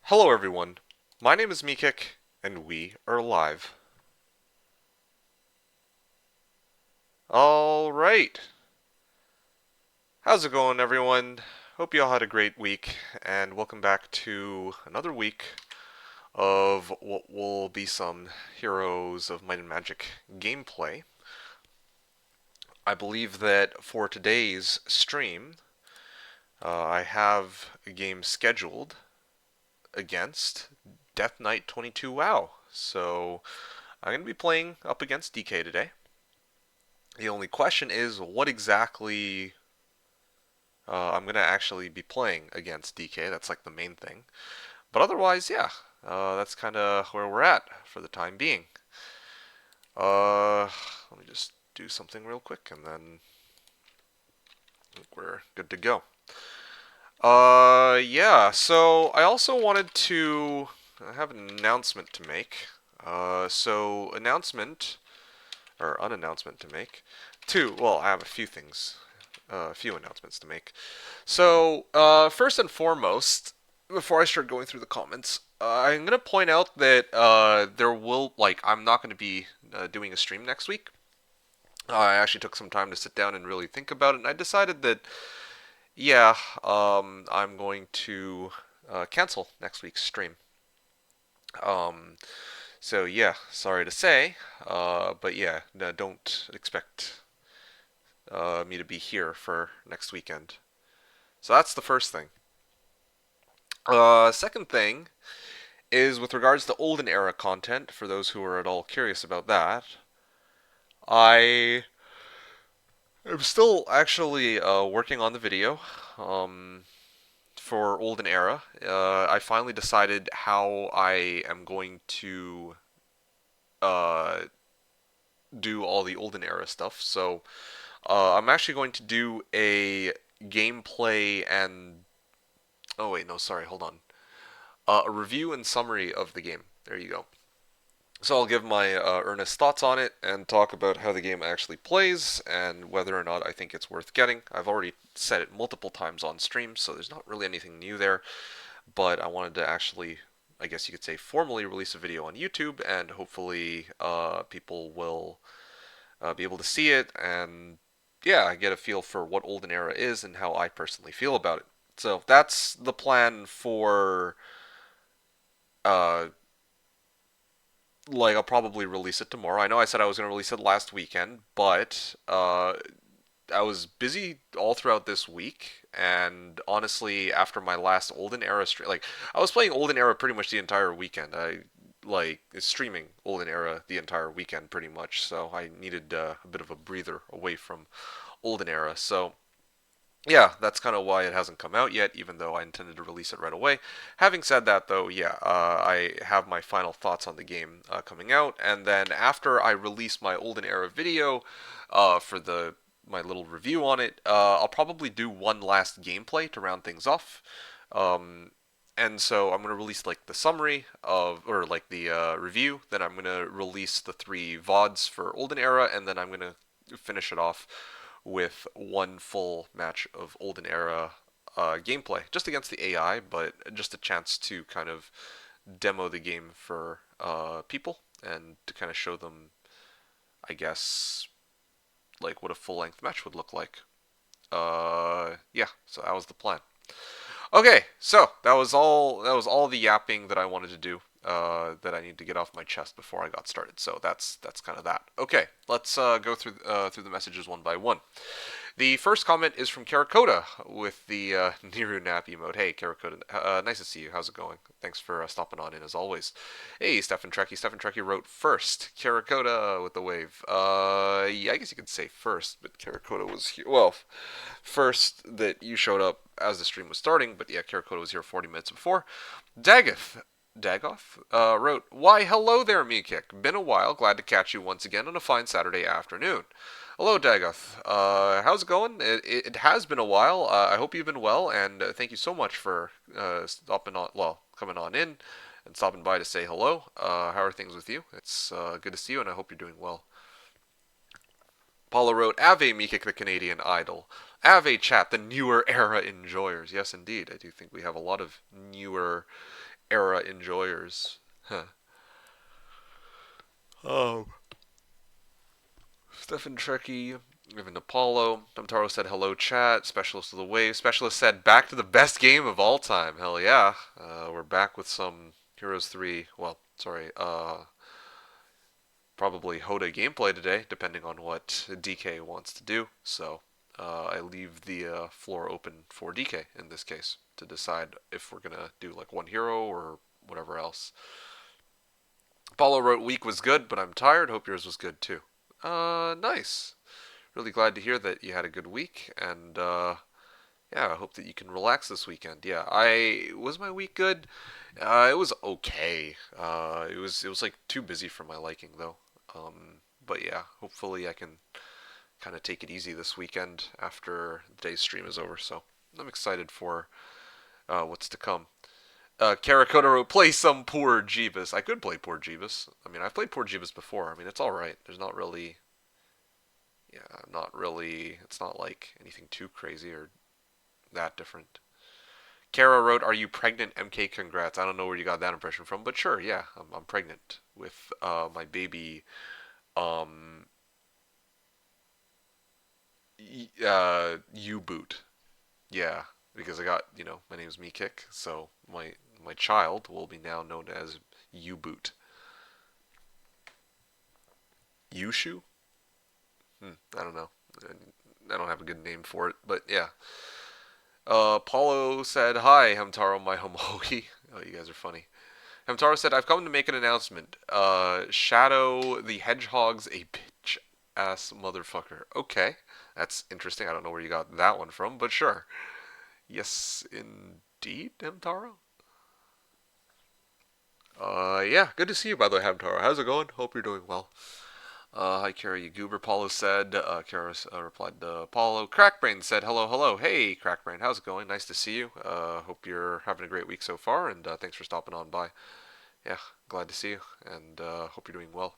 Hello everyone, my name is MeKick, and we are live. Alright, how's it going everyone? Hope you all had a great week, and welcome back to another week of what will be some Heroes of Might and Magic gameplay. I believe that for today's stream, I have a game scheduled against DeathKnight22WoW. So I'm going to be playing up against DK today. The only question is what exactly I'm going to actually be playing against DK. That's like the main thing. But otherwise, yeah, that's kind of where we're at for the time being. Let me just do something real quick and then we're good to go. Yeah, so I also wanted to have an announcement to make. Announcement, or unannouncement to make. Well, I have a few things, a few announcements to make. So, first and foremost, before I start going through the comments, I'm gonna point out that I'm not gonna be doing a stream next week. I actually took some time to sit down and really think about it, and I decided that, yeah, I'm going to cancel next week's stream. Um, so yeah, sorry to say, but yeah, no, don't expect me to be here for next weekend. So that's the first thing. Second thing is with regards to olden era content. For those who are at all curious about that, I am still actually working on the video for olden era. I finally decided how I am going to uh, do all the olden era stuff. So I'm actually going to do a gameplay and oh wait, no, sorry, hold on. A review and summary of the game. There you go. So I'll give my earnest thoughts on it and talk about how the game actually plays and whether or not I think it's worth getting. I've already said it multiple times on stream, so there's not really anything new there. But I wanted to actually, I guess you could say, formally release a video on YouTube, and hopefully people will be able to see it and, yeah, get a feel for what Olden Era is and how I personally feel about it. So that's the plan for uh, I'll probably release it tomorrow. I know I said I was going to release it last weekend, but I was busy all throughout this week, and honestly, after my last Olden Era stream, I was playing Olden Era pretty much the entire weekend. I streaming Olden Era the entire weekend pretty much, so I needed a bit of a breather away from Olden Era. So yeah, that's kind of why it hasn't come out yet, even though I intended to release it right away. Having said that, though, yeah, I have my final thoughts on the game coming out, and then after I release my Olden Era video for the my little review on it, I'll probably do one last gameplay to round things off. Um, and so I'm gonna release like the summary of, or like the review. Then I'm gonna release the three VODs for Olden Era, and then I'm gonna finish it off with one full match of Olden Era gameplay, just against the AI, but just a chance to kind of demo the game for people and to kind of show them, I guess, like what a full length match would look like. Yeah, so that was the plan. Okay, so that was all. That was all the yapping that I wanted to do. That I need to get off my chest before I got started. So that's kind of that. Okay, let's go through the messages one by one. The first comment is from Karakota with the Niru Nap emote. Hey, Karakota, nice to see you. How's it going? Thanks for stopping on in as always. Hey, Stefan Trekkie. Stefan Trekkie wrote first. Karakota with the wave. Yeah, I guess you could say first, but Karakota was here. Well, first that you showed up as the stream was starting, but yeah, Karakota was here 40 minutes before. Dagoth wrote, "Why, hello there, MeKick. Been a while. Glad to catch you once again on a fine Saturday afternoon." Hello, Dagoth. How's it going? It has been a while. I hope you've been well, and thank you so much for coming on in and stopping by to say hello. How are things with you? It's good to see you, and I hope you're doing well. Paula wrote, Ave MeKick the Canadian Idol. Ave chat, the newer era enjoyers. Yes, indeed. I do think we have a lot of newer era enjoyers. Huh. Oh. Stefan Trekkie, Evan Apollo. Domtaro said hello, chat. Specialist of the Wave. Specialist said back to the best game of all time. Hell yeah. We're back with some Heroes 3. Well, sorry. Probably Hoda gameplay today, depending on what DK wants to do. So I leave the floor open for DK in this case to decide if we're gonna do like one hero or whatever else. Paulo wrote week was good, but I'm tired. Hope yours was good too. Nice. Really glad to hear that you had a good week, and yeah, I hope that you can relax this weekend. Yeah, I was my week good. It was okay. It was like too busy for my liking though. But yeah, hopefully I can kind of take it easy this weekend after the day's stream is over. So I'm excited for what's to come. Karakotaro, play some poor Jeebus. I could play poor Jeebus. I mean, I've played poor Jeebus before. I mean, it's all right. There's not really, yeah, not really. It's not like anything too crazy or that different. Kara wrote, "Are you pregnant? MK, congrats." I don't know where you got that impression from, but sure, yeah, I'm pregnant with my baby. Um, U boot. Yeah, because I got my name's MeKick, so my child will be now known as U boot. Yushu? I don't know. I don't have a good name for it, but yeah. Paulo said, "Hi, Hamtaro, my homohi." Oh, you guys are funny. Hamtaro said, "I've come to make an announcement. Shadow the Hedgehog's a bitch ass motherfucker." Okay, that's interesting. I don't know where you got that one from, but sure. Yes, indeed, Hamtaro. Yeah, good to see you, by the way, Hamtaro. How's it going? Hope you're doing well. Hi, Kara, you goober, Paulo said. Kara replied to Paulo. Crackbrain said, hello, hello. Hey, Crackbrain, how's it going? Nice to see you. Hope you're having a great week so far, and thanks for stopping on by. Yeah, glad to see you, and hope you're doing well.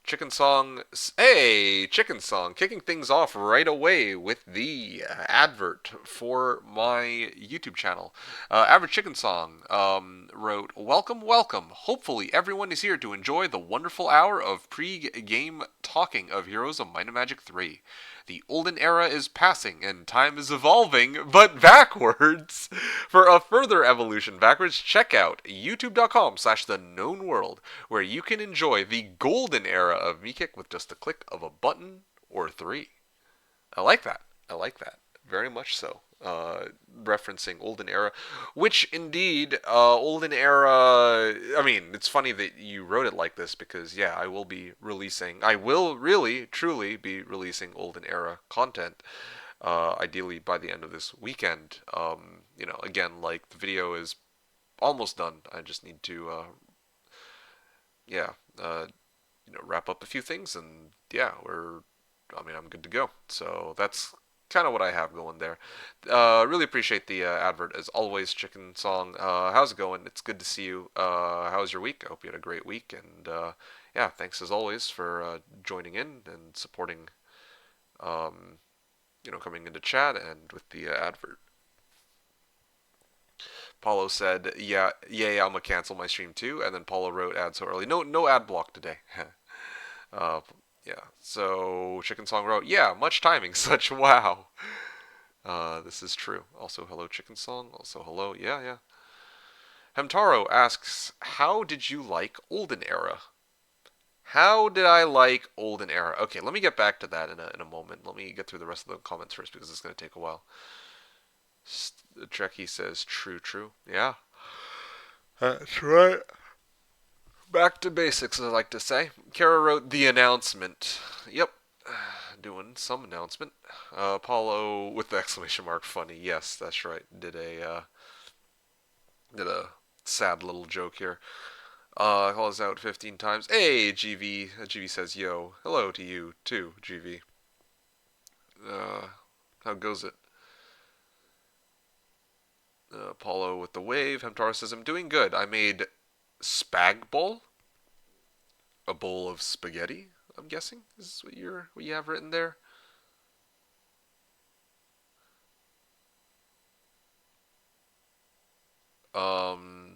Chicken Song, hey, Chicken Song, kicking things off right away with the advert for my YouTube channel. Average Chicken Song wrote, "Welcome, welcome. Hopefully everyone is here to enjoy the wonderful hour of pre-game talking of Heroes of Might and Magic 3. The olden era is passing and time is evolving, but backwards. For a further evolution backwards, check out youtube.com/TheKnownWorld, where you can enjoy the golden era of MeKick with just a click of a button or three." I like that. I like that. Very much so. Referencing Olden Era, which indeed, Olden Era. I mean, it's funny that you wrote it like this because, yeah, I will really, truly be releasing Olden Era content, ideally by the end of this weekend. Again, like the video is almost done. I just need to, yeah, wrap up a few things, and yeah, I'm good to go. So that's kind of what I have going there. Really appreciate the advert as always, Chicken Song. How's it going? It's good to see you. How's your week? I hope you had a great week, and yeah, thanks as always for joining in and supporting. Um, coming into chat and with the advert. Paulo said, "Yeah, yeah, I'm gonna cancel my stream too." And then Paulo wrote, "Ad so early. No, no ad block today." uh, yeah. So Chicken Song wrote, "Yeah, much timing. Such wow." This is true. Also, hello, Chicken Song. Also, hello. Yeah, yeah. Hemtaro asks, "How did you like Olden Era?" How did I like Olden Era? Okay, let me get back to that in a moment. Let me get through the rest of the comments first because it's going to take a while. Trekkie says, "True, true." Yeah, that's right. Back to basics, I like to say. Kara wrote the announcement. Yep, doing some announcement. Apollo with the exclamation mark. Funny. Yes, that's right. Did a sad little joke here. Calls out 15 times. Hey, GV. GV says, "Yo, hello to you too, GV." How goes it? Apollo with the wave. Hemtaro says, "I'm doing good. I made spag bowl, a bowl of spaghetti. I'm guessing this is what you have written there."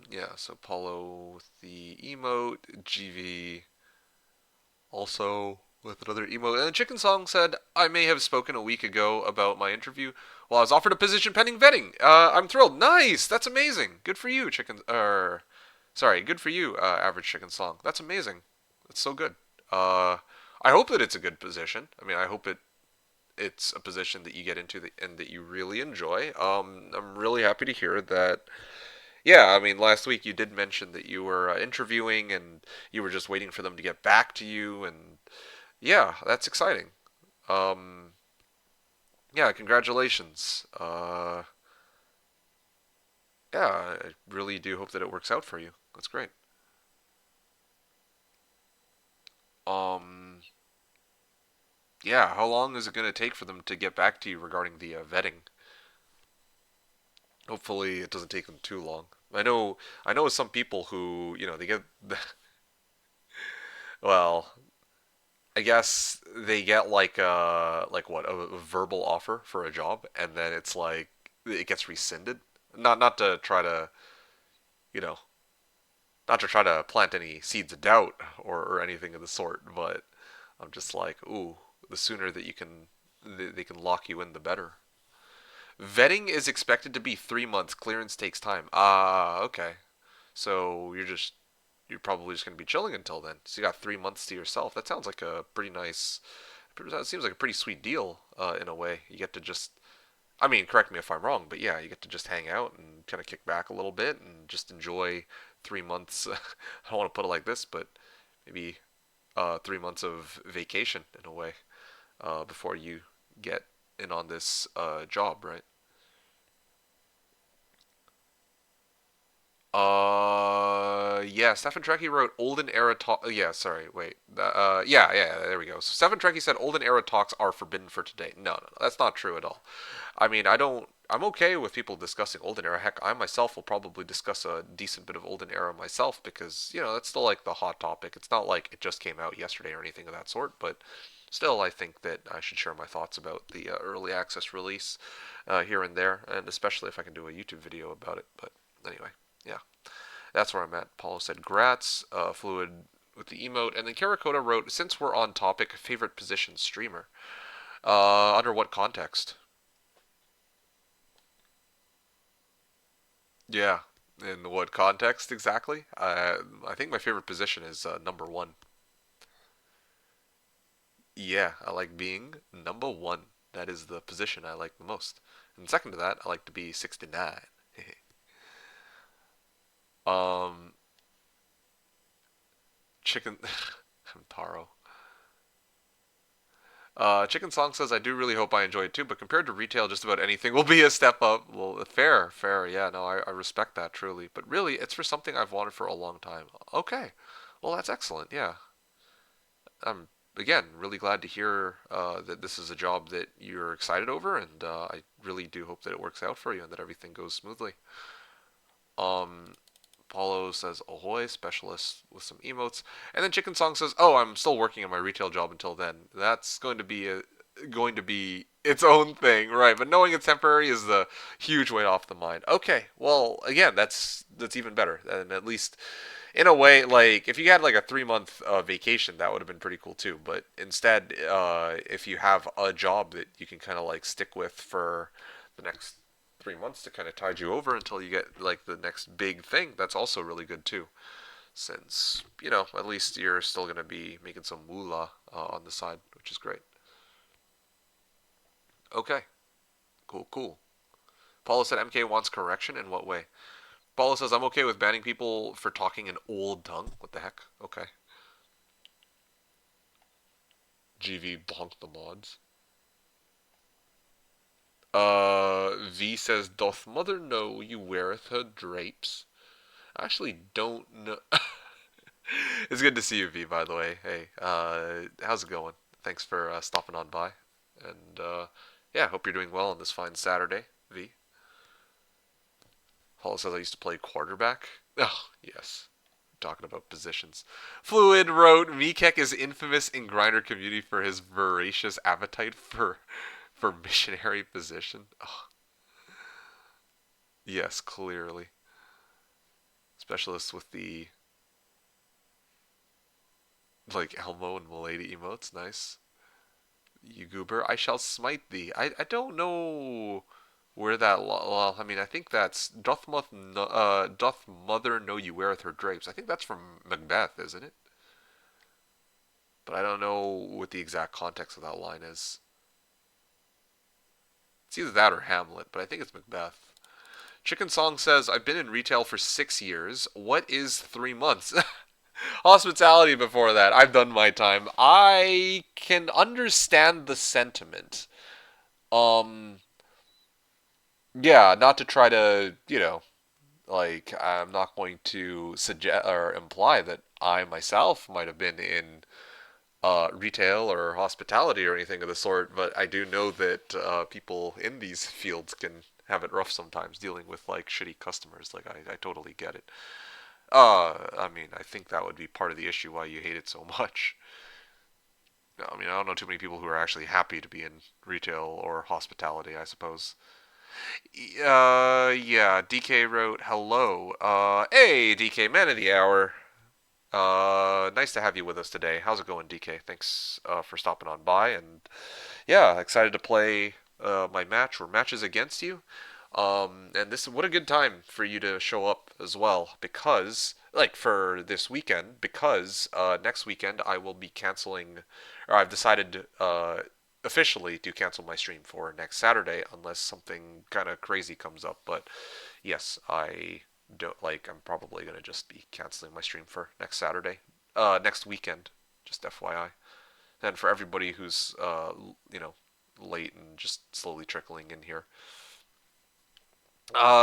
Yeah, so Paulo with the emote, GV also with another emote. And the Chicken Song said, I may have spoken a week ago about my interview. Well, I was offered a position pending vetting. I'm thrilled. Nice. That's amazing. Good for you, Chicken. Sorry, good for you, Average Chicken Song. That's amazing. That's so good. Uh, I hope that it's a good position. I mean, I hope it's a position that you get into and that you really enjoy. I'm really happy to hear that. Yeah, I mean, last week you did mention that you were interviewing and you were just waiting for them to get back to you, and yeah, that's exciting. Um, yeah, congratulations. Yeah, I really do hope that it works out for you. That's great. Um, yeah, how long is it going to take for them to get back to you regarding the vetting? Hopefully, it doesn't take them too long. I know some people who, they get, well, I guess they get like what a verbal offer for a job, and then it's like it gets rescinded. Not to try to you know not to try to plant any seeds of doubt or anything of the sort, but I'm just like, ooh, the sooner that they can lock you in, the better. Vetting is expected to be 3 months. Clearance takes time. Ah, okay. So you're probably just gonna be chilling until then. So you got 3 months to yourself. That sounds like a pretty nice. That seems like a pretty sweet deal in a way. You get to just. I mean, correct me if I'm wrong, but yeah, you get to just hang out and kind of kick back a little bit and just enjoy 3 months. I don't want to put it like this, but maybe 3 months of vacation in a way before you get in on this job, right? Yeah, Stefan Trekkie wrote Olden Era talk. Yeah, sorry, wait. Yeah, there we go. So Stefan Trekkie said Olden Era talks are forbidden for today. No, that's not true at all. I mean, I don't. I'm okay with people discussing Olden Era. Heck, I myself will probably discuss a decent bit of Olden Era myself because that's still like the hot topic. It's not like it just came out yesterday or anything of that sort, but still, I think that I should share my thoughts about the early access release here and there, and especially if I can do a YouTube video about it. But anyway, yeah. That's where I'm at. Paulo said, "Grats, Fluid with the emote," and then Karakota wrote, "Since we're on topic, favorite position streamer. Under what context?" Yeah, in what context exactly? I think my favorite position is number one. Yeah, I like being number one. That is the position I like the most. And second to that, I like to be 69. um, chicken. Taro. Chicken Song says, I do really hope I enjoy it too, but compared to retail, just about anything will be a step up. Well, fair. Yeah, no, I respect that truly. But really, it's for something I've wanted for a long time. Okay. Well, that's excellent. Yeah. I'm, again, really glad to hear that this is a job that you're excited over, and I really do hope that it works out for you and that everything goes smoothly. Um, Paulo says, ahoy, specialist with some emotes. And then Chicken Song says, oh, I'm still working on my retail job until then. That's going to be its own thing, right? But knowing it's temporary is the huge weight off the mind. Okay, well, again, that's even better. And at least in a way, like if you had like a 3 month vacation, that would have been pretty cool too. But instead, if you have a job that you can kind of like stick with for the next 3 months to kind of tide you over until you get like the next big thing, that's also really good too. Since at least you're still gonna be making some moolah on the side, which is great. Okay, cool. Paulo said MK wants correction. In what way? Paulo says I'm okay with banning people for talking in old tongue. What the heck? Okay. GV bonk the mods. V says, doth mother know you weareth her drapes? I actually don't know. It's good to see you, V, by the way. Hey, how's it going? Thanks for stopping on by. And, yeah, hope you're doing well on this fine Saturday, V. Paul says I used to play quarterback. Oh, yes. Talking about positions. Fluid wrote, MeKick is infamous in grinder community for his voracious appetite for missionary position. Oh, yes, clearly. Specialist with the like Elmo and Milady emotes. Nice. You goober, I shall smite thee. I don't know where that. Well, I mean, I think that's doth mother know you weareth her drapes. I think that's from Macbeth, isn't it? But I don't know what the exact context of that line is. It's either that or Hamlet, but I think it's Macbeth. Chicken Song says, I've been in retail for 6 years. What is 3 months? Hospitality before that. I've done my time. I can understand the sentiment. Um, yeah, not to try to, like, I'm not going to suggest or imply that I myself might have been in retail or hospitality or anything of the sort, but I do know that people in these fields can have it rough sometimes dealing with like shitty customers. Like I totally get it. I mean, I think that would be part of the issue why you hate it so much. I mean, I don't know too many people who are actually happy to be in retail or hospitality, I suppose. Yeah, DK wrote, hello. Hey, DK, man of the hour. Nice to have you with us today. How's it going, DK? Thanks for stopping on by, and yeah, excited to play my match or matches against you. And this what a good time for you to show up as well, because like for this weekend, because next weekend I will be canceling, or I've decided officially to cancel my stream for next Saturday unless something kind of crazy comes up. But yes, I don't like. I'm probably gonna just be canceling my stream for next Saturday, next weekend. Just FYI, and for everybody who's you know late and just slowly trickling in here.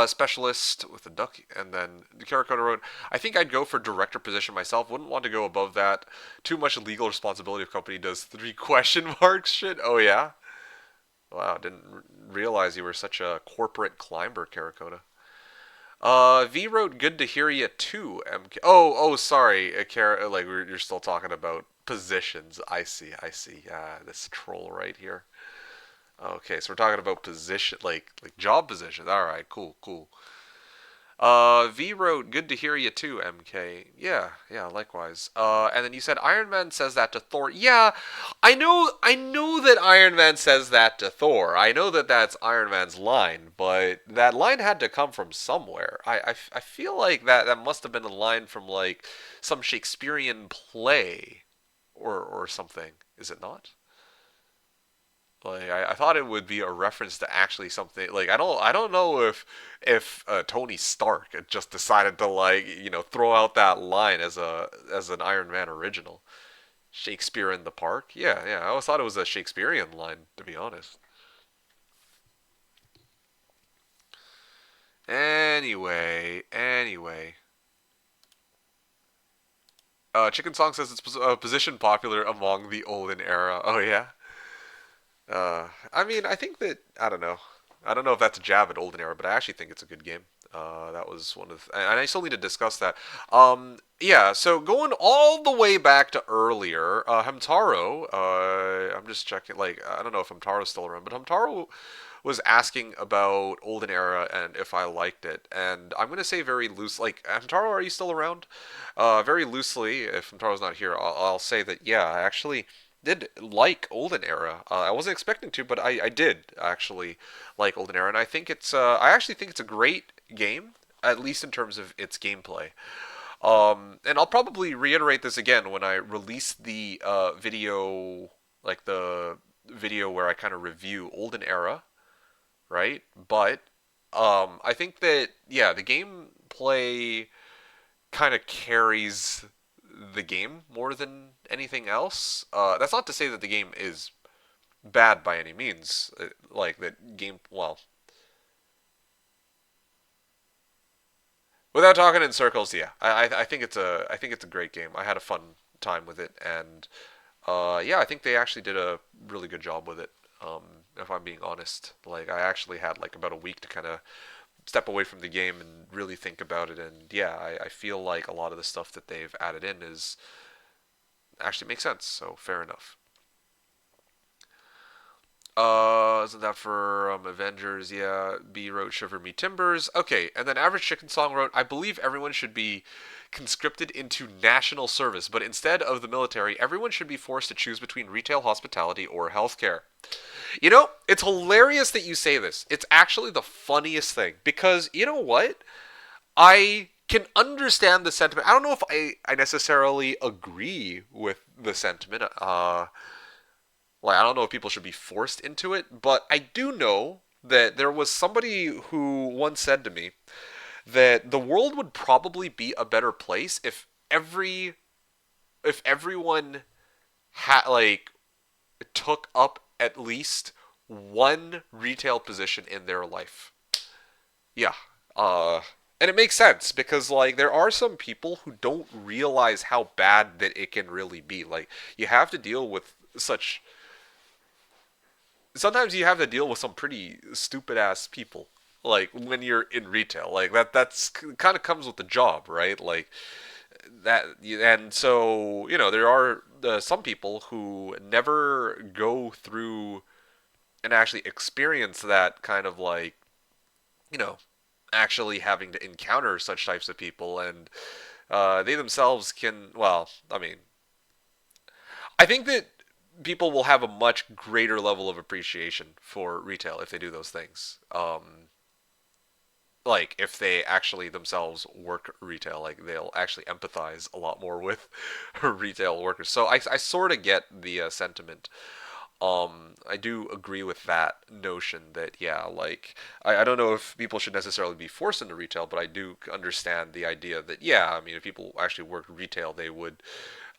Specialist with a duck, and then the Karakota wrote, I think I'd go for director position myself. Wouldn't want to go above that. Too much legal responsibility if company does three question marks shit. Oh yeah. Wow, didn't realize you were such a corporate climber, Karakota. V wrote, good to hear you too, MK. Oh, sorry, like you're still talking about positions. I see. This troll right here. Okay, so we're talking about position, like job positions. All right, cool. V wrote, good to hear you too, MK. Yeah, likewise. And then you said Iron Man says that to Thor. Yeah, I know that Iron Man says that to Thor. I know that that's Iron Man's line, but that line had to come from somewhere. I feel like that must have been a line from like some Shakespearean play or something. Is it not? Like I thought it would be a reference to actually something like I don't know if Tony Stark had just decided to like throw out that line as an Iron Man original. Shakespeare in the Park. Yeah. I always thought it was a Shakespearean line to be honest. Anyway. Chicken Song says it's a position popular among the olden era. Oh yeah. I mean, I think that I don't know. I don't know if that's a jab at Olden Era, but I actually think it's a good game. That was one of, and I still need to discuss that. Yeah. So going all the way back to earlier, Hamtaro. I'm just checking. Like, I don't know if Hamtaro's still around, but Hamtaro was asking about Olden Era and if I liked it, and I'm gonna say very loose. Like, Hamtaro, are you still around? Very loosely, if Hamtaro's not here, I'll say that yeah, I actually did like Olden Era. I wasn't expecting to, but I did actually like Olden Era, and I actually think it's a great game, at least in terms of its gameplay. And I'll probably reiterate this again when I release the video, like the video where I kind of review Olden Era, right? But I think that yeah, the gameplay kind of carries the game more than anything else. That's not to say that the game is bad by any means. Like that game, well, without talking in circles, yeah, I think it's a great game. I had a fun time with it, and yeah, I think they actually did a really good job with it. If I'm being honest, like I actually had like about a week to kind of step away from the game and really think about it. And yeah, I feel like a lot of the stuff that they've added in is actually makes sense. So fair enough. Isn't that for Avengers? Yeah. B wrote Shiver Me Timbers. Okay, and then Average Chicken Song wrote, I believe everyone should be conscripted into national service, but instead of the military, everyone should be forced to choose between retail, hospitality, or healthcare. You know, it's hilarious that you say this. It's actually the funniest thing because you know what? I can understand the sentiment. I don't know if I necessarily agree with the sentiment. Like I don't know if people should be forced into it, but I do know that there was somebody who once said to me that the world would probably be a better place if everyone had like took up at least one retail position in their life. Yeah. And it makes sense because like there are some people who don't realize how bad that it can really be. Like you have to deal with such sometimes you have to deal with some pretty stupid ass people like when you're in retail. Like that's kind of comes with the job, right? Like that and so, you know, there are some people who never go through and actually experience that kind of like, you know, actually having to encounter such types of people and they themselves can, well, I mean, I think that people will have a much greater level of appreciation for retail if they do those things. Like if they actually themselves work retail, like they'll actually empathize a lot more with retail workers. So I sort of get the sentiment. I do agree with that notion that yeah, like I don't know if people should necessarily be forced into retail, but I do understand the idea that yeah, I mean if people actually worked retail, they would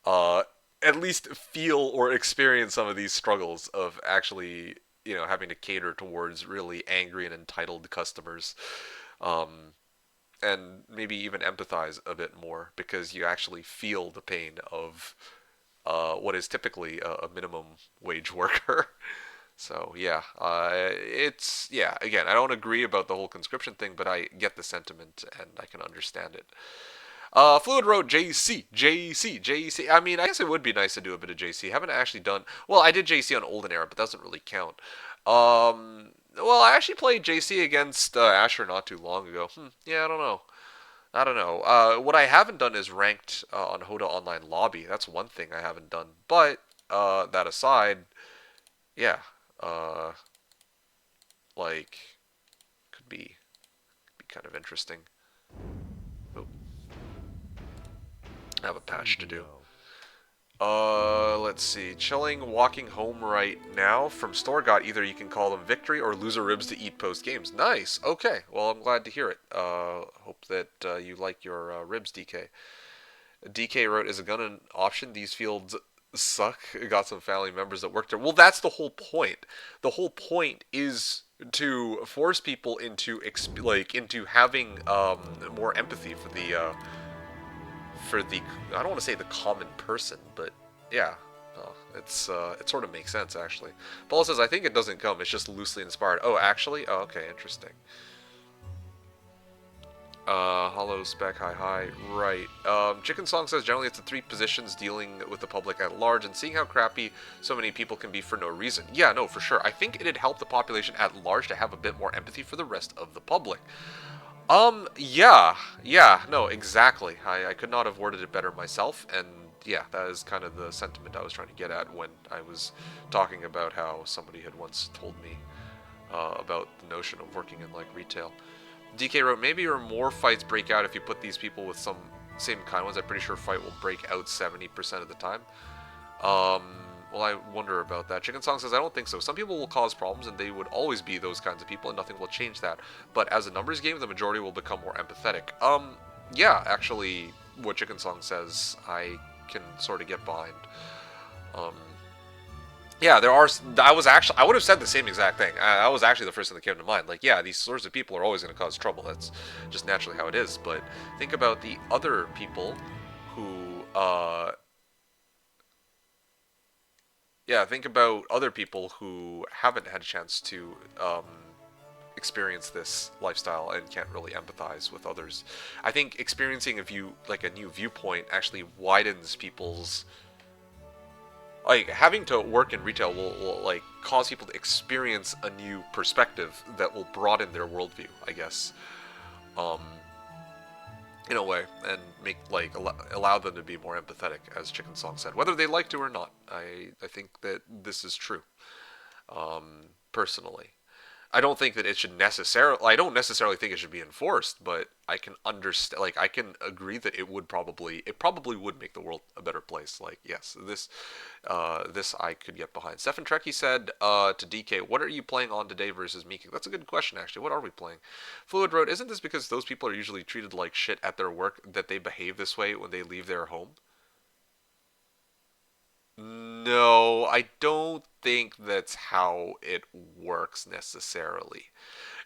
uh, at least feel or experience some of these struggles of actually, you know, having to cater towards really angry and entitled customers, um, and maybe even empathize a bit more because you actually feel the pain of what is typically a minimum wage worker. So yeah, it's yeah. Again, I don't agree about the whole conscription thing, but I get the sentiment and I can understand it. Fluid wrote JC, JC, JC. I mean, I guess it would be nice to do a bit of JC. Haven't actually done. Well, I did JC on Olden Era, but that doesn't really count. Well, I actually played JC against Asher not too long ago. Yeah, I don't know. I don't know. What I haven't done is ranked on Hoda Online Lobby. That's one thing I haven't done. But that aside, yeah, uh, like could be kind of interesting. Oh, I have a patch to do. Let's see. Chilling, walking home right now from store. Got either you can call them victory or loser ribs to eat post games. Nice. Okay. Well, I'm glad to hear it. Hope that you like your ribs, DK. DK wrote, "Is a gun an option? These fields suck. Got some family members that work there." Well, that's the whole point. The whole point is to force people into into having more empathy for the I don't want to say the common person, but yeah, it sort of makes sense actually. Paul says I think it doesn't come. It's just loosely inspired. Oh, actually, oh, okay, interesting. Hollow spec hi. Right. Chicken Song says generally it's the three positions dealing with the public at large and seeing how crappy so many people can be for no reason. Yeah, no, for sure. I think it'd help the population at large to have a bit more empathy for the rest of the public. Yeah, no, exactly. I could not have worded it better myself, and yeah, that is kind of the sentiment I was trying to get at when I was talking about how somebody had once told me about the notion of working in like retail. DK wrote, maybe or more fights break out if you put these people with some same kind ones. I'm pretty sure a fight will break out 70% of the time. Um, well, I wonder about that. Chicken Song says, I don't think so. Some people will cause problems, and they would always be those kinds of people, and nothing will change that. But as a numbers game, the majority will become more empathetic. Yeah, actually, what Chicken Song says, I can sort of get behind. Um, yeah, there are. I would have said the same exact thing. I was actually the first thing that came to mind. Like, yeah, these sorts of people are always going to cause trouble. That's just naturally how it is. But think about the other people who, yeah, think about other people who haven't had a chance to experience this lifestyle and can't really empathize with others. I think experiencing a new viewpoint, actually widens people's like having to work in retail will like cause people to experience a new perspective that will broaden their worldview, I guess, um, in a way, and make like allow them to be more empathetic, as Chicken Song said, whether they like to or not. I think that this is true, personally. I don't think that it should necessarily. I don't necessarily think it should be enforced, but I can understand. Like, I can agree that it probably would make the world a better place. Like, yes, this I could get behind. Stefan Trekkie said to DK, "What are you playing on today versus MeKick?" That's a good question, actually. What are we playing? Fluid wrote, "Isn't this because those people are usually treated like shit at their work that they behave this way when they leave their home?" No, I don't think that's how it works necessarily.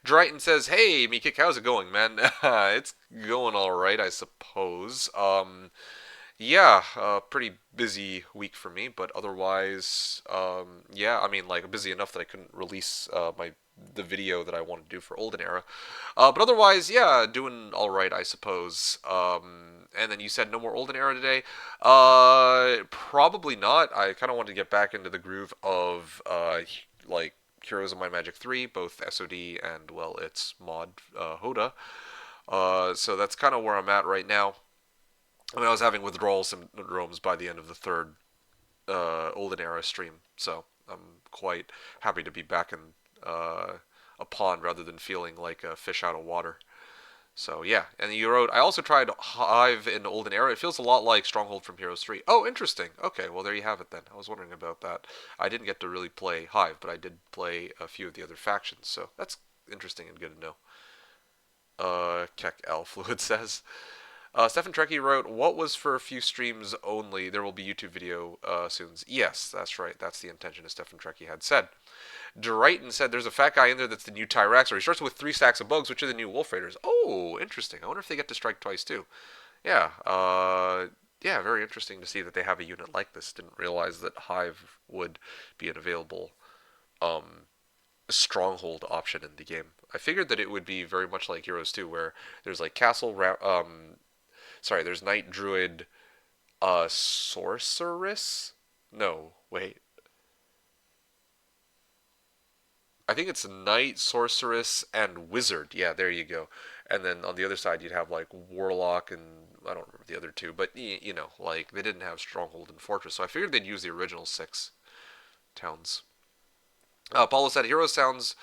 Drayton says, "Hey, Meekik, how's it going, man? It's going all right, I suppose. Yeah, pretty busy week for me, but otherwise, yeah, I mean, like busy enough that I couldn't release the video that I wanted to do for Olden Era. But otherwise, yeah, doing all right, I suppose. And then you said no more Olden Era today. Probably not. I kind of want to get back into the groove of like Heroes of Might and Magic 3, both SOD and well, its mod Hoda. So that's kind of where I'm at right now. I mean, I was having withdrawal syndromes by the end of the third Olden Era stream, so I'm quite happy to be back in a pond rather than feeling like a fish out of water. So yeah, and you wrote, "I also tried Hive in Olden Era. It feels a lot like Stronghold from Heroes 3. Oh, interesting. Okay, well there you have it then. I was wondering about that. I didn't get to really play Hive, but I did play a few of the other factions, so that's interesting and good to know. Keck L Fluid says. Stefan Trekkie wrote, "What was for a few streams only? There will be YouTube video soon." Yes, that's right. That's the intention, as Stefan Trekkie had said. Drayton said, "There's a fat guy in there that's the new Tyrax, or he starts with 3 stacks of bugs, which are the new Wolf Raiders." Oh, interesting. I wonder if they get to strike twice, too. Yeah, yeah, very interesting to see that they have a unit like this. Didn't realize that Hive would be an available stronghold option in the game. I figured that it would be very much like Heroes 2, where there's like there's Knight Druid, Sorceress. No, wait. I think it's Knight, Sorceress, and Wizard. Yeah, there you go. And then on the other side, you'd have like Warlock and I don't remember the other two, but you know, like they didn't have Stronghold and Fortress, so I figured they'd use the original 6 towns. Paulo said, "Hero sounds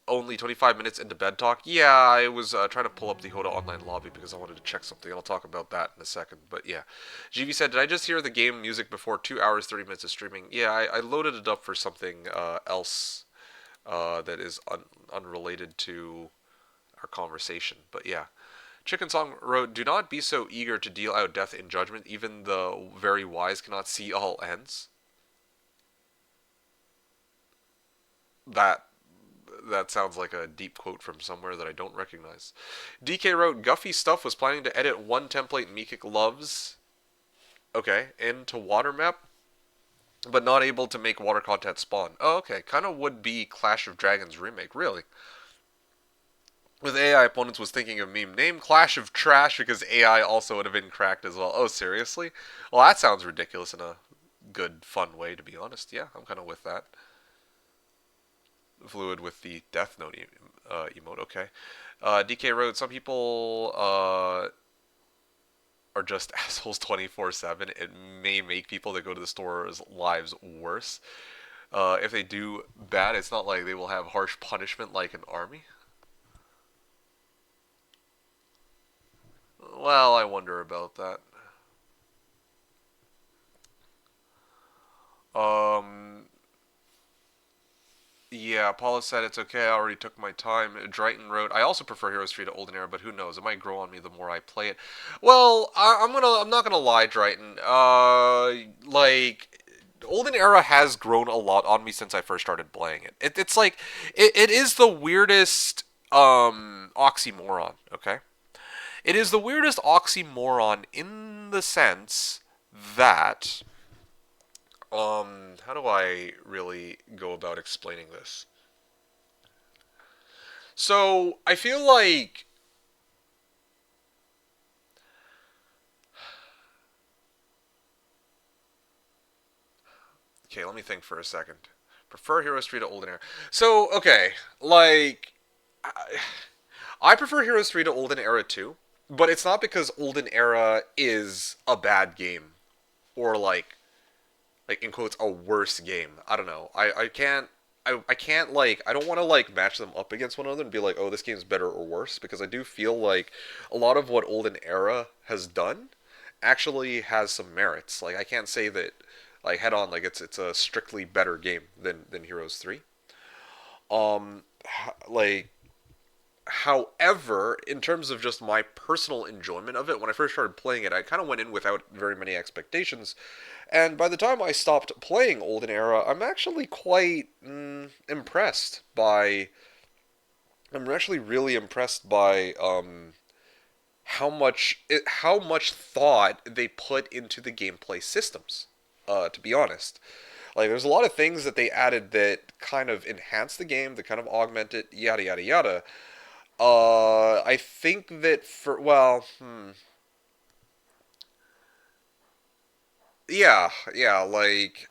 only 25 minutes into bed talk." Yeah, I was trying to pull up the Hoda online lobby because I wanted to check something. I'll talk about that in a second. But yeah, GV said, "Did I just hear the game music before 2 hours 30 minutes of streaming?" Yeah, I loaded it up for something else that is unrelated to our conversation. But yeah, Chicken Song wrote, "Do not be so eager to deal out death in judgment. Even the very wise cannot see all ends." That that sounds like a deep quote from somewhere that I don't recognize. DK wrote, "Guffy Stuff was planning to edit one template Meekik loves, okay, into water map, but not able to make water content spawn." Oh, okay. Kind of would be Clash of Dragons remake, really. With AI opponents was thinking of meme name Clash of Trash because AI also would have been cracked as well. Oh, seriously? Well, that sounds ridiculous in a good, fun way, to be honest. Yeah, I'm kind of with that. Fluid with the Death Note emote. Okay. DK wrote, "Some people are just assholes 24/7. It may make people that go to the store's lives worse. If they do bad, it's not like they will have harsh punishment like an army." Well, I wonder about that. Um, Yeah, Paula said it's okay. I already took my time. Drayton wrote, "I also prefer Heroes 3 to Olden Era, but who knows? It might grow on me the more I play it." Well, I'm not gonna lie, Drayton. Like Olden Era has grown a lot on me since I first started playing it. It's like it is the weirdest oxymoron. Okay, it is the weirdest oxymoron in the sense that how do I really go about explaining this? So I feel like Okay, let me think for a second. Prefer Heroes 3 to Olden Era. So, okay, like I prefer Heroes 3 to Olden Era too, but it's not because Olden Era is a bad game or like in quotes a worse game. I don't know. I can't like I don't want to like match them up against one another and be like, "Oh, this game's better or worse," because I do feel like a lot of what Olden Era has done actually has some merits. Like I can't say that like head on like it's a strictly better game than Heroes 3. Like however, in terms of just my personal enjoyment of it, when I first started playing it, I kind of went in without very many expectations. And by the time I stopped playing Olden Era, I'm actually quite impressed by. I'm actually really impressed by how much thought they put into the gameplay systems. To be honest, like there's a lot of things that they added that kind of enhance the game, that kind of augment it, yada yada yada. I think that for yeah, like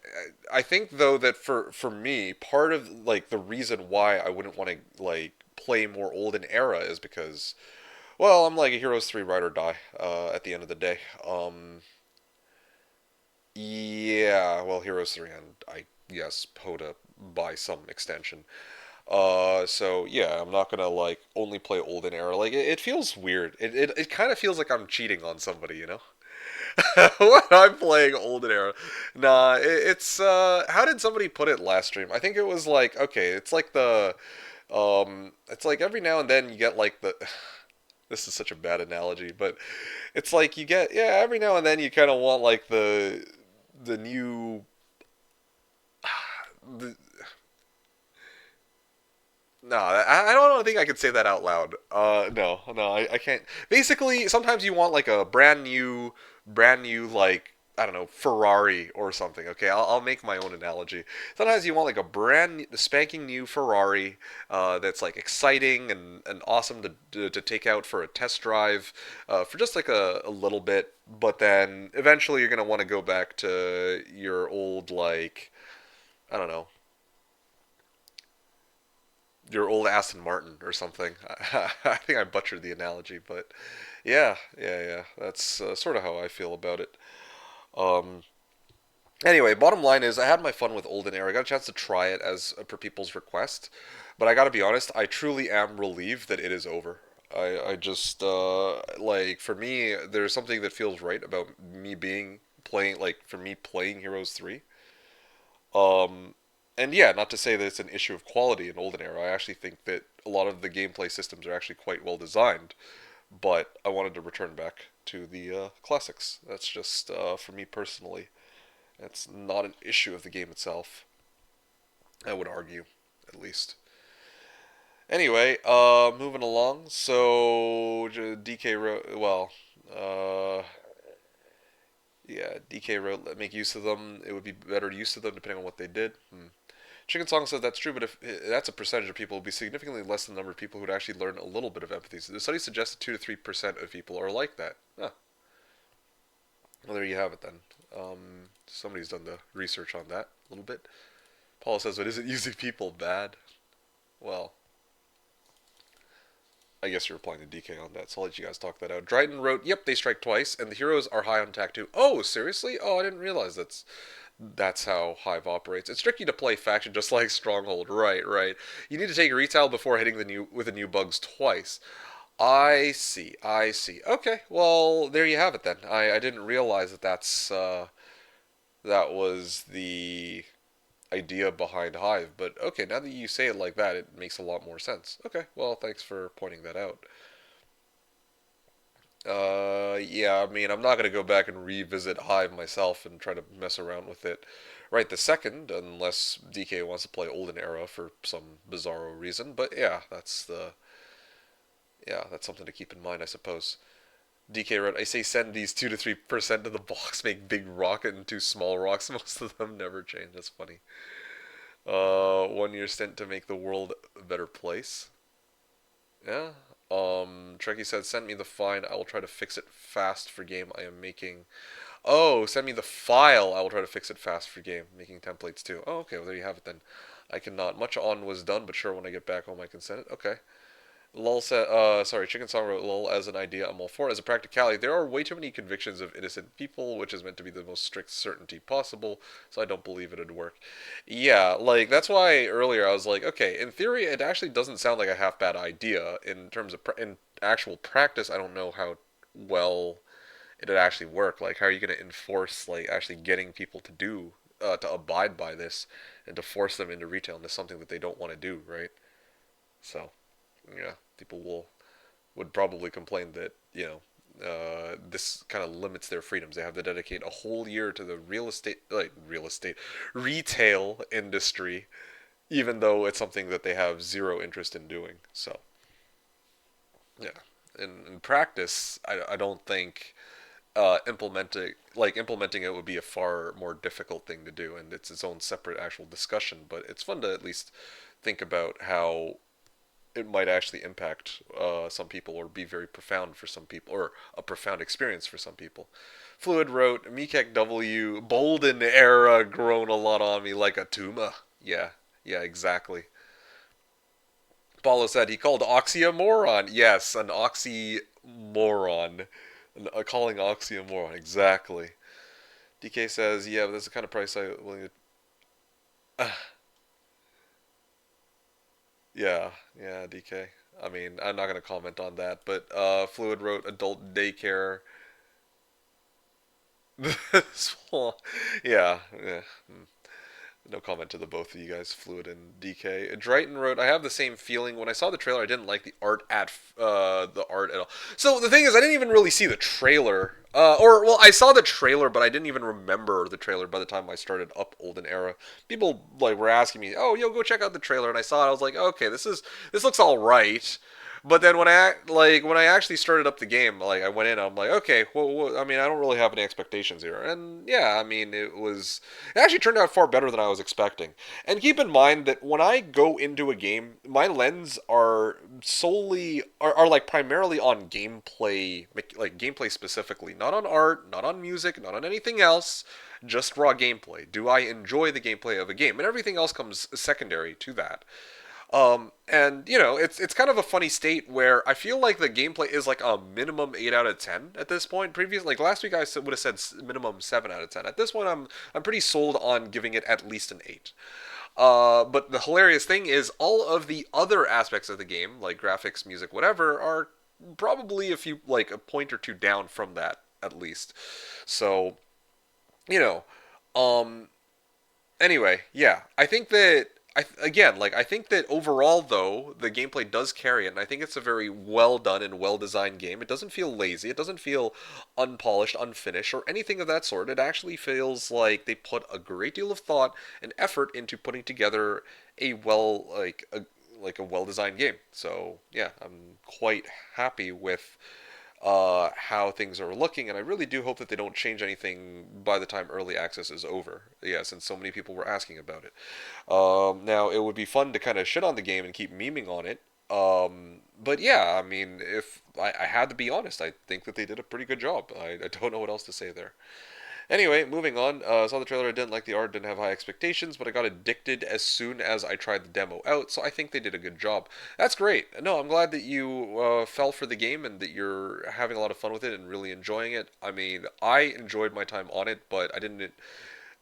I think though that for me, part of like the reason why I wouldn't want to like play more Olden Era is because well, I'm like a Heroes 3 ride or die at the end of the day. Yeah, well, Heroes 3 and I yes, Hoda by some extension. So yeah, I'm not gonna like only play Olden Era. Like it feels weird. It kind of feels like I'm cheating on somebody, you know? When I'm playing Olden Era. Nah, it's how did somebody put it last stream? I think it was like okay, it's like it's like every now and then you get like the this is such a bad analogy, but it's like you get yeah, every now and then you kind of want like the new the, no, I don't think I could say that out loud. No, no, I can't. Basically, sometimes you want like a brand new like I don't know Ferrari or something. Okay, I'll make my own analogy. Sometimes you want like a spanking new Ferrari that's like exciting and awesome to take out for a test drive for just like a little bit. But then eventually you're gonna want to go back to your old like I don't know your old Aston Martin or something. I think I butchered the analogy, but yeah. That's sort of how I feel about it. Um, anyway, bottom line is I had my fun with Olden Era. I got a chance to try it as per people's request, but I got to be honest, I truly am relieved that it is over. I just like for me, there's something that feels right about me being playing like for me playing Heroes 3. Um, and yeah, not to say that it's an issue of quality in Olden Era. I actually think that a lot of the gameplay systems are actually quite well designed. But I wanted to return back to the classics. That's just for me personally. It's not an issue of the game itself. I would argue, at least. Anyway, moving along. So DK wrote, well, uh, yeah, DK wrote, "Let make use of them. It would be better use of them depending on what they did." Chicken Song says that's true, but if that's a percentage of people, it would be significantly less than the number of people who would actually learn a little bit of empathy. So the study suggests that 2 to 3% of people are like that. Huh. Well, there you have it then. Somebody's done the research on that a little bit. Paul says, "But isn't using people bad?" Well, I guess you're applying to DK on that, so I'll let you guys talk that out. Dryden wrote, "Yep, they strike twice, and the heroes are high on attack too." Oh, seriously? Oh, I didn't realize that's how Hive operates. It's tricky to play faction just like Stronghold. Right. You need to take retail before hitting the new bugs twice. I see. Okay, well there you have it then. I didn't realize that was the idea behind Hive, but okay, now that you say it like that, it makes a lot more sense. Okay, well thanks for pointing that out. Yeah, I mean, I'm not gonna go back and revisit Hive myself and try to mess around with it right the second, unless DK wants to play Olden Era for some bizarro reason. But yeah, that's something to keep in mind, I suppose. DK wrote, "I say send these 2 to 3% of the blocks make big rocket and two small rocks. Most of them never change. That's funny. 1 year stint to make the world a better place. Yeah, Trekkie said, send me the file. I will try to fix it fast for game I am making. Oh, send me the file. I will try to fix it fast for game. Making templates too. Oh, okay. Well, there you have it then. I cannot. Much on was done, but sure, when I get back home, I can send it. Okay. Lol said, sorry, Chicken Song wrote lol as an idea. I'm all for it. As a practicality, there are way too many convictions of innocent people, which is meant to be the most strict certainty possible, so I don't believe it'd work. Yeah, like, that's why earlier I was like, okay, in theory, it actually doesn't sound like a half bad idea. In terms of, in actual practice, I don't know how well it'd actually work. Like, how are you going to enforce, like, actually getting people to do, to abide by this, and to force them into retail into something that they don't want to do, right? So, yeah, people would probably complain that this kind of limits their freedoms. They have to dedicate a whole year to the real estate retail industry, even though it's something that they have zero interest in doing. So yeah, in practice, I don't think implementing it would be a far more difficult thing to do, and it's its own separate actual discussion. But it's fun to at least think about how it might actually impact some people or be very profound for some people or a profound experience for some people. Fluid wrote, MeKick W, Bolden era grown a lot on me like a tuma. Yeah, yeah, exactly. Paulo said he called oxymoron. Yes, an oxymoron. Calling oxymoron, exactly. DK says, yeah, but that's the kind of price I willing to. Yeah, yeah, DK. I mean, I'm not gonna comment on that, but Fluid wrote adult daycare. Yeah, yeah. No comment to the both of you guys, Fluid and DK. Drayton wrote, I have the same feeling. When I saw the trailer, I didn't like the art at all. So the thing is, I didn't even really see the trailer. Or well, I saw the trailer, but I didn't even remember the trailer by the time I started up Olden Era. People like were asking me, "Oh, yo, go check out the trailer," and I saw it. I was like, "Okay, this looks all right." But then when I actually started up the game, like I went in, I'm like, okay, well, I mean, I don't really have any expectations here, and yeah, I mean, it actually turned out far better than I was expecting. And keep in mind that when I go into a game, my lens are like primarily on gameplay, like gameplay specifically, not on art, not on music, not on anything else, just raw gameplay. Do I enjoy the gameplay of a game? And everything else comes secondary to that. And it's kind of a funny state where I feel like the gameplay is like a minimum 8 out of 10 at this point. Like last week, I would have said minimum 7 out of 10. At this point, I'm pretty sold on giving it at least an 8. But the hilarious thing is, all of the other aspects of the game, like graphics, music, whatever, are probably a point or two down from that at least. So you know, um, anyway, yeah, I think that I think that overall though the gameplay does carry it, and I think it's a very well done and well designed game. It doesn't feel lazy. It doesn't feel unpolished, unfinished, or anything of that sort. It actually feels like they put a great deal of thought and effort into putting together a a well designed game. So yeah, I'm quite happy with how things are looking, and I really do hope that they don't change anything by the time early access is over. Yeah, since so many people were asking about it. Now, it would be fun to kind of shit on the game and keep memeing on it. But yeah, I mean, if I had to be honest, I think that they did a pretty good job. I don't know what else to say there. Anyway, moving on. Saw the trailer. I didn't like the art. Didn't have high expectations, but I got addicted as soon as I tried the demo out. So I think they did a good job. That's great. No, I'm glad that you fell for the game and that you're having a lot of fun with it and really enjoying it. I mean, I enjoyed my time on it, but I didn't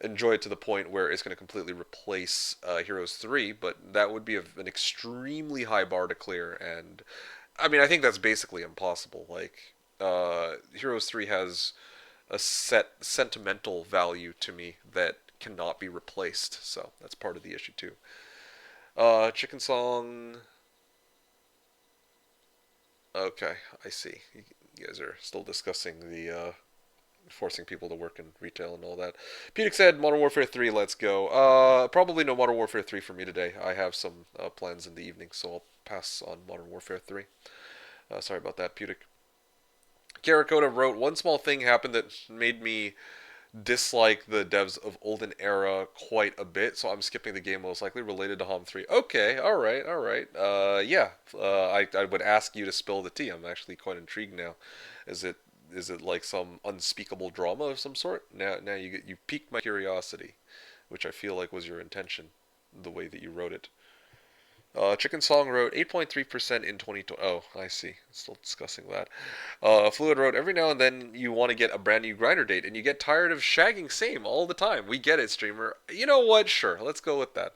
enjoy it to the point where it's going to completely replace Heroes 3. But that would be an extremely high bar to clear, and I mean, I think that's basically impossible. Like, Heroes 3 has a set sentimental value to me that cannot be replaced. So that's part of the issue too. Chicken Song. Okay, I see. You guys are still discussing the forcing people to work in retail and all that. Pudic said Modern Warfare 3, let's go. Probably no Modern Warfare 3 for me today. I have some plans in the evening, so I'll pass on Modern Warfare 3. Sorry about that, Pudic. Karakota wrote, one small thing happened that made me dislike the devs of Olden Era quite a bit, so I'm skipping the game most likely related to Hom 3. Okay, alright, alright. Yeah, I would ask you to spill the tea. I'm actually quite intrigued now. Is it is it like some unspeakable drama of some sort? Now you piqued my curiosity, which I feel like was your intention, the way that you wrote it. Chicken Song wrote 8.3% in 2020. Oh, I see. Still discussing that. Fluid wrote, every now and then you want to get a brand new grinder date and you get tired of shagging same all the time. We get it, streamer. You know what? Sure, let's go with that.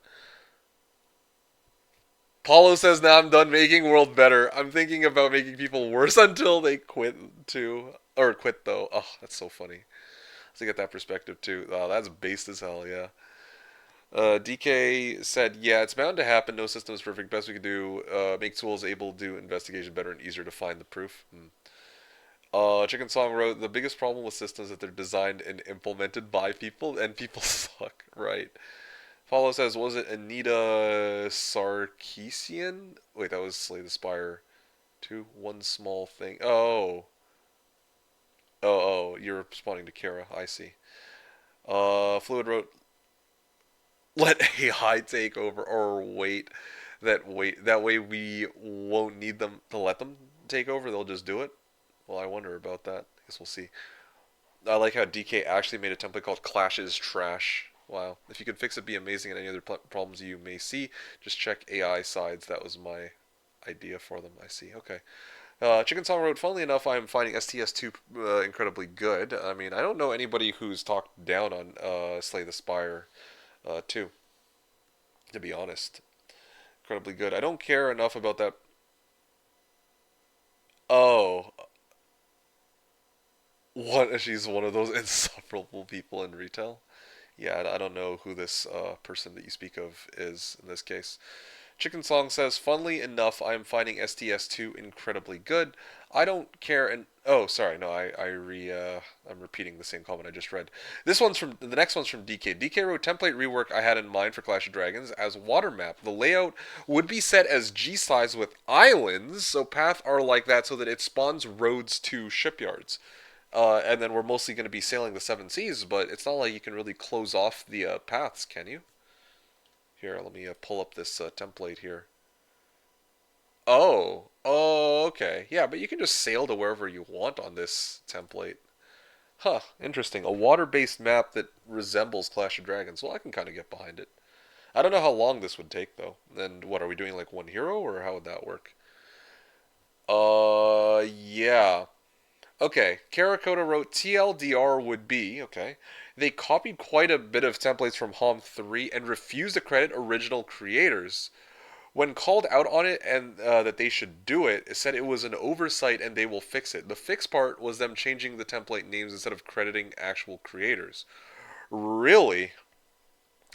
Paulo says, now I'm done making world better. I'm thinking about making people worse until they quit too. Or quit though. Oh, that's so funny. To get that perspective too. Oh, that's based as hell, yeah. DK said, "Yeah, it's bound to happen. No system is perfect. Best we could do, make tools able to do investigation better and easier to find the proof." Chicken Song wrote, "The biggest problem with systems is that they're designed and implemented by people, and people suck." Right. Follow says, "Was it Anita Sarkeesian?" Wait, that was Slay the Spire. Two, one small thing. Oh, you're responding to Kara. I see. Fluid wrote, let AI take over, or wait that way we won't need them to let them take over. They'll just do it. Well, I wonder about that. I guess we'll see. I like how DK actually made a template called Clash is Trash. Wow. If you could fix it, be amazing. And any other problems you may see, just check AI sides. That was my idea for them. I see. Okay. Chicken Song wrote, funnily enough, I am finding STS2 incredibly good. I mean, I don't know anybody who's talked down on Slay the Spire 2, to be honest. Incredibly good. I don't care enough about that. Oh, what? She's one of those insufferable people in retail. Yeah, I don't know who this person that you speak of is in this case. Chicken Song says, funnily enough, I am finding STS2 incredibly good. I don't care and oh, sorry, no, I'm repeating the same comment I just read. The next one's from DK. DK wrote template rework I had in mind for Clash of Dragons as water map. The layout would be set as G size with islands, so paths are like that so that it spawns roads to shipyards. And then we're mostly going to be sailing the seven seas, but it's not like you can really close off the paths, can you? Here, let me pull up this template here. Oh, okay. Yeah, but you can just sail to wherever you want on this template. Huh, interesting. A water-based map that resembles Clash of Dragons. Well, I can kind of get behind it. I don't know how long this would take, though. And what, are we doing like one hero, or how would that work? Yeah. Okay, Karakota wrote TLDR would be, okay. They copied quite a bit of templates from HOM 3 and refused to credit original creators. When called out on it and that they should do it, it said it was an oversight and they will fix it. The fix part was them changing the template names instead of crediting actual creators. Really?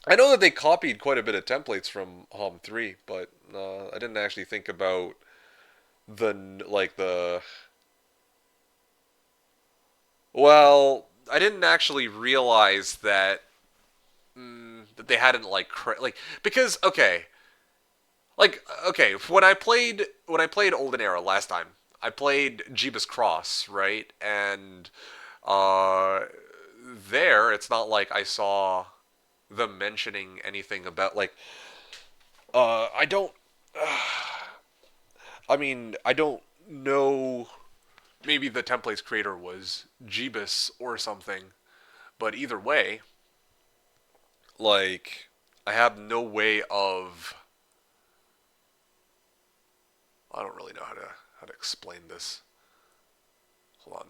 I know that they copied quite a bit of templates from HOM 3, but I didn't actually think about the like the well, I didn't actually realize that that they hadn't like because okay, when I played Olden Era last time, I played Jeebus Cross, right? And uh there it's not like I saw them mentioning anything about like I don't I mean, I don't know, maybe the template's creator was Jeebus or something, but either way, like I have no way of I don't really know how to explain this. Hold on.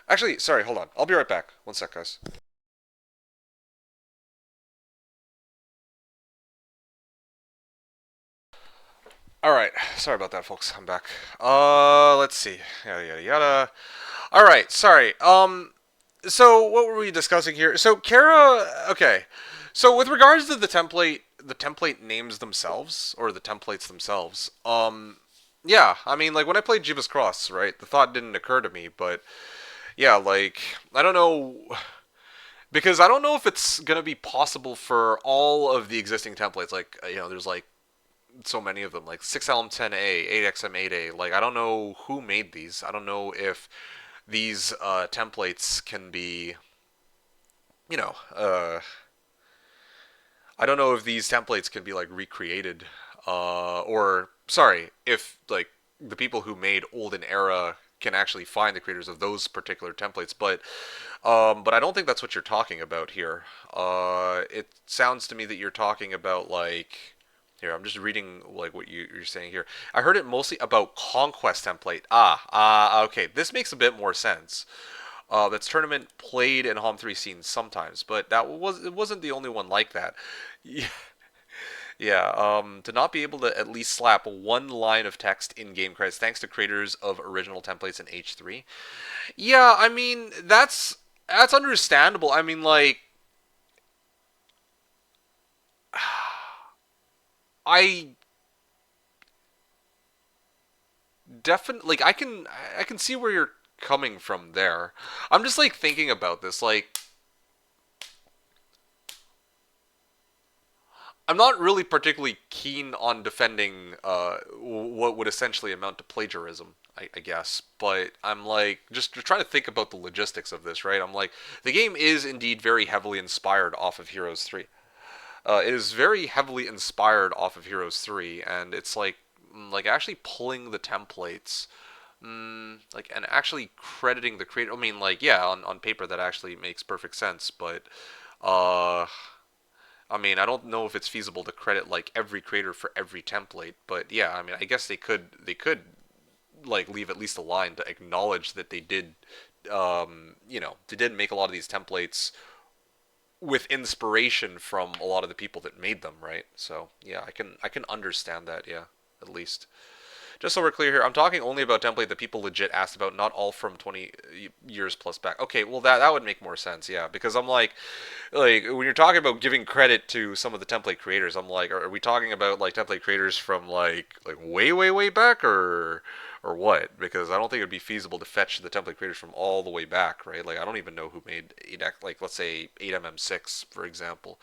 Actually, sorry, hold on. I'll be right back. One sec, guys. All right. Sorry about that, folks. I'm back. Let's see. Yada yada yada. All right. Sorry. So what were we discussing here? So Kara. Okay. So with regards to the template names themselves or the templates themselves. Yeah. I mean, like when I played Jeebus Cross, right? The thought didn't occur to me, but yeah, like I don't know because I don't know if it's gonna be possible for all of the existing templates. Like there's like so many of them, like 6LM10A, 8XM8A. Like, I don't know who made these. I don't know if these templates can be, you know, I don't know if these templates can be like recreated, or sorry, if like the people who made Olden Era can actually find the creators of those particular templates. But I don't think that's what you're talking about here. It sounds to me that you're talking about like. Here, I'm just reading like what you're saying here. I heard it mostly about conquest template. Okay. This makes a bit more sense. That's tournament played in Hom 3 scenes sometimes, but it wasn't the only one like that. Yeah, yeah. To not be able to at least slap one line of text in game credits, thanks to creators of original templates in H3. Yeah, I mean that's understandable. I mean, like I definitely like I can see where you're coming from there. I'm just like thinking about this. Like I'm not really particularly keen on defending what would essentially amount to plagiarism, I guess. But I'm like just trying to think about the logistics of this, right? I'm like the game is indeed very heavily inspired off of Heroes 3. It is very heavily inspired off of Heroes 3, and it's like actually pulling the templates, like and actually crediting the creator. I mean, like yeah, on paper that actually makes perfect sense, but uh, I mean, I don't know if it's feasible to credit like every creator for every template, but yeah, I mean, I guess they could like leave at least a line to acknowledge that they did, they did make a lot of these templates with inspiration from a lot of the people that made them, right? So yeah, I can understand that, yeah, at least. Just so we're clear here, I'm talking only about template that people legit asked about, not all from 20 years plus back. Okay, well that would make more sense, yeah, because I'm like when you're talking about giving credit to some of the template creators, I'm like, are we talking about like template creators from like way back or what? Because I don't think it'd be feasible to fetch the template creators from all the way back, right? Like I don't even know who made 8 like let's say 8MM6 for example.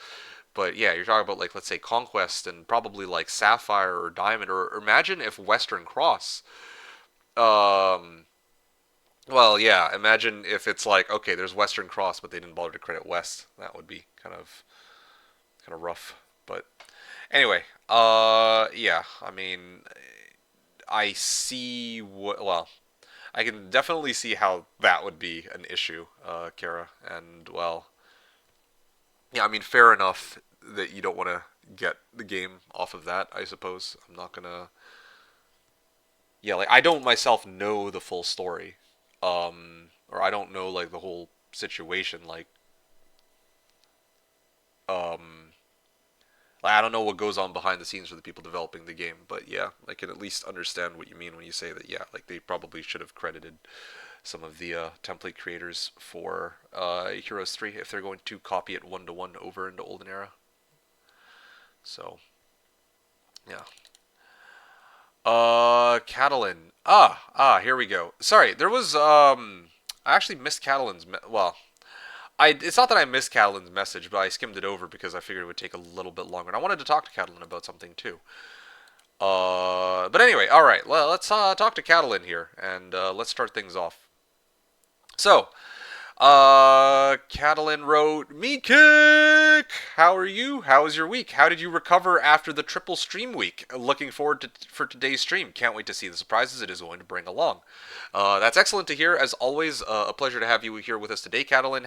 But yeah, you're talking about like let's say Conquest and probably like Sapphire or Diamond or imagine if Western Cross. Um, well, yeah, imagine if it's like okay, there's Western Cross, but they didn't bother to credit West. That would be kind of rough. But anyway, yeah, I mean, I see what well, I can definitely see how that would be an issue, Kara. And well, yeah, I mean, fair enough that you don't want to get the game off of that. I suppose I'm not gonna. Yeah, like I don't myself know the full story, or I don't know like the whole situation. Um, like I don't know what goes on behind the scenes for the people developing the game. But yeah, I can at least understand what you mean when you say that. Yeah, like they probably should have credited some of the template creators for Heroes 3 if they're going to copy it one to one over into Olden Era. So yeah. Catalan. Here we go. Sorry, there was I actually missed well, it's not that I missed Catalan's message, but I skimmed it over because I figured it would take a little bit longer. And I wanted to talk to Catalan about something too. But anyway, all right. Well, let's talk to Catalan here and let's start things off. So, Catalan wrote, "MeKick! How are you? How was your week? How did you recover after the triple stream week? Looking forward for today's stream. Can't wait to see the surprises it is going to bring along." That's excellent to hear. As always, a pleasure to have you here with us today, Catalan.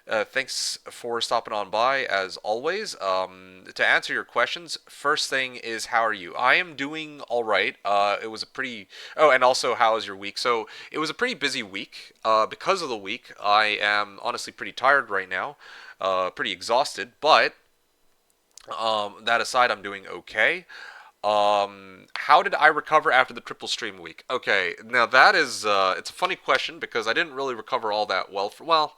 Thanks for stopping on by, as always. To answer your questions, first thing is, how are you? I am doing all right. It was a pretty. Oh, and also, how was your week? So, it was a pretty busy week. Because of the week, I am honestly pretty tired right now, pretty exhausted, but that aside, I'm doing okay. How did I recover after the triple stream week? Okay, now that is it's a funny question because I didn't really recover all that well.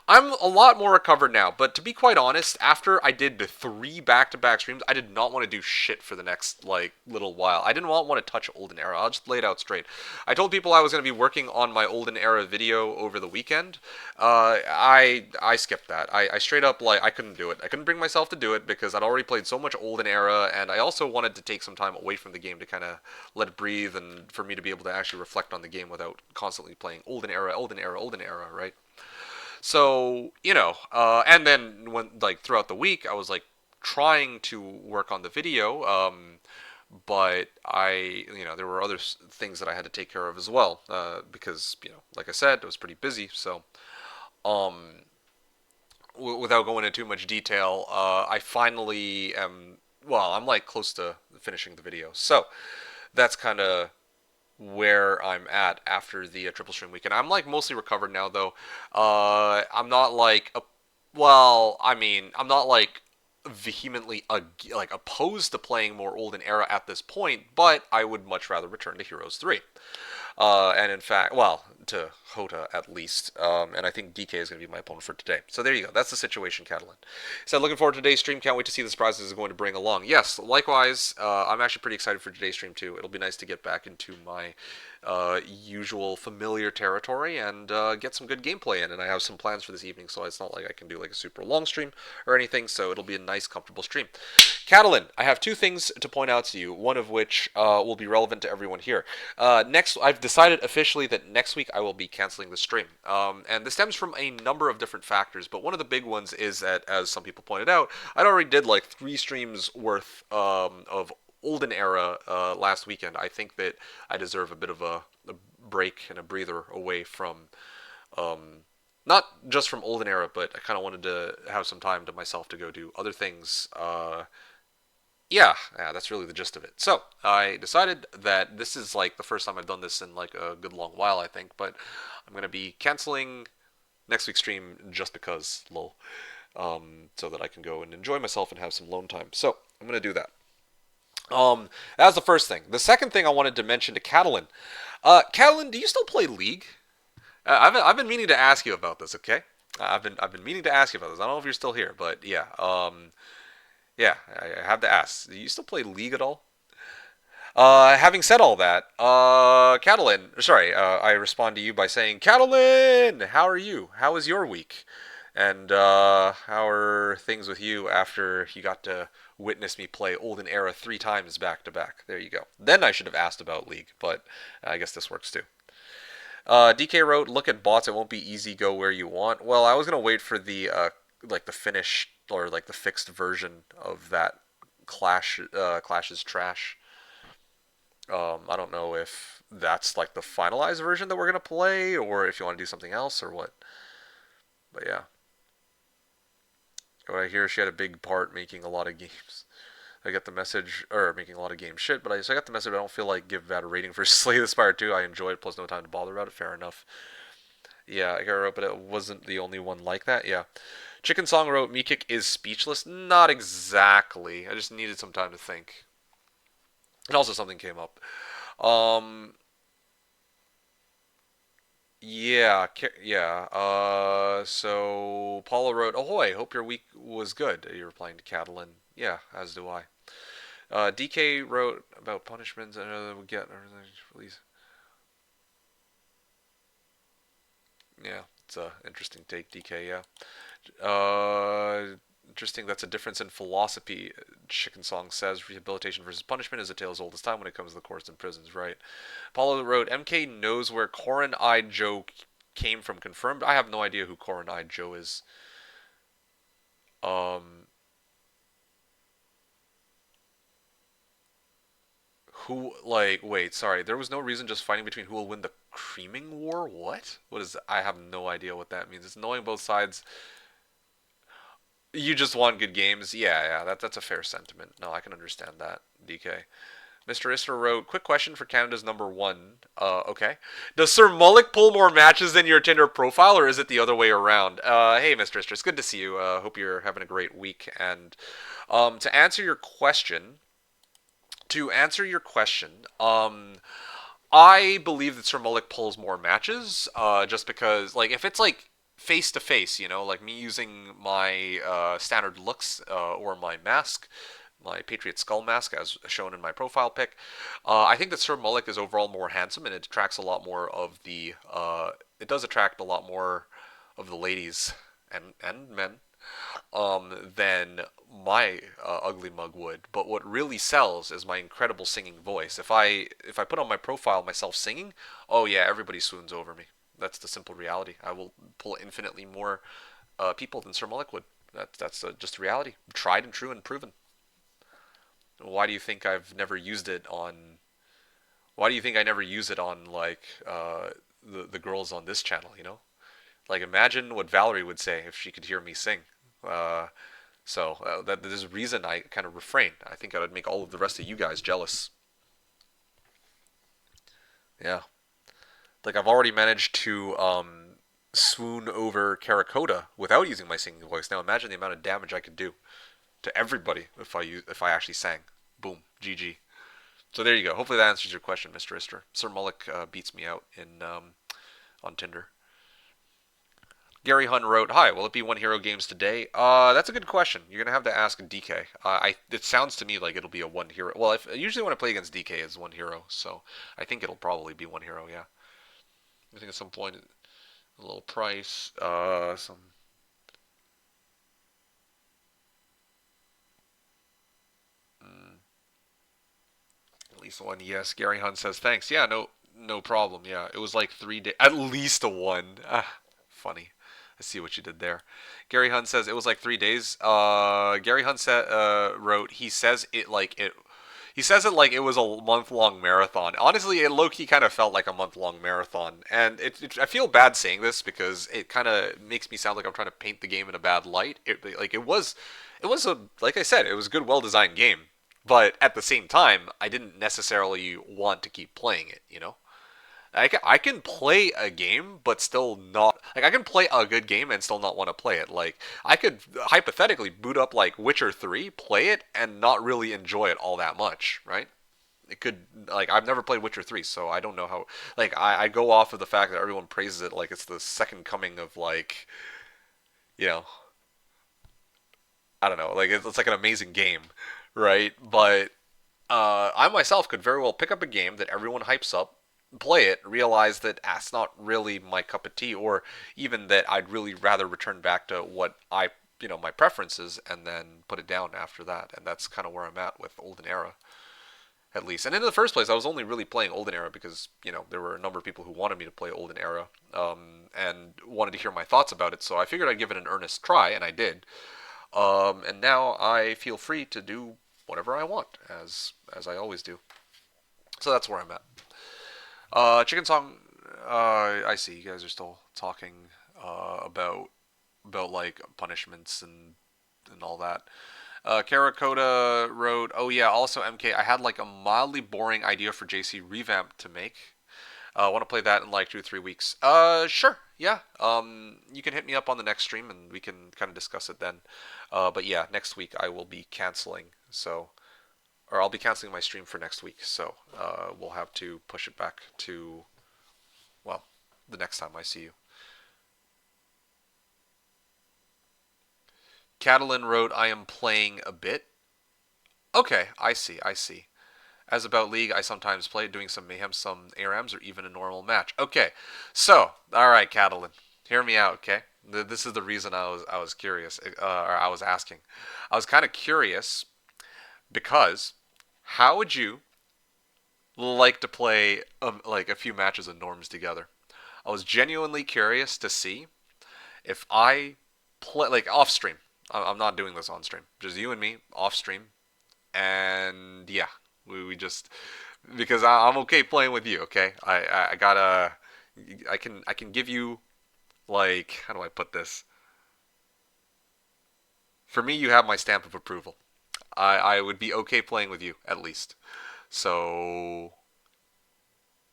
I'm a lot more recovered now, but to be quite honest, after I did the 3 back-to-back streams, I did not want to do shit for the next like little while. I didn't want to touch Olden Era. I'll just lay it out straight. I told people I was going to be working on my Olden Era video over the weekend. I skipped that. I straight up like I couldn't do it. I couldn't bring myself to do it because I'd already played so much Olden Era, and I also wanted to take some time away from the game to kind of let it breathe and for me to be able to actually reflect on the game without constantly playing Olden Era, Olden Era, Olden Era, right? So, and then when like throughout the week, I was like trying to work on the video, but there were other things that I had to take care of as well, because, like I said, I was pretty busy. So, um, without going into too much detail, I finally am, well, I'm like close to finishing the video. So, that's kind of where I'm at after the triple stream weekend. I'm like mostly recovered now, though. I'm not like, I'm not like vehemently like opposed to playing more Olden Era at this point, but I would much rather return to Heroes 3. And in fact, well, to Hota at least. And I think DK is going to be my opponent for today. So there you go. That's the situation, Catalan. So looking forward to today's stream. Can't wait to see the surprises it's going to bring along. Yes, likewise. I'm actually pretty excited for today's stream too. It'll be nice to get back into my usual familiar territory and get some good gameplay in. And I have some plans for this evening, so it's not like I can do like a super long stream or anything. So it'll be a nice, comfortable stream. Catalan, I have 2 things to point out to you. One of which will be relevant to everyone here. Next, I've decided officially that next week I will be canceling the stream. And this stems from a number of different factors, but one of the big ones is that, as some people pointed out, I'd already did like 3 streams worth of Olden Era last weekend. I think that I deserve a bit of a break and a breather away from, not just from Olden Era, but I kind of wanted to have some time to myself to go do other things. Yeah, that's really the gist of it. So I decided that this is like the first time I've done this in like a good long while, I think. But I'm gonna be canceling next week's stream just because, lol, so that I can go and enjoy myself and have some alone time. So I'm gonna do that. That was the first thing. The second thing I wanted to mention to Catalan. Catalan, do you still play League? I've been meaning to ask you about this. Okay, I've been meaning to ask you about this. I don't know if you're still here, but yeah. Yeah, I have to ask. Do you still play League at all? Having said all that, Catalan, sorry, I respond to you by saying, Catalan, how are you? How was your week? And how are things with you after you got to witness me play Olden Era 3 times back to back? There you go. Then I should have asked about League, but I guess this works too. DK wrote, look at bots, it won't be easy, go where you want. Well, I was going to wait for the like the finished or like the fixed version of that Clash's trash. I don't know if that's like the finalized version that we're gonna play, or if you want to do something else or what. But yeah, what I hear, she had a big part making a lot of games. I got the message, or making a lot of game shit, but I got the message. I don't feel like give that a rating for Slay the Spire 2. I enjoyed it, plus no time to bother about it. Fair enough. Yeah, I got it, but it wasn't the only one like that. Yeah. Chicken Song wrote, MeKick is speechless. Not exactly. I just needed some time to think. And also something came up. Um, yeah, yeah. So Paula wrote, ahoy, hope your week was good. You're replying to Catalan. Yeah, as do I. DK wrote about punishments and we get release. Yeah, it's a interesting take, DK. Yeah. Interesting. That's a difference in philosophy. Chicken Song says rehabilitation versus punishment is a tale as old as time when it comes to the courts and prisons, right? Paulo wrote, MK knows where Corin-eyed Joe came from. Confirmed. I have no idea who Corin-eyed Joe is. Who, like, wait, sorry. There was no reason just fighting between who will win the creaming war? What? What is that? I have no idea what that means. It's annoying both sides. You just want good games. Yeah, that's a fair sentiment. No, I can understand that, DK. Mr. Ister wrote, quick question for Canada's number 1. Okay. Does Sir Mullick pull more matches than your Tinder profile, or is it the other way around? Hey, Mr. Ister, it's good to see you. Hope you're having a great week. And to answer your question, To answer your question, I believe that Sir Mullick pulls more matches, just because, like, if it's like face to face, like me using my standard looks or my mask, my Patriot Skull mask, as shown in my profile pic, I think that Sir Mullick is overall more handsome, and it attracts a lot more of the. It does attract a lot more of the ladies and men than my ugly mug would. But what really sells is my incredible singing voice. If I put on my profile myself singing, oh yeah, everybody swoons over me. That's the simple reality. I will pull infinitely more people than Sir Mullick would. That's just reality, tried and true and proven. Why do you think I've never used it on? Why do you think I never use it on like the girls on this channel? Like imagine what Valerie would say if she could hear me sing. Uh, So that there's a reason I kind of refrain. I think I would make all of the rest of you guys jealous. Yeah, like I've already managed to swoon over Karakota without using my singing voice. Now imagine the amount of damage I could do to everybody if I actually sang. Boom, GG. So there you go. Hopefully that answers your question, Mr. Ister. Sir Mullick beats me out in on Tinder. Gary Hun wrote, "Hi, will it be One Hero games today?" That's a good question. You're gonna have to ask DK. It sounds to me like it'll be a One Hero. Well, if usually when I play against DK, it's One Hero, so I think it'll probably be One Hero. Yeah, I think at some point a little price, some. Mm, at least one. Yes, Gary Hun says thanks. Yeah, no problem. Yeah, it was like 3 days. At least a one. Funny. I see what you did there. Gary Hunt says it was like 3 days. Gary Hunt wrote he says it like it. He says it like it was a month-long marathon. Honestly, it low-key kind of felt like a month-long marathon, and I feel bad saying this because it kind of makes me sound like I'm trying to paint the game in a bad light. It was a like I said, it was a good, well-designed game, but at the same time, I didn't necessarily want to keep playing it. I can play a game, but still not like I can play a good game and still not want to play it. Like I could hypothetically boot up like Witcher 3, play it, and not really enjoy it all that much, right? It could like I've never played Witcher 3, so I don't know how. Like I go off of the fact that everyone praises it like it's the second coming of like you know I don't know like it's like an amazing game, right? But I myself could very well pick up a game that everyone hypes up, play it, realize that that's not really my cup of tea, or even that I'd really rather return back to what my preferences, and then put it down after that. And that's kind of where I'm at with Olden Era, at least. And in the first place, I was only really playing Olden Era because there were a number of people who wanted me to play Olden Era, and wanted to hear my thoughts about it. So I figured I'd give it an earnest try, and I did. And now I feel free to do whatever I want, as I always do. So that's where I'm at. Chicken Song. I see you guys are still talking about like punishments and all that. Karakota wrote, "Oh yeah, also MK. I had like a mildly boring idea for JC revamp to make. Want to play that in like 2 or 3 weeks? Sure. Yeah. You can hit me up on the next stream and we can kind of discuss it then. But yeah, next week I will be canceling. So, or I'll be canceling my stream for next week. So, we'll have to push it back to, well, the next time I see you." Catalan wrote, "I am playing a bit." Okay, I see. I see. As about League, I sometimes play doing some mayhem, some ARMs, or even a normal match. Okay, so all right, Catalan, hear me out. Okay, this is the reason I was curious, or I was asking. I was kind of curious because how would you like to play like a few matches of norms together? I was genuinely curious to see if I play like off stream. I'm not doing this on stream. Just you and me off stream, and yeah, we just because I'm okay playing with you. Okay, I gotta I can give you like how do I put this? For me, you have my stamp of approval. I would be okay playing with you at least. So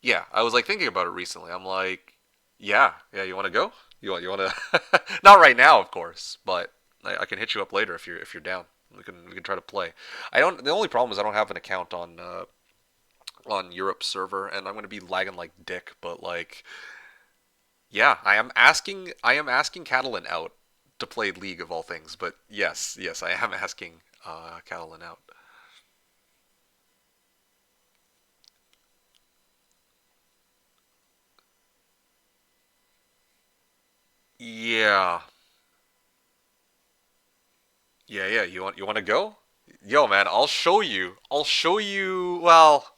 yeah, I was like thinking about it recently. I'm like, yeah, you want to go? You want to? Not right now, of course, but I can hit you up later if you're down. We can try to play. I don't. The only problem is I don't have an account on Europe server, and I'm gonna be lagging like dick. But like, yeah, I am asking Catalan out to play League of all things. But yes, yes, I am asking Catalan out. Yeah, yeah, yeah. You want to go? Yo, man, I'll show you. I'll show you. Well,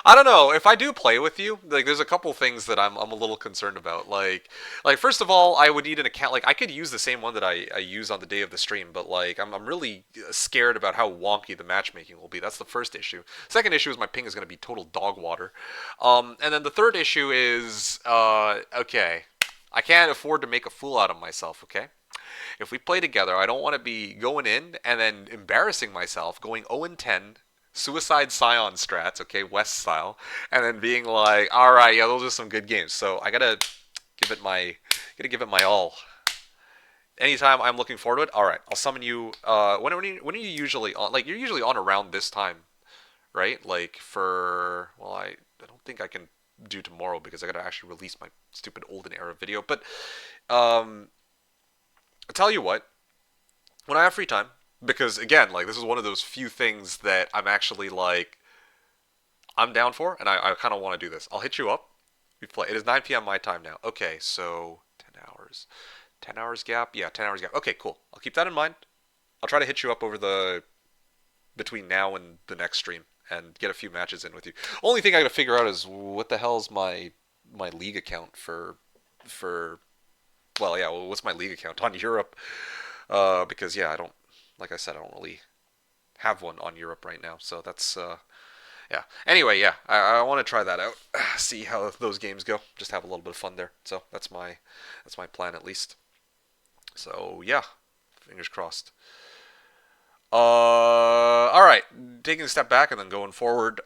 I don't know if I do play with you. Like, there's a couple things that I'm a little concerned about. Like first of all, I would need an account. Like, I could use the same one that I use on the day of the stream, but like, I'm really scared about how wonky the matchmaking will be. That's the first issue. Second issue is my ping is going to be total dog water. And then the third issue is, okay, I can't afford to make a fool out of myself. Okay. If we play together, I don't want to be going in and then embarrassing myself, going 0 and 10, Suicide Scion strats, okay, West style, and then being like, all right, yeah, those are some good games. So I gotta give it my all. Anytime I'm looking forward to it, all right, I'll summon you. When are you usually on? Like, you're usually on around this time, right? Like for, well, I don't think I can do tomorrow because I gotta actually release my stupid olden era video. But um, I'll tell you what, when I have free time, because again, like this is one of those few things that I'm actually like I'm down for, and I kind of want to do this. I'll hit you up. We play. It is 9 p.m. my time now. Okay, so 10 hours. 10 hours gap? Yeah, 10 hours gap. Okay, cool. I'll keep that in mind. I'll try to hit you up over the between now and the next stream and get a few matches in with you. Only thing I gotta figure out is what the hell's my league account for well, yeah, well, what's my league account on Europe? Because yeah, I don't like I said, I don't really have one on Europe right now. So that's yeah. Anyway, yeah, I want to try that out. See how those games go. Just have a little bit of fun there. So that's my plan at least. So yeah, fingers crossed. All right. Taking a step back and then going forward.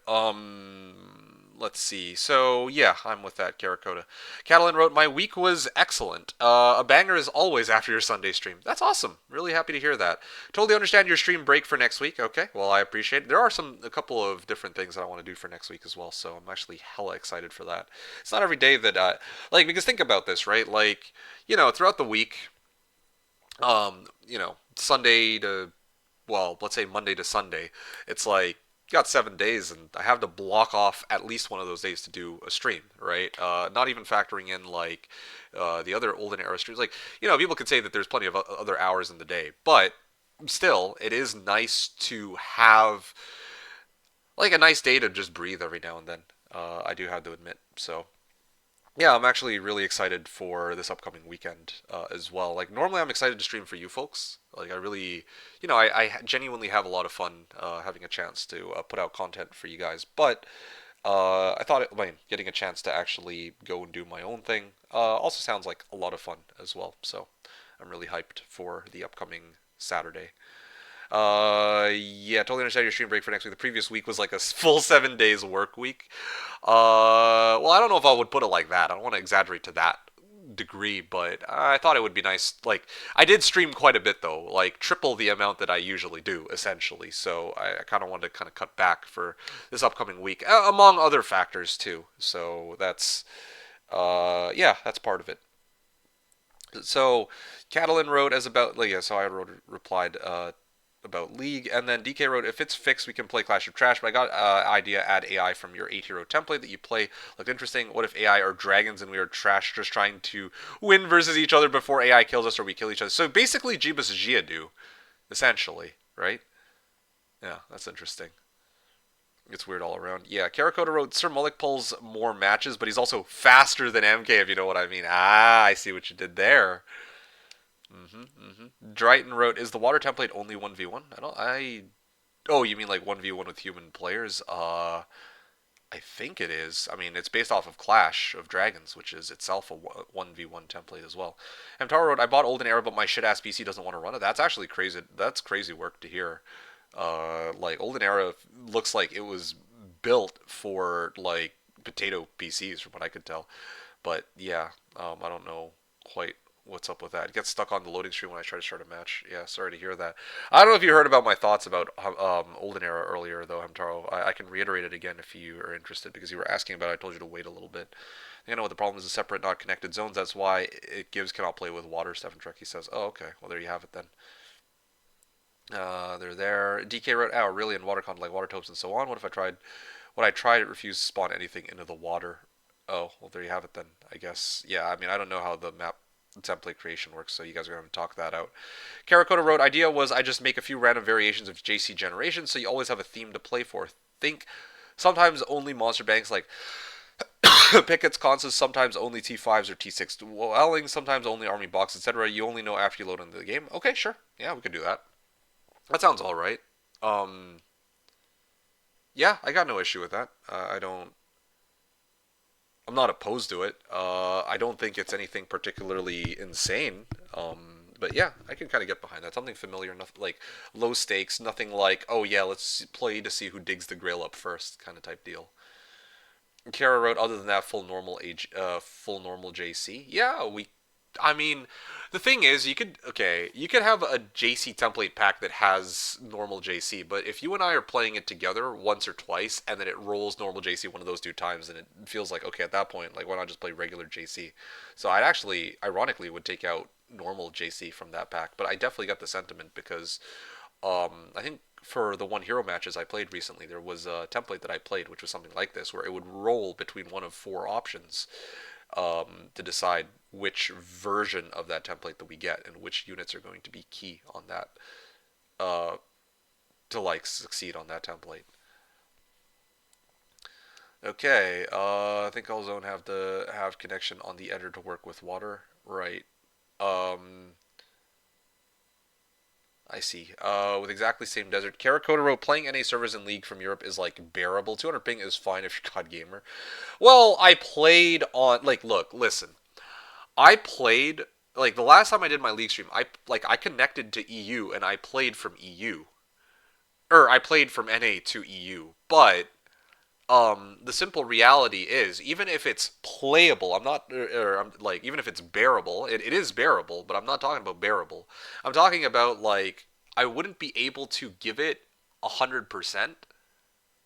Let's see. So yeah, I'm with that. Karakota. Catalan wrote, "My week was excellent. A banger is always after your Sunday stream. That's awesome. Really happy to hear that. Totally understand your stream break for next week. Okay, well I appreciate it. There are a couple of different things that I want to do for next week as well. So I'm actually hella excited for that. It's not every day that like because think about this, right? Like throughout the week, Sunday to well, let's say Monday to Sunday, it's like you got 7 days, and I have to block off at least one of those days to do a stream, right? Not even factoring in like the other olden era streams. Like people could say that there's plenty of other hours in the day, but still, it is nice to have like a nice day to just breathe every now and then. I do have to admit. So yeah, I'm actually really excited for this upcoming weekend as well. Like normally, I'm excited to stream for you folks. Like I really, I genuinely have a lot of fun having a chance to put out content for you guys. But I thought, getting a chance to actually go and do my own thing also sounds like a lot of fun as well. So I'm really hyped for the upcoming Saturday. Yeah, totally understand your stream break for next week. The previous week was like a full 7 days work week. Well, I don't know if I would put it like that. I don't want to exaggerate to that degree, but I thought it would be nice. Like, I did stream quite a bit though, like triple the amount that I usually do, essentially. So I kind of wanted to kind of cut back for this upcoming week, among other factors too. So that's, yeah, that's part of it. So Catalan wrote as about like yeah, so I wrote replied about League, and then DK wrote, "If it's fixed, we can play Clash of Trash." But I got idea add AI from your 8 hero template that you play looked interesting. What if AI are dragons and we are trash, just trying to win versus each other before AI kills us or we kill each other? So basically, Jeebus Geodude, essentially, right? Yeah, that's interesting. It's weird all around. Yeah, Karakota wrote, "Sir Mullick pulls more matches, but he's also faster than MK, if you know what I mean." Ah, I see what you did there. Drayton wrote, "Is the water template only 1v1?" I don't. I. Oh, you mean like 1v1 with human players? I think it is. I mean, it's based off of Clash of Dragons, which is itself a 1v1 template as well. And Taro wrote, "I bought Olden Era, but my shit ass PC doesn't want to run it." That's actually crazy. That's crazy work to hear. Like Olden Era looks like it was built for like potato PCs, from what I could tell. But yeah, I don't know quite What's up with that? It gets stuck on the loading screen when I try to start a match. Yeah, sorry to hear that. I don't know if you heard about my thoughts about Olden Era earlier, though, Hamtaro. I can reiterate it again if you are interested, because you were asking about it. I told you to wait a little bit. You know what the problem is? The separate, not connected zones. That's why it gives cannot play with water. Stefan Trekkie says, "Oh, okay. Well, there you have it then." They're there. DK wrote, "Oh, really? In water content like water topes and so on. What if I tried? What I tried, it refused to spawn anything into the water. Oh, well, there you have it then. I guess. Yeah. I mean, I don't know how the map template creation works, so you guys are gonna have to talk that out." Karakota wrote, "Idea was I just make a few random variations of JC generation, so you always have a theme to play for. Think sometimes only monster banks like Pickett's consoles, sometimes only T5s or T6 dueling, sometimes only army box, etc. You only know after you load into the game." Okay, sure. Yeah, we could do that. That sounds all right. Um, yeah, I got no issue with that. I don't. I'm not opposed to it. I don't think it's anything particularly insane. But yeah, I can kind of get behind that. Something familiar, nothing like low stakes, nothing like, oh yeah, let's play to see who digs the grail up first, kind of type deal. Kara wrote, "Other than that, full normal JC." Yeah, we. I mean, the thing is, you could have a JC template pack that has normal JC, but if you and I are playing it together once or twice, and then it rolls normal JC one of those two times, and it feels like, okay, at that point, like, why not just play regular JC? So I'd actually, ironically, would take out normal JC from that pack, but I definitely got the sentiment because I think for the one hero matches I played recently, there was a template that I played, which was something like this, where it would roll between one of four options to decide which version of that template that we get and which units are going to be key on that uh, to like succeed on that template. Okay, I think all zone have to have connection on the editor to work with water, right? Um, I see. With exactly same desert. Karakota wrote, "Playing NA servers in League from Europe is like bearable. 200 ping is fine if you're God gamer." Well, I played on like look, listen. I played like the last time I did my League stream, I connected to EU and I played from EU. Or I played from NA to EU. But the simple reality is, even if it's playable, I'm not, or I'm like, even if it's bearable, it is bearable, but I'm not talking about bearable. I'm talking about like, I wouldn't be able to give it 100%.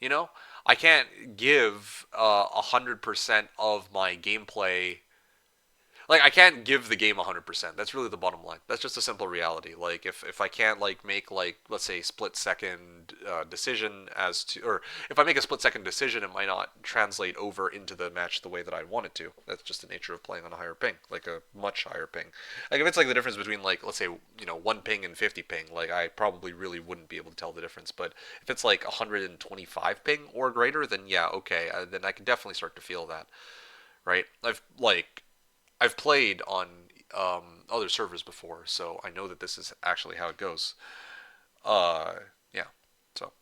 You know, I can't give 100% of my gameplay, like I can't give the game 100%. That's really the bottom line. That's just a simple reality. Like if I can't like make like let's say split second decision as to, or if I make a split second decision, it might not translate over into the match the way that I want it to. That's just the nature of playing on a higher ping, like a much higher ping. Like if it's like the difference between like let's say 1 ping and 50 ping, like I probably really wouldn't be able to tell the difference. But if it's like 125 ping or greater, then yeah, okay, then I can definitely start to feel that, right? I've played on other servers before, so I know that this is actually how it goes. Uh, yeah. So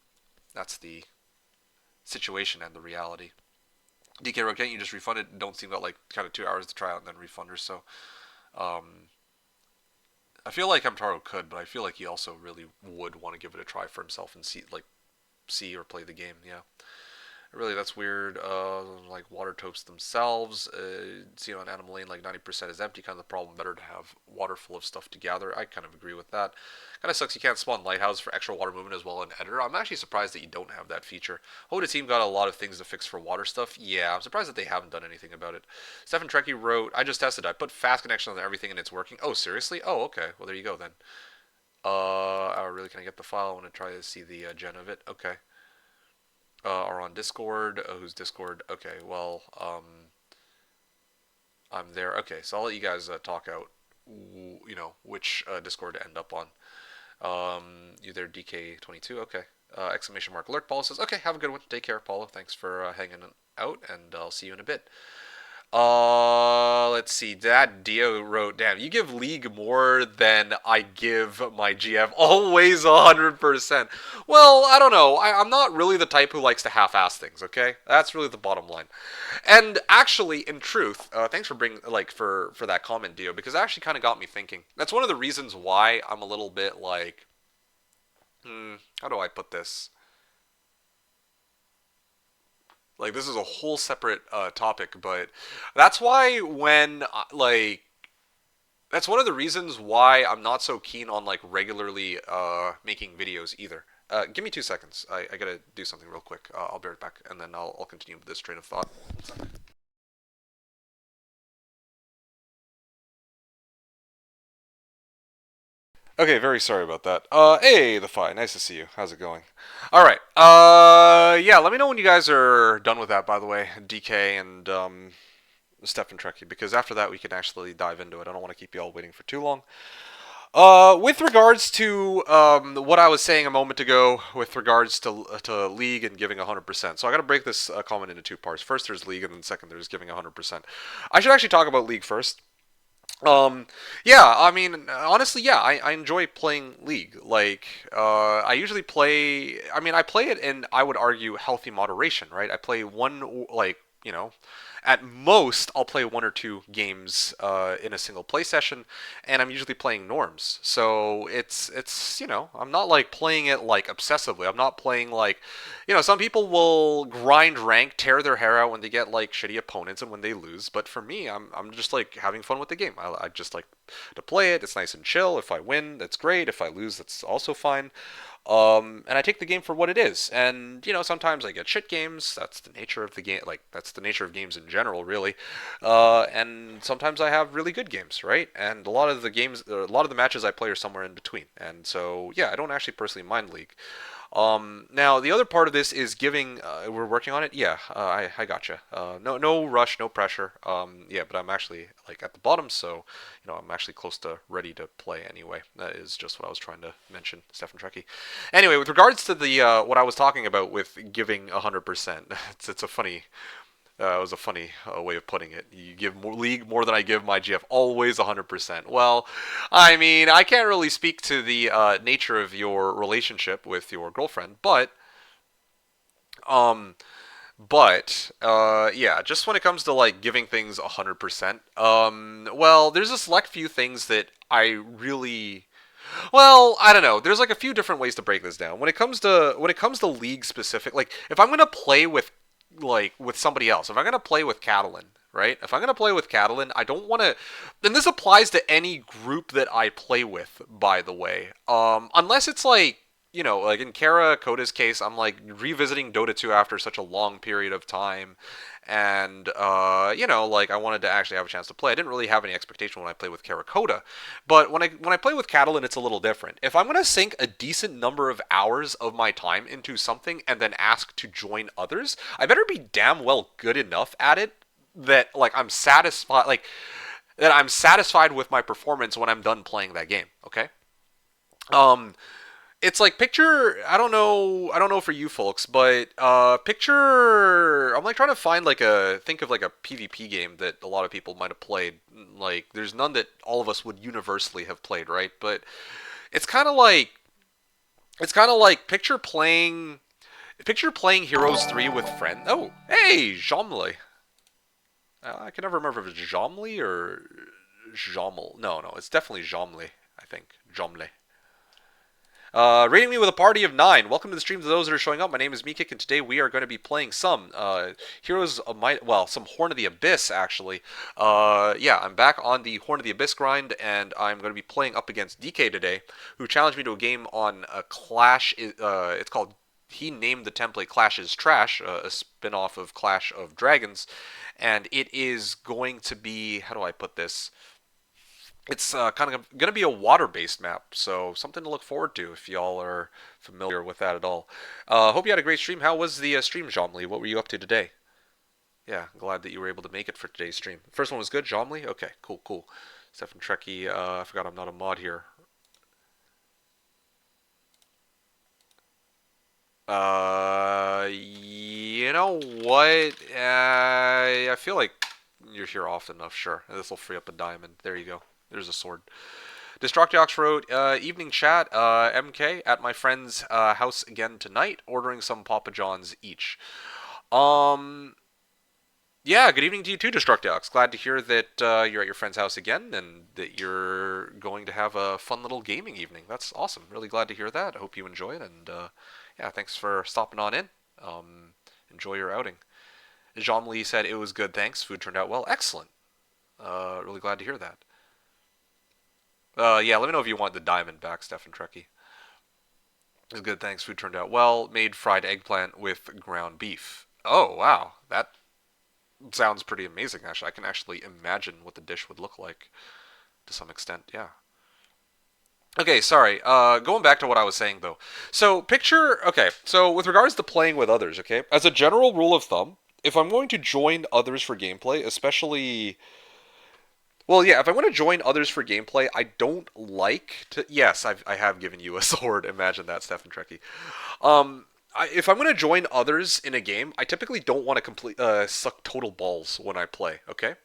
that's the situation and the reality. DK Road, can't you just refund it? Don't seem got like kind of 2 hours to try out and then refund her. So um, I feel like Hamtaro could, but I feel like he also really would want to give it a try for himself and see or play the game. Yeah. Really, that's weird. Like water topes themselves, see on Animal Lane, like 90% is empty. Kind of the problem. Better to have water full of stuff to gather. I kind of agree with that. Kind of sucks you can't spawn Lighthouse for extra water movement as well in Editor. I'm actually surprised that you don't have that feature. Hoda team got a lot of things to fix for water stuff. Yeah, I'm surprised that they haven't done anything about it. Stefan Trekkie wrote, "I just tested. I put fast connection on everything and it's working." Oh, seriously? Oh, okay. Well, there you go then. Oh, really? Can I get the file? I want to try to see the gen of it. Okay. Are on Discord. Who's Discord? Okay, well, I'm there. Okay, so I'll let you guys talk out, which Discord to end up on. You there, DK22? Okay. Exclamation mark alert. Paula says, "Okay, have a good one. Take care, Paula. Thanks for hanging out, and I'll see you in a bit." Let's see. That Dio wrote, "Damn, you give League more than I give my GF. Always 100%. Well, I don't know. I'm not really the type who likes to half-ass things. Okay, that's really the bottom line. And actually, in truth, thanks for bringing like for that comment, Dio, because it actually kind of got me thinking. That's one of the reasons why I'm a little bit like, how do I put this? Like this is a whole separate topic, but that's why when like That's one of the reasons why I'm not so keen on like regularly making videos either. Give me 2 seconds. I gotta do something real quick. I'll be right back, and then I'll continue with this train of thought. Okay, very sorry about that. Hey, the Fi, nice to see you. How's it going? All right. Yeah. Let me know when you guys are done with that. By the way, DK and Stefan Trekkie, because after that we can actually dive into it. I don't want to keep you all waiting for too long. With regards to what I was saying a moment ago, with regards to League and giving 100%. So I got to break this comment into two parts. First, there's League, and then second, there's giving 100%. I should actually talk about League first. Yeah, I mean, honestly, yeah, I enjoy playing League. Like, I usually play. I mean, I play it in, I would argue, healthy moderation, right? I play one, like, you know, at most, I'll play one or two games in a single play session, and I'm usually playing norms. So it's I'm not like playing it like obsessively. I'm not playing like, some people will grind rank, tear their hair out when they get like shitty opponents and when they lose. But for me, I'm just like having fun with the game. I just like to play it. It's nice and chill. If I win, that's great. If I lose, that's also fine. And I take the game for what it is. And sometimes I get shit games. That's the nature of the game. Like that's the nature of games in general, really. And sometimes I have really good games, right? And a lot of the matches I play are somewhere in between. And so yeah, I don't actually personally mind League. Now the other part of this is giving. We're working on it. Yeah, I gotcha. No rush, no pressure. Yeah, but I'm actually like at the bottom, so I'm actually close to ready to play anyway. That is just what I was trying to mention, Stefan Trekkie. Anyway, with regards to the what I was talking about with giving 100%, it's a funny it was a funny way of putting it. You give more League more than I give my GF, always 100%. Well, I mean, I can't really speak to the nature of your relationship with your girlfriend, um, yeah, just when it comes to like giving things 100%, well, there's a select few things that I really well, I don't know. There's like a few different ways to break this down. When it comes to League specific, like if I'm gonna play with somebody else, if I'm gonna play with Catalan, right? If I'm gonna play with Catalan, I don't want to. And this applies to any group that I play with, by the way. Unless it's like like in Kara Koda's case, I'm like revisiting Dota 2 after such a long period of time, and like I wanted to actually have a chance to play. I didn't really have any expectation when I played with Karakota, but when I play with Catalan, it's a little different. If I'm gonna sink a decent number of hours of my time into something and then ask to join others, I better be damn well good enough at it that I'm satisfied with my performance when I'm done playing that game. Okay. Um, it's like picture I don't know for you folks, but picture I'm like trying to find like a think of like a PvP game that a lot of people might have played. Like there's none that all of us would universally have played, right? But it's kind of like picture playing Heroes 3 with friends. Oh, hey, Jomli. I can never remember if it's Jomli or Jomel. No, it's definitely Jomli, I think. Jomli. Rating me with a party of 9. Welcome to the stream to those that are showing up. My name is MeKick, and today we are going to be playing some Heroes of Might. Well, some Horn of the Abyss, actually. Yeah, I'm back on the Horn of the Abyss grind, and I'm going to be playing up against DK today, who challenged me to a game on a Clash. It's called. He named the template Clash is Trash, a spin-off of Clash of Dragons, and it is going to be. How do I put this? It's kind of going to be a water-based map, so something to look forward to if y'all are familiar with that at all. Hope you had a great stream. How was the stream, Jomli? What were you up to today? Yeah, glad that you were able to make it for today's stream. First one was good, Jomli? Okay, cool. Stefan Trekkie, I forgot I'm not a mod here. You know what? I feel like you're here often enough, sure. This will free up a diamond. There you go. There's a sword. Destructiox wrote, evening chat, MK, at my friend's house again tonight, ordering some Papa John's each. Um, yeah, good evening to you too, Destructiox. Glad to hear that you're at your friend's house again and that you're going to have a fun little gaming evening. That's awesome. Really glad to hear that. I hope you enjoy it, and yeah, thanks for stopping on in. Enjoy your outing. Jean Lee said it was good, thanks. Food turned out well. Excellent. Really glad to hear that. Yeah, let me know if you want the diamond back, Stefan Trekkie. It's good, thanks. Food turned out well. Made fried eggplant with ground beef. Oh, wow. That sounds pretty amazing, actually. I can actually imagine what the dish would look like to some extent, yeah. Okay, sorry. Going back to what I was saying, though. So, picture. Okay, so with regards to playing with others, okay? As a general rule of thumb, if I'm going to join others for gameplay, especially well, yeah, if I want to join others for gameplay, I don't like to. Yes, I have given you a sword. Imagine that, Stefan Trekkie. If I'm going to join others in a game, I typically don't want to suck total balls when I play. Okay,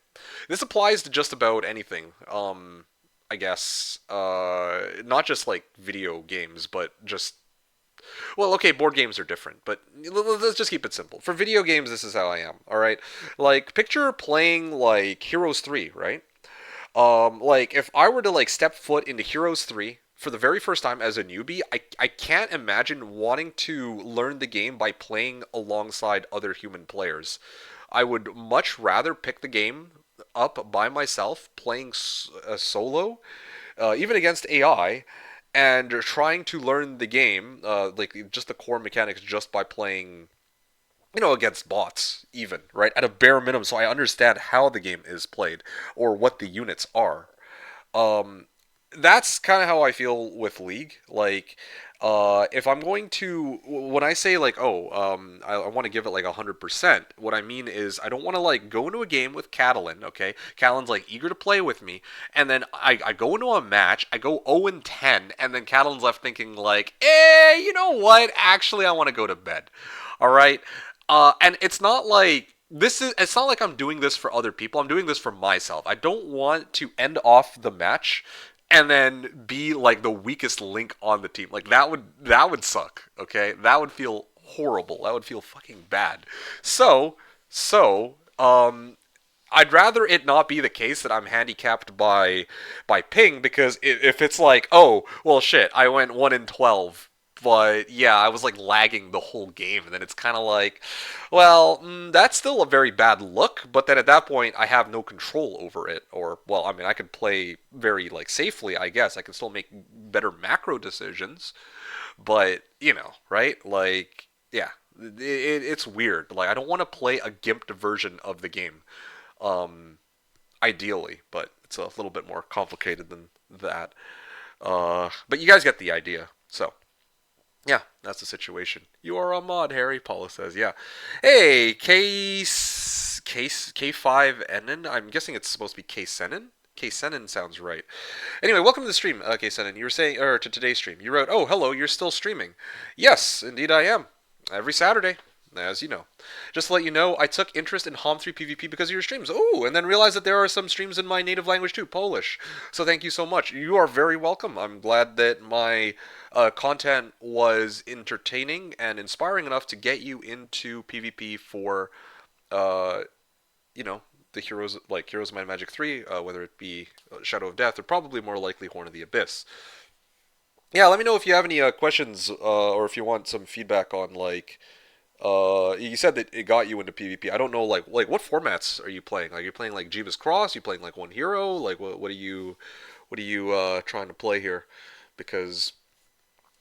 this applies to just about anything. I guess not just like video games, but just well, okay, board games are different, but let's just keep it simple. For video games, this is how I am. All right, like picture playing like Heroes 3, right? Like if I were to like step foot into Heroes 3 for the very first time as a newbie, I can't imagine wanting to learn the game by playing alongside other human players. I would much rather pick the game up by myself, playing solo, even against AI, and trying to learn the game, like just the core mechanics, just by playing against bots, even, right? At a bare minimum, so I understand how the game is played or what the units are. Um, that's kind of how I feel with League. Like, if I'm going to, when I say like, oh, I want to give it like 100%, what I mean is I don't want to like go into a game with Catalan, okay? Catalan's like eager to play with me, and then I go into a match, I go 0 and 10, and then Catalan's left thinking like, you know what? Actually, I want to go to bed. All right. And it's not like it's not like I'm doing this for other people. I'm doing this for myself. I don't want to end off the match and then be like the weakest link on the team. Like that would suck, okay? That would feel horrible. That would feel fucking bad. So, so I'd rather it not be the case that I'm handicapped by ping because if it's like, oh, well shit, I went 1 in 12, but yeah, I was like lagging the whole game, and then it's kind of like, well, that's still a very bad look. But then at that point, I have no control over it, or well, I mean, I can play very like safely, I guess. I can still make better macro decisions, but right? Like, yeah, it's weird. Like, I don't want to play a gimped version of the game, um, ideally, but it's a little bit more complicated than that. But you guys get the idea. So, yeah, that's the situation. You are a mod, Harry. Paula says, yeah. Hey, K5 Enon. I'm guessing it's supposed to be K Senin. K Senin sounds right. Anyway, welcome to the stream, K Senin. You were saying, or to today's stream. You wrote, oh, hello, you're still streaming. Yes, indeed I am. Every Saturday, as you know. Just to let you know, I took interest in Hom 3 PvP because of your streams. Oh, and then realized that there are some streams in my native language too, Polish. So thank you so much. You are very welcome. I'm glad that my content was entertaining and inspiring enough to get you into PvP for, uh, you know, the heroes like Heroes of Might and Magic 3, whether it be Shadow of Death or probably more likely Horn of the Abyss. Yeah, let me know if you have any questions or if you want some feedback on like you said that it got you into PvP. I don't know, like what formats are you playing? Like, you're playing like Jeeves Cross? You playing like one hero? Like, what are you trying to play here? Because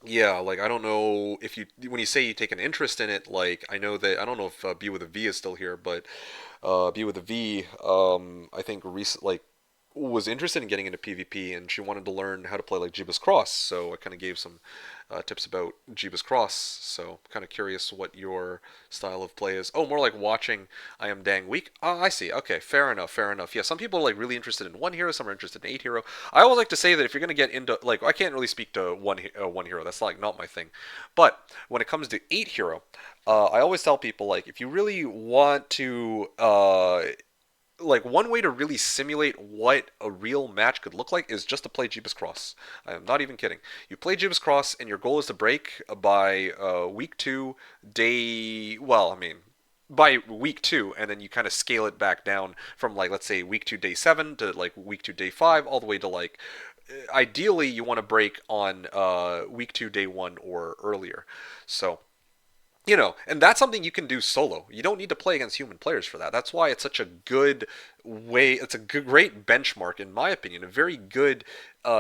yeah, like I don't know if you when you say you take an interest in it. Like, I know that I don't know if B with a V is still here, but B with a V, I think like was interested in getting into PvP, and she wanted to learn how to play like Jeebus Cross. So I kind of gave some tips about Jeebus Cross. So kind of curious what your style of play is. Oh, more like watching. I am dang weak. Oh, I see. Okay, fair enough. Fair enough. Yeah, some people are like really interested in one hero. Some are interested in 8 hero. I always like to say that if you're gonna get into like I can't really speak to one hero. That's like not my thing. But when it comes to 8 hero, I always tell people like if you really want to like one way to really simulate what a real match could look like is just to play Jeebus Cross. I am not even kidding. You play Jeebus Cross, and your goal is to break by week 2, day. Well, I mean, by week 2, and then you kind of scale it back down from like let's say week 2, day 7 to like week 2, day 5, all the way to like. Ideally, you want to break on week 2, day 1 or earlier. So And that's something you can do solo. You don't need to play against human players for that. That's why it's such a good way. It's a good, great benchmark, in my opinion. A very good,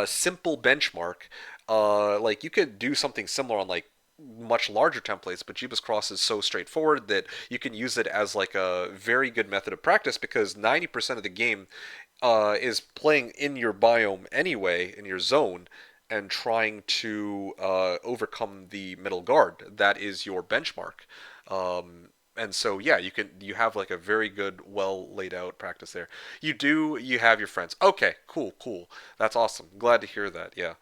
simple benchmark. Like you could do something similar on like much larger templates, but Jeebus Cross is so straightforward that you can use it as like a very good method of practice because 90% of the game is playing in your biome anyway, in your zone, and trying to overcome the middle guard. That is your benchmark. And so yeah, you have like a very good, well laid out practice there. You have your friends. Okay, cool. That's awesome. Glad to hear that. Yeah.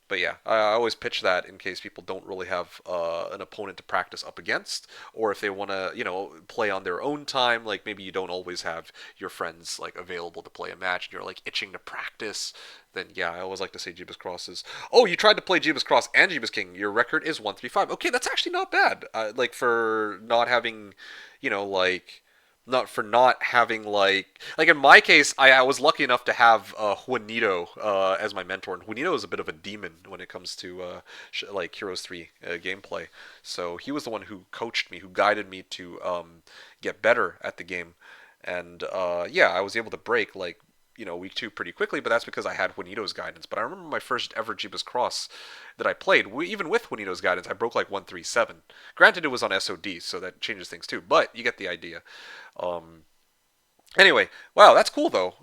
But yeah, I always pitch that in case people don't really have an opponent to practice up against, or if they want to, play on their own time. Like maybe you don't always have your friends like available to play a match, and you're like itching to practice. Then yeah, I always like to say Jeebus Cross is. Oh, you tried to play Jeebus Cross and Jeebus King. Your record is 135. Okay, that's actually not bad. Like for not having, like not for not having like in my case I was lucky enough to have Juanito as my mentor, and Juanito is a bit of a demon when it comes to like Heroes 3 gameplay. So he was the one who coached me, who guided me to get better at the game. And yeah, I was able to break like week two pretty quickly, but that's because I had Juanito's guidance. But I remember my first ever Jeebus Cross that I played, even with Juanito's guidance, I broke like 137. Granted, it was on SOD, so that changes things too, but you get the idea. Um, anyway, wow, that's cool though.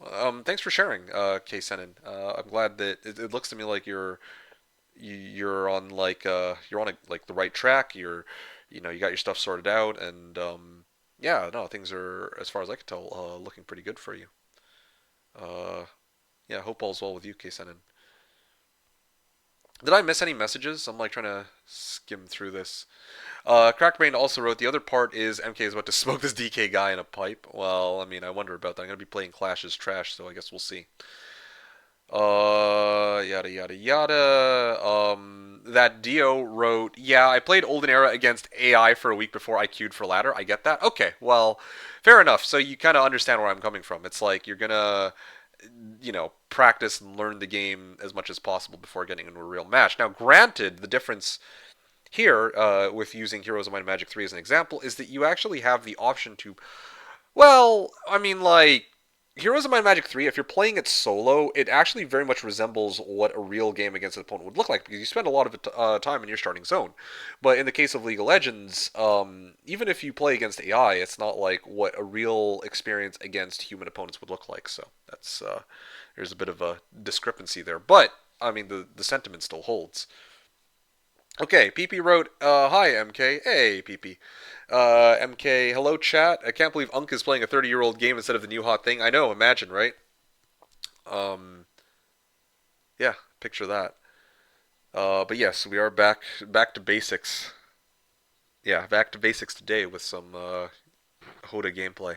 Thanks for sharing, K Senin. I'm glad that it looks to me like you're on like you're on like the right track. You got your stuff sorted out, and yeah, no, things are, as far as I can tell, looking pretty good for you. Uh, yeah, hope all's well with you, K Senin. Did I miss any messages? I'm like trying to skim through this. Crackbrain also wrote, the other part is MK is about to smoke this DK guy in a pipe. Well, I mean, I wonder about that. I'm going to be playing Clash's trash, so I guess we'll see. Yada yada yada. That Dio wrote, yeah, I played Olden Era against AI for a week before I queued for ladder. I get that. Okay, well, fair enough. So you kind of understand where I'm coming from. It's like you're gonna, practice and learn the game as much as possible before getting into a real match. Now, granted, the difference here, with using Heroes of Might and Magic 3 as an example, is that you actually have the option to, well, I mean, like, Heroes of Might and Magic 3, if you're playing it solo, it actually very much resembles what a real game against an opponent would look like, because you spend a lot of time in your starting zone. But in the case of League of Legends, even if you play against AI, it's not like what a real experience against human opponents would look like. So that's there's a bit of a discrepancy there. But, I mean, the sentiment still holds. Okay, PP wrote, hi MK. Hey PP. MK, hello chat. I can't believe Unk is playing a 30-year-old game instead of the new hot thing. I know, imagine, right? Um, yeah, picture that. But yes, we are back to basics. Yeah, back to basics today with some Hoda gameplay.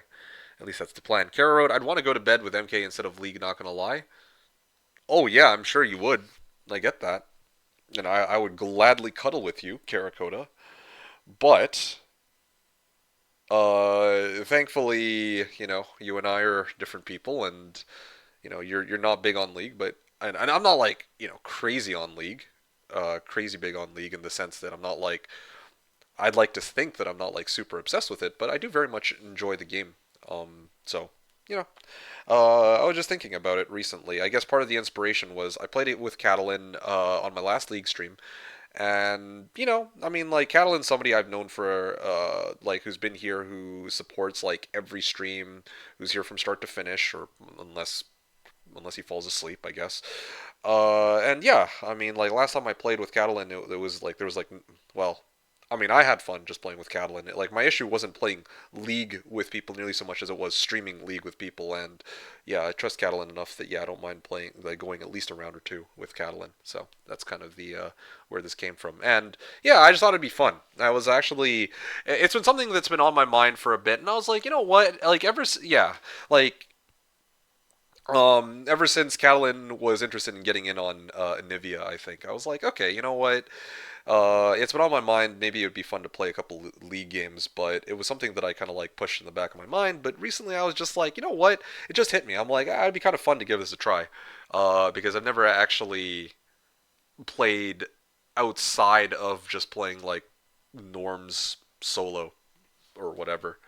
At least that's the plan. Kara wrote, I'd want to go to bed with MK instead of League, not gonna lie. Oh yeah, I'm sure you would. I get that. And I would gladly cuddle with you, Karakota. But thankfully, you and I are different people, and you're not big on League, but and I'm not like crazy on League, crazy big on League in the sense that I'm not like I'd like to think that I'm not like super obsessed with it, but I do very much enjoy the game. So you know, I was just thinking about it recently. I guess part of the inspiration was I played it with Catalan on my last League stream, and I mean, like Catalan's somebody I've known for like who's been here, who supports like every stream, who's here from start to finish, or unless he falls asleep, I guess. And yeah, I mean, like last time I played with Catalan, it was like there was like, well, I mean, I had fun just playing with Catalan. Like my issue wasn't playing League with people nearly so much as it was streaming League with people. And yeah, I trust Catalan enough that yeah, I don't mind playing like going at least a round or two with Catalan. So that's kind of the where this came from. And yeah, I just thought it'd be fun. I was actually, it's been something that's been on my mind for a bit, and I was like, you know what, like yeah, like ever since Catalan was interested in getting in on Anivia, I think I was like, okay, you know what? It's been on my mind. Maybe it would be fun to play a couple league games, but it was something that I kind of like pushed in the back of my mind. But recently, I was just like, you know what? It just hit me. I'm like, it'd be kind of fun to give this a try, because I've never actually played outside of just playing like norms solo or whatever.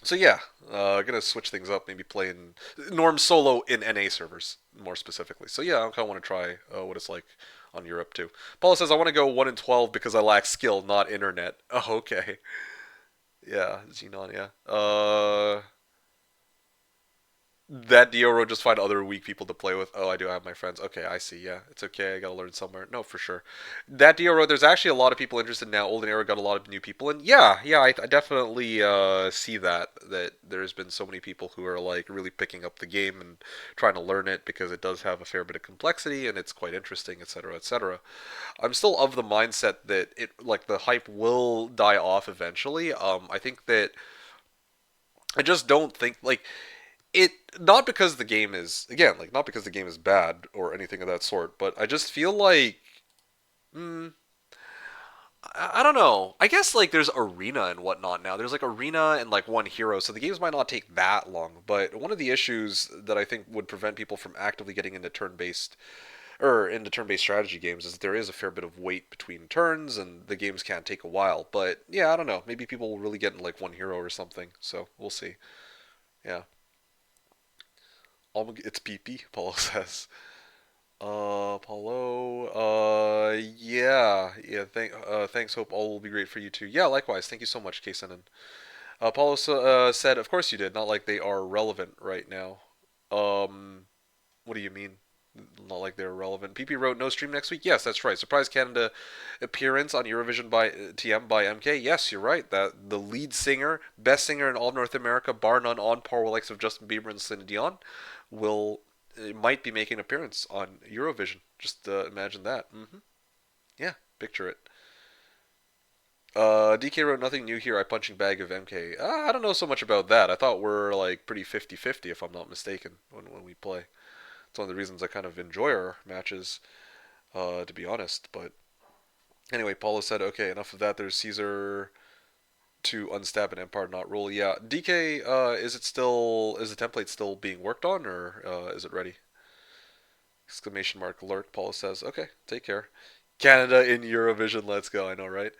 So yeah, gonna switch things up. Maybe playing norm solo in NA servers more specifically. So yeah, I kind of want to try what it's like on Europe too. Paula says I want to go 1 in 12 because I lack skill, not internet. Oh, okay. Yeah, Xenon. Yeah. That Dioro just find other weak people to play with. Oh, I do have my friends. Okay, I see. Yeah, it's okay. I gotta learn somewhere. No, for sure. That Dioro, there's actually a lot of people interested now. Olden Era got a lot of new people, and yeah, I definitely see that there's been so many people who are like really picking up the game and trying to learn it because it does have a fair bit of complexity and it's quite interesting, etc., etc. I'm still of the mindset that it like the hype will die off eventually. I think that I just don't think like it not because the game is again like not because the game is bad or anything of that sort, but I just feel like mm, I don't know. I guess like there's arena and whatnot now. There's like arena and like one hero, so the games might not take that long. But one of the issues that I think would prevent people from actively getting into turn-based or into turn-based strategy games is that there is a fair bit of wait between turns, and the games can take a while. But yeah, I don't know. Maybe people will really get into like one hero or something. So we'll see. Yeah, it's PP. Paulo says. Paulo. Yeah. Thanks. Hope all will be great for you too. Yeah, likewise. Thank you so much, Kaysen. Paulo said, "Of course you did. Not like they are relevant right now." Um, what do you mean? Not like they're relevant. PP wrote no stream next week. Yes, that's right. Surprise Canada appearance on Eurovision by TM by MK. Yes, you're right. That the lead singer, best singer in all of North America, bar none, on par with likes of Justin Bieber and Celine Dion, will might be making an appearance on Eurovision. Just imagine that. Yeah, picture it. DK wrote nothing new here. I punching bag of MK. I don't know so much about that. I thought we're like pretty 50-50 if I'm not mistaken when we play. It's one of the reasons I kind of enjoy our matches, to be honest. But anyway, Paulo said, okay, enough of that. There's Caesar to unstab an Empire not rule. Yeah, DK, is the template still being worked on, or is it ready? Exclamation mark alert. Paula says, okay, take care. Canada in Eurovision, let's go. I know, right?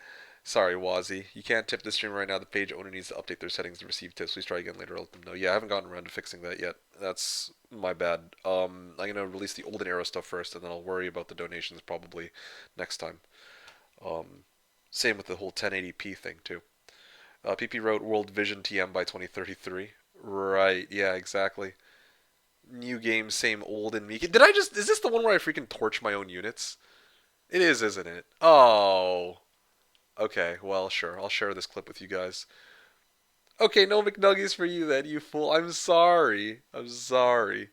Sorry, Wazzy. You can't tip the stream right now. The page owner needs to update their settings to receive tips. Please try again later. I'll let them know. Yeah, I haven't gotten around to fixing that yet. That's my bad. I'm gonna release the Olden Era stuff first, and then I'll worry about the donations probably next time. Um, Same with the whole 1080p thing too. PP wrote World Vision TM by 2033. Right. Yeah. Exactly. New game, same old and me. Did I just? Is this the one where I freaking torch my own units? It is, isn't it? Oh. Okay. Well, sure. I'll share this clip with you guys. Okay, no McNuggies for you then, you fool. I'm sorry. I'm sorry.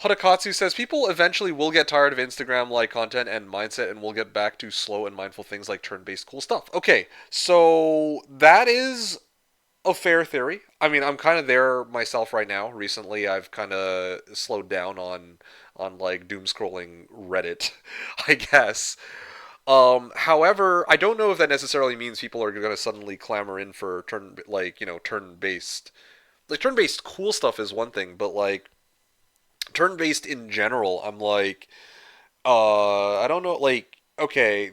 Hodakatsu says people eventually will get tired of Instagram like content and mindset and will get back to slow and mindful things like turn based cool stuff. Okay, so that is a fair theory. I mean, I'm kind of there myself right now. Recently, I've kind of slowed down on like doom scrolling Reddit, I guess. However, I don't know if that necessarily means people are going to suddenly clamor in for turn based cool stuff is one thing, but like turn based in general, I'm like, I don't know, like, okay,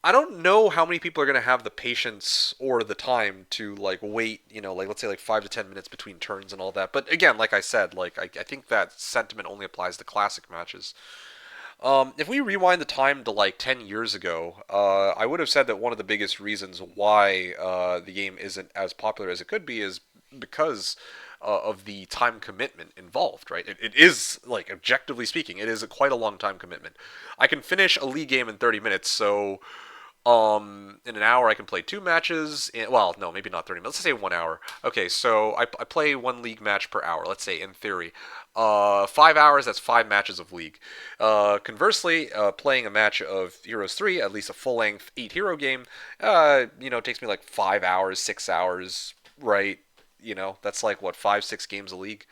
I don't know how many people are going to have the patience or the time to like wait, like let's say like 5 to 10 minutes between turns and all that. But again, like I said, like I think that sentiment only applies to classic matches. If we rewind the time to like 10 years ago, I would have said that one of the biggest reasons why the game isn't as popular as it could be is because of the time commitment involved, right? It is, like, objectively speaking, it is quite a long time commitment. I can finish a league game in 30 minutes, so in an hour I can play two matches. Well, no, maybe not 30 minutes. Let's say 1 hour. Okay, so I play one league match per hour. Let's say in theory, 5 hours. That's 5 matches of league. Conversely, playing a match of Heroes 3, at least a full length 8 hero game, takes me like 5 hours, 6 hours. Right? That's like what 5, 6 games a league.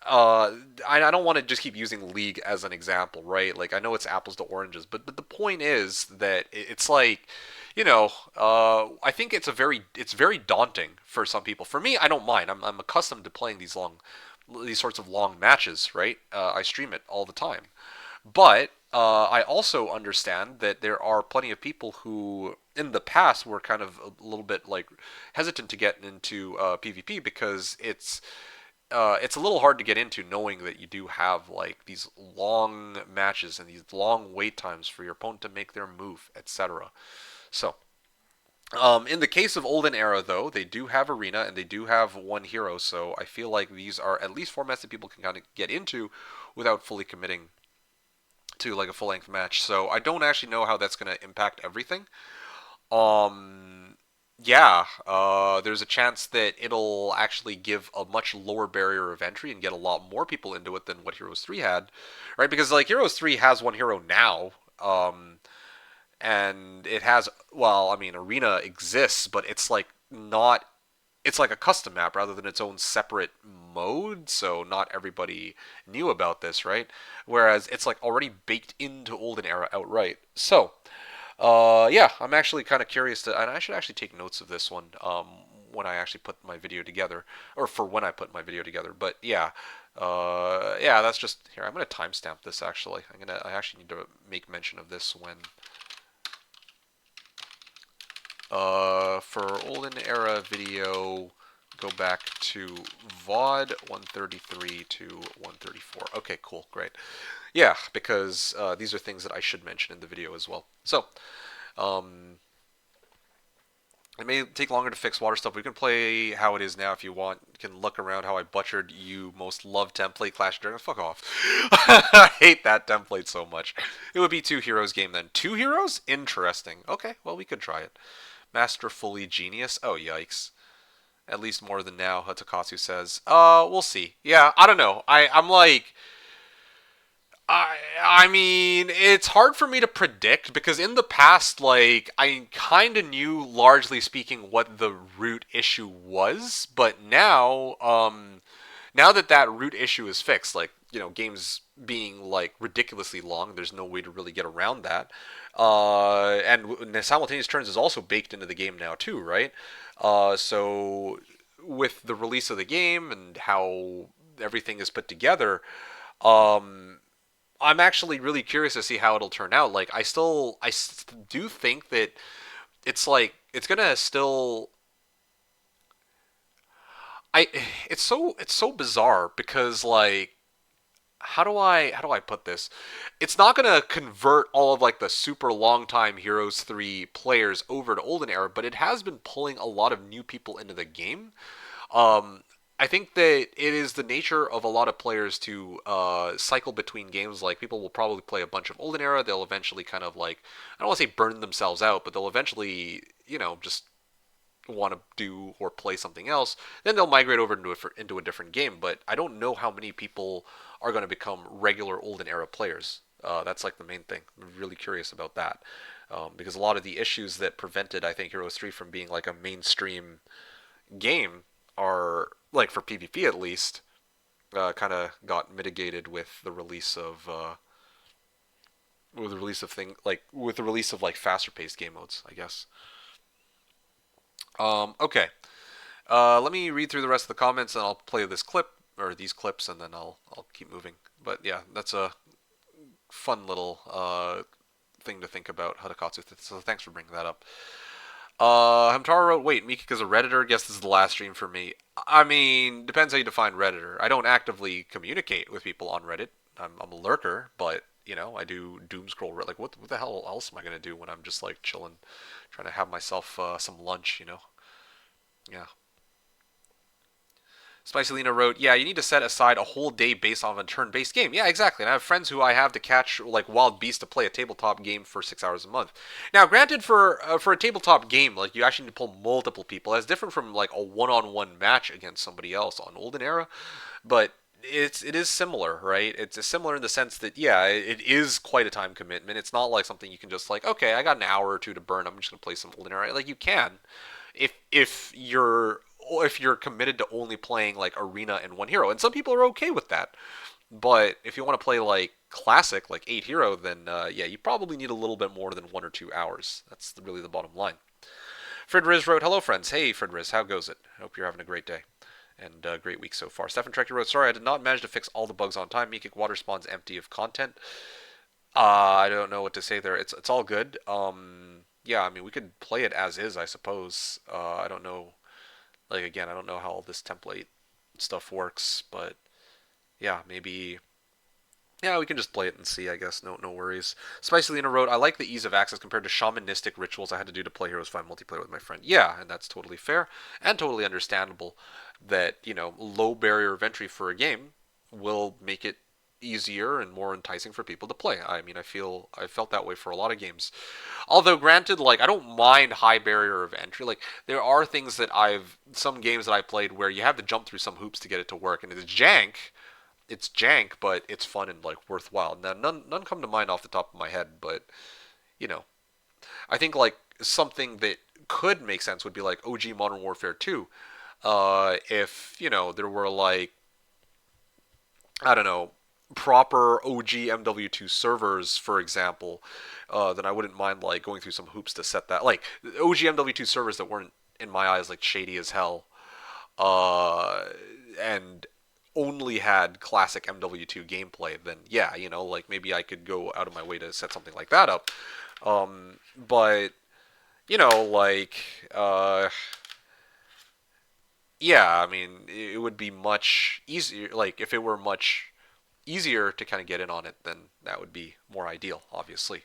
uh, I don't want to just keep using League as an example, right? Like I know it's apples to oranges, but the point is that it's like, I think it's very daunting for some people. For me, I don't mind. I'm accustomed to playing these sorts of long matches, right? I stream it all the time, but I also understand that there are plenty of people who, in the past, were kind of a little bit like hesitant to get into PvP because it's a little hard to get into knowing that you do have like these long matches and these long wait times for your opponent to make their move, etc. So, in the case of Olden Era, though, they do have Arena and they do have one hero, so I feel like these are at least formats that people can kind of get into without fully committing to like a full length match. So I don't actually know how that's going to impact everything. Um, yeah, there's a chance that it'll actually give a much lower barrier of entry and get a lot more people into it than what Heroes 3 had, right? Because like Heroes 3 has one hero now, and it has, well, I mean, Arena exists, but it's like not, it's like a custom map rather than its own separate mode, so not everybody knew about this, right? Whereas it's like already baked into Olden Era outright. So, yeah, I'm actually kind of curious to, and I should actually take notes of this one when I actually put my video together, or for when I put my video together. But yeah, yeah, that's just here. I'm gonna timestamp this actually. I actually need to make mention of this when, for Olden Era video, go back to VOD 133 to 134. Okay, cool, great. Yeah, because these are things that I should mention in the video as well. So, um, it may take longer to fix water stuff. We can play how it is now if you want. You can look around how I butchered you most loved template Clash of Dragons. Fuck off. I hate that template so much. It would be 2 heroes game then. 2 heroes? Interesting. Okay, well, we could try it. Masterfully genius? Oh, yikes. At least more than now, Hatakatsu says. We'll see. Yeah, I don't know. I'm like, I mean, it's hard for me to predict because in the past, like, I kind of knew, largely speaking, what the root issue was, but now that that root issue is fixed, like, games being like ridiculously long, there's no way to really get around that. And simultaneous turns is also baked into the game now too, right? So with the release of the game and how everything is put together, um, I'm actually really curious to see how it'll turn out. Like, I do think that it's like it's gonna still. I it's so bizarre because like how do I put this? It's not gonna convert all of like the super long time Heroes 3 players over to Olden Era, but it has been pulling a lot of new people into the game. Um, I think that it is the nature of a lot of players to cycle between games. Like, people will probably play a bunch of Olden Era. They'll eventually kind of like, I don't want to say burn themselves out, but they'll eventually, just want to do or play something else. Then they'll migrate over into a different game. But I don't know how many people are going to become regular Olden Era players. That's like the main thing. I'm really curious about that. Because a lot of the issues that prevented, I think, Heroes 3 from being like a mainstream game are, like, for PvP at least, kind of got mitigated with the release of with the release of like faster paced game modes, I guess. Okay. Let me read through the rest of the comments and I'll play this clip or these clips and then I'll keep moving. But yeah, that's a fun little thing to think about, Hadakatsu. So thanks for bringing that up. Hamtaro wrote, wait, MeKick is a Redditor? Guess this is the last stream for me. I mean, depends how you define Redditor. I don't actively communicate with people on Reddit. I'm a lurker, but, I do doom scroll. Like, what the hell else am I going to do when I'm just, like, chilling, trying to have myself some lunch? Yeah. Spicy Lena wrote, yeah, you need to set aside a whole day based on a turn-based game. Yeah, exactly. And I have friends who I have to catch, like, wild beasts to play a tabletop game for 6 hours a month. Now, granted, for a tabletop game, like, you actually need to pull multiple people. That's different from, like, a one-on-one match against somebody else on Olden Era. But it is similar, right? It's similar in the sense that, yeah, it is quite a time commitment. It's not like something you can just, like, okay, I got an hour or two to burn. I'm just going to play some Olden Era. Like, you can. If you're committed to only playing like arena and one hero, and some people are okay with that. But if you want to play like classic, like 8 hero, then yeah, you probably need a little bit more than 1 or 2 hours. That's really the bottom line. Fred Riz wrote, hello friends. Hey Fred Riz, how goes it? Hope you're having a great day and great week so far. Stefan Trekker wrote, sorry, I did not manage to fix all the bugs on time. MeKick water spawns empty of content. I don't know what to say there. It's all good. Yeah, I mean we could play it as is, I suppose. I don't know. Like again, I don't know how all this template stuff works, but yeah, maybe yeah, we can just play it and see, I guess. No worries. Spicy Lena wrote, I like the ease of access compared to shamanistic rituals I had to do to play Heroes 5 multiplayer with my friend. Yeah, and that's totally fair and totally understandable that, low barrier of entry for a game will make it easier and more enticing for people to play. I mean, I felt that way for a lot of games. Although granted, like I don't mind high barrier of entry. Like there are things that some games that I played where you have to jump through some hoops to get it to work and it's jank, but it's fun and like worthwhile. Now, none come to mind off the top of my head, but you know, I think like something that could make sense would be like OG Modern Warfare 2. If there were like I don't know proper OG MW2 servers, for example, then I wouldn't mind like going through some hoops to set that. Like OG MW2 servers that weren't in my eyes like shady as hell, and only had classic MW2 gameplay, then yeah, like maybe I could go out of my way to set something like that up. But like yeah, I mean, it would be much easier. Like if it were much easier to kind of get in on it, then that would be more ideal, obviously.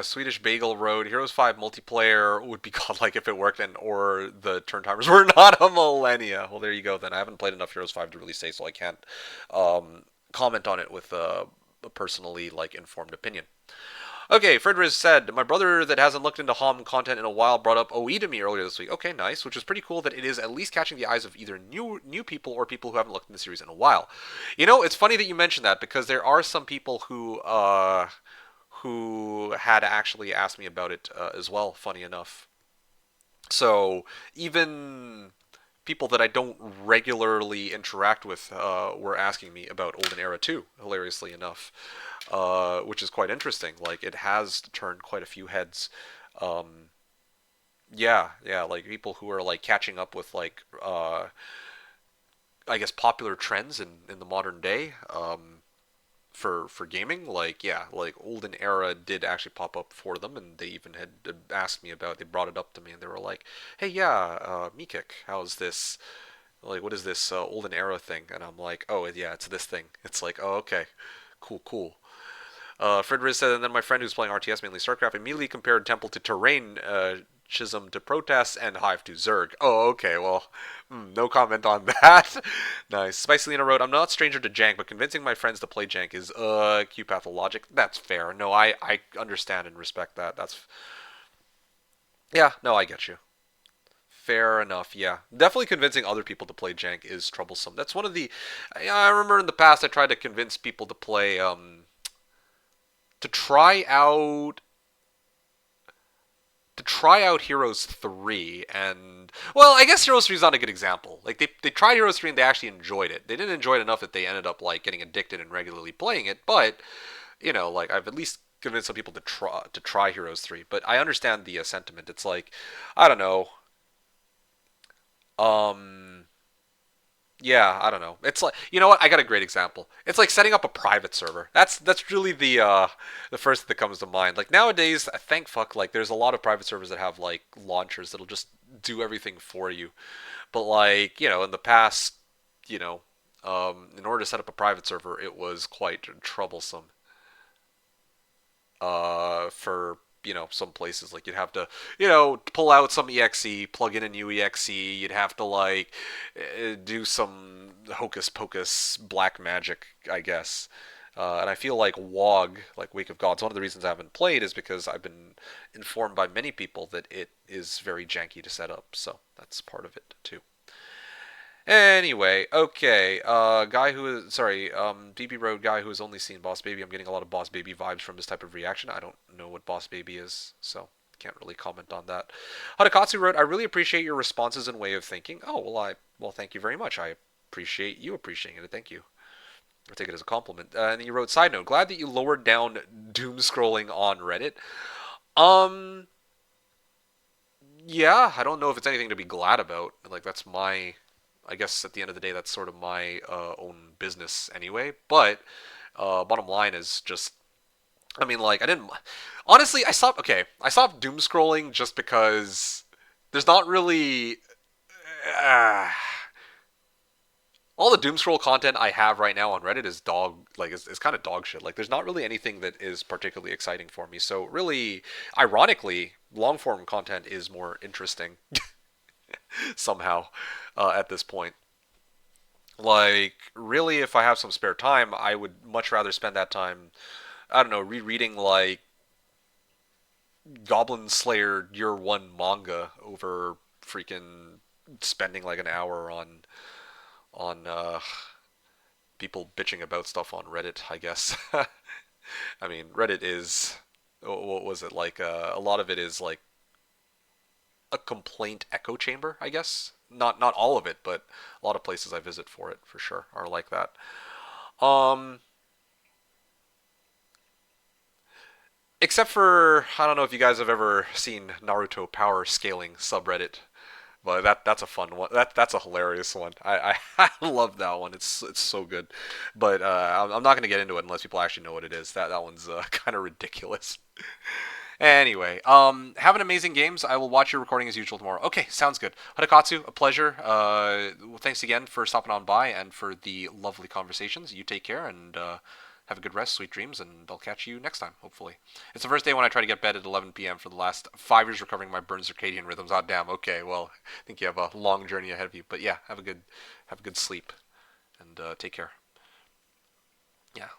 Swedish Bagel Road Heroes 5 multiplayer would be godlike if it worked and or the turn timers were not a millennia. Well, there you go then. I haven't played enough Heroes 5 to really say, so I can't comment on it with a personally like informed opinion. Okay, Frederiz said, my brother that hasn't looked into HOM content in a while brought up OE to me earlier this week. Okay, nice, which is pretty cool that it is at least catching the eyes of either new people or people who haven't looked in the series in a while. It's funny that you mentioned that because there are some people who had actually asked me about it as well, funny enough. So even people that I don't regularly interact with were asking me about Olden Era 2, hilariously enough, which is quite interesting. Like, it has turned quite a few heads. Um, yeah, like people who are like catching up with like, I guess, popular trends in the modern day. For gaming, like yeah, like Olden Era did actually pop up for them, and they even had asked me about. They brought it up to me, and they were like, "Hey, yeah, MeKick, how's this? Like, what is this Olden Era thing?" And I'm like, "Oh, yeah, it's this thing." It's like, "Oh, okay, cool." Fred Riz said, and then my friend who's playing RTS, mainly StarCraft, immediately compared Temple to Terrain, Chisholm to Protest, and Hive to Zerg. Oh, okay, well, no comment on that. Nice. Spicy Lena wrote, I'm not a stranger to Jank, but convincing my friends to play Jank is, Q-pathologic. That's fair. No, I understand and respect that. Yeah, no, I get you. Fair enough, yeah. Definitely convincing other people to play Jank is troublesome. That's one of the. I remember in the past I tried to convince people to play, to try out Heroes 3 and well, I guess Heroes 3 is not a good example. Like they tried Heroes 3 and they actually enjoyed it. They didn't enjoy it enough that they ended up like getting addicted and regularly playing it, but like I've at least convinced some people to try Heroes 3. But I understand the sentiment. It's like I don't know. Um Yeah, I don't know. It's like you know what? I got a great example. It's like setting up a private server. That's really the first that comes to mind. Like nowadays, thank fuck, like there's a lot of private servers that have like launchers that'll just do everything for you. But like in the past, in order to set up a private server, it was quite troublesome for some places like you'd have to pull out some exe, plug in a new exe. You'd have to like do some hocus pocus black magic, I guess. And I feel like WoG, like Wake of Gods, one of the reasons I haven't played is because I've been informed by many people that it is very janky to set up. So that's part of it too. Anyway, okay. Guy who is sorry, DB Road guy who has only seen Boss Baby. I'm getting a lot of Boss Baby vibes from this type of reaction. I don't know what Boss Baby is, so can't really comment on that. Hadakatsu wrote, I really appreciate your responses and way of thinking. Oh well, thank you very much. I appreciate you appreciating it. Thank you. I take it as a compliment. And he wrote, side note, glad that you lowered down doom scrolling on Reddit. Um, Yeah, I don't know if it's anything to be glad about. Like that's my, I guess at the end of the day, that's sort of my own business anyway. But bottom line is just, I mean, like I didn't. Honestly, I stopped. Okay, I stopped doom scrolling just because there's not really. Uh, all the doom scroll content I have right now on Reddit is is kind of dog shit. Like there's not really anything that is particularly exciting for me. So really, ironically, long form content is more interesting somehow at this point. Like really, if I have some spare time, I would much rather spend that time, I don't know, rereading like Goblin Slayer Year One manga over freaking spending like an hour on people bitching about stuff on Reddit. I guess. I mean, Reddit is what was it like? A lot of it is like a complaint echo chamber, I guess. Not all of it, but a lot of places I visit for it for sure are like that. Um, except for I don't know if you guys have ever seen Naruto power scaling subreddit, but that's a fun one. That's a hilarious one. I love that one. It's so good, but I'm not gonna get into it unless people actually know what it is. That one's kind of ridiculous. Anyway, have an amazing games. I will watch your recording as usual tomorrow. Okay, sounds good. Hadakatsu, a pleasure. Thanks again for stopping on by and for the lovely conversations. You take care and have a good rest, sweet dreams, and I'll catch you next time, hopefully. It's the first day when I try to get bed at 11 p.m. for the last 5 years recovering my burn circadian rhythms. Oh, damn. Okay, well, I think you have a long journey ahead of you. But yeah, have a good sleep and take care. Yeah.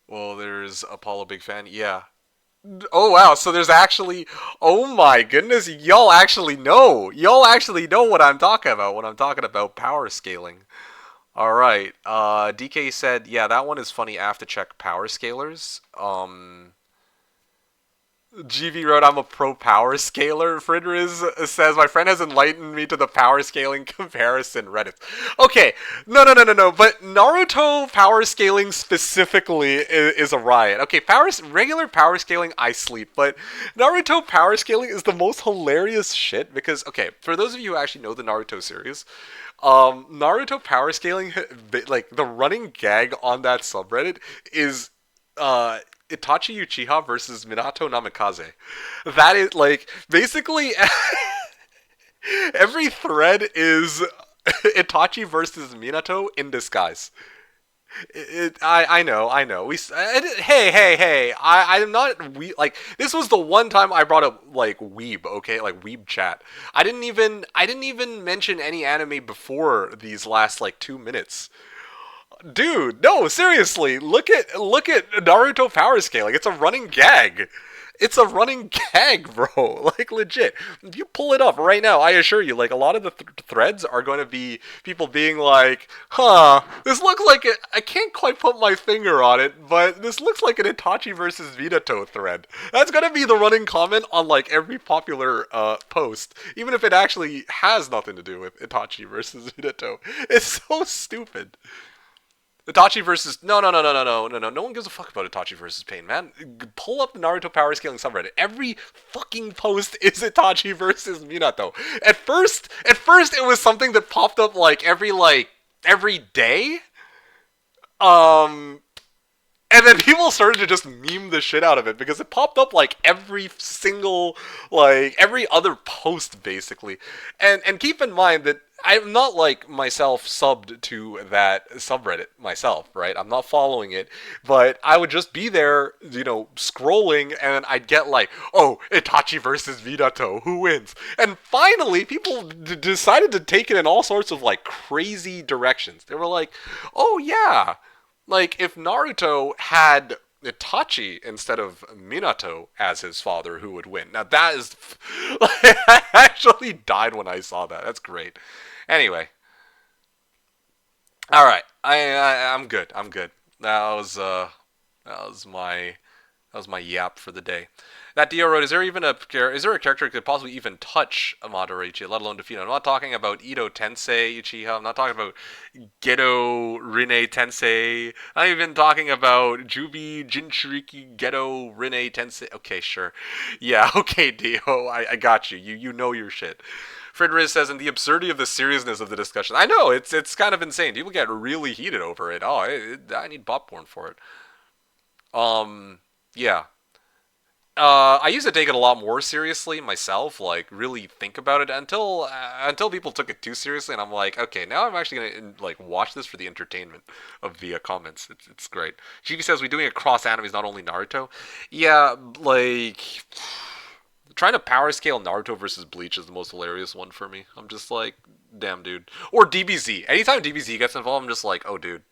Well, there's Apollo Big Fan. Yeah. Oh wow, so there's actually oh my goodness, y'all actually know. Y'all actually know what I'm talking about when I'm talking about power scaling. All right. DK said, "Yeah, that one is funny. I have to check power scalers." GV wrote, I'm a pro power scaler. Fridriz says, my friend has enlightened me to the power scaling comparison Reddit. Okay, no. But Naruto power scaling specifically is a riot. Okay, regular power scaling, I sleep. But Naruto power scaling is the most hilarious shit because, okay, for those of you who actually know the Naruto series, Naruto power scaling, like the running gag on that subreddit is uh, Itachi Uchiha versus Minato Namikaze. That is like basically every thread is Itachi versus Minato in disguise. I know. Hey. I'm not like this was the one time I brought up like weeb, okay, like weeb chat. I didn't even mention any anime before these last like 2 minutes. Dude, no, seriously. Look at Naruto power scaling. It's a running gag. It's a running gag, bro. Like legit. If you pull it up right now, I assure you, like a lot of the threads are going to be people being like, "Huh, this looks like it. I can't quite put my finger on it, but this looks like an Itachi versus Minato thread." That's going to be the running comment on like every popular post, even if it actually has nothing to do with Itachi versus Minato. It's so stupid. Itachi versus no one gives a fuck about Itachi versus Pain, man. Pull up the Naruto power scaling subreddit. Every fucking post is Itachi versus Minato. At first it was something that popped up every day. Um and then people started to just meme the shit out of it because it popped up like every single, like every other post basically. And keep in mind that I'm not like myself subbed to that subreddit myself, right? I'm not following it, but I would just be there, scrolling, and I'd get like, oh, Itachi versus Minato, who wins? And finally, people decided to take it in all sorts of like crazy directions. They were like, oh yeah, like, if Naruto had Itachi instead of Minato as his father, who would win? Now, that is. I actually died when I saw that. That's great. Anyway. Alright. I'm good. I'm good. That was That was my yap for the day. That Dio wrote, is there a character who could possibly even touch Amadorichi, let alone defeat him? I'm not talking about Ito Tensei Uchiha. I'm not talking about Gedo Rine Tensei. I'm not even talking about Jubi Jinchuriki Gedo Rine Tensei. Okay, sure. Yeah, okay, Dio. I got you. You know your shit. Fred says, "In the absurdity of the seriousness of the discussion." I know it's kind of insane. People get really heated over it. Oh, I need popcorn for it. Yeah. I used to take it a lot more seriously myself, like really think about it until people took it too seriously, and I'm like, okay, now I'm actually gonna like watch this for the entertainment of the comments. It's great. GB says we doing a cross animes, not only Naruto. Yeah, like trying to power scale Naruto versus Bleach is the most hilarious one for me. I'm just like, damn, dude. Or DBZ. Anytime DBZ gets involved, I'm just like, oh, dude.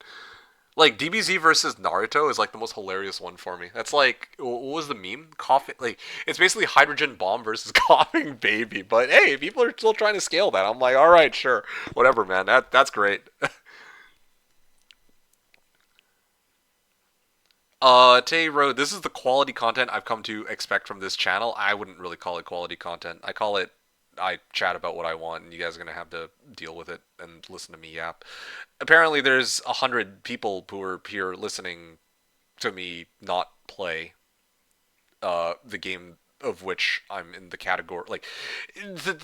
Like DBZ versus Naruto is like the most hilarious one for me. That's like, what was the meme? Coughing, like it's basically hydrogen bomb versus coughing baby. But hey, people are still trying to scale that. I'm like, all right, sure, whatever, man. That's great. Tay wrote, "This is the quality content I've come to expect from this channel." I wouldn't really call it quality content. I call it I chat about what I want, and you guys are gonna have to deal with it and listen to me yap. Apparently, there's 100 people who are here listening to me not play the game of which I'm in the category, like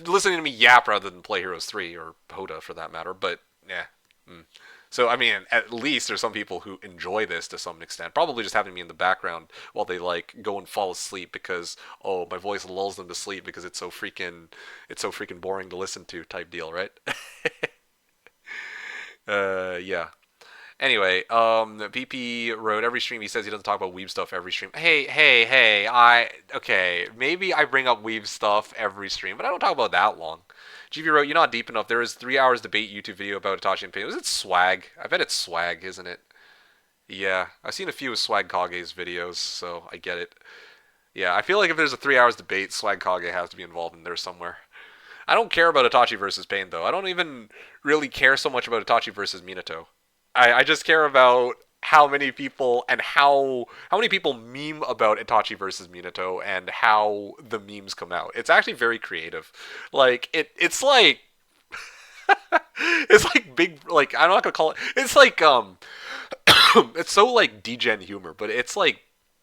listening to me yap rather than play Heroes 3 or Hoda for that matter. But yeah. So I mean, at least there's some people who enjoy this to some extent. Probably just having me in the background while they like go and fall asleep because oh my voice lulls them to sleep because it's so freaking boring to listen to type deal, right? Yeah. Anyway, PP wrote every stream he says he doesn't talk about weeb stuff every stream. Hey, okay, maybe I bring up weeb stuff every stream, but I don't talk about that long. GV wrote, "You're not deep enough. There is 3 hours debate YouTube video about Itachi and Pain. Was it Swag? I bet it's Swag, isn't it? Yeah, I've seen a few of Swag Kage's videos, so I get it. Yeah, I feel like if there's a 3 hours debate, Swag Kage has to be involved in there somewhere. I don't care about Itachi versus Pain though. I don't even really care so much about Itachi versus Minato. I just care about how many people and how many people meme about Itachi versus Minato and how the memes come out. It's actually very creative. Like it's like it's like big like I'm not gonna call it. It's like it's so like degen humor, but it's like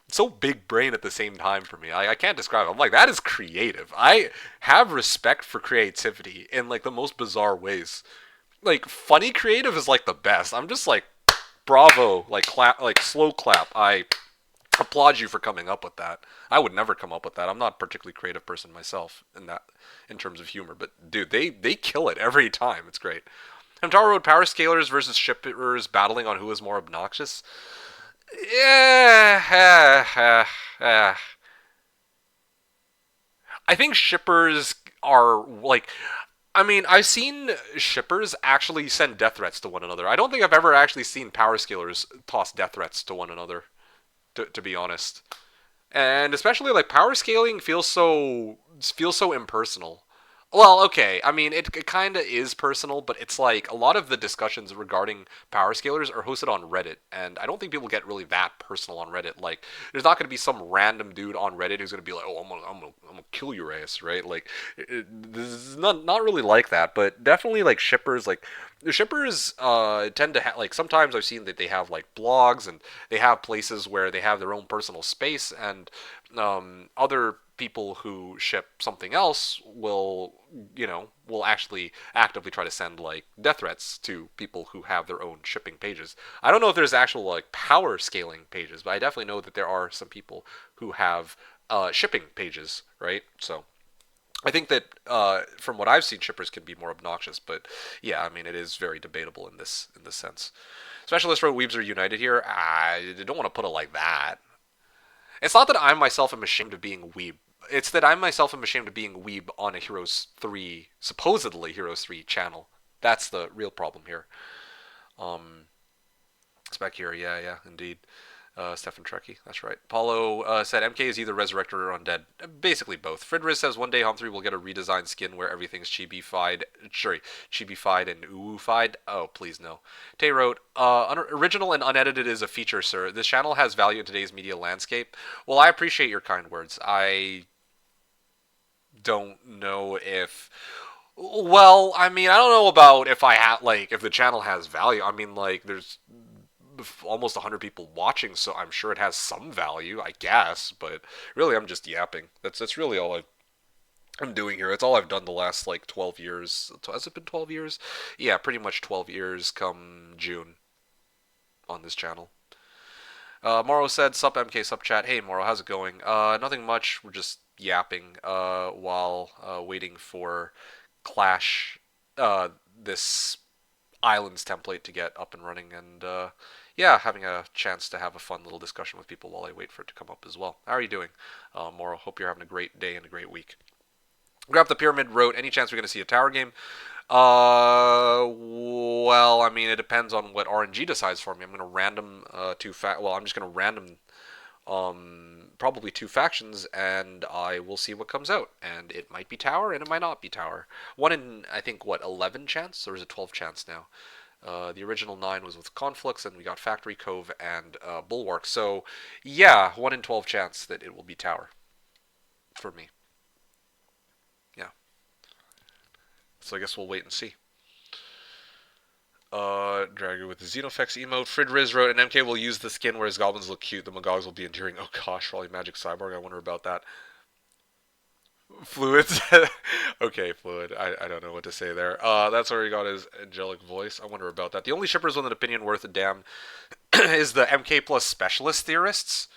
so big brain at the same time for me. I can't describe it. I'm like that is creative. I have respect for creativity in like the most bizarre ways. Like funny creative is like the best. I'm just like bravo, like clap, like slow clap. I applaud you for coming up with that. I would never come up with that. I'm not a particularly creative person myself in terms of humor, but dude, they kill it every time. It's great. Hamtaro Road power scalers versus shippers battling on who is more obnoxious. Yeah, I think shippers are like I mean, I've seen shippers actually send death threats to one another. I don't think I've ever actually seen power scalers toss death threats to one another, to be honest. And especially like power scaling feels so impersonal. Well, okay. I mean, it kind of is personal, but it's like a lot of the discussions regarding power scalers are hosted on Reddit, and I don't think people get really that personal on Reddit. Like, there's not going to be some random dude on Reddit who's going to be like, "Oh, I'm gonna kill your ass," right? Like, this is not really like that, but definitely like shippers, like the shippers tend to have like sometimes I've seen that they have like blogs and they have places where they have their own personal space and other people who ship something else will actually actively try to send like death threats to people who have their own shipping pages. I don't know if there's actual like power scaling pages, but I definitely know that there are some people who have shipping pages, right? So I think that from what I've seen, shippers can be more obnoxious, but yeah, I mean it is very debatable in this sense. Specialist wrote weebs are united here. I don't want to put it like that. It's not that I myself am ashamed of being weeb. It's that I myself am ashamed of being weeb on a Heroes 3, supposedly Heroes 3 channel. That's the real problem here. Spec here, yeah, indeed. Stefan Trekkie, that's right. Paulo said MK is either resurrected or undead. Basically both. Fridriz says one day Hom 3 will get a redesigned skin where everything's chibi-fied. Sorry, chibi-fied and uwu-fied. Oh, please no. Tay wrote, original and unedited is a feature, sir. This channel has value in today's media landscape. Well, I appreciate your kind words. I don't know if well, I mean, I don't know about if I have like if the channel has value. I mean, like there's almost 100 people watching, so I'm sure it has some value, I guess. But really, I'm just yapping. That's really all I'm doing here. It's all I've done the last like 12 years. Has it been 12 years? Yeah, pretty much 12 years come June on this channel. Morrow said, "Sup MK, sup chat." Hey Morrow, how's it going? Nothing much. We're just yapping while waiting for Clash, this islands template to get up and running, and yeah, having a chance to have a fun little discussion with people while I wait for it to come up as well. How are you doing, Morrow? Hope you're having a great day and a great week. Grab the Pyramid wrote, any chance we're going to see a tower game? Well, I mean, it depends on what RNG decides for me. I'm going to random I'm just going to random probably two factions, and I will see what comes out. And it might be tower, and it might not be tower. One in, I think, what, 11 chance? Or is it 12 chance now? The original 9 was with Conflicts, and we got Factory Cove and Bulwark. So, yeah, 1 in 12 chance that it will be tower for me. Yeah. So I guess we'll wait and see. Dragon with the Xenofex emote. Fridriz wrote, and MK will use the skin where his goblins look cute. The Magogs will be endearing. Oh gosh, Raleigh Magic Cyborg. I wonder about that. Fluids. Okay, Fluid. I don't know what to say there. That's where he got his angelic voice. I wonder about that. The only shippers with an opinion worth a damn is the MK plus specialist theorists.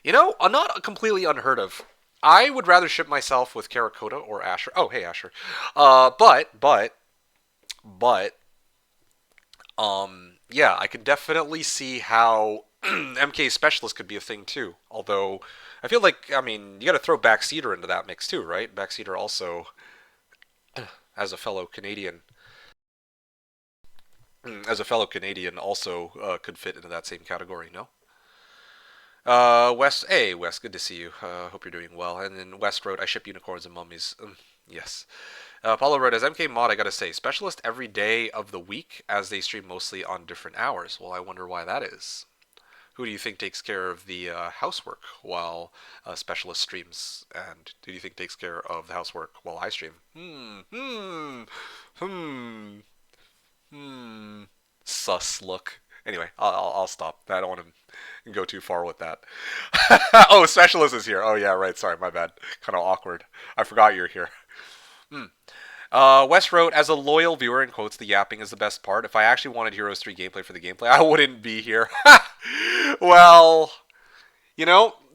You know, not completely unheard of. I would rather ship myself with Karakota or Asher. Oh, hey, Asher. But, yeah, I can definitely see how MK Specialist could be a thing too. Although, I feel like, I mean, you got to throw Backseater into that mix too, right? Backseater also, as a fellow Canadian, also could fit into that same category, no? Wes, hey Wes, good to see you. Hope you're doing well. And then West wrote, I ship unicorns and mummies. Yes. Paulo wrote, as MK mod, I gotta say, specialist every day of the week as they stream mostly on different hours. Well, I wonder why that is. Who do you think takes care of the housework while specialist streams? And who do you think takes care of the housework while I stream? Hmm. Hmm. Sus look. Anyway, I'll stop. I don't want to go too far with that. Oh, specialist is here. Oh yeah, right. Sorry, my bad. Kind of awkward. I forgot you're here. Wes wrote, as a loyal viewer, in quotes, the yapping is the best part. If I actually wanted Heroes 3 gameplay for the gameplay, I wouldn't be here. Well,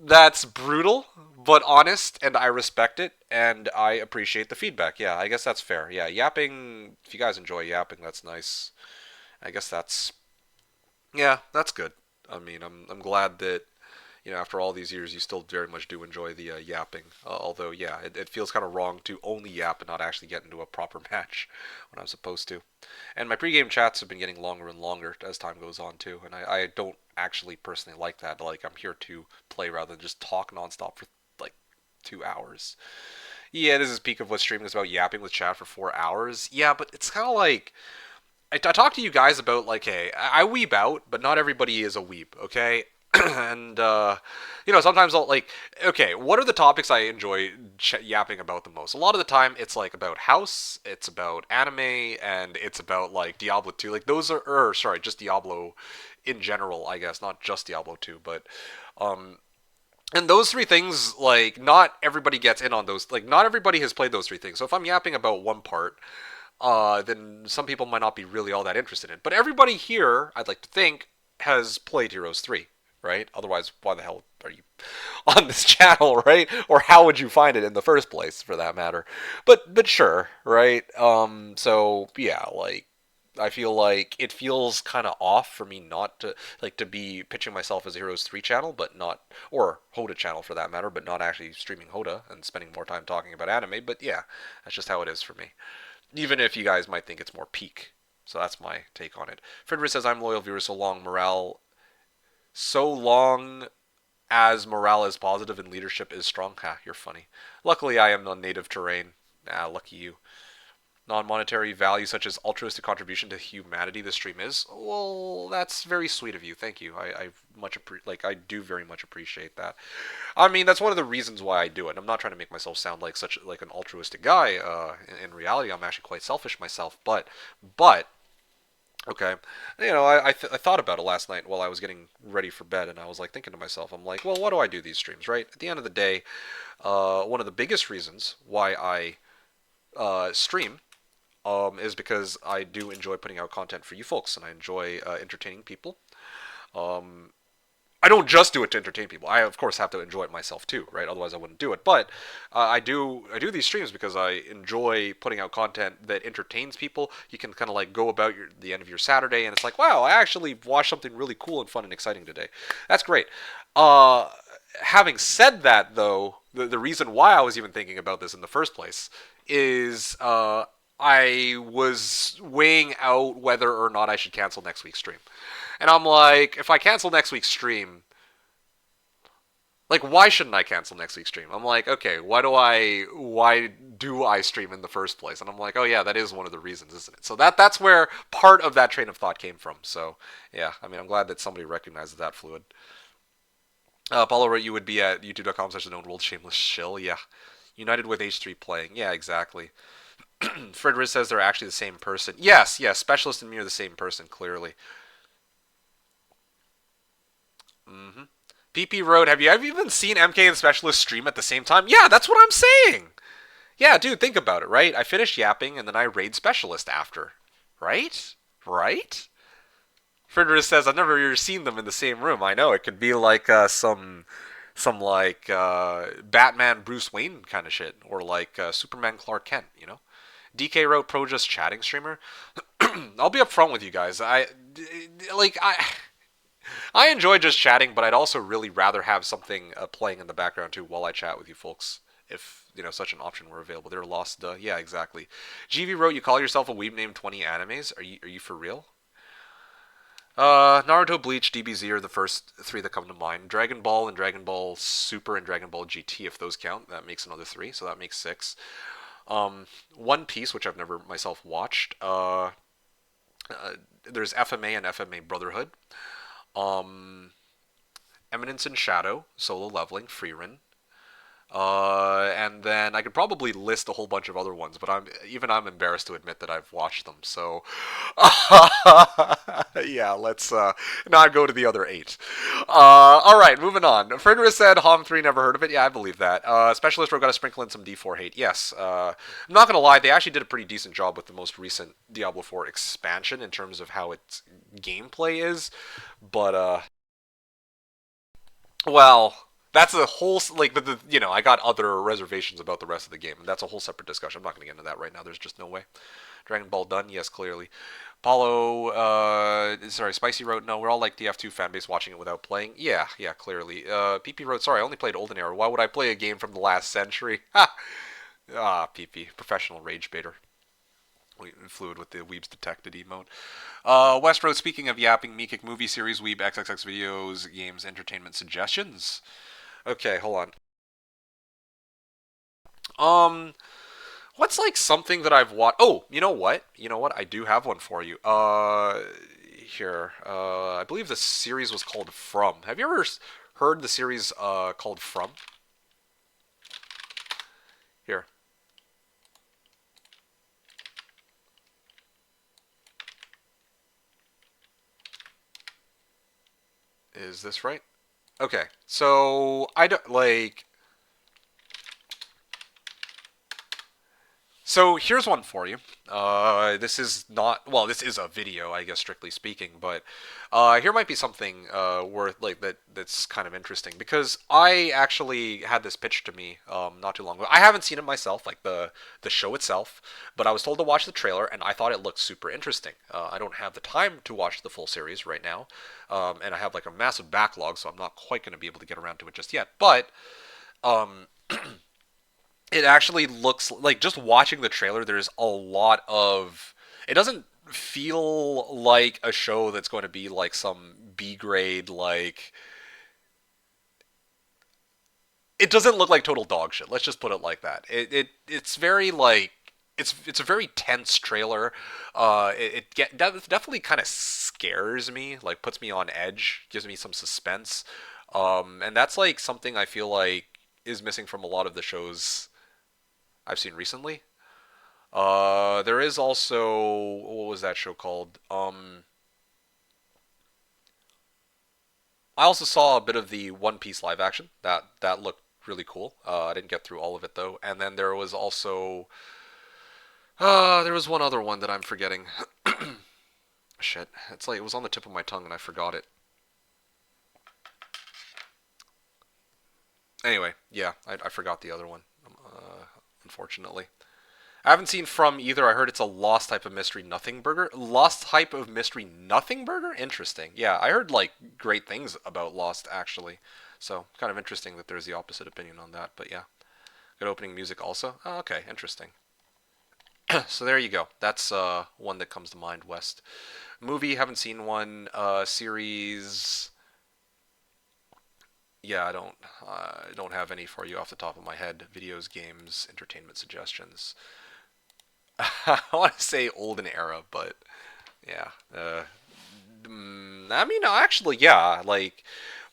that's brutal, but honest, and I respect it, and I appreciate the feedback. Yeah, I guess that's fair. Yeah, yapping, if you guys enjoy yapping, that's nice. I guess yeah, that's good. I mean, I'm glad that after all these years, you still very much do enjoy the yapping. Although, yeah, it feels kind of wrong to only yap and not actually get into a proper match when I'm supposed to. And my pregame chats have been getting longer and longer as time goes on too, and I don't actually personally like that. Like, I'm here to play rather than just talk nonstop for like 2 hours. Yeah, this is peak of what streaming is about, yapping with chat for 4 hours. Yeah, but it's kind of like I talk to you guys about like, hey, I weeb out, but not everybody is a weeb, okay? And sometimes I'll like, okay, what are the topics I enjoy yapping about the most? A lot of the time it's like about house, it's about anime, and it's about like Diablo 2. Like those are, or sorry, just Diablo in general, I guess, not just Diablo 2, but and those three things, like, not everybody gets in on those. Like, not everybody has played those three things. So if I'm yapping about one part, then some people might not be really all that interested in. But everybody here, I'd like to think, has played Heroes 3, right? Otherwise, why the hell are you on this channel, right? Or how would you find it in the first place, for that matter? But sure, right? So yeah, like, I feel like it feels kind of off for me not to like to be pitching myself as a Heroes 3 channel, but not, or Hoda channel for that matter, but not actually streaming Hoda and spending more time talking about anime. But yeah, that's just how it is for me. Even if you guys might think it's more peak. So that's my take on it. Frederick says, I'm loyal viewer so long. Morale So long as morale is positive and leadership is strong. Ha, you're funny. Luckily, I am on native terrain. Ah, lucky you. Non-monetary value such as altruistic contribution to humanity the stream is. Well, that's very sweet of you. Thank you. I do very much appreciate that. I mean, that's one of the reasons why I do it. I'm not trying to make myself sound like such like an altruistic guy. In reality, I'm actually quite selfish myself. But okay, I thought about it last night while I was getting ready for bed, and I was like thinking to myself, I'm like, well, why do I do these streams, right? At the end of the day, one of the biggest reasons why I stream is because I do enjoy putting out content for you folks, and I enjoy entertaining people. Um, I don't just do it to entertain people. I of course have to enjoy it myself too, right? Otherwise, I wouldn't do it. But I do these streams because I enjoy putting out content that entertains people. You can kind of like go about the end of your Saturday, and it's like, wow, I actually watched something really cool and fun and exciting today. That's great. Uh, Having said that, though, the reason why I was even thinking about this in the first place is I was weighing out whether or not I should cancel next week's stream. And I'm like, if I cancel next week's stream, like, why shouldn't I cancel next week's stream? I'm like, okay, why do I stream in the first place? And I'm like, oh yeah, that is one of the reasons, isn't it? So that's where part of that train of thought came from. So yeah, I mean, I'm glad that somebody recognizes that fluid. Paulo wrote you would be at youtube.com/TheKnownWorld shameless shill. Yeah. United with H3 playing. Yeah, exactly. Frederick says they're actually the same person. Yes, yes. Specialist and me are the same person, clearly. Mm-hmm. PP wrote, have you even seen MK and Specialist stream at the same time? Yeah, that's what I'm saying. Yeah, dude, think about it, right? I finish yapping and then I raid Specialist after. Right? Right? Frederick says, I've never even seen them in the same room. I know, it could be like some like Batman Bruce Wayne kind of shit. Or like Superman Clark Kent, you know? DK wrote pro just chatting streamer. I'll be upfront with you guys. I enjoy just chatting, but I'd also really rather have something playing in the background too while I chat with you folks. If such an option were available, they're lost. Yeah, exactly. GV wrote, "You call yourself a weeb named 20 animes? Are you for real?" Naruto, Bleach, DBZ are the first three that come to mind. Dragon Ball and Dragon Ball Super and Dragon Ball GT, if those count, that makes another three, so that makes six. One Piece, which I've never myself watched. There's FMA and FMA Brotherhood. Um, Eminence and Shadow, Solo Leveling, Freerun. And then I could probably list a whole bunch of other ones, but I'm embarrassed to admit that I've watched them. So, yeah, let's not go to the other eight. All right, moving on. Frederick said Hom 3 never heard of it. Yeah, I believe that. Specialist Rogue got to sprinkle in some D4 hate. Yes. I'm not gonna lie, they actually did a pretty decent job with the most recent Diablo 4 expansion in terms of how its gameplay is, but well, that's a whole like I got other reservations about the rest of the game, and that's a whole separate discussion. I'm not going to get into that right now. There's just no way. Dragon Ball done? Yes, clearly. Paulo, sorry, Spicy wrote, no, we're all like the F2 fanbase watching it without playing. Yeah, yeah, clearly. PP wrote, sorry, I only played Olden Era. Why would I play a game from the last century? Ha! Ah, PP, professional rage baiter. Fluid with the Weebs detected emote. Westroad, speaking of yapping, MeKick movie series, Weeb XXX videos, games, entertainment suggestions. Okay, hold on. What's like something that I've watched? Oh, you know what? You know what? I do have one for you. Here. I believe the series was called From. Have you ever heard the series called From? Here. Is this right? Okay. So I don't like. So here's one for you. This is not well. This is a video, I guess, strictly speaking. But here might be something worth like that's kind of interesting because I actually had this pitched to me not too long ago. I haven't seen it myself, like the show itself, but I was told to watch the trailer, and I thought it looked super interesting. I don't have the time to watch the full series right now, and I have like a massive backlog, so I'm not quite going to be able to get around to it just yet. But um, it actually looks like just watching the trailer, there's a lot of. It doesn't feel like a show that's going to be like some B grade like it doesn't look like total dog shit. Let's just put it like that. It's very like it's a very tense trailer. That definitely kind of scares me, like puts me on edge, gives me some suspense. And that's like something I feel like is missing from a lot of the shows I've seen recently. There is also what was that show called? I also saw a bit of the One Piece live action. That looked really cool. I didn't get through all of it though. And then there was also there was one other one that I'm forgetting. Shit, it's like it was on the tip of my tongue and I forgot it. Anyway, yeah, I forgot the other one. Unfortunately, I haven't seen From either. I heard it's a lost type of mystery nothing burger. Lost type of mystery nothing burger. Interesting. Yeah, I heard like great things about Lost actually. So kind of interesting that there's the opposite opinion on that. But yeah, good opening music also. Oh, okay, interesting. So there you go. That's one that comes to mind. West movie. Haven't seen one. Series. Yeah, I don't have any for you off the top of my head. Videos, games, entertainment suggestions. I want to say olden era, but yeah. I mean, no, actually, yeah. Like,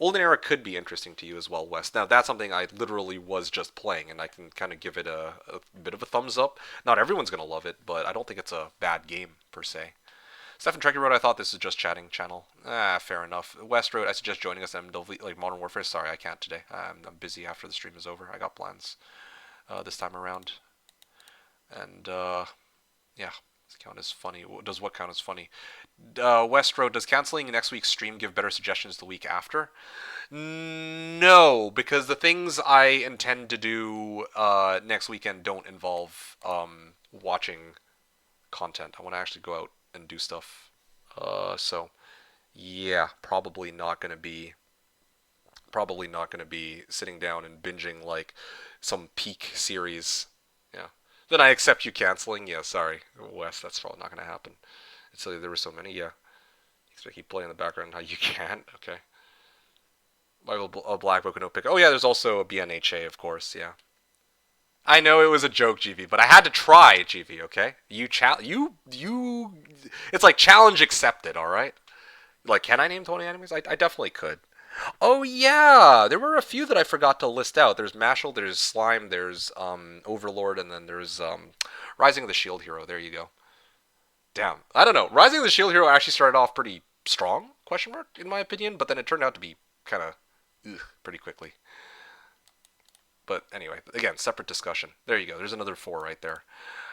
olden era could be interesting to you as well, Wes. Now, that's something I literally was just playing, and I can kind of give it a bit of a thumbs up. Not everyone's gonna love it, but I don't think it's a bad game per se. Stefan Trekkie wrote, I thought this is just chatting channel. Fair enough. West wrote, I suggest joining us in like Modern Warfare. Sorry, I can't today. I'm busy after the stream is over. I got plans this time around. And yeah, does count as funny? Does what count as funny? West wrote, does canceling next week's stream give better suggestions the week after? No, because the things I intend to do next weekend don't involve watching content. I want to actually go out and do stuff. So yeah, probably not gonna be sitting down and binging like some peak series. Yeah. Then I accept you canceling. Yeah, sorry, Wes. That's probably not gonna happen. It's like there were so many. Yeah. Expect you play in the background. How you can't? Okay. Michael Black Book no pick. Oh yeah, there's also a BNHA, of course. Yeah. I know it was a joke, GV, but I had to try, GV. Okay, you. It's like challenge accepted. All right. Like, can I name 20 enemies? I definitely could. Oh yeah, there were a few that I forgot to list out. There's Mashal, there's Slime, there's Overlord, and then there's Rising of the Shield Hero. There you go. Damn, I don't know. Rising of the Shield Hero actually started off pretty strong, question mark, in my opinion, but then it turned out to be kind of pretty quickly. But anyway, again, separate discussion. There you go. There's another four right there.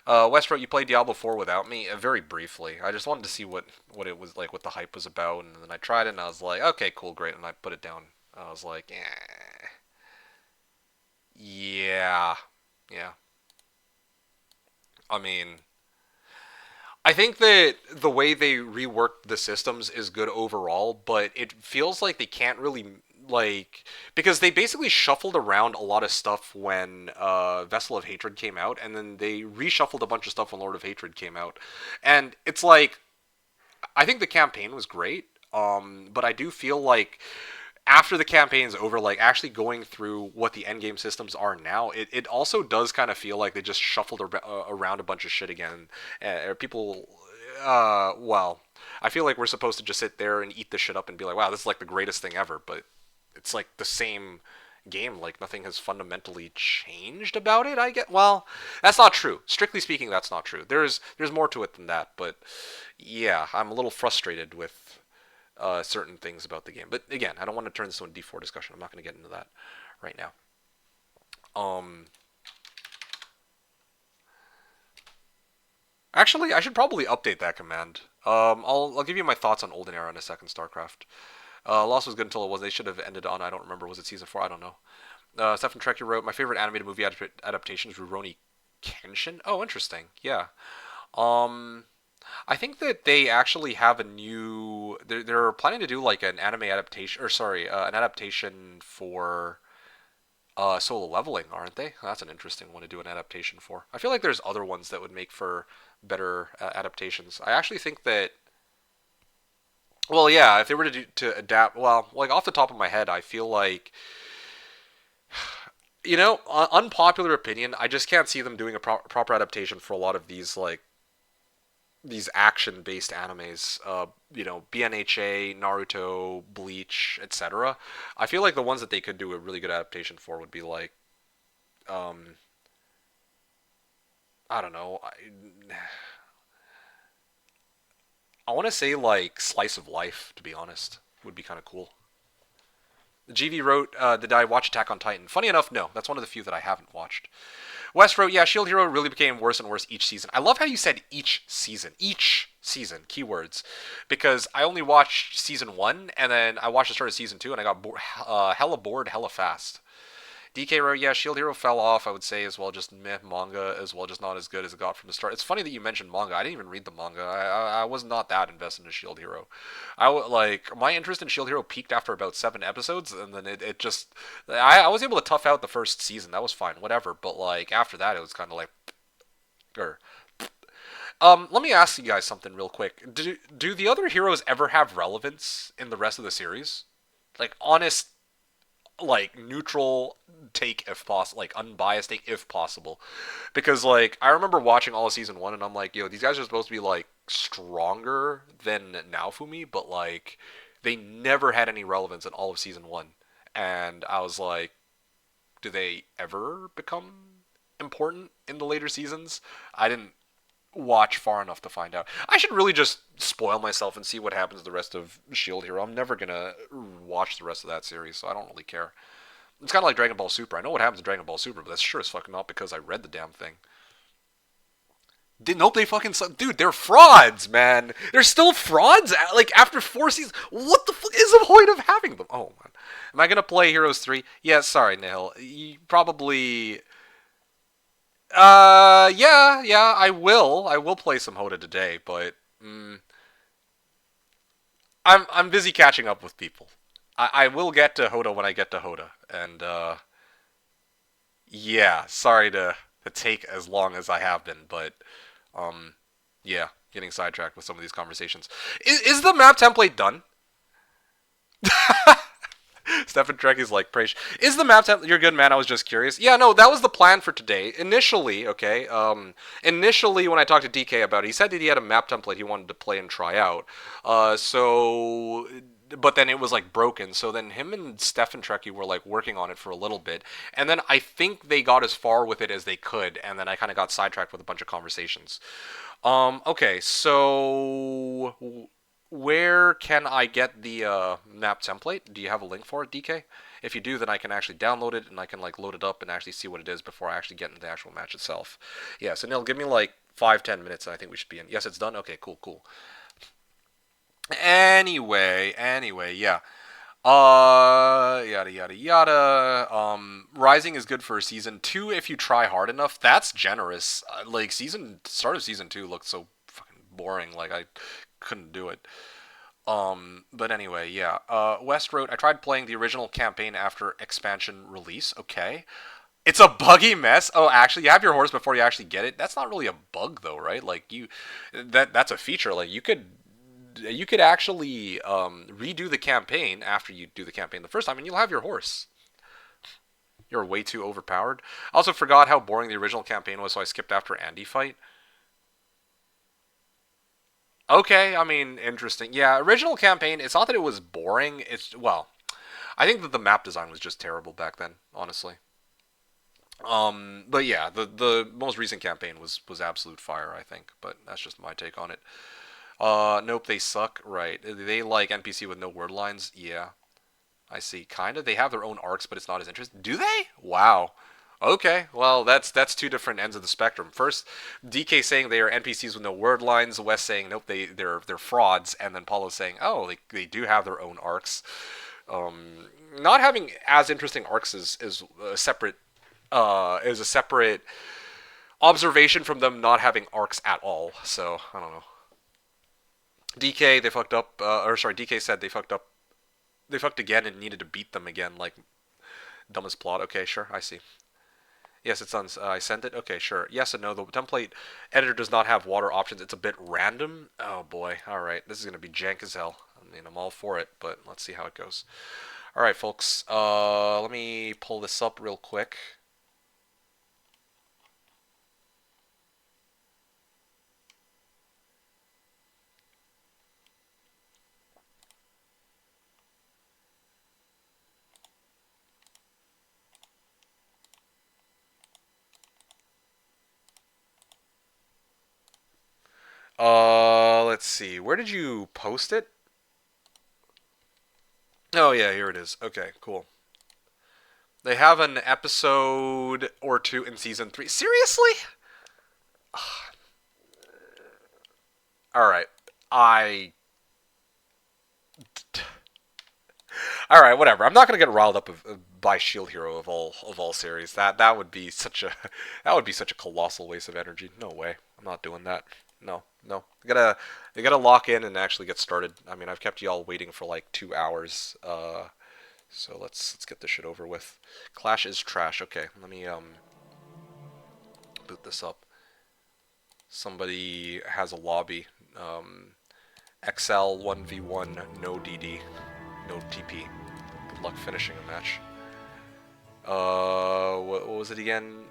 Westro, you played Diablo 4 without me? Very briefly. I just wanted to see what it was like, what the hype was about, and then I tried it, and I was like, okay, cool, great, and I put it down. I was like, yeah, yeah. I mean, I think that the way they reworked the systems is good overall, but it feels like they can't really like because they basically shuffled around a lot of stuff when Vessel of Hatred came out, and then they reshuffled a bunch of stuff when Lord of Hatred came out, and it's like I think the campaign was great, but I do feel like after the campaign's over, like actually going through what the end game systems are now, it also does kind of feel like they just shuffled around a bunch of shit again. People, well, I feel like we're supposed to just sit there and eat this shit up and be like, wow, this is like the greatest thing ever, but it's like the same game. Like nothing has fundamentally changed about it. I get. Well, that's not true. Strictly speaking, that's not true. There's more to it than that. But yeah, I'm a little frustrated with certain things about the game. But again, I don't want to turn this into a D4 discussion. I'm not going to get into that right now. Um, Actually, I should probably update that command. I'll give you my thoughts on Olden Era in a second. StarCraft. Lost was good until it was. They should have ended on. I don't remember. Was it season 4? I don't know. Stefan Trekkie wrote, my favorite animated movie adaptation is Rurouni Kenshin. Oh, interesting. Yeah. Um, I think that they actually have a new. They're planning to do like an anime adaptation, or sorry, an adaptation for Solo leveling, aren't they? That's an interesting one to do an adaptation for. I feel like there's other ones that would make for better adaptations. I actually think that. Well, yeah, if they were to adapt, well, like off the top of my head, I feel like unpopular opinion. I just can't see them doing a proper adaptation for a lot of these action-based animes. BNHA, Naruto, Bleach, etc. I feel like the ones that they could do a really good adaptation for would be like, um, I don't know. I want to say like slice of life. To be honest, would be kind of cool. GV wrote, "Did I watch Attack on Titan?" Funny enough, no. That's one of the few that I haven't watched. West wrote, "Yeah, Shield Hero really became worse and worse each season." I love how you said each season. Each season, keywords, because I only watched season one, and then I watched the start of season two, and I got hella bored, hella fast. DK wrote, "Yeah, Shield Hero fell off, I would say, as well, just meh manga, as well, just not as good as it got from the start." It's funny that you mentioned manga. I didn't even read the manga. I was not that invested in Shield Hero. My interest in Shield Hero peaked after about 7 episodes, and then it just, I was able to tough out the first season. That was fine, whatever. But like after that, it was kind of like, er. Let me ask you guys something real quick. Do the other heroes ever have relevance in the rest of the series? Like honest, like neutral take if possible, like unbiased take if possible, because like I remember watching all of season one and I'm like, yo, these guys are supposed to be like stronger than Naofumi, but like they never had any relevance in all of season one, and I was like, do they ever become important in the later seasons? I didn't watch far enough to find out. I should really just spoil myself and see what happens to the rest of Shield Hero. I'm never gonna watch the rest of that series, so I don't really care. It's kind of like Dragon Ball Super. I know what happens in Dragon Ball Super, but that's sure as fucking not because I read the damn thing. Nope, they fucking suck. Dude, they're frauds, man. They're still frauds. Like after 4 seasons, what the fuck is the point of having them? Oh man, am I gonna play Heroes 3? Yeah, sorry, Nihil. You probably. Yeah, I will. I will play some Hoda today, but I'm busy catching up with people. I will get to Hoda when I get to Hoda, and yeah, sorry to take as long as I have been, but um, yeah, getting sidetracked with some of these conversations. Is the map template done? Stefan Trek is like, praise. Is the map template? You're good, man. I was just curious. Yeah, no, that was the plan for today. Initially, okay. Initially, when I talked to DK about it, he said that he had a map template he wanted to play and try out. But then it was like broken. So then him and Stefan Trekkie were like working on it for a little bit, and then I think they got as far with it as they could, and then I kind of got sidetracked with a bunch of conversations. Okay, so where can I get the map template? Do you have a link for it, DK? If you do, then I can actually download it and I can like load it up and actually see what it is before I actually get into the actual match itself. Yeah, so Neil, give me like 5-10 minutes and I think we should be in. Yes, it's done. Okay, cool. Anyway, yeah. Yada yada yada. Rising is good for season two if you try hard enough. That's generous. Like start of season two looked so fucking boring. Like I couldn't do it. But anyway, yeah. West wrote, I tried playing the original campaign after expansion release. Okay. It's a buggy mess. Oh, actually, you have your horse before you actually get it. That's not really a bug though, right? Like that's a feature. Like you could actually redo the campaign after you do the campaign the first time, and you'll have your horse. You're way too overpowered. I also forgot how boring the original campaign was, so I skipped after Andy fight. Okay, I mean, interesting. Yeah, original campaign. It's not that it was boring. It's well, I think that the map design was just terrible back then, honestly. But yeah, the most recent campaign was absolute fire, I think. But that's just my take on it. Nope, they suck. Right? They like NPC with no word lines. Yeah, I see. Kinda. They have their own arcs, but it's not as interesting. Do they? Wow. Okay, well that's two different ends of the spectrum. First, DK saying they are NPCs with no word lines. West saying nope, they're frauds, and then Paulo saying oh they do have their own arcs. Not having as interesting arcs is a separate observation from them not having arcs at all. So I don't know. DK they fucked up. Or sorry, DK said they fucked up. They fucked again and needed to beat them again. Like Dumbest plot. Okay, sure. I see. Yes, it's on. I sent it. Okay, sure. Yes and no. The template editor does not have water options. It's a bit random. Oh boy. All right. This is gonna be jank as hell. I mean, I'm all for it, but let's see how it goes. All right, folks. Let me pull this up real quick. Let's see. Where did you post it? Oh yeah, here it is. Okay, cool. They have an episode or two in season 3. Seriously? All right. I. All right, whatever. I'm not gonna get riled up by Shield Hero of all series. That would be such a that would be such a colossal waste of energy. No way. I'm not doing that. No, no. You gotta lock in and actually get started. I mean, I've kept y'all waiting for like 2 hours. So let's get this shit over with. Clash is trash. Okay, let me boot this up. Somebody has a lobby. XL 1v1, no DD, no TP. Good luck finishing a match. What was it again?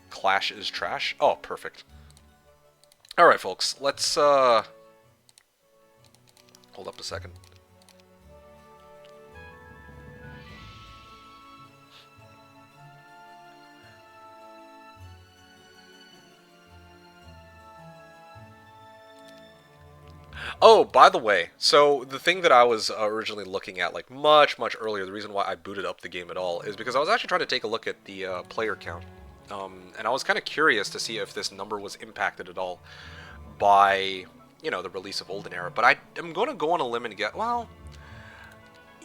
Clash is trash. Oh, perfect. All right, folks. Let's hold up a second. Oh, by the way, so the thing that I was originally looking at, like much earlier, the reason why I booted up the game at all is because I was actually trying to take a look at the player count, and I was kind of curious to see if this number was impacted at all by, the release of Olden Era. But I'm going to go on a limb and get, well,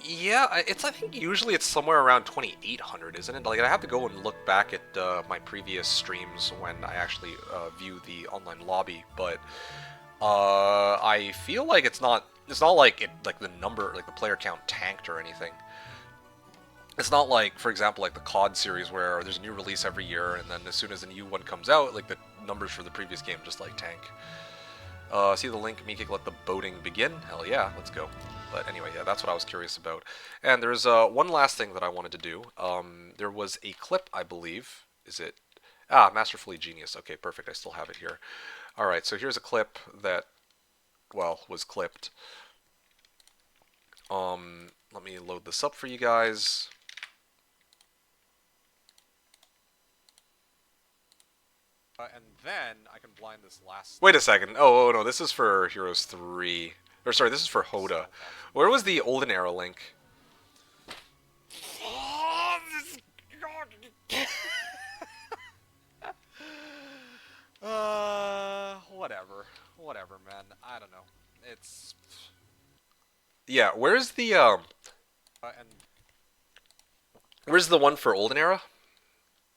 yeah, I think usually it's somewhere around 2,800, isn't it? Like I have to go and look back at my previous streams when I actually view the online lobby, but. I feel like it's not like the number, like the player count tanked or anything. It's not like, for example, like the COD series where there's a new release every year, and then as soon as a new one comes out, like the numbers for the previous game just like tank. See the link, MeKick, let the boating begin? Hell yeah, let's go. But anyway, yeah, that's what I was curious about. And there's one last thing that I wanted to do. There was a clip, I believe. Is it? Ah, Masterfully Genius. Okay, perfect. I still have it here. Alright, so here's a clip that, well, was clipped. Let me load this up for you guys. And then I can blind this last... Wait a second. Oh, no, this is for Heroes 3. Or, sorry, this is for Hoda. Where was the Olden Era link? Whatever, man. I don't know. It's... Yeah, where's the, where's the one for Olden Era?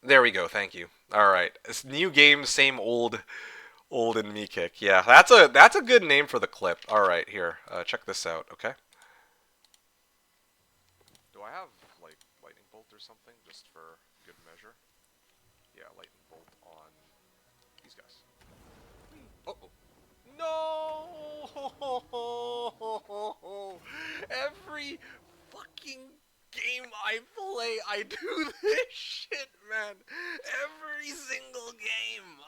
There we go, thank you. Alright. It's new game, same old in MeKick. Yeah, that's a good name for the clip. Alright, here. Check this out, okay? Do I have, like, lightning bolt or something, just for good measure? Yeah, lightning bolt on these guys. Uh-oh. No! Every fucking game I play, I do this shit, man. Every single game.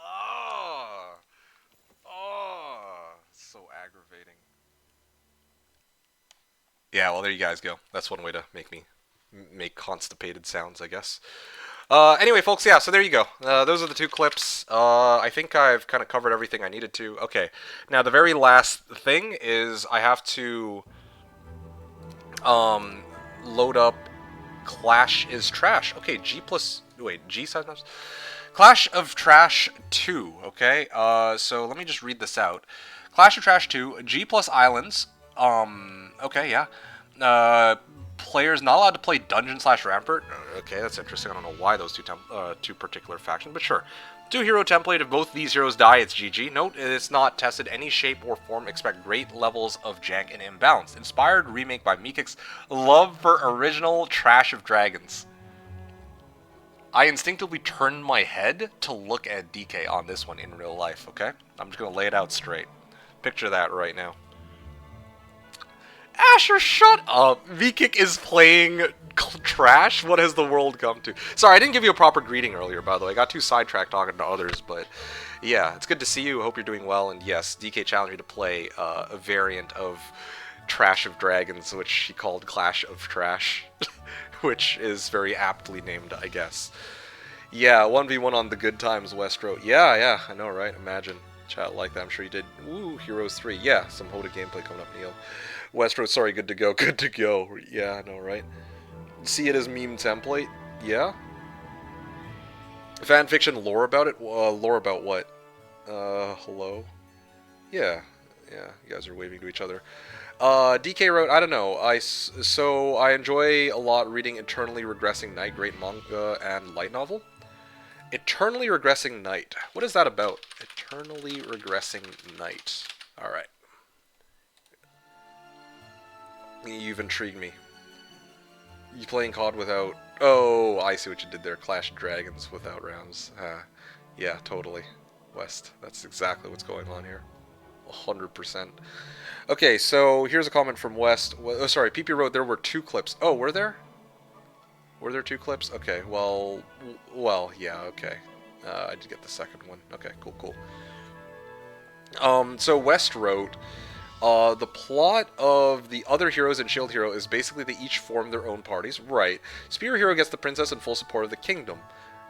So aggravating. Yeah, well, there you guys go. That's one way to make me make constipated sounds, I guess. Anyway, folks, yeah, so there you go. Those are the two clips. I think I've kind of covered everything I needed to. Okay, now the very last thing is I have to load up Clash is Trash. Okay, G sometimes. Clash of Trash 2, okay? So let me just read this out. Clash of Trash 2, G plus Islands. Okay, yeah. Players not allowed to play Dungeon / Rampart. Okay, that's interesting. I don't know why those two particular factions, but sure. 2-hero template. If both these heroes die, it's GG. Note, it's not tested any shape or form. Expect great levels of jank and imbalance. Inspired remake by MeKick's love for original Trash of Dragons. I instinctively turned my head to look at DK on this one in real life, okay? I'm just going to lay it out straight. Picture that right now. Asher, shut up! MeKick is playing trash? What has the world come to? Sorry, I didn't give you a proper greeting earlier, by the way. I got too sidetracked talking to others, but yeah, it's good to see you. Hope you're doing well, and yes, DK challenged me to play a variant of Trash of Dragons, which he called Clash of Trash, which is very aptly named, I guess. Yeah, 1v1 on the good times, Westro. Yeah, I know, right? Imagine. Chat like that, I'm sure you did. Woo, Heroes 3. Yeah, some Hoda gameplay coming up, Neil. Westro, sorry, good to go, good to go. Yeah, I know, right? See it as meme template? Yeah? Fanfiction lore about it? Lore about what? Hello? Yeah, you guys are waving to each other. DK wrote, I don't know, so I enjoy a lot reading Eternally Regressing Night, great manga and light novel. Eternally Regressing Night. What is that about? Eternally Regressing Night. Alright. You've intrigued me. You playing COD without... Oh, I see what you did there. Clash of Dragons without rounds. Yeah, totally. West. That's exactly what's going on here. 100%. Okay, so here's a comment from West. Oh, sorry, PP wrote there were 2 clips. Oh, were there? Were there 2 clips? Okay, well, yeah, okay. I did get the second one. Okay, cool. So West wrote, the plot of the other heroes and Shield Hero is basically they each form their own parties. Right. Spear Hero gets the princess and full support of the kingdom.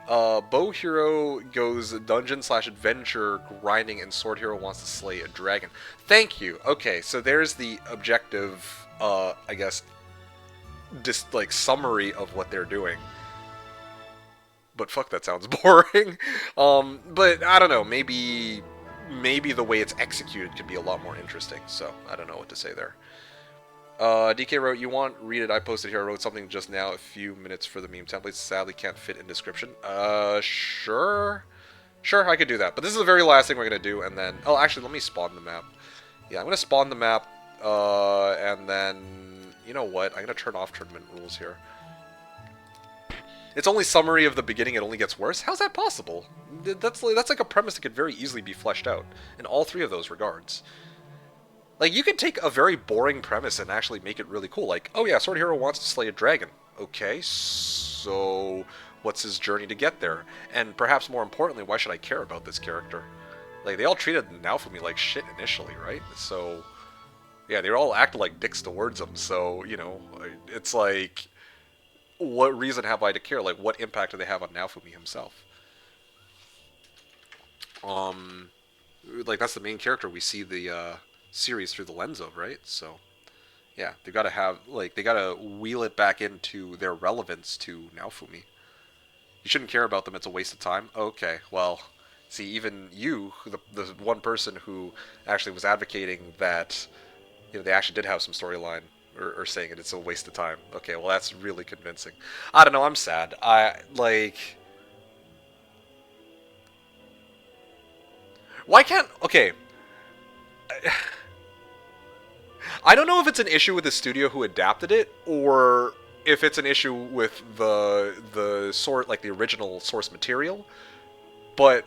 Bow Hero goes dungeon/adventure grinding, and Sword Hero wants to slay a dragon. Thank you. Okay, so there's the objective, I guess, just like summary of what they're doing. But fuck, that sounds boring. But I don't know, maybe the way it's executed could be a lot more interesting. So I don't know what to say there. DK wrote, you want read it? I posted here. I wrote something just now, a few minutes for the meme templates. Sadly can't fit in description. Sure, I could do that. But this is the very last thing we're gonna do, and then actually let me spawn the map. Yeah, I'm gonna spawn the map, and then you know what? I'm gonna turn off tournament rules here. It's only summary of the beginning, it only gets worse? How's that possible? That's like a premise that could very easily be fleshed out in all 3 of those regards. Like, you could take a very boring premise and actually make it really cool. Like, oh yeah, Sword Hero wants to slay a dragon. Okay, so what's his journey to get there? And perhaps more importantly, why should I care about this character? Like, they all treated Naofumi like shit initially, right? So, yeah, they all acted like dicks towards him, so, you know, it's like... what reason have I to care? Like, what impact do they have on Naofumi himself? Like, that's the main character we see the series through the lens of, right? So, yeah, they gotta have, like, they gotta wheel it back into their relevance to Naofumi. You shouldn't care about them, it's a waste of time? Okay, well, see, even you, the one person who actually was advocating that, you know, they actually did have some storyline, or saying it's a waste of time. Okay, well, that's really convincing. I don't know, I'm sad. Why can't... Okay. I don't know if it's an issue with the studio who adapted it, or if it's an issue with the sort, like the original source material, but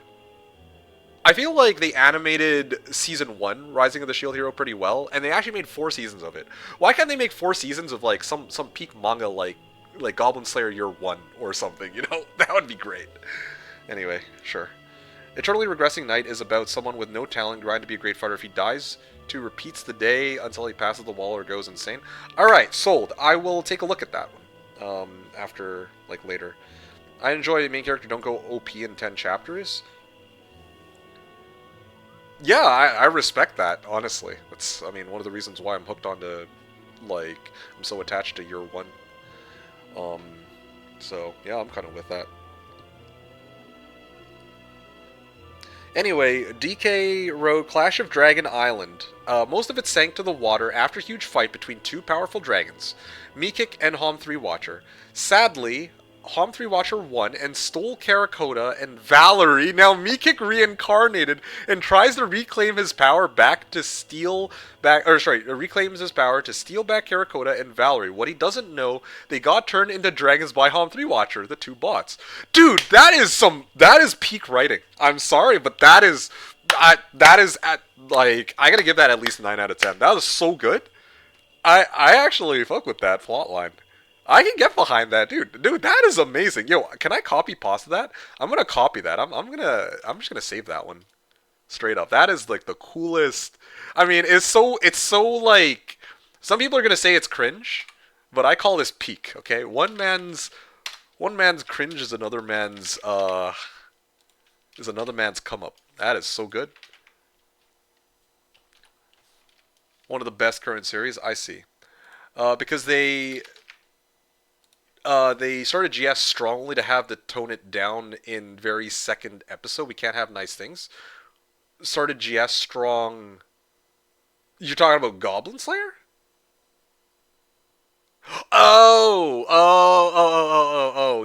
I feel like they animated Season 1, Rising of the Shield Hero, pretty well, and they actually made 4 seasons of it. Why can't they make 4 seasons of, like, some peak manga like Goblin Slayer Year 1 or something, you know? That would be great. Anyway, sure. Eternally Regressing Night is about someone with no talent trying to be a great fighter. If he dies, to repeats the day until he passes the wall or goes insane. Alright, sold. I will take a look at that one, after, like, later. I enjoy the main character don't go OP in 10 chapters. Yeah, I respect that, honestly. That's, I mean, one of the reasons why I'm hooked onto, like, I'm so attached to Year 1. So, yeah, I'm kind of with that. Anyway, DK wrote Clash of Dragon Island. Most of it sank to the water after a huge fight between 2 powerful dragons, MeKick and Hom 3 Watcher. Sadly, Hom 3 Watcher won and stole Karakota and Valerie. Now MeKick reincarnated and tries to reclaim his power back to steal back, or sorry, reclaims his power to steal back Karakota and Valerie. What he doesn't know, they got turned into dragons by Hom 3 Watcher, the two bots. Dude, that is peak writing. I'm sorry, but that is at, like, I gotta give that at least 9 out of 10. That was so good. I actually fuck with that plotline. I can get behind that, dude. Dude, that is amazing. Yo, can I copy pasta that? I'm gonna copy that. I'm just gonna save that one straight up. That is like the coolest. I mean, it's so like some people are gonna say it's cringe, but I call this peak. Okay, one man's cringe is another man's come up. That is so good. One of the best current series I see. Because they started GS strongly to have to tone it down in very second episode. We can't have nice things. Started GS strong. You're talking about Goblin Slayer?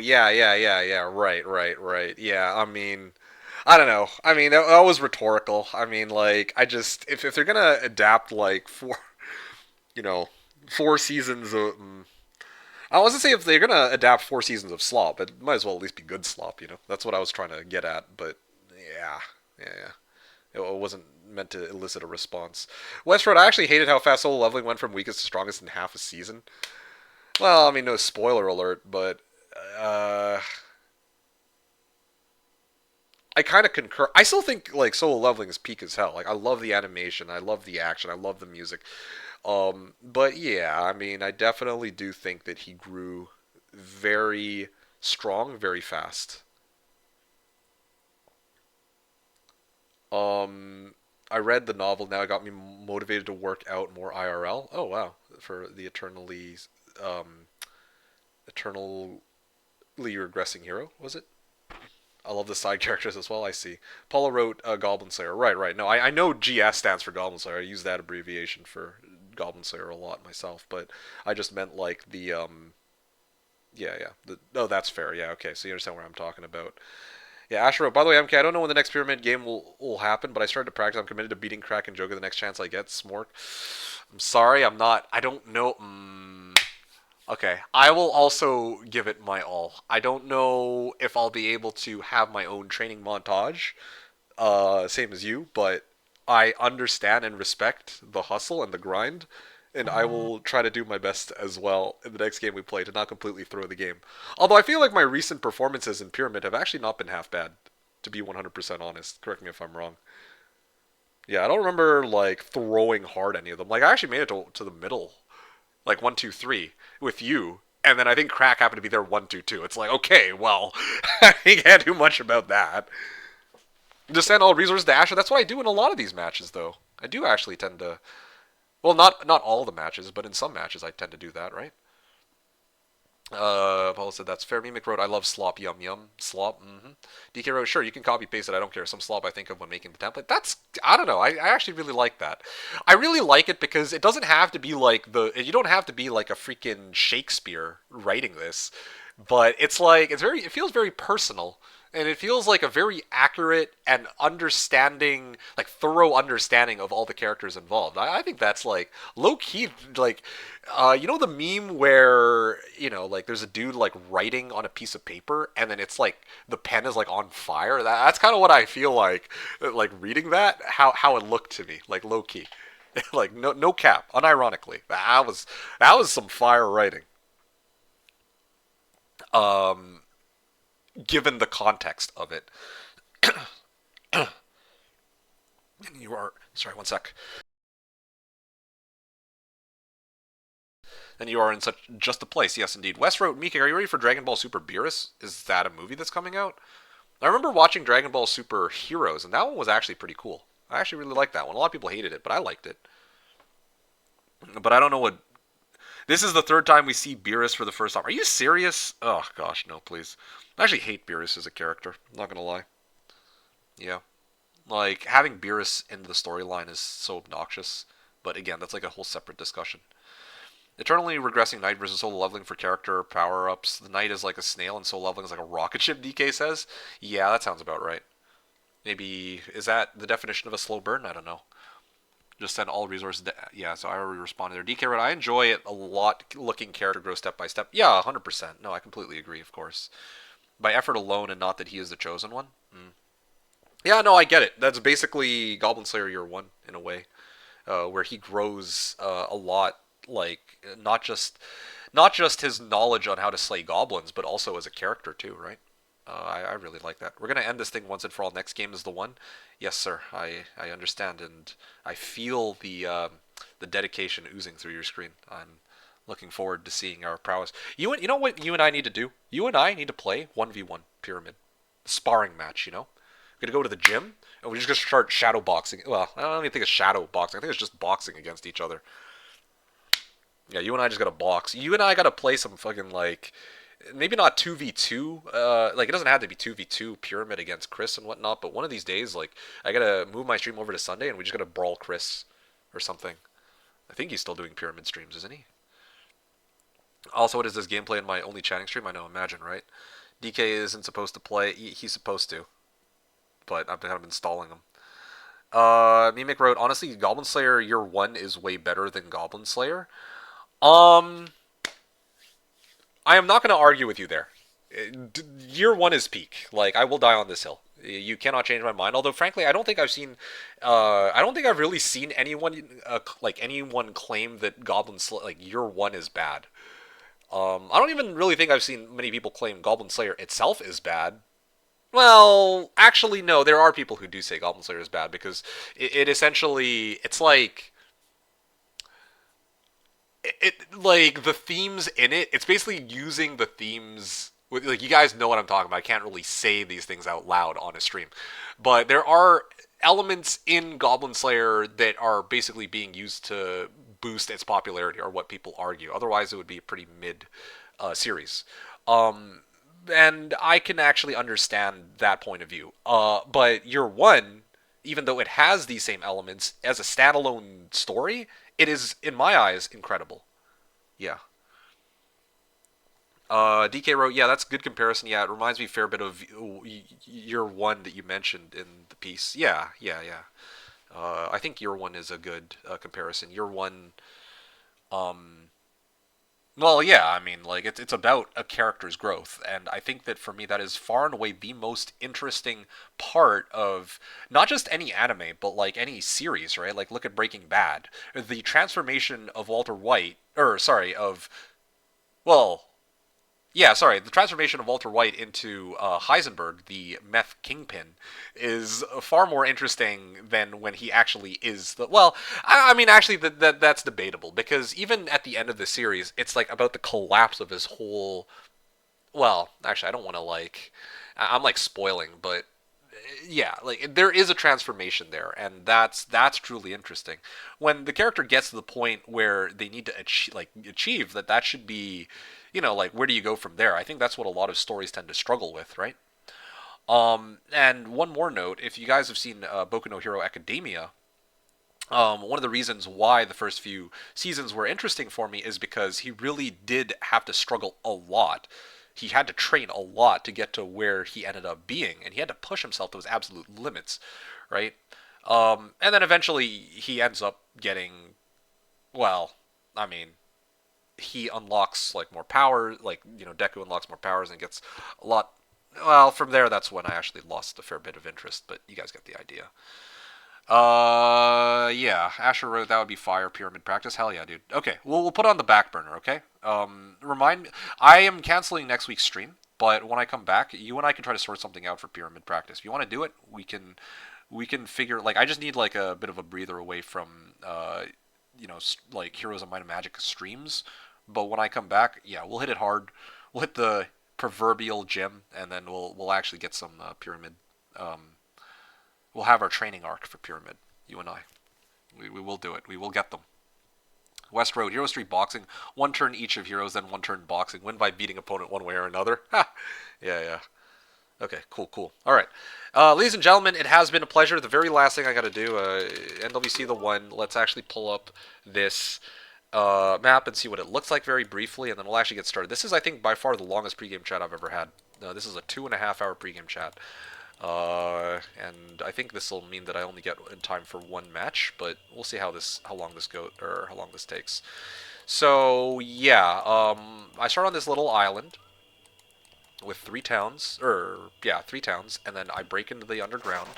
Yeah. Right. Yeah, I mean, I don't know. I mean, that was rhetorical. I mean, like, I just if they're gonna adapt like you know, 4 seasons of. I was gonna say if they're gonna adapt 4 seasons of slop, it might as well at least be good slop. That's what I was trying to get at. But yeah. It wasn't meant to elicit a response. Westroad, I actually hated how fast solo leveling went from weakest to strongest in half a season. Well, I mean, no spoiler alert, but uh, I kind of concur. I still think like solo leveling is peak as hell. Like I love the animation, I love the action, I love the music. But yeah, I mean, I definitely do think that he grew very strong, very fast. I read the novel. Now it got me motivated to work out more IRL. Oh wow, for the eternally regressing hero, was it? I love the side characters as well. I see. Paula wrote Goblin Slayer. Right. No, I know GS stands for Goblin Slayer. I use that abbreviation for Goblin Slayer a lot myself, but I just meant like the yeah. Oh, that's fair. Yeah, okay. So you understand where I'm talking about. Yeah, Asher wrote, by the way, MK, I don't know when the next Pyramid game will happen, but I started to practice. I'm committed to beating Crack and Joker the next chance I get. Smork. I'm sorry, I'm not. I don't know. Okay, I will also give it my all. I don't know if I'll be able to have my own training montage, same as you, but I understand and respect the hustle and the grind, and I will try to do my best as well in the next game we play to not completely throw the game. Although I feel like my recent performances in Pyramid have actually not been half bad, to be 100% honest. Correct me if I'm wrong. Yeah, I don't remember like throwing hard any of them. Like I actually made it to the middle, like 1, 2, 3 with you, and then I think Crack happened to be there 1, 2, 2. It's like okay, well, I can't do much about that. Just send all resources to Asher. That's what I do in a lot of these matches, though. I do actually tend to. Well, not all the matches, but in some matches I tend to do that, right? Paul said that's fair. Mimic wrote, I love slop, yum yum. Slop, DK wrote, sure, you can copy paste it, I don't care. Some slop I think of when making the template. I don't know, I actually really like that. I really like it because it doesn't have to be like you don't have to be like a freaking Shakespeare writing this. But it's like, it feels very personal. And it feels like a very accurate and understanding, like thorough understanding of all the characters involved. I think that's like low key, like, the meme where like there's a dude like writing on a piece of paper, and then it's like the pen is like on fire. That's kind of what I feel like reading that. How it looked to me, like low key, like no cap, unironically. That was some fire writing. Um, Given the context of it. And you are sorry, one sec. And you are in such just a place. Yes, indeed. West wrote, Mika, are you ready for Dragon Ball Super Beerus? Is that a movie that's coming out? I remember watching Dragon Ball Super Heroes, and that one was actually pretty cool. I actually really liked that one. A lot of people hated it, but I liked it. But I don't know what. This is the third time we see Beerus for the first time. Are you serious? Oh gosh, no, please. I actually hate Beerus as a character. I'm not gonna lie. Yeah. Like, having Beerus in the storyline is so obnoxious. But again, that's like a whole separate discussion. Eternally regressing knight versus solo leveling for character power-ups. The knight is like a snail and solo leveling is like a rocket ship, DK says. Yeah, that sounds about right. Maybe, is that the definition of a slow burn? I don't know. Just send all resources. Yeah, so I already responded there. DK, I enjoy it a lot looking character grow step by step. Yeah, 100%. No, I completely agree, of course. By effort alone and not that he is the chosen one. Yeah, no, I get it. That's basically Goblin Slayer Year 1, in a way. Where he grows a lot, like, not just his knowledge on how to slay goblins, but also as a character, too, right? I really like that. We're going to end this thing once and for all. Next game is the one. Yes, sir. I understand, and I feel the dedication oozing through your screen. I'm looking forward to seeing our prowess. You know what you and I need to do? You and I need to play 1v1 pyramid. Sparring match, you know? We're going to go to the gym, and we're just going to start shadow boxing. Well, I don't even think it's shadow boxing. I think it's just boxing against each other. Yeah, you and I just got to box. You and I got to play some fucking, like, maybe not 2v2, like it doesn't have to be 2v2 pyramid against Chris and whatnot, but one of these days, like, I gotta move my stream over to Sunday and we just gotta brawl Chris or something. I think he's still doing pyramid streams, isn't he? Also, what is this gameplay in my only chatting stream? I know, imagine, right? DK isn't supposed to play. He's supposed to, but I've kind of been stalling him. Mimic wrote, honestly, Goblin Slayer Year 1 is way better than Goblin Slayer. Um, I am not going to argue with you there. Year 1 is peak. Like, I will die on this hill. You cannot change my mind. Although, frankly, I don't think I've really seen anyone, like anyone claim that like Year 1 is bad. I don't even really think I've seen many people claim Goblin Slayer itself is bad. Well, actually, no. There are people who do say Goblin Slayer is bad because it essentially, it's like the themes in it. It's basically using the themes. Like, you guys know what I'm talking about. I can't really say these things out loud on a stream, but there are elements in Goblin Slayer that are basically being used to boost its popularity, or what people argue. Otherwise, it would be a pretty mid series. And I can actually understand that point of view. But Year 1, even though it has these same elements as a standalone story, it is, in my eyes, incredible. Yeah. DK wrote, yeah, that's a good comparison. Yeah, it reminds me a fair bit of Year 1 that you mentioned in the piece. Yeah, yeah, yeah. I think Year 1 is a good comparison. Year 1, um, well, yeah, I mean, like, it's about a character's growth, and I think that for me, that is far and away the most interesting part of not just any anime, but like any series, right? Like, look at Breaking Bad. The transformation of Walter White, or sorry, well, yeah, sorry. The transformation of Walter White into Heisenberg, the meth kingpin, is far more interesting than when he actually is the. Well, I mean, actually, that's debatable because even at the end of the series, it's like about the collapse of his whole. Well, actually, I don't want to like. I'm like spoiling, but yeah, like there is a transformation there, and that's truly interesting. When the character gets to the point where they need to achieve that, that should be, like where do you go from there? I think that's what a lot of stories tend to struggle with, right? And one more note: if you guys have seen Boku no Hero Academia, one of the reasons why the first few seasons were interesting for me is because he really did have to struggle a lot. He had to train a lot to get to where he ended up being, and he had to push himself to his absolute limits, right? And then eventually he ends up getting, well, I mean, he unlocks like more power, like Deku unlocks more powers and gets a lot. Well, from there, that's when I actually lost a fair bit of interest, but you guys get the idea. Yeah. Asher wrote that would be fire pyramid practice. Hell yeah, dude. Okay, we'll put it on the back burner. Okay. Remind me. I am canceling next week's stream, but when I come back, you and I can try to sort something out for pyramid practice. If you want to do it, we can figure. Like, I just need like a bit of a breather away from like Heroes of Might and Magic streams. But when I come back, yeah, we'll hit it hard. We'll hit the proverbial gym, and then we'll actually get some pyramid. We'll have our training arc for pyramid. You and I. We will do it. We will get them. West Road, Hero Street Boxing. One turn each of heroes, then one turn boxing. Win by beating opponent one way or another. Ha! Yeah, yeah. Okay, cool. All right. Ladies and gentlemen, it has been a pleasure. The very last thing I got to do, NWC the one. Let's actually pull up this map and see what it looks like very briefly, and then we'll actually get started. This is, I think, by far the longest pregame chat I've ever had. This is a 2.5-hour pregame chat. And I think this will mean that I only get in time for one match, but we'll see how long this takes. So yeah, I start on this little island with 3 towns, and then I break into the underground.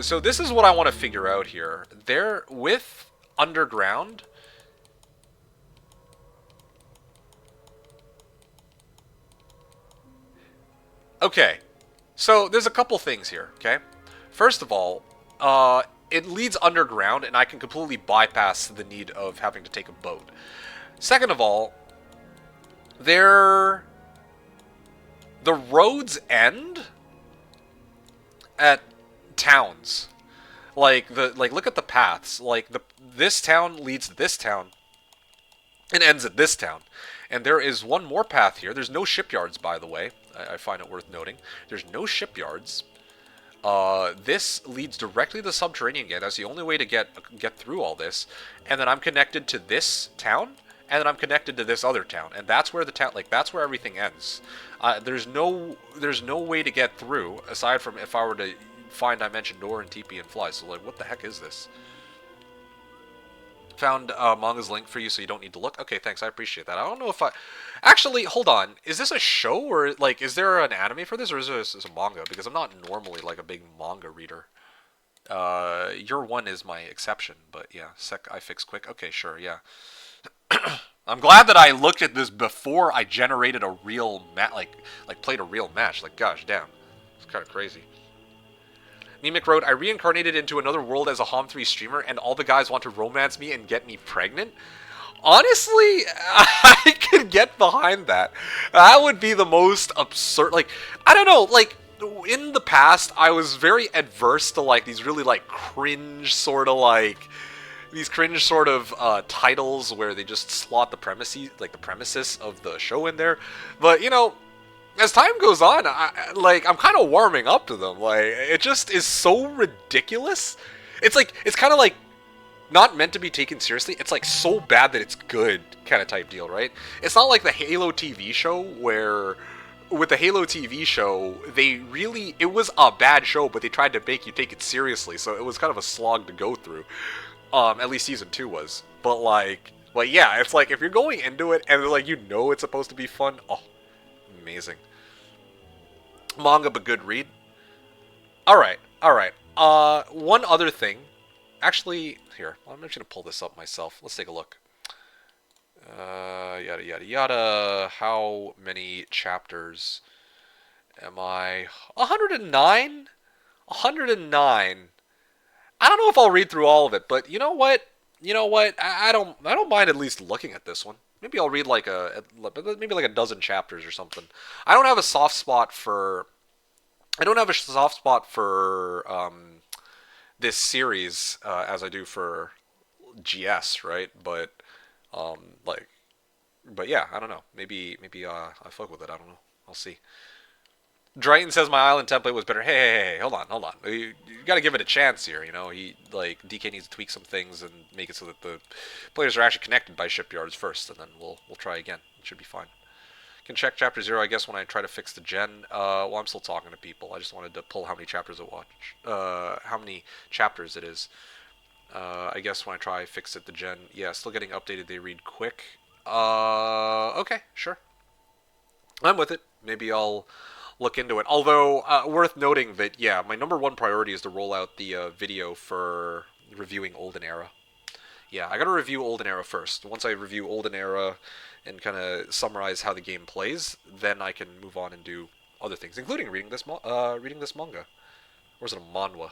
So this is what I want to figure out here. There, with underground, okay, so there's a couple things here, okay? First of all, it leads underground, and I can completely bypass the need of having to take a boat. Second of all, the roads end at towns. Like, look at the paths. Like, this town leads to this town and ends at this town. And there is one more path here. There's no shipyards, by the way. I find it worth noting. There's no shipyards. This leads directly to the subterranean gate. That's the only way to get through all this. And then I'm connected to this town, and then I'm connected to this other town, and that's where the town, that's where everything ends. There's no way to get through aside from if I were to find Dimension Door and TP and fly. So like, what the heck is this? Found manga's link for you, so you don't need to look. Okay, thanks. I appreciate that. I don't know if I... Actually, hold on. Is this a show, or, like, is there an anime for this, or is this a manga? Because I'm not normally, like, a big manga reader. Your one is my exception, but yeah. I fix quick. Okay, sure, yeah. I'm glad that I looked at this before I generated a real played a real match. Like, gosh, damn. It's kind of crazy. MeKick wrote, I reincarnated into another world as a HOM3 streamer, and all the guys want to romance me and get me pregnant? Honestly, I could get behind that. That would be the most absurd, like, I don't know, like, in the past, I was very adverse to, like, these really, like, cringe sort of titles where they just slot the premises of the show in there. But, you know, as time goes on, I'm kind of warming up to them. Like, it just is so ridiculous. It's kind of like not meant to be taken seriously. It's like so bad that it's good kind of type deal, right? It's not like the Halo TV show where with the Halo TV show, it was a bad show, but they tried to make you take it seriously. So it was kind of a slog to go through. At least season 2 was. But yeah, it's like if you're going into it and like it's supposed to be fun, oh, amazing. Manga, but good read. Alright. One other thing. Actually, here, I'm just going to pull this up myself. Let's take a look. Yada, yada, yada. How many chapters am I? 109? 109. I don't know if I'll read through all of it, but you know what? I don't mind at least looking at this one. Maybe I'll read like a dozen chapters or something. I don't have a soft spot for this series as I do for GS, right? But yeah, I don't know. Maybe I fuck with it. I don't know. I'll see. Drayton says my island template was better. Hey, hold on. You got to give it a chance here. DK needs to tweak some things and make it so that the players are actually connected by shipyards first, and then we'll try again. It should be fine. Can check chapter 0, I guess, when I try to fix the gen. Well, I'm still talking to people. I just wanted to pull how many chapters how many chapters it is. I guess when I try fix it the gen. Yeah, still getting updated. They read quick. Okay, sure. I'm with it. Maybe I'll look into it. Although, worth noting that, yeah, my number one priority is to roll out the video for reviewing Olden Era. Yeah, I gotta review Olden Era first. Once I review Olden Era and kind of summarize how the game plays, then I can move on and do other things, including reading this manga. Or is it a manhwa?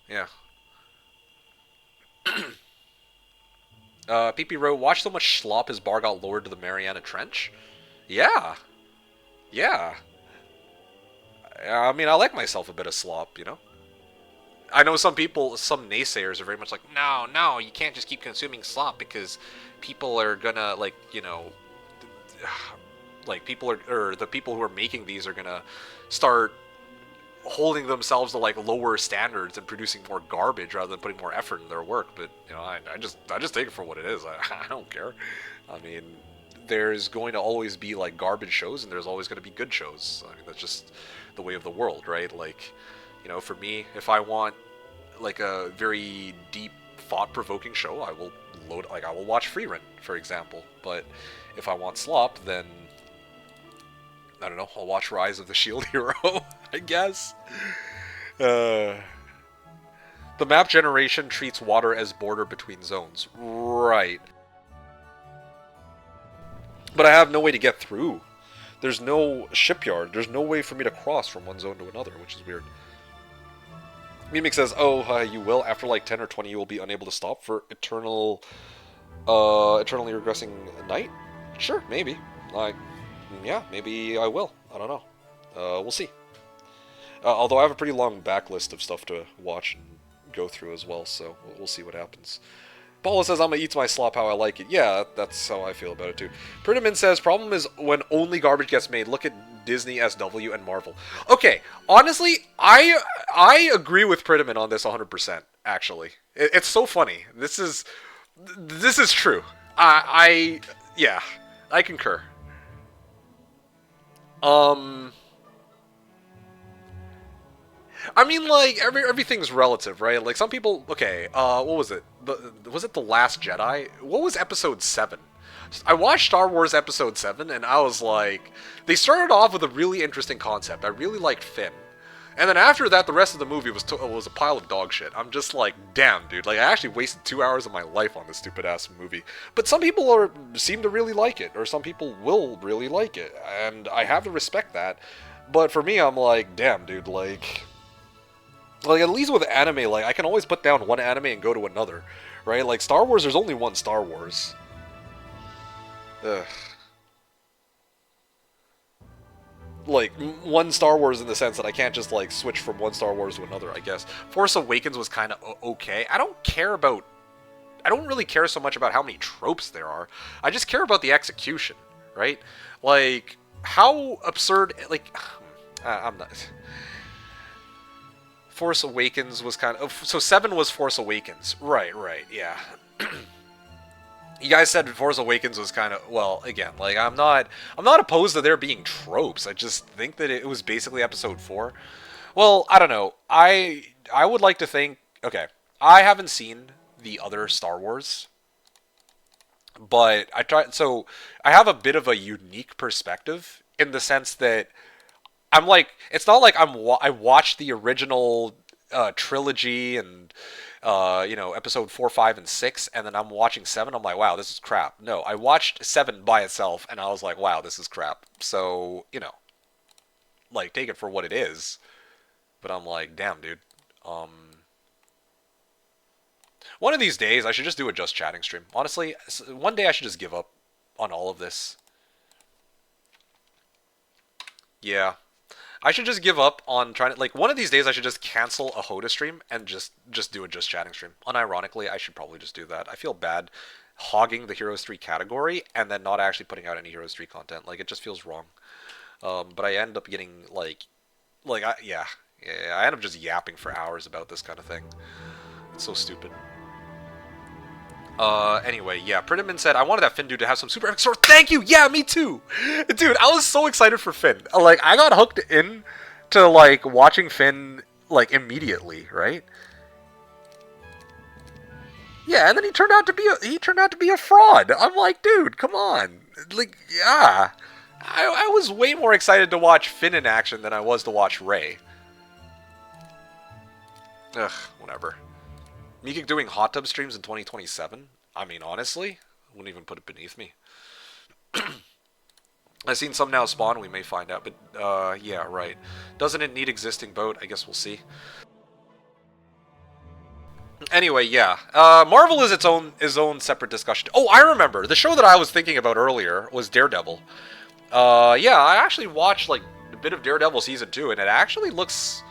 Yeah. PP wrote, watch so much slop his bar got lowered to the Mariana Trench? Yeah. I mean, I like myself a bit of slop, I know some naysayers are very much like, no, you can't just keep consuming slop because people are gonna, the people who are making these are gonna start holding themselves to like lower standards and producing more garbage rather than putting more effort in their work. But you know, I just take it for what it is. I don't care. I mean, there's going to always be like garbage shows, and there's always going to be good shows. I mean, that's just the way of the world, right? Like, you know, for me, if I want like a very deep, thought-provoking show, I will watch Freerun, for example. But if I want slop, then I don't know, I'll watch Rise of the Shield Hero, I guess. The map generation treats water as border between zones. Right. But I have no way to get through. There's no shipyard. There's no way for me to cross from one zone to another, which is weird. MeKick says, oh, you will. After like 10 or 20, you will be unable to stop for eternally regressing night? Sure, maybe. Yeah, maybe I will. I don't know. We'll see. Although I have a pretty long backlist of stuff to watch and go through as well, so we'll see what happens. Paula says, I'm gonna eat my slop how I like it. Yeah, that's how I feel about it too. Pridman says, problem is when only garbage gets made. Look at Disney, SW, and Marvel. Okay, honestly, I agree with Pridman on this 100%, actually. It's so funny. This is true. Yeah, I concur. I mean, like, everything's relative, right? Like, some people... Okay, what was it? Was it The Last Jedi? What was Episode 7? I watched Star Wars Episode 7, and I was like... They started off with a really interesting concept. I really liked Finn. And then after that, the rest of the movie was a pile of dog shit. I'm just like, damn, dude. Like, I actually wasted 2 hours of my life on this stupid-ass movie. But some people seem to really like it, or some people will really like it. And I have to respect that. But for me, I'm like, damn, dude, like, at least with anime, like, I can always put down one anime and go to another, right? Like, Star Wars, there's only one Star Wars. Ugh. Like, one Star Wars in the sense that I can't just, like, switch from one Star Wars to another, I guess. Force Awakens was kind of okay. I don't really care so much about how many tropes there are. I just care about the execution, right? Like, how absurd, like, I'm not... Force Awakens was kind of... So 7 was Force Awakens. Right, yeah. You guys said Force Awakens was kind of... Well, again, like, I'm not opposed to there being tropes. I just think that it was basically Episode 4. Well, I don't know. I would like to think... Okay, I haven't seen the other Star Wars. But so I have a bit of a unique perspective in the sense that I'm like, it's not like I watched the original trilogy and you know, episode 4, 5, and 6, and then I'm watching 7. I'm like, wow, this is crap. No, I watched 7 by itself, and I was like, wow, this is crap. So, you know, like, take it for what it is. But I'm like, damn, dude. One of these days, I should just do a Just Chatting stream. Honestly, one day I should just give up on all of this. Yeah. I should just give up on trying to... Like, one of these days I should just cancel a Hoda stream and just do a Just Chatting stream. Unironically, I should probably just do that. I feel bad hogging the Heroes 3 category and then not actually putting out any Heroes 3 content. Like, it just feels wrong. But I end up getting, I end up just yapping for hours about this kind of thing. It's so stupid. Anyway, yeah, Pridman said, I wanted that Finn dude to have some super epic sword. Thank you! Yeah, me too! Dude, I was so excited for Finn. Like, I got hooked in to, like, watching Finn, like, immediately, right? Yeah, and then he turned out to be a fraud. I'm like, dude, come on. Like, yeah. I was way more excited to watch Finn in action than I was to watch Rey. Ugh, whatever. MeKick doing hot tub streams in 2027? I mean, honestly, I wouldn't even put it beneath me. I've seen some now spawn, we may find out, but, yeah, right. Doesn't it need existing boat? I guess we'll see. Anyway, yeah. Marvel is its own separate discussion. Oh, I remember! The show that I was thinking about earlier was Daredevil. Yeah, I actually watched, like, a bit of Daredevil Season 2, and it actually looks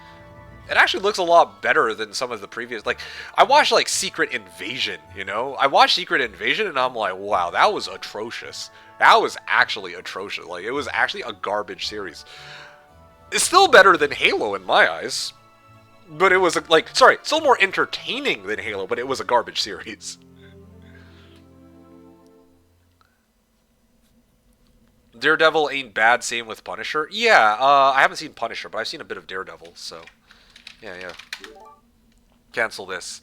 a lot better than some of the previous... Like, I watched, like, Secret Invasion, you know? I watched Secret Invasion, and I'm like, wow, that was atrocious. That was actually atrocious. Like, it was actually a garbage series. It's still better than Halo in my eyes. But it was, still more entertaining than Halo, but it was a garbage series. Daredevil ain't bad, same with Punisher. Yeah, I haven't seen Punisher, but I've seen a bit of Daredevil, so... Yeah. Cancel this.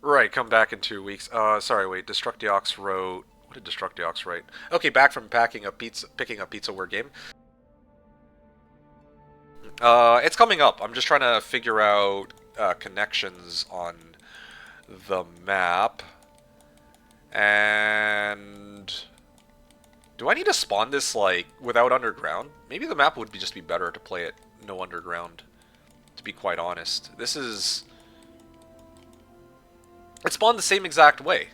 Right, come back in 2 weeks. Sorry, wait, Destructiox wrote... What did Destructiox write? Okay, back from picking up Pizza Word Game. It's coming up. I'm just trying to figure out connections on the map. And... Do I need to spawn this, without underground? Maybe the map would just be better to play it no underground, to be quite honest. This is... It spawned the same exact way.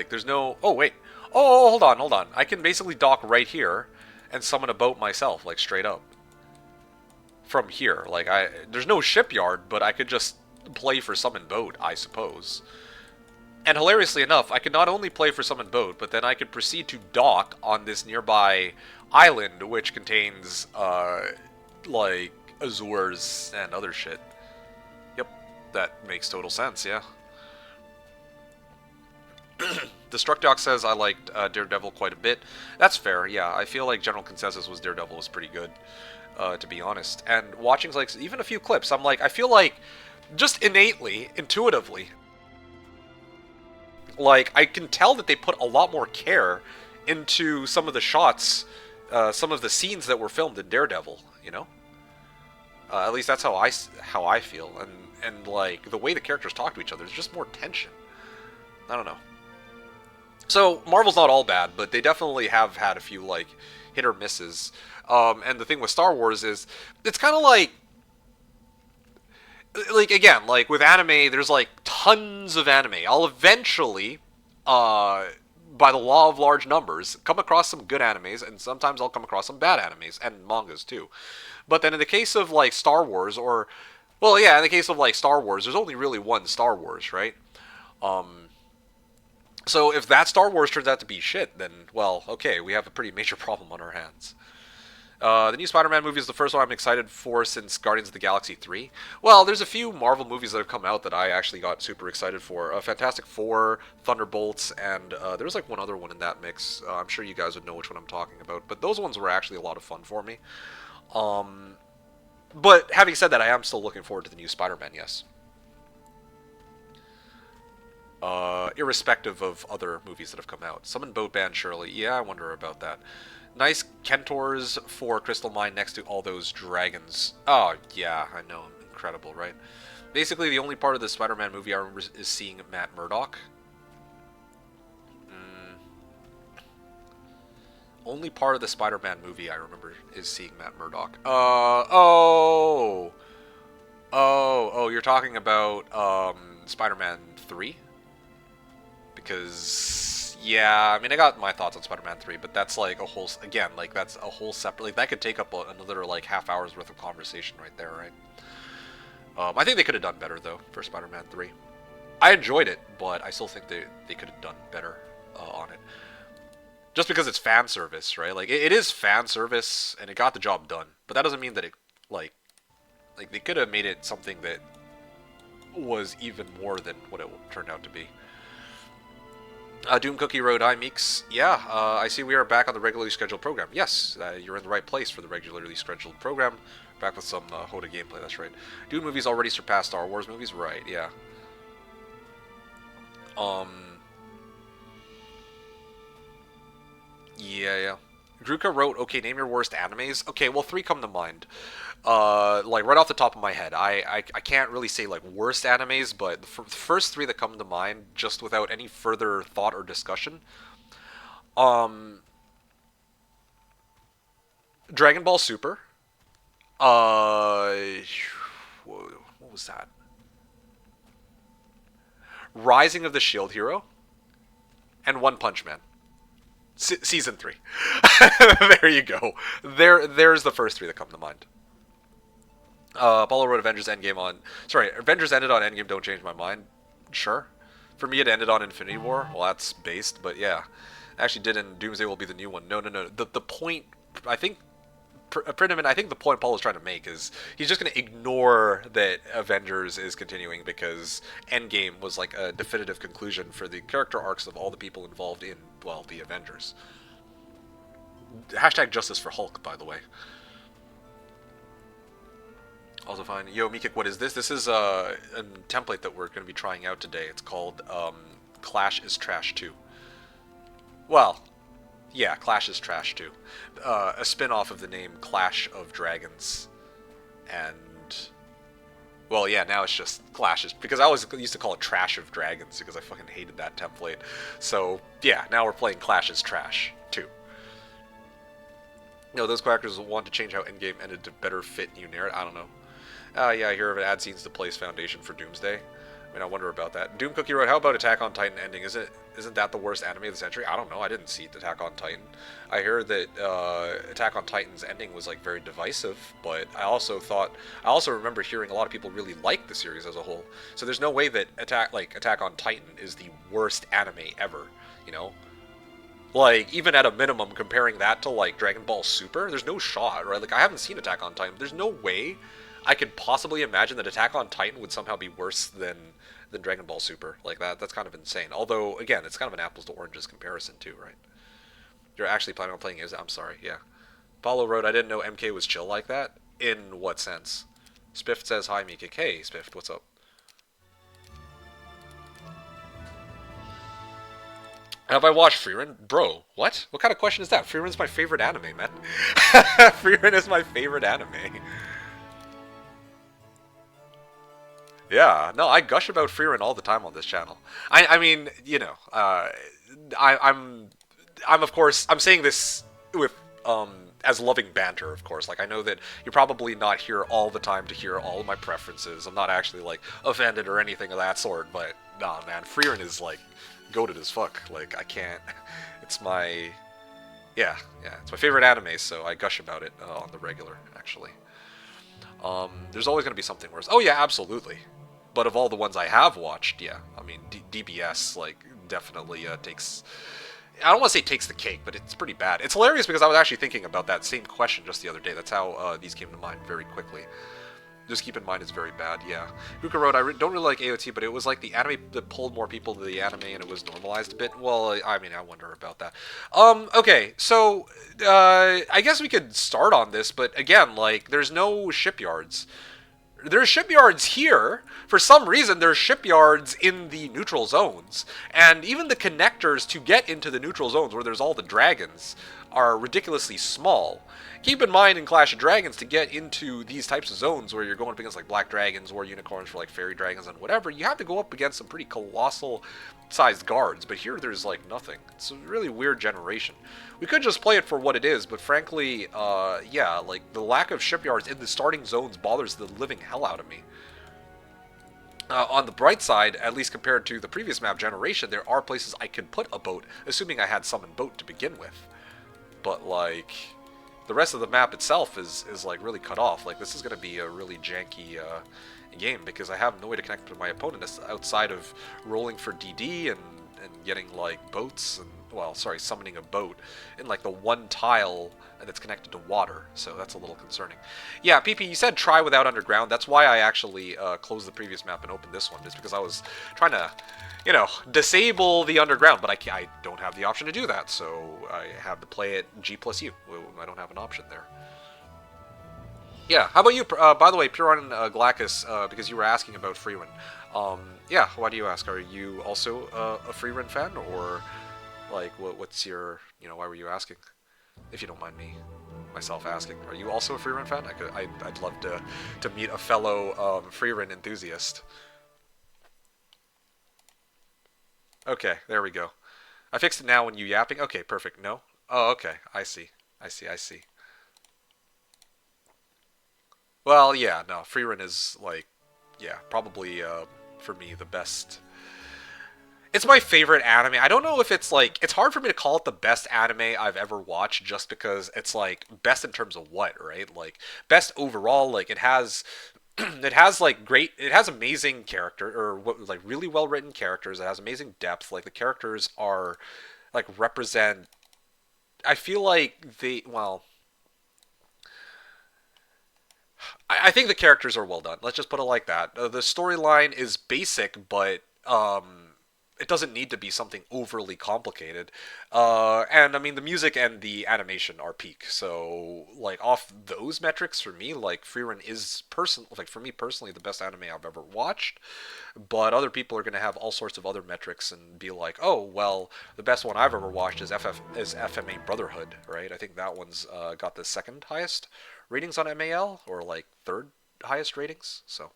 There's no... Oh, wait. Oh, hold on. I can basically dock right here and summon a boat myself, straight up. From here. There's no shipyard, but I could just play for summon boat, I suppose. And hilariously enough, I could not only play for summon boat, but then I could proceed to dock on this nearby island, which contains, Azores and other shit. Yep, that makes total sense, yeah. Destructiox says I liked Daredevil quite a bit. That's fair, yeah. I feel like general consensus was Daredevil was pretty good, to be honest. And watching, even a few clips, I feel like, just innately, intuitively, I can tell that they put a lot more care into some of the shots, some of the scenes that were filmed in Daredevil, you know? At least that's how I feel. And the way the characters talk to each other, there's just more tension. I don't know. So, Marvel's not all bad, but they definitely have had a few, hit or misses. And the thing with Star Wars is, it's kind of again, with anime, there's, tons of anime. I'll eventually, by the law of large numbers, come across some good animes, and sometimes I'll come across some bad animes, and mangas, too. But then in the case of, Star Wars, in the case of, Star Wars, there's only really one Star Wars, right? So if that Star Wars turns out to be shit, then, well, okay, we have a pretty major problem on our hands. The new Spider-Man movie is the first one I'm excited for since Guardians of the Galaxy 3. Well, there's a few Marvel movies that have come out that I actually got super excited for. Fantastic Four, Thunderbolts, and there was one other one in that mix. I'm sure you guys would know which one I'm talking about, but those ones were actually a lot of fun for me. But having said that, I am still looking forward to the new Spider-Man, yes. Irrespective of other movies that have come out. Summon Boat Band, Shirley. Yeah, I wonder about that. Nice Kentors for Crystal Mine next to all those dragons. Oh, yeah, I know. Incredible, right? Basically, the only part of the Spider-Man movie I remember is seeing Matt Murdock. Only part of the Spider-Man movie I remember is seeing Matt Murdock. Oh, you're talking about, Spider-Man 3? Because, yeah, I mean, I got my thoughts on Spider-Man 3, but that's a whole, again, that's a whole separate, that could take up another, half hour's worth of conversation right there, right? I think they could have done better, though, for Spider-Man 3. I enjoyed it, but I still think they could have done better on it. Just because it's fan service, right? It is fan service, and it got the job done. But that doesn't mean that it, they could have made it something that was even more than what it turned out to be. Doom Cookie Road, hi Meeks. Yeah, I see we are back on the regularly scheduled program. Yes, you're in the right place for the regularly scheduled program. Back with some Hoda gameplay, that's right. Dune movies already surpassed Star Wars movies? Right, yeah. Yeah. Druka wrote, okay, name your worst animes. Okay, well, 3 come to mind. Right off the top of my head. I can't really say, worst animes, but the first 3 that come to mind, just without any further thought or discussion. Dragon Ball Super. What was that? Rising of the Shield Hero. And One Punch Man. Season 3. There you go. There's the first 3 that come to mind. Apollo wrote Avengers Endgame on... Sorry, Avengers ended on Endgame, don't change my mind. Sure. For me, it ended on Infinity War. Well, that's based, but yeah. Actually did, and Doomsday will be the new one. No. The point... I think Prinneman, I think the point Paul is trying to make is he's just going to ignore that Avengers is continuing because Endgame was like a definitive conclusion for the character arcs of all the people involved in, well, the Avengers. Hashtag justice for Hulk, by the way. Also fine. Yo, MeKick, what is this? This is a template that we're going to be trying out today. It's called Clash is Trash 2. Well, yeah, Clash is Trash 2. A spin-off of the name Clash of Dragons. And, well, yeah, now it's just Clash is... Because I always used to call it Trash of Dragons because I fucking hated that template. So, yeah, now we're playing Clash is Trash 2. No, those characters want to change how Endgame ended to better fit new narrative. I don't know. Yeah, I hear of it. Add scenes to place foundation for Doomsday. I mean, I wonder about that. Doom Cookie wrote, how about Attack on Titan ending? Isn't that the worst anime of the century? I don't know. I didn't see Attack on Titan. I hear that Attack on Titan's ending was like very divisive, but I also remember hearing a lot of people really like the series as a whole. So there's no way that Attack on Titan is the worst anime ever, you know? Like, even at a minimum, comparing that to, like, Dragon Ball Super, there's no shot, right? Like, I haven't seen Attack on Titan. There's no way I could possibly imagine that Attack on Titan would somehow be worse than Dragon Ball Super. Like, that's kind of insane. Although, again, it's kind of an apples to oranges comparison, too, right? You're actually planning on playing it? I'm sorry, yeah. Paulo wrote, I didn't know MK was chill like that. In what sense? Spift says, hi, MeKick. Hey, Spift, what's up? Have I watched Frieren? Bro, what? What kind of question is that? Frieren's my favorite anime, man. Frieren is my favorite anime. Yeah, no, I gush about Frieren all the time on this channel. I mean, you know, I'm of course, I'm saying this with, as loving banter, of course. Like, I know that you're probably not here all the time to hear all of my preferences. I'm not actually, like, offended or anything of that sort, but, nah, man, Frieren is, like, goated as fuck. Like, I can't... It's my... Yeah, it's my favorite anime, so I gush about it on the regular, actually. There's always going to be something worse. Oh, yeah, absolutely. But of all the ones I have watched, yeah, I mean, DBS, like, definitely takes... I don't want to say takes the cake, but it's pretty bad. It's hilarious because I was actually thinking about that same question just the other day. That's how these came to mind very quickly. Just keep in mind it's very bad, yeah. Ruka wrote, don't really like AOT, but it was like the anime that pulled more people to the anime and it was normalized a bit. Well, I mean, I wonder about that. Okay, so, I guess we could start on this, but again, like, there's no shipyards. There's shipyards here. For some reason, there's shipyards in the neutral zones. And even the connectors to get into the neutral zones, where there's all the dragons, are ridiculously small. Keep in mind in Clash of Dragons, to get into these types of zones where you're going up against like black dragons or unicorns for like fairy dragons and whatever, you have to go up against some pretty colossal sized guards. But here there's like nothing. It's a really weird generation. We could just play it for what it is, but frankly, yeah, like the lack of shipyards in the starting zones bothers the living hell out of me. On the bright side, at least compared to the previous map generation, there are places I could put a boat, assuming I had summoned boat to begin with. But like... the rest of the map itself is like really cut off. Like, this is going to be a really janky game because I have no way to connect to my opponent outside of rolling for DD and getting like boats and, well, sorry, summoning a boat in like the one tile that's connected to water. So that's a little concerning. Yeah, PP, you said try without underground. That's why I actually closed the previous map and opened this one, just because I was trying to, you know, disable the underground, but I don't have the option to do that, so I have to play it G plus U. I don't have an option there. Yeah, how about you? By the way, Puron Glacus, because you were asking about Freerun. Yeah, why do you ask? Are you also a Freerun fan, or like what's your, you know, why were you asking? If you don't mind myself asking, are you also a Freerun fan? I'd love to meet a fellow Freerun enthusiast. Okay, there we go. I fixed it now when you yapping. Okay, perfect. No? Oh, okay. I see. I see. Well, yeah, no. Freerun is, like, yeah, probably, for me, the best. It's my favorite anime. I don't know if it's, like, it's hard for me to call it the best anime I've ever watched just because it's, like, best in terms of what, right? Like, best overall, like, it has... it has like it has amazing character, or what, like really well written characters. It has amazing depth. Like the characters are like represent. I feel like well, I think the characters are well done. Let's just put it like that. The storyline is basic, but it doesn't need to be something overly complicated. And I mean, the music and the animation are peak. So, like, off those metrics for me, like, Freerun is like for me personally the best anime I've ever watched. But other people are going to have all sorts of other metrics and be like, oh, well, the best one I've ever watched is FMA Brotherhood, right? I think that one's got the second highest ratings on MAL, or like third highest ratings. So,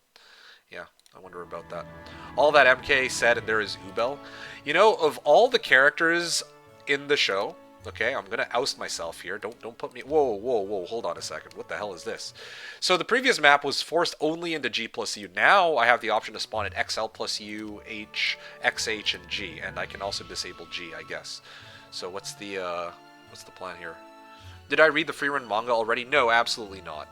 yeah, I wonder about that. All that MK said, and there is Ubel. You know, of all the characters in the show, okay, I'm gonna oust myself here. Don't put me. Whoa, whoa, whoa! Hold on a second. What the hell is this? So the previous map was forced only into G plus U. Now I have the option to spawn at XL plus U, H, XH, and G, and I can also disable G, I guess. So what's the plan here? Did I read the Freerun manga already? No, absolutely not.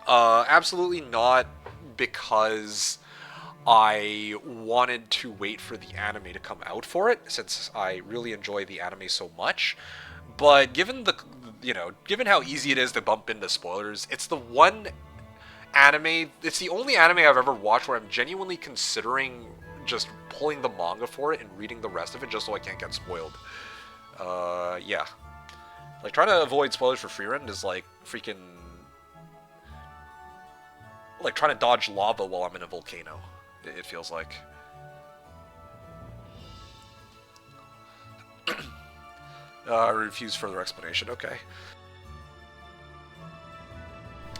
Absolutely not, because I wanted to wait for the anime to come out for it, since I really enjoy the anime so much. But given given how easy it is to bump into spoilers, it's the only anime I've ever watched where I'm genuinely considering just pulling the manga for it and reading the rest of it just so I can't get spoiled. Yeah. Like, trying to avoid spoilers for Freerun is like freaking... like trying to dodge lava while I'm in a volcano, it feels like. I refuse further explanation, okay.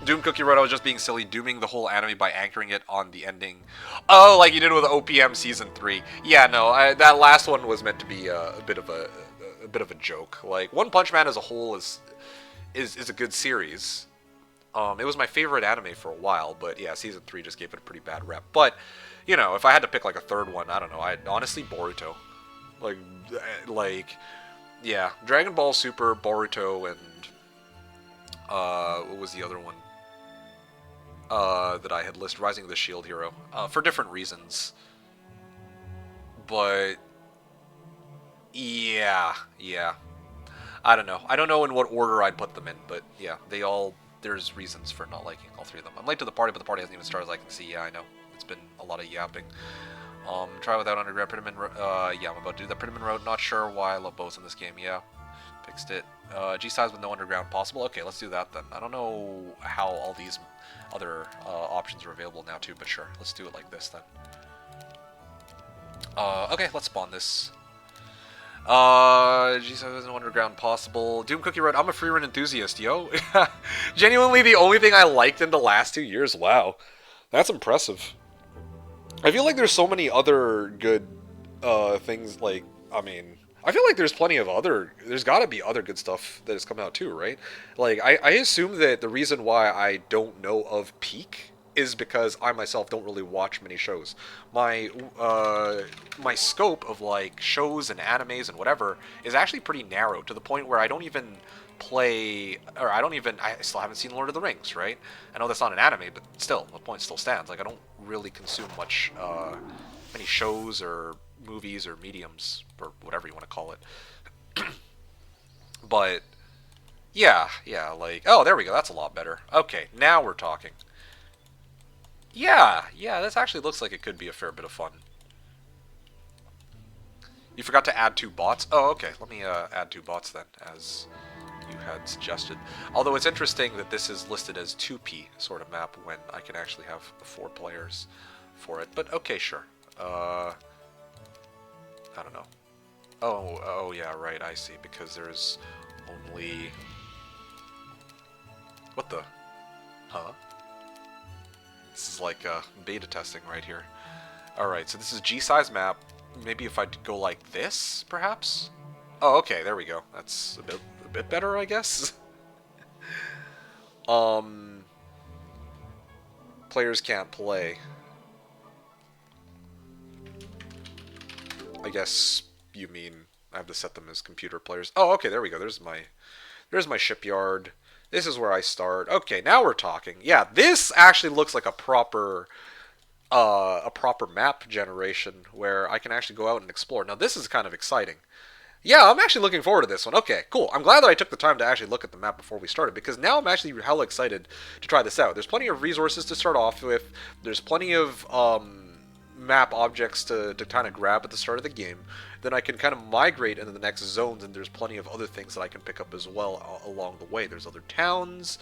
Doom Cookie wrote, I was just being silly, dooming the whole anime by anchoring it on the ending. Oh, like you did with OPM Season 3. Yeah, no, that last one was meant to be a bit of a joke. Like, One Punch Man as a whole is a good series. It was my favorite anime for a while, but yeah, Season 3 just gave it a pretty bad rep. But, you know, if I had to pick like a third one, I don't know, honestly, Boruto. Yeah, Dragon Ball Super, Boruto, and, what was the other one? That I had listed, Rising of the Shield Hero, for different reasons. But, yeah. I don't know. I don't know in what order I'd put them in, but yeah, there's reasons for not liking all three of them. I'm late to the party, but the party hasn't even started, as I can see. Yeah, I know. It's been a lot of yapping. Try without underground. Prettyman, yeah, I'm about to do that. Prettyman Road, not sure why. I love both in this game. Yeah, fixed it. G-size with no underground possible. Okay, let's do that then. I don't know how all these other options are available now too, but sure, let's do it like this then. Okay, let's spawn this. G-size with no underground possible. Doom Cookie Road, I'm a Freerun enthusiast, yo. Genuinely the only thing I liked in the last 2 years. Wow, that's impressive. I feel like there's so many other good things, like, I mean, I feel like there's plenty of there's gotta be other good stuff that has come out too, right? Like, I assume that the reason why I don't know of Peak is because I myself don't really watch many shows. My scope of, like, shows and animes and whatever is actually pretty narrow, to the point where I don't even play, or I still haven't seen Lord of the Rings, right? I know that's not an anime, but still, the point still stands. Like, I don't really consume many shows or movies or mediums, or whatever you want to call it. But, yeah, like, oh, there we go, that's a lot better. Okay, now we're talking. Yeah, this actually looks like it could be a fair bit of fun. You forgot to add 2 bots? Oh, okay, let me add 2 bots then, as you had suggested. Although it's interesting that this is listed as 2P sort of map when I can actually have 4 players for it. But okay, sure. I don't know. Oh yeah, right, I see, because there's only... What the? Huh? This is like beta testing right here. Alright, so this is G-size map. Maybe if I go like this, perhaps? Oh, okay, there we go. That's a bit better, I guess. Players can't play. I guess you mean I have to set them as computer players. Oh, okay, there we go. There's my shipyard. This is where I start. Okay, now we're talking. Yeah, this actually looks like a proper map generation where I can actually go out and explore. Now, this is kind of exciting. Yeah, I'm actually looking forward to this one. Okay, cool. I'm glad that I took the time to actually look at the map before we started, because now I'm actually hella excited to try this out. There's plenty of resources to start off with. There's plenty of map objects to kind of grab at the start of the game. Then I can kind of migrate into the next zones, and there's plenty of other things that I can pick up as well along the way. There's other towns,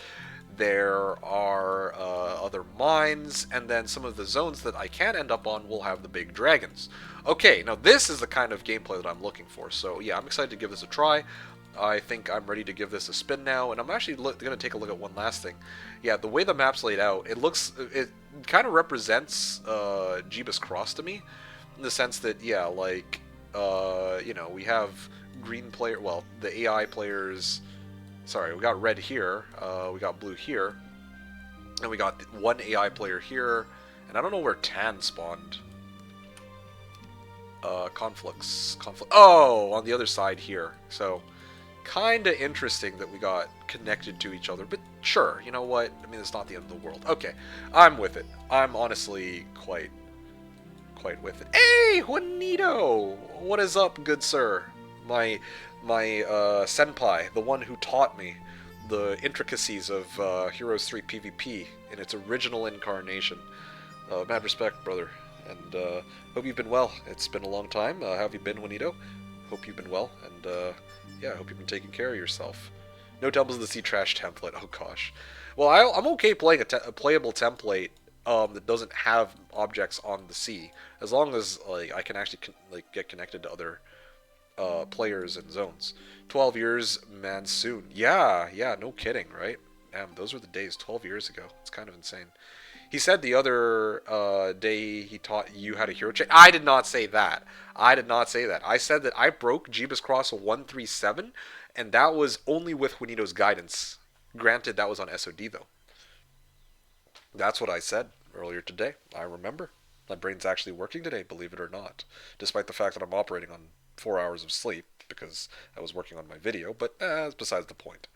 there are other mines, and then some of the zones that I can end up on will have the big dragons. Okay, now this is the kind of gameplay that I'm looking for, so yeah, I'm excited to give this a try. I think I'm ready to give this a spin now, and I'm actually going to take a look at one last thing. Yeah, the way the map's laid out, it kind of represents Jeebus Cross to me, in the sense that, yeah, like, you know, we have green player, well, the AI players, sorry, we got red here, we got blue here, and we got one AI player here, and I don't know where Tan spawned. Conflict. Oh, on the other side here. So, kinda interesting that we got connected to each other, but sure, you know what? I mean, it's not the end of the world. Okay, I'm with it. I'm honestly quite with it. Hey, Juanito! What is up, good sir? My senpai, the one who taught me the intricacies of Heroes 3 PvP in its original incarnation. Mad respect, brother. And hope you've been well. It's been a long time. How have you been, Juanito? Hope you've been well. And yeah, I hope you've been taking care of yourself. No Temples of the Sea trash template. Oh gosh. Well, I'm okay playing a playable template that doesn't have objects on the sea, as long as like I can actually get connected to other players and zones. 12 years, man, soon. Yeah, no kidding, right? Damn, those were the days 12 years ago. It's kind of insane. He said the other day he taught you how to hero check. I did not say that. I did not say that. I said that I broke Jeebus Cross 137, and that was only with Juanito's guidance. Granted, that was on SOD, though. That's what I said earlier today. I remember. My brain's actually working today, believe it or not. Despite the fact that I'm operating on 4 hours of sleep, because I was working on my video, but that's besides the point.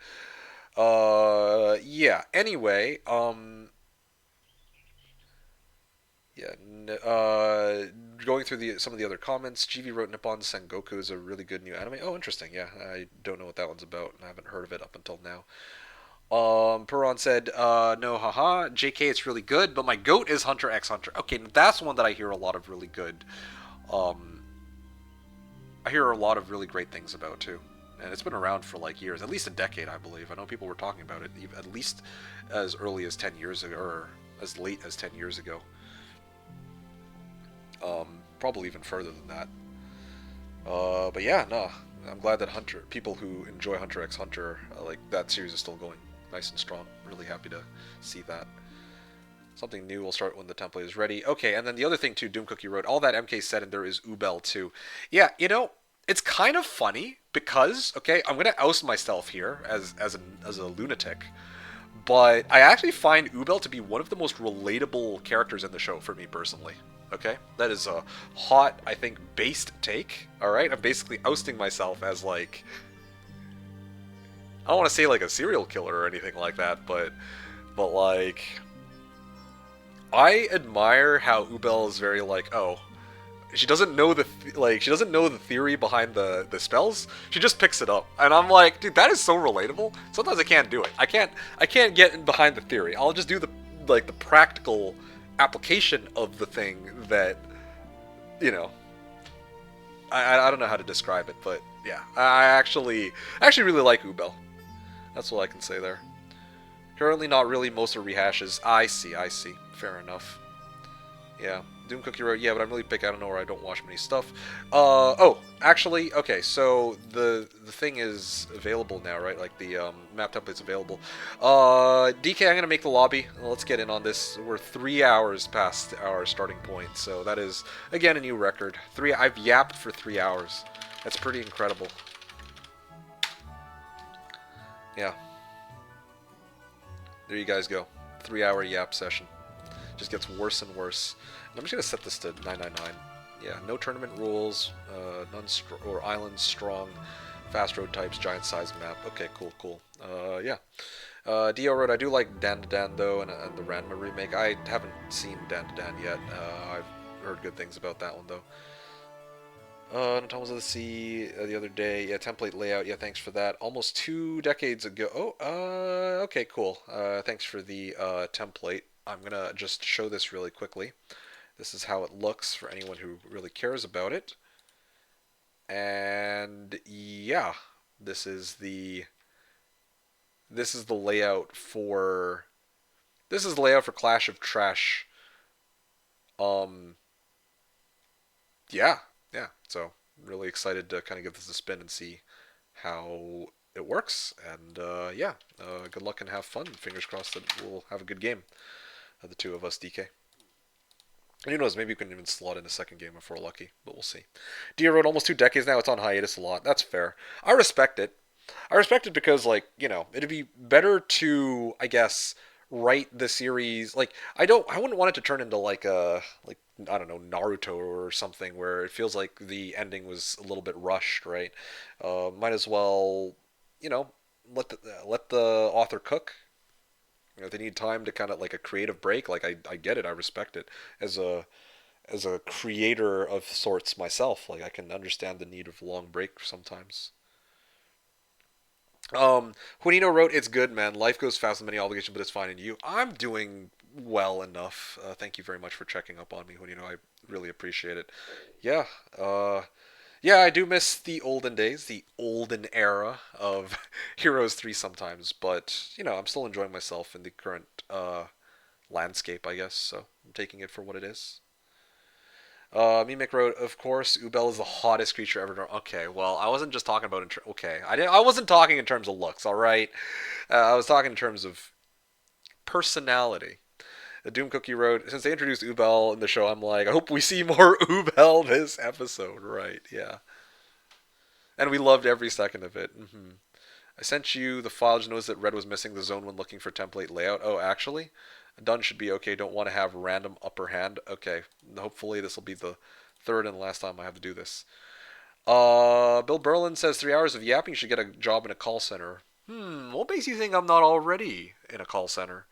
Yeah, anyway, yeah, going through some of the other comments, GV wrote Nippon Sengoku is a really good new anime. Oh, interesting. Yeah, I don't know what that one's about, and I haven't heard of it up until now. Peron said, no, haha, JK, it's really good, but my goat is Hunter x Hunter. Okay, that's one that I hear a lot of really good, I hear a lot of really great things about, too. And it's been around for, like, years, at least a decade, I believe. I know people were talking about it at least as early as 10 years ago, or as late as 10 years ago. Probably even further than that. But yeah, no, I'm glad that people who enjoy Hunter x Hunter, like, that series is still going nice and strong. Really happy to see that. Something new will start when the template is ready. Okay, and then the other thing too, Doom Cookie wrote, all that MK said and there is Ubel too. Yeah, you know, it's kind of funny because, okay, I'm gonna oust myself here as a lunatic, but I actually find Ubel to be one of the most relatable characters in the show for me personally. Okay, that is a hot, I think, based take. All right, I'm basically ousting myself as like, I don't want to say like a serial killer or anything like that, but like, I admire how Ubel is very like, oh, she doesn't know she doesn't know the theory behind the spells. She just picks it up, and I'm like, dude, that is so relatable. Sometimes I can't do it. I can't get behind the theory. I'll just do the practical application of the thing that, you know. I don't know how to describe it, but yeah, I actually really like Ubel. That's all I can say there. Currently not really, most are rehashes. I see. Fair enough. Yeah. Doom Cookie wrote, yeah, but I'm really picky. I don't know where I don't watch many stuff. Oh, actually, okay, so the thing is available now, right? Like the map template's available. DK, I'm gonna make the lobby. Let's get in on this. We're 3 hours past our starting point, so that is again a new record. I've yapped for 3 hours. That's pretty incredible. Yeah. There you guys go. 3-hour yap session. Just gets worse and worse. And I'm just gonna set this to 999. Yeah, no tournament rules, or islands strong, fast road types, giant size map. Okay, cool. Yeah. Dio wrote, I do like Dan to Dan though, and the Ranma remake. I haven't seen Dan to Dan yet. I've heard good things about that one though. Thomas of the Sea the other day. Yeah, template layout. Yeah, thanks for that. Almost 2 decades ago. Oh, okay, cool. Thanks for the template. I'm gonna just show this really quickly. This is how it looks for anyone who really cares about it. And yeah, this is the this is the layout for Clash of Trash. Um, yeah, yeah. So really excited to kind of give this a spin and see how it works. And yeah, good luck and have fun. Fingers crossed that we'll have a good game. The two of us, DK. And who knows, maybe we can even slot in a second game if we're lucky, but we'll see. Deer Road, almost 2 decades now. It's on hiatus a lot. That's fair. I respect it. I respect it because, like, it'd be better to, I guess, write the series. Like, I wouldn't want it to turn into like, I don't know, Naruto or something where it feels like the ending was a little bit rushed, right? Might as well, you know, let the author cook. If they need time to kind of like a creative break, like I get it, I respect it. As a creator of sorts myself, like I can understand the need of a long break sometimes. Juanito wrote, "It's good, man. Life goes fast with many obligations, but it's fine." And you, I'm doing well enough. Thank you very much for checking up on me, Juanito. I really appreciate it. Yeah, yeah, I do miss the olden days, the olden era of Heroes 3 sometimes, but I'm still enjoying myself in the current landscape, I guess. So I'm taking it for what it is. Mimic wrote, of course, Ubel is the hottest creature ever drawn. Okay, well, I wasn't just talking about okay, I wasn't talking in terms of looks. All right, I was talking in terms of personality. The Doom Cookie wrote, since they introduced Ubel in the show, I'm like, I hope we see more Ubel this episode. Right? Yeah, and we loved every second of it. I sent you the file. Just noticed that red was missing the zone when looking for template layout. Oh, actually, done should be okay. Don't want to have random upper hand. Okay, hopefully this will be the third and last time I have to do this. Bill Berlin says 3 hours of yapping you should get a job in a call center. What makes you think I'm not already in a call center?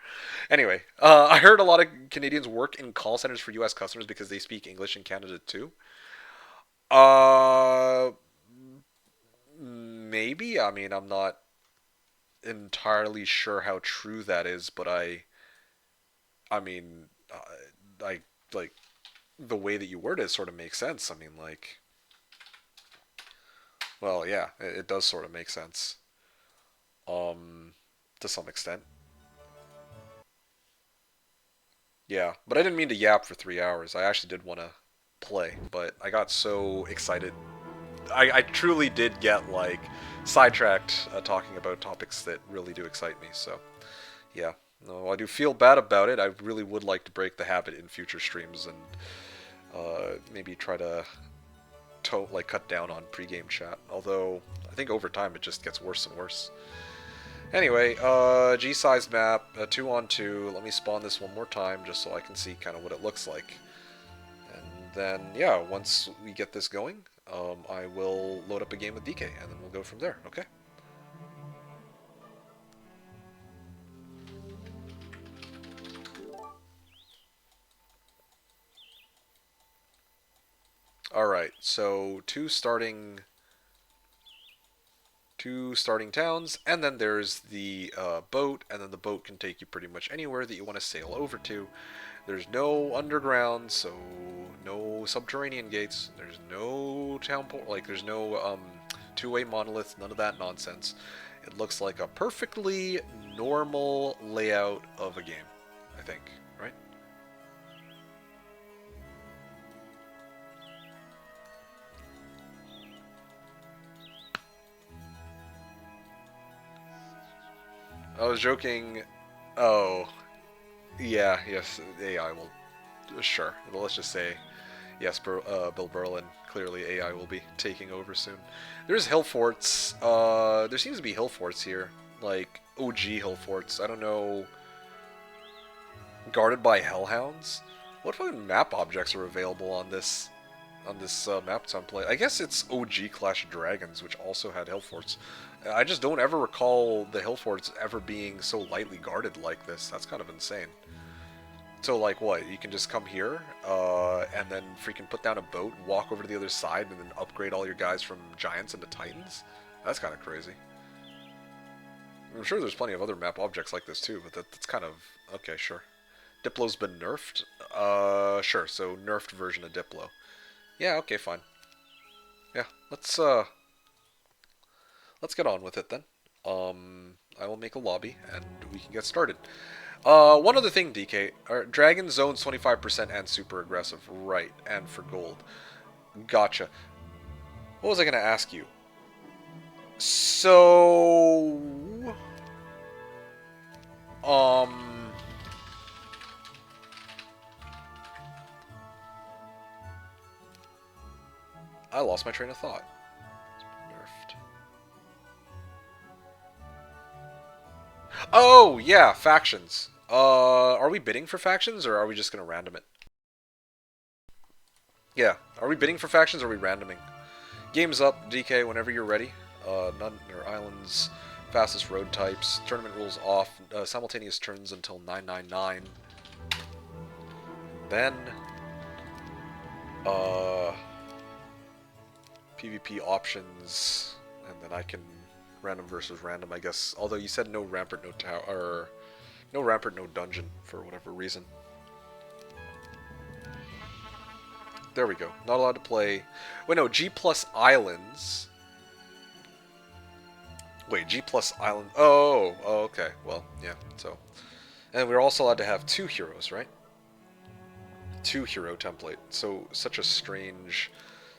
Anyway, I heard a lot of Canadians work in call centers for U.S. customers because they speak English in Canada too. Uh, Maybe. I mean, I'm not entirely sure how true that is, but I mean, I like the way that you word it sort of makes sense. I mean, like, well, yeah, it does sort of make sense, um, to some extent. Yeah, but I didn't mean to yap for 3 hours. I actually did want to play, but I got so excited. I truly did get like sidetracked talking about topics that really do excite me. So yeah, no, I do feel bad about it. I really would like to break the habit in future streams and maybe try to cut down on pregame chat. Although I think over time it just gets worse and worse. Anyway, G-size map, 2-on-2. Let me spawn this one more time just so I can see kind of what it looks like. And then, yeah, once we get this going, I will load up a game with DK, and then we'll go from there, okay? Alright, so two starting towns, and then there's the boat, and then the boat can take you pretty much anywhere that you want to sail over to. There's no underground, so no subterranean gates. There's no town port, like there's no two-way monolith, none of that nonsense. It looks like a perfectly normal layout of a game, I think, right? I was joking. Oh, yeah, yes, AI will. Sure, well, let's just say yes, Bill Berlin. Clearly, AI will be taking over soon. There's hill forts. There seems to be hill forts here, like OG hill forts. I don't know, guarded by hellhounds. What fucking map objects are available on this map template? I guess it's OG Clash of Dragons, which also had hill forts. I just don't ever recall the hill forts ever being so lightly guarded like this. That's kind of insane. So, like, what? You can just come here, and then freaking put down a boat, walk over to the other side, and then upgrade all your guys from Giants into Titans? That's kind of crazy. I'm sure there's plenty of other map objects like this, too, but that's kind of... Okay, sure. Diplo's been nerfed? Sure, so nerfed version of Diplo. Yeah, okay, fine. Yeah, let's get on with it, then. I will make a lobby, and we can get started. One other thing, DK. Dragon zones 25% and super aggressive. Right, and for gold. Gotcha. What was I going to ask you? So... I lost my train of thought. Nerfed. Oh, yeah, factions. Are we bidding for factions, or are we just going to random it? Yeah, are we bidding for factions, or are we randoming? Game's up, DK, whenever you're ready. None or islands, fastest road types, tournament rules off, simultaneous turns until 999. Then, PvP options, and then I can random versus random, I guess. Although you said no rampart, no tower, or no rampart, no dungeon for whatever reason. There we go. Not allowed to play. Wait, no. G plus islands. Wait, G plus island. Oh, okay. Well, yeah. So, and we're also allowed to have 2 heroes, right? 2 hero template. So such a strange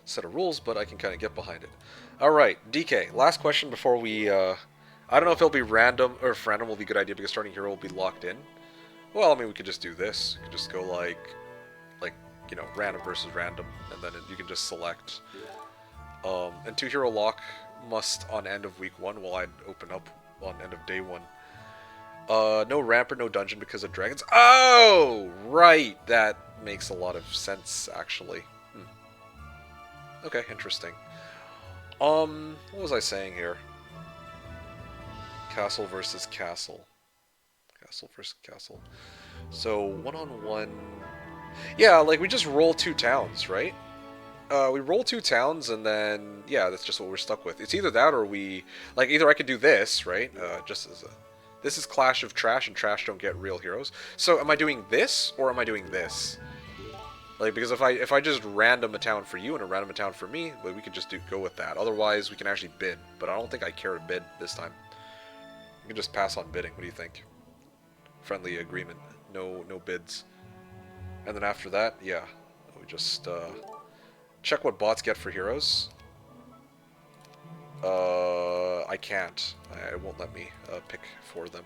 set of rules, but I can kind of get behind it. All right, DK. Last question before we. I don't know if it'll be random or if random will be a good idea because starting hero will be locked in. Well, I mean, we could just do this. We could just go like, you know, random versus random, and then you can just select. And 2 hero lock must on end of week 1, while I'd open up on end of day 1. No rampart, no dungeon because of dragons. Oh, right. That makes a lot of sense, actually. Okay, interesting. What was I saying here? Castle versus castle. Castle versus castle. So, one-on-one... Yeah, like, we just roll 2 towns, right? We roll 2 towns, and then, yeah, that's just what we're stuck with. It's either that or we... Like, either I could do this, right? Just as a... This is Clash of Trash, and Trash don't get real heroes. So, am I doing this, or am I doing this? Like, because if I just random a town for you and a random a town for me, well, we could just go with that. Otherwise, we can actually bid. But I don't think I care to bid this time. We can just pass on bidding. What do you think? Friendly agreement. No bids. And then after that, yeah. We just, check what bots get for heroes. I can't. It won't let me, pick for them.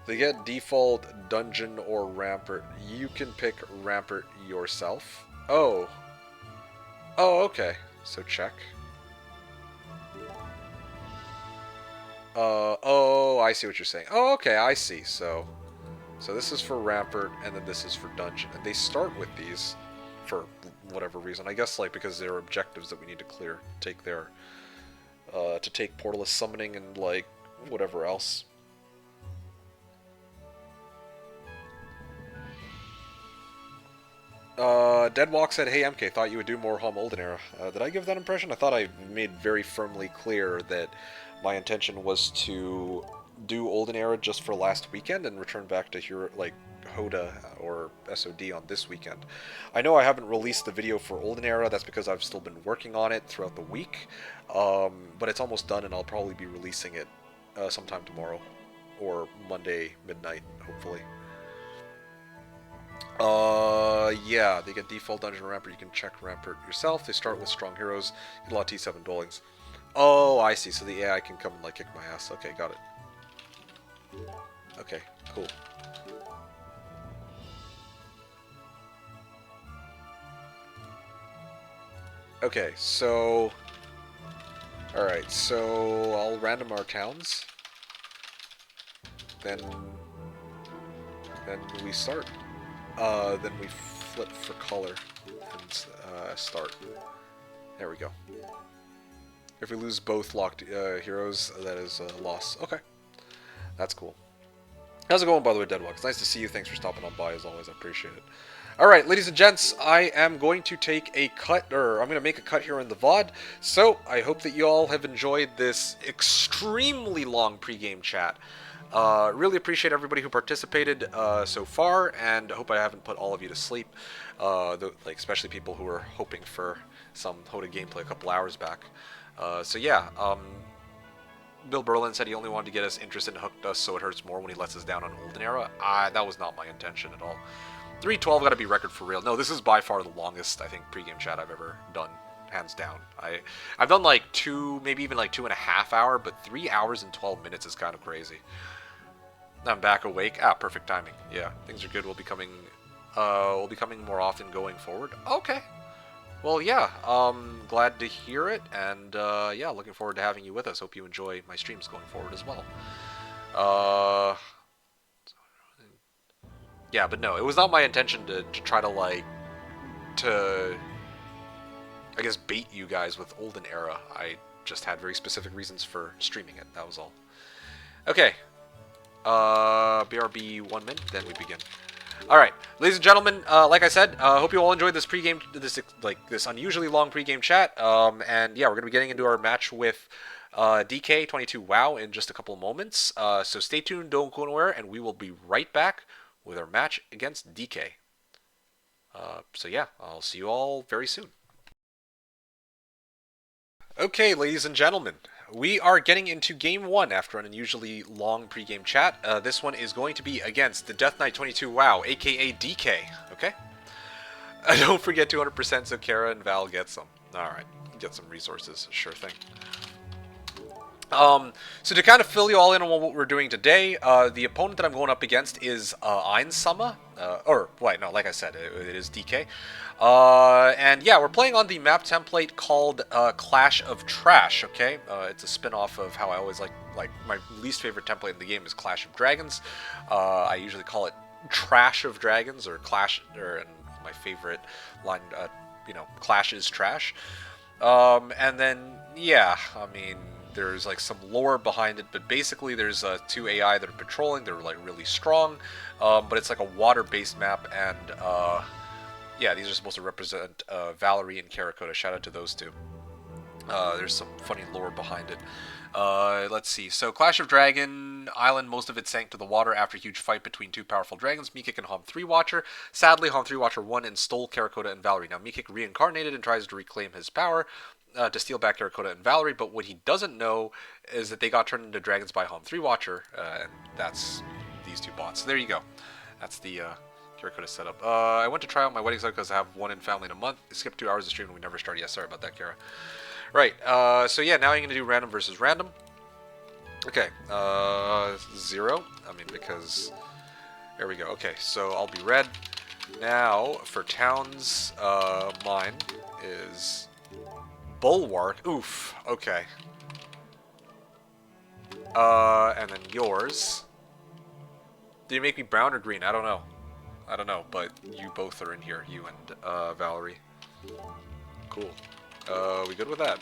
They get default dungeon or rampart. You can pick rampart yourself. Oh. Oh, okay. So check. Oh, I see what you're saying. Oh, okay, I see. So this is for rampart, and then this is for dungeon. And they start with these for whatever reason. I guess, like, because there are objectives that we need to clear. Take their, to take portalist summoning and, like, whatever else. Deadwalk said, "Hey MK, thought you would do more Home Olden Era." Did I give that impression? I thought I made very firmly clear that my intention was to do Olden Era just for last weekend and return back to Hoda or SOD on this weekend. I know I haven't released the video for Olden Era. That's because I've still been working on it throughout the week. But it's almost done, and I'll probably be releasing it sometime tomorrow or Monday midnight, hopefully. Yeah, they get default dungeon rampart. You can check rampart yourself. They start with strong heroes. Get a lot of T7 duelings. Oh, I see. So the AI can come and, like, kick my ass. Okay, got it. Okay, cool. Okay, so... Alright, so I'll random our towns. Then... then we start. Then we flip for color and start. There we go. If we lose both locked heroes, that is a loss. Okay. That's cool. How's it going, by the way, Deadwalk? It's nice to see you. Thanks for stopping on by, as always. I appreciate it. Alright, ladies and gents, I am going to take a cut, or I'm going to make a cut here in the VOD. So, I hope that you all have enjoyed this extremely long pregame chat. Really appreciate everybody who participated so far, and I hope I haven't put all of you to sleep. Like especially people who were hoping for some Hoda gameplay a couple hours back. So yeah, Bill Berlin said he only wanted to get us interested and hooked us so it hurts more when he lets us down on Olden Era. That was not my intention at all. 3:12 got to be record for real. No, this is by far the longest, I think, pregame chat I've ever done, hands down. I've done like 2, maybe even like 2.5 hours, but 3 hours and 12 minutes is kind of crazy. I'm back awake. Perfect timing. Yeah, things are good. We'll be coming more often going forward. Okay. Well, yeah, glad to hear it, and yeah, looking forward to having you with us. Hope you enjoy my streams going forward as well. Yeah, but no, it was not my intention to try to, like, I guess, bait you guys with Olden Era. I just had very specific reasons for streaming it, that was all. Okay, BRB 1 minute, then we begin. Alright, ladies and gentlemen, like I said, hope you all enjoyed this pregame, this unusually long pregame chat, and yeah, we're going to be getting into our match with DK22WoW in just a couple of moments, so stay tuned, don't go anywhere, and we will be right back with our match against DK. So yeah, I'll see you all very soon. Okay, ladies and gentlemen, we are getting into Game 1 after an unusually long pregame chat. This one is going to be against the DeathKnight22WoW, aka DK, okay? Don't forget 200% so Kara and Val get some. Alright, get some resources, sure thing. So to kind of fill you all in on what we're doing today, the opponent that I'm going up against is Einsama, like I said, it is DK. And yeah, we're playing on the map template called Clash of Trash, okay? It's a spin-off of how I always like my least favorite template in the game is Clash of Dragons. I usually call it Trash of Dragons, or Clash, and my favorite line, Clash is Trash. And then, yeah, I mean, there's like some lore behind it, but basically there's 2 AI that are patrolling. They're like really strong, but it's like a water-based map, and yeah, these are supposed to represent Valerie and Karakota. Shout out to those two. There's some funny lore behind it. Let's see. So Clash of Dragon Island, most of it sank to the water after a huge fight between 2 powerful dragons, MeKick and Hom3Watcher. Sadly, Hom3Watcher won and stole Karakota and Valerie. Now MeKick reincarnated and tries to reclaim his power to steal back Karakota and Valerie, but what he doesn't know is that they got turned into dragons by Hom3Watcher, and that's these 2 bots. So there you go. That's the Karakota setup. I went to try out my wedding site because I have one in family in a month. I skipped 2 hours of stream and we never started. Yeah, sorry about that, Kara. Right, so yeah, now I'm going to do random versus random. Okay, 0. I mean, because... There we go. Okay, so I'll be red. Now, for towns, mine is... Bulwark. Oof. Okay. And then yours. Did you make me brown or green? I don't know. I don't know, but you both are in here. You and, Valerie. Cool. We good with that?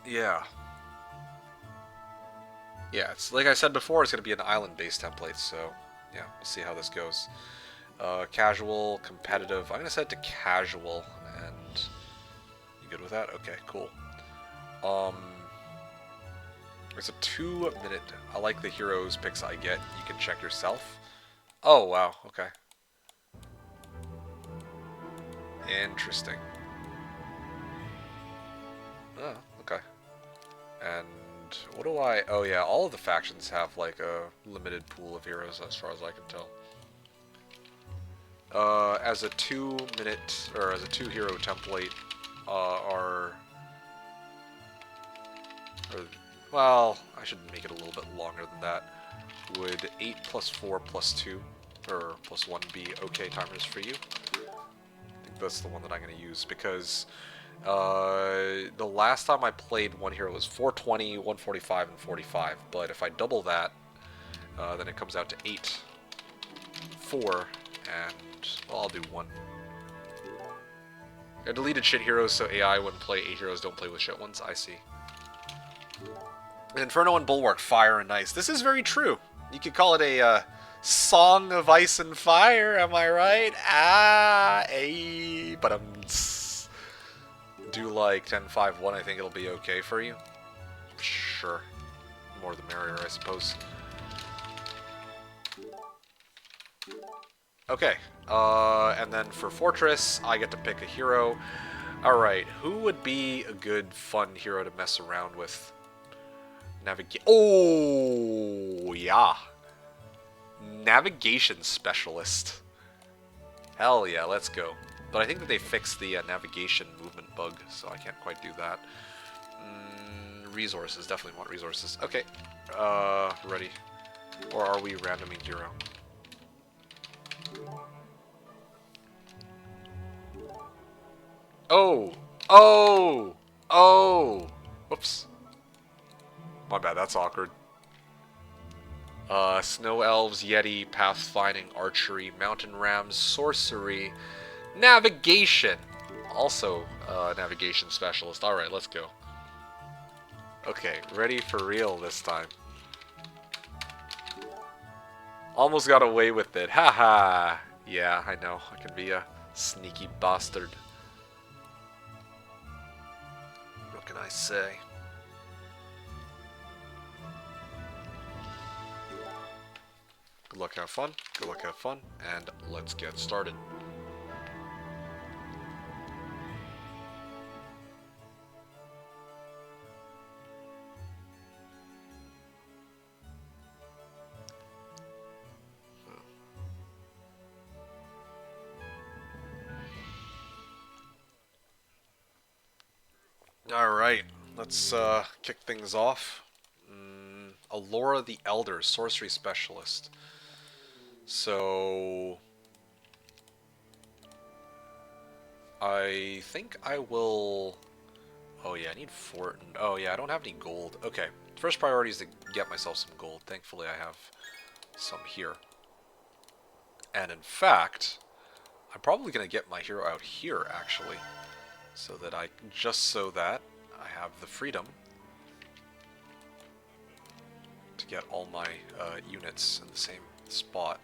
Yeah. Yeah, it's like I said before, it's going to be an island-based template, so... Yeah, we'll see how this goes. Casual, competitive. I'm going to set it to casual, and you good with that? Okay, cool. There's a 2-minute. I like the heroes picks I get. You can check yourself. Oh, wow, okay. Interesting. Oh, okay. And what do I... Oh, yeah, all of the factions have, like, a limited pool of heroes, as far as I can tell. As a 2-minute, or as a 2-hero template, well, I should make it a little bit longer than that. Would 8 plus 4 plus 2, or plus 1 be okay timers for you? I think that's the one that I'm going to use, because The last time I played one hero was 420, 145, and 45. But if I double that, then it comes out to 8, 4, and well, I'll do 1. I deleted shit heroes so AI wouldn't play 8 heroes, don't play with shit ones. I see. Inferno and Bulwark, fire and ice. This is very true. You could call it a song of ice and fire, am I right? But do like 10-5-1, I think it'll be okay for you. Sure. More the merrier, I suppose. Okay. And then for Fortress, I get to pick a hero. Alright, who would be a good, fun hero to mess around with? Oh, yeah. Navigation Specialist. Hell yeah, let's go. But I think that they fixed the navigation movement bug, so I can't quite do that. Resources, definitely want resources. Okay, ready. Or are we randoming hero? Oh! Oh! Oh! Whoops. My bad, that's awkward. Snow Elves, Yeti, Pathfinding, Archery, Mountain Rams, Sorcery, Navigation. Also, Navigation Specialist. Alright, let's go. Okay, ready for real this time. Almost got away with it. Haha. Yeah, I know. I can be a sneaky bastard. What can I say? Good luck, have fun. Good luck, have fun. And let's get started. Alright, let's kick things off. Alora the Elder, Sorcery Specialist. So I think I will... Oh yeah, I need 4... Oh yeah, I don't have any gold. Okay, first priority is to get myself some gold. Thankfully I have some here. And in fact, I'm probably going to get my hero out here, actually. So that I have the freedom to get all my units in the same spot.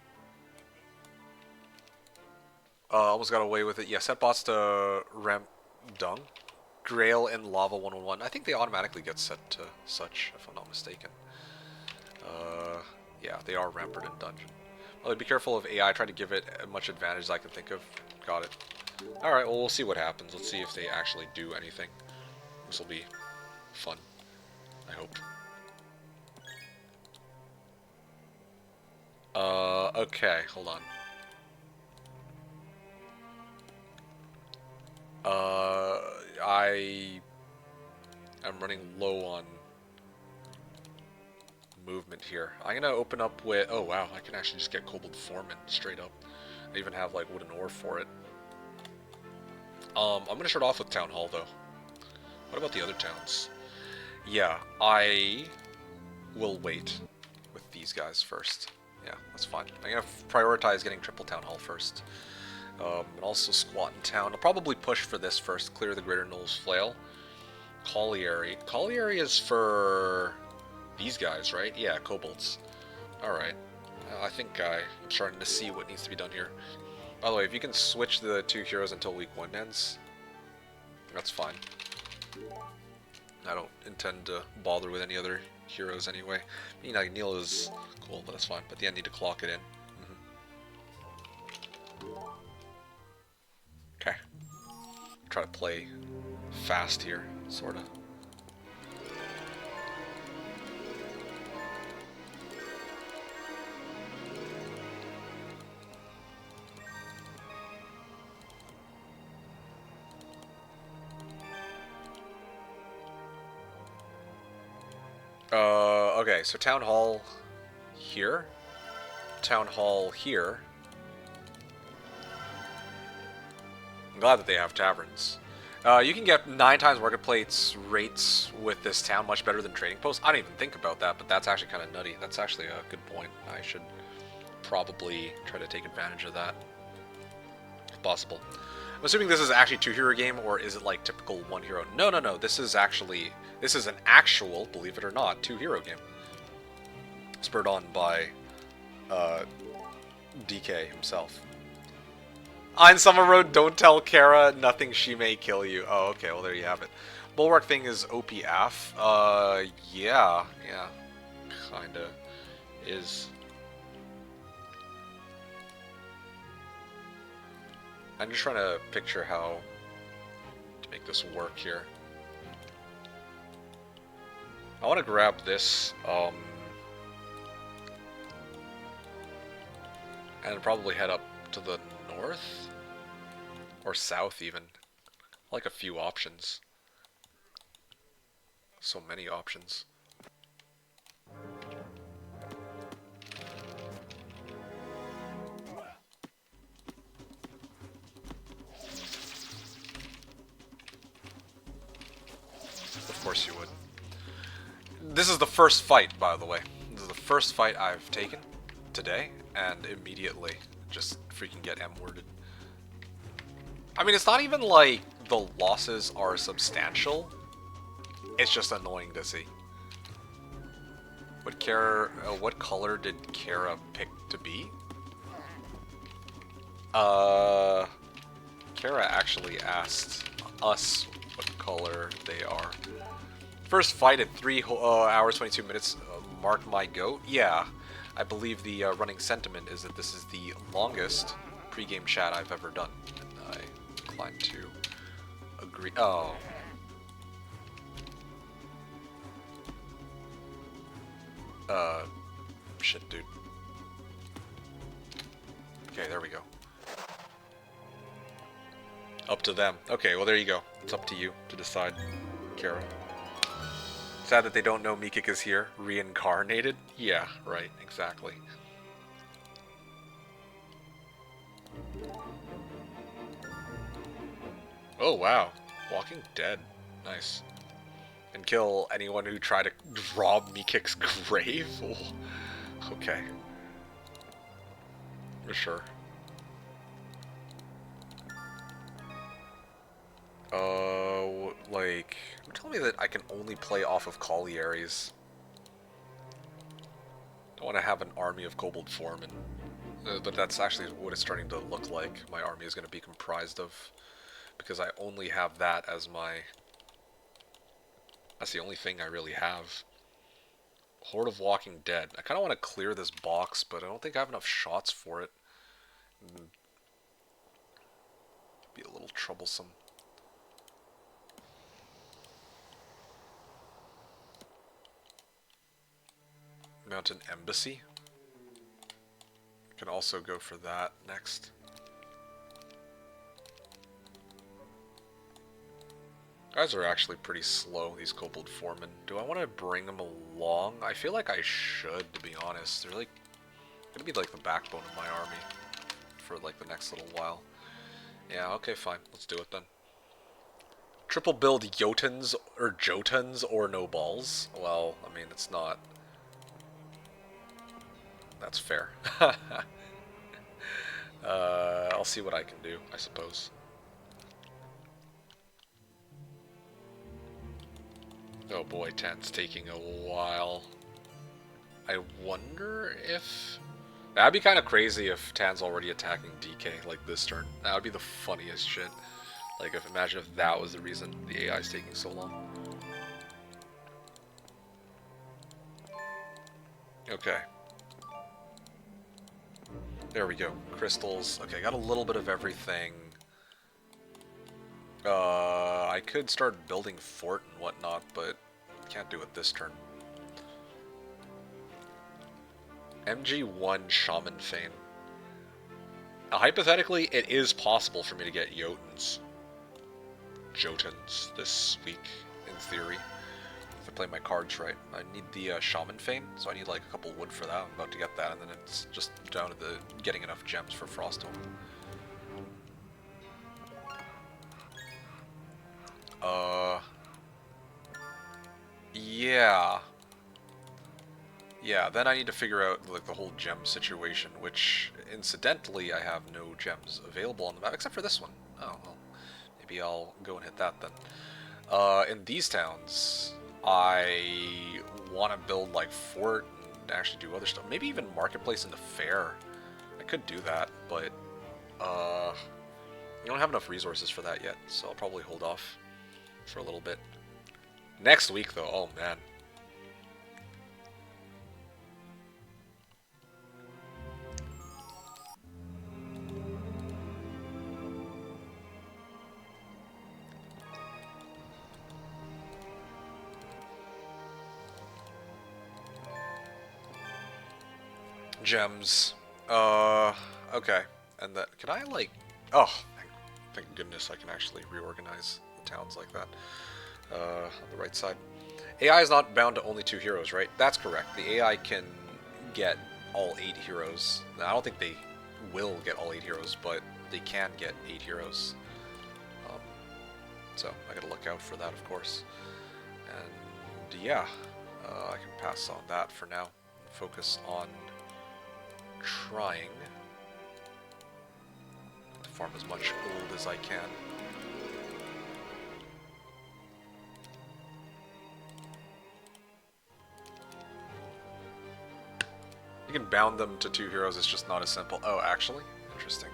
Almost got away with it. Yeah, set bots to ramp dung. Grail and Lava 101. I think they automatically get set to such, if I'm not mistaken. Yeah, they are rampered in dungeon. Well, be careful of AI. Try to give it as much advantage as I can think of. Got it. Alright, well, we'll see what happens. Let's see if they actually do anything. This will be fun, I hope. Okay, hold on. I'm running low on movement here. I'm gonna open up with... Oh, wow, I can actually just get Kobold Foreman straight up. I even have, like, wooden ore for it. I'm gonna start off with Town Hall, though. What about the other towns? Yeah, I will wait with these guys first. Yeah, that's fine. I'm gonna prioritize getting Triple Town Hall first. And also Squat in Town. I'll probably push for this first. Clear the Greater Knowles Flail. Colliery. Colliery is for these guys, right? Yeah, Kobolds. Alright. I think I'm starting to see what needs to be done here. By the way, if you can switch the 2 heroes until week 1 ends, that's fine. I don't intend to bother with any other heroes anyway. I mean, like, Neil is cool, but that's fine. But at the end, need to clock it in. Okay. Try to play fast here, sorta. Okay, so Town Hall here. Town Hall here. I'm glad that they have taverns. You can get 9 times marketplace rates with this town, much better than trading posts. I didn't even think about that, but that's actually kind of nutty. That's actually a good point. I should probably try to take advantage of that, if possible. I'm assuming this is actually a 2-hero game, or is it like typical 1-hero? No, no, no. This is an actual, believe it or not, 2-hero game. Spurred on by DK himself. On Summer Road, don't tell Kara nothing, she may kill you. Oh, okay, well there you have it. Bulwark thing is OPF. Yeah, kinda is. I'm just trying to picture how to make this work here. I want to grab this, and probably head up to the north? Or south, even. Like a few options. So many options. Of course you would. This is the first fight, by the way. This is the first fight I've taken today, and immediately just freaking get M-worded. I mean, it's not even like the losses are substantial. It's just annoying to see. What color did Kara pick to be? Kara actually asked us what color they are. First fight at 3 hours 22 minutes. Mark my goat. Yeah, I believe the running sentiment is that this is the longest pregame chat I've ever done. I incline to agree. Oh. Shit, dude. Okay, there we go. Up to them. Okay, well there you go. It's up to you to decide, Kara. Sad that they don't know MeKick is here. Reincarnated? Yeah, right, exactly. Oh, wow. Walking Dead. Nice. And kill anyone who tried to rob MeKick's grave? Oh, okay. For sure. Like, tell me that I can only play off of collieries. I want to have an army of kobold foremen. But that's actually what it's starting to look like my army is going to be comprised of. Because I only have that as my... That's the only thing I really have. Horde of Walking Dead. I kind of want to clear this box, but I don't think I have enough shots for it. Be a little troublesome. Mount an embassy. Can also go for that next. Guys are actually pretty slow, these kobold foremen. Do I want to bring them along? I feel like I should, to be honest. They're like gonna be like the backbone of my army for like the next little while. Yeah, okay, fine. Let's do it then. Triple build Jotuns or no balls. Well, I mean, it's not. That's fair. I'll see what I can do, I suppose. Oh boy, 10's taking a while. I wonder if... That'd be kind of crazy if Tan's already attacking DK like this turn. That would be the funniest shit. Like, imagine if that was the reason the AI is taking so long. Okay. There we go. Crystals. Okay, got a little bit of everything. I could start building fort and whatnot, but can't do it this turn. MG1 Shaman Fane. Now, hypothetically, it is possible for me to get Jotuns this week, in theory. If I play my cards right. I need the Shaman Fane, so I need like a couple wood for that. I'm about to get that, and then it's just down to the getting enough gems for Frostholm. Uh, yeah. Yeah, then I need to figure out like the whole gem situation, which incidentally I have no gems available on the map except for this one. Oh, well, maybe I'll go and hit that then. In these towns, I want to build like fort and actually do other stuff. Maybe even marketplace in the fair. I could do that, but I don't have enough resources for that yet, so I'll probably hold off for a little bit. Next week though, oh man. Gems. Okay. And that, can I like, oh, thank goodness I can actually reorganize the towns like that. On the right side. AI is not bound to only 2 heroes, right? That's correct. The AI can get all 8 heroes. Now, I don't think they will get all 8 heroes, but they can get 8 heroes. So I gotta look out for that, of course. And yeah, I can pass on that for now. Focus on trying to farm as much gold as I can. You can bound them to 2 heroes, it's just not as simple. Oh, actually? Interesting.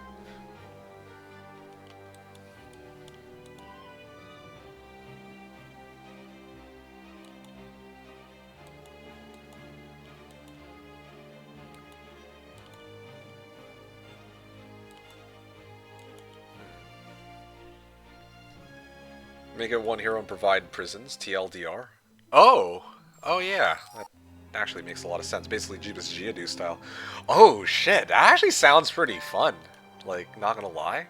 Make it 1 hero and provide prisons, TLDR. Oh! Oh yeah, that actually makes a lot of sense. Basically Jeebus Geodude style. Oh shit, that actually sounds pretty fun. Like, not gonna lie.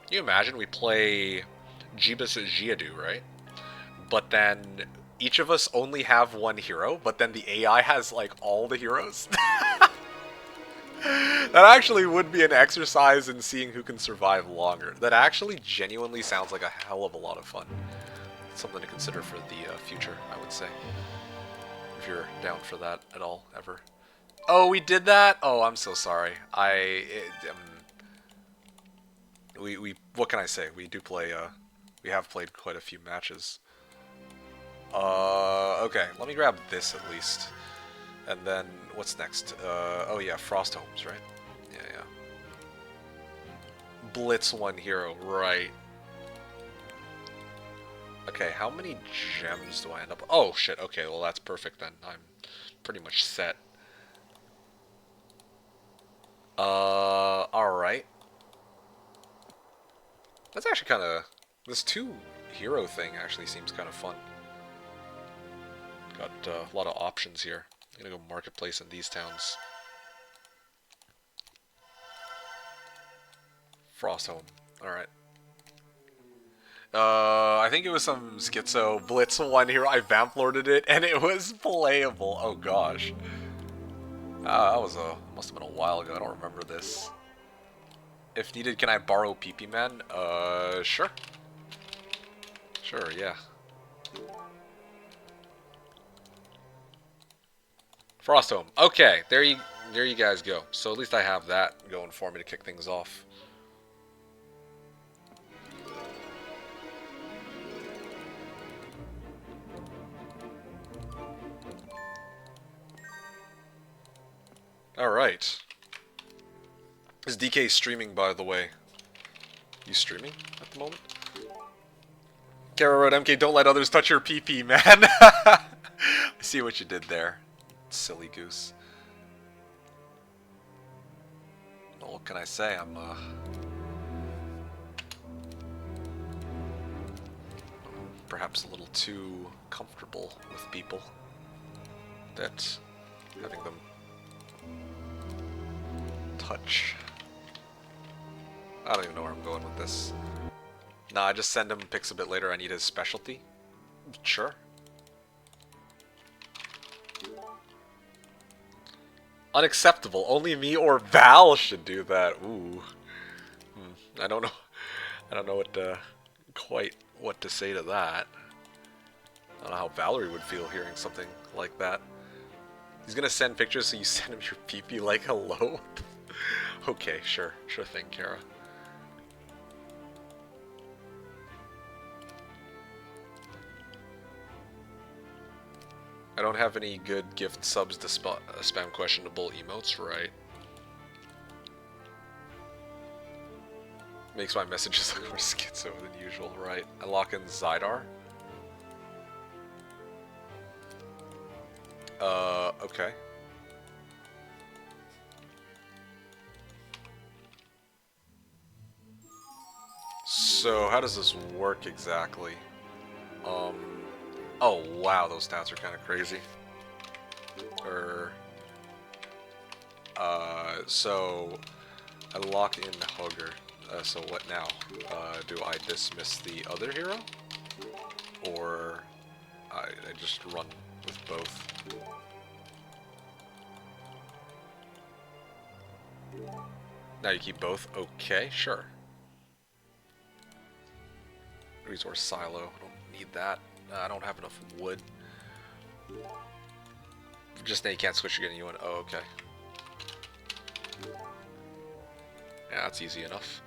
Can you imagine we play Jeebus Geodude, right? But then each of us only have 1 hero, but then the AI has like all the heroes? That actually would be an exercise in seeing who can survive longer. That actually genuinely sounds like a hell of a lot of fun. Something to consider for the future, I would say. If you're down for that at all, ever. Oh, we did that? Oh, I'm so sorry. What can I say? We do play, we have played quite a few matches. Okay, let me grab this at least. And then, what's next? Oh yeah, Frost Homes, right? Yeah, yeah. Blitz 1 hero, right. Okay, how many gems do I end up... Oh, shit, okay, well that's perfect then. I'm pretty much set. Alright. That's actually kind of... This 2 hero thing actually seems kind of fun. Got a lot of options here. I'm gonna go marketplace in these towns. Frostholm. Alright. I think it was some Schizo Blitz 1 hero. I vamp lorded it and it was playable. Oh gosh. That was must have been a while ago. I don't remember this. If needed, can I borrow PP Man? Sure. Sure, yeah. Frostholm. Okay, there you guys go. So at least I have that going for me to kick things off. Alright. Is DK streaming, by the way? You streaming at the moment? Kara wrote, MK, don't let others touch your PP, man. I see what you did there. Silly goose. Well, what can I say? I'm perhaps a little too comfortable with people. That having them touch. I don't even know where I'm going with this. Nah, I just send him pics a bit later. I need his specialty. Sure. Unacceptable. Only me or Val should do that. Ooh. I don't know. I don't know what quite what to say to that. I don't know how Valerie would feel hearing something like that. He's gonna send pictures, so you send him your pee-pee like hello? Okay, sure. Sure thing, Kara. I don't have any good gift subs to spam questionable emotes, right? Makes my messages look more schizo than usual, right? I lock in Zydar. Okay. So, how does this work exactly? Oh wow, those stats are kind of crazy. So, I locked in Hugger. So what now? Do I dismiss the other hero? Or I just run with both? Now you keep both? Okay, sure. Resource silo. I don't need that. I don't have enough wood. Just now you can't switch again. You want? Oh, okay. Yeah, that's easy enough.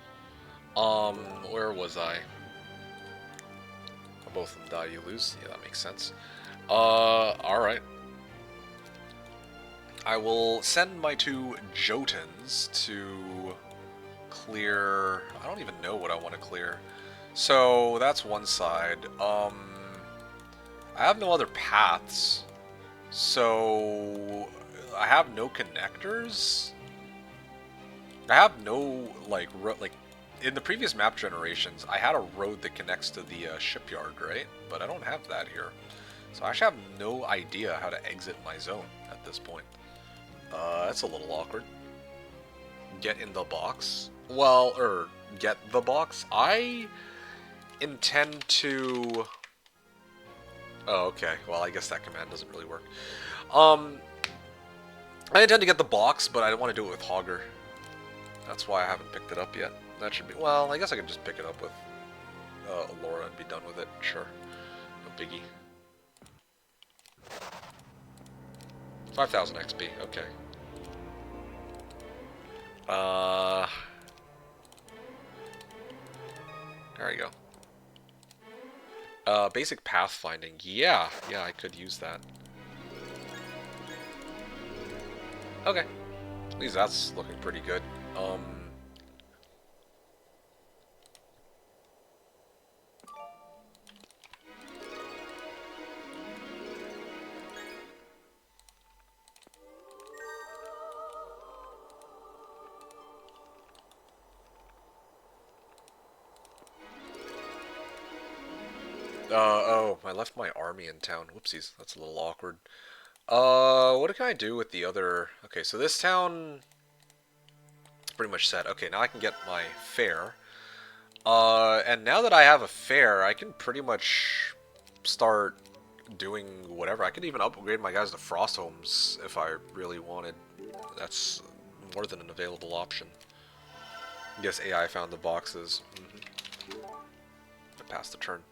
Where was I? Both of them die, you lose. Yeah, that makes sense. Alright. I will send my two Jotuns to clear... I don't even know what I want to clear. So, that's one side. I have no other paths. So, I have no connectors? I have no, like, in the previous map generations, I had a road that connects to the shipyard, right? But I don't have that here. So I actually have no idea how to exit my zone at this point. That's a little awkward. Get in the box? Well, get the box? I intend to... Oh, okay. Well, I guess that command doesn't really work. I intend to get the box, but I don't want to do it with Hogger. That's why I haven't picked it up yet. That should be... Well, I guess I could just pick it up with Laura and be done with it. Sure. No biggie. 5,000 XP. Okay. There you go. Basic pathfinding. Yeah, I could use that. Okay. At least that's looking pretty good. Oh, I left my army in town. Whoopsies, that's a little awkward. What can I do with the other... Okay, so this town... It's pretty much set. Okay, now I can get my fair. And now that I have a fair, I can pretty much start doing whatever. I could even upgrade my guys to frost homes if I really wanted. That's more than an available option. Yes, AI found the boxes. I passed the turn.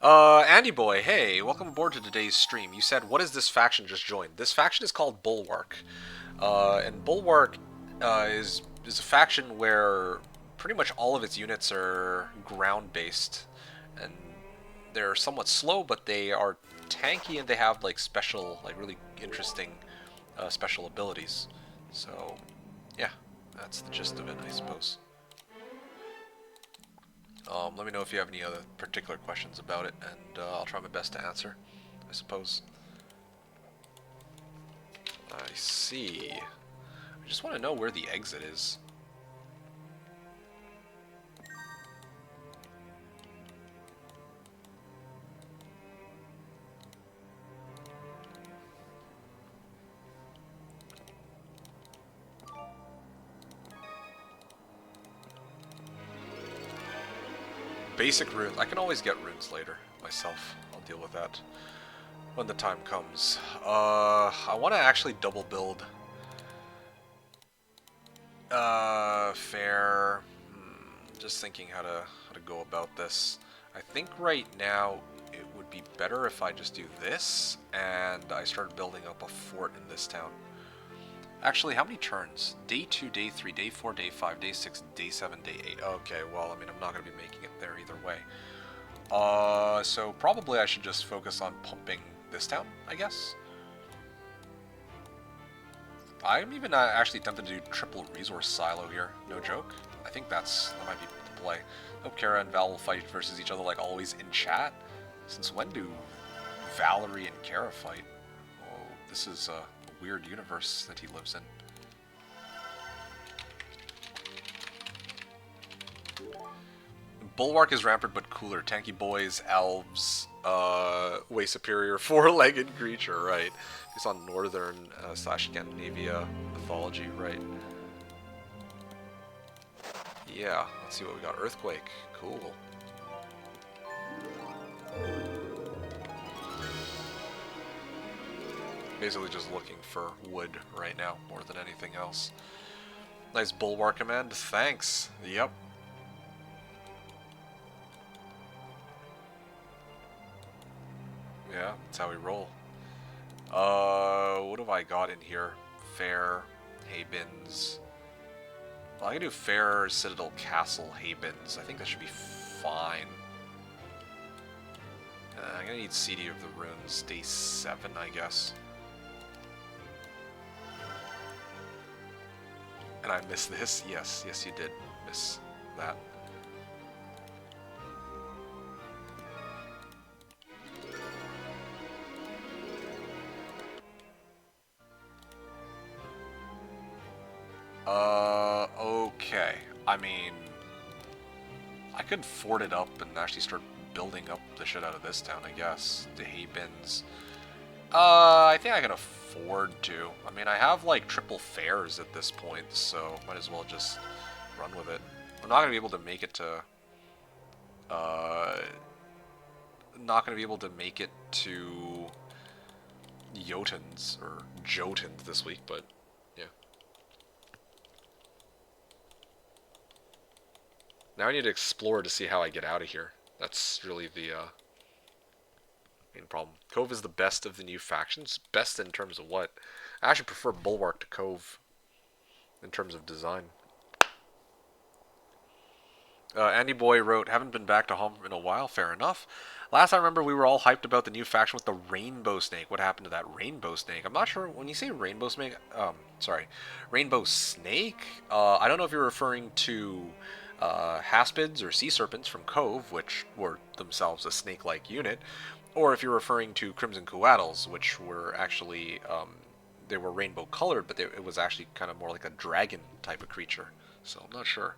Andy Boy, hey, welcome aboard to today's stream. You said, what is this faction just joined? This faction is called Bulwark. And Bulwark is a faction where pretty much all of its units are ground-based. And they're somewhat slow, but they are tanky and they have, like, special, like, really interesting special abilities. So, yeah, that's the gist of it, I suppose. Let me know if you have any other particular questions about it, and I'll try my best to answer, I suppose. I see. I just want to know where the exit is. Basic runes. I can always get runes later myself. I'll deal with that when the time comes. I want to actually double build. Fair. Just thinking how to go about this. I think right now it would be better if I just do this, and I started building up a fort in this town. Actually, how many turns? Day 2, Day 3, Day 4, Day 5, Day 6, Day 7, Day 8. Okay, well, I mean, I'm not going to be making it there either way. So probably I should just focus on pumping this town, I guess. I'm even actually tempted to do triple resource silo here. No joke. I think that might be the play. Hope Kara and Val will fight versus each other like always in chat. Since when do Valerie and Kara fight? Oh, this is a weird universe that he lives in. Bulwark is rampant but cooler. Tanky boys, elves, way superior four-legged creature, right? It's on Northern slash Scandinavia mythology, right? Yeah, let's see what we got. Earthquake, cool. Basically just looking for wood right now, more than anything else. Nice Bulwark command, thanks. Yep. Yeah, that's how we roll. What have I got in here? Fair, Haybins. Well, I can do Fair, Citadel, Castle, Haybins. I think that should be fine. I'm gonna need CD of the Runes, Day 7, I guess. And I missed this? Yes, yes you did miss that. Okay. I mean, I could fort it up and actually start building up the shit out of this town, I guess. The Haybins. I think I can afford to. I mean, I have like triple fairs at this point, so might as well just run with it. I'm not gonna be able to make it to. Not gonna be able to make it to Jotuns or Jotuns this week, but yeah. Now I need to explore to see how I get out of here. That's really the main problem. Cove is the best of the new factions. Best in terms of what? I actually prefer Bulwark to Cove in terms of design. Andy Boy wrote, haven't been back to home in a while. Fair enough. Last I remember, we were all hyped about the new faction with the Rainbow Snake. What happened to that Rainbow Snake? I'm not sure. When you say Rainbow Snake, Rainbow Snake, I don't know if you're referring to Haspids or Sea Serpents from Cove, which were themselves a snake-like unit, or if you're referring to Crimson Coatls, which were actually, they were rainbow-colored, but it was actually kind of more like a dragon type of creature. So I'm not sure.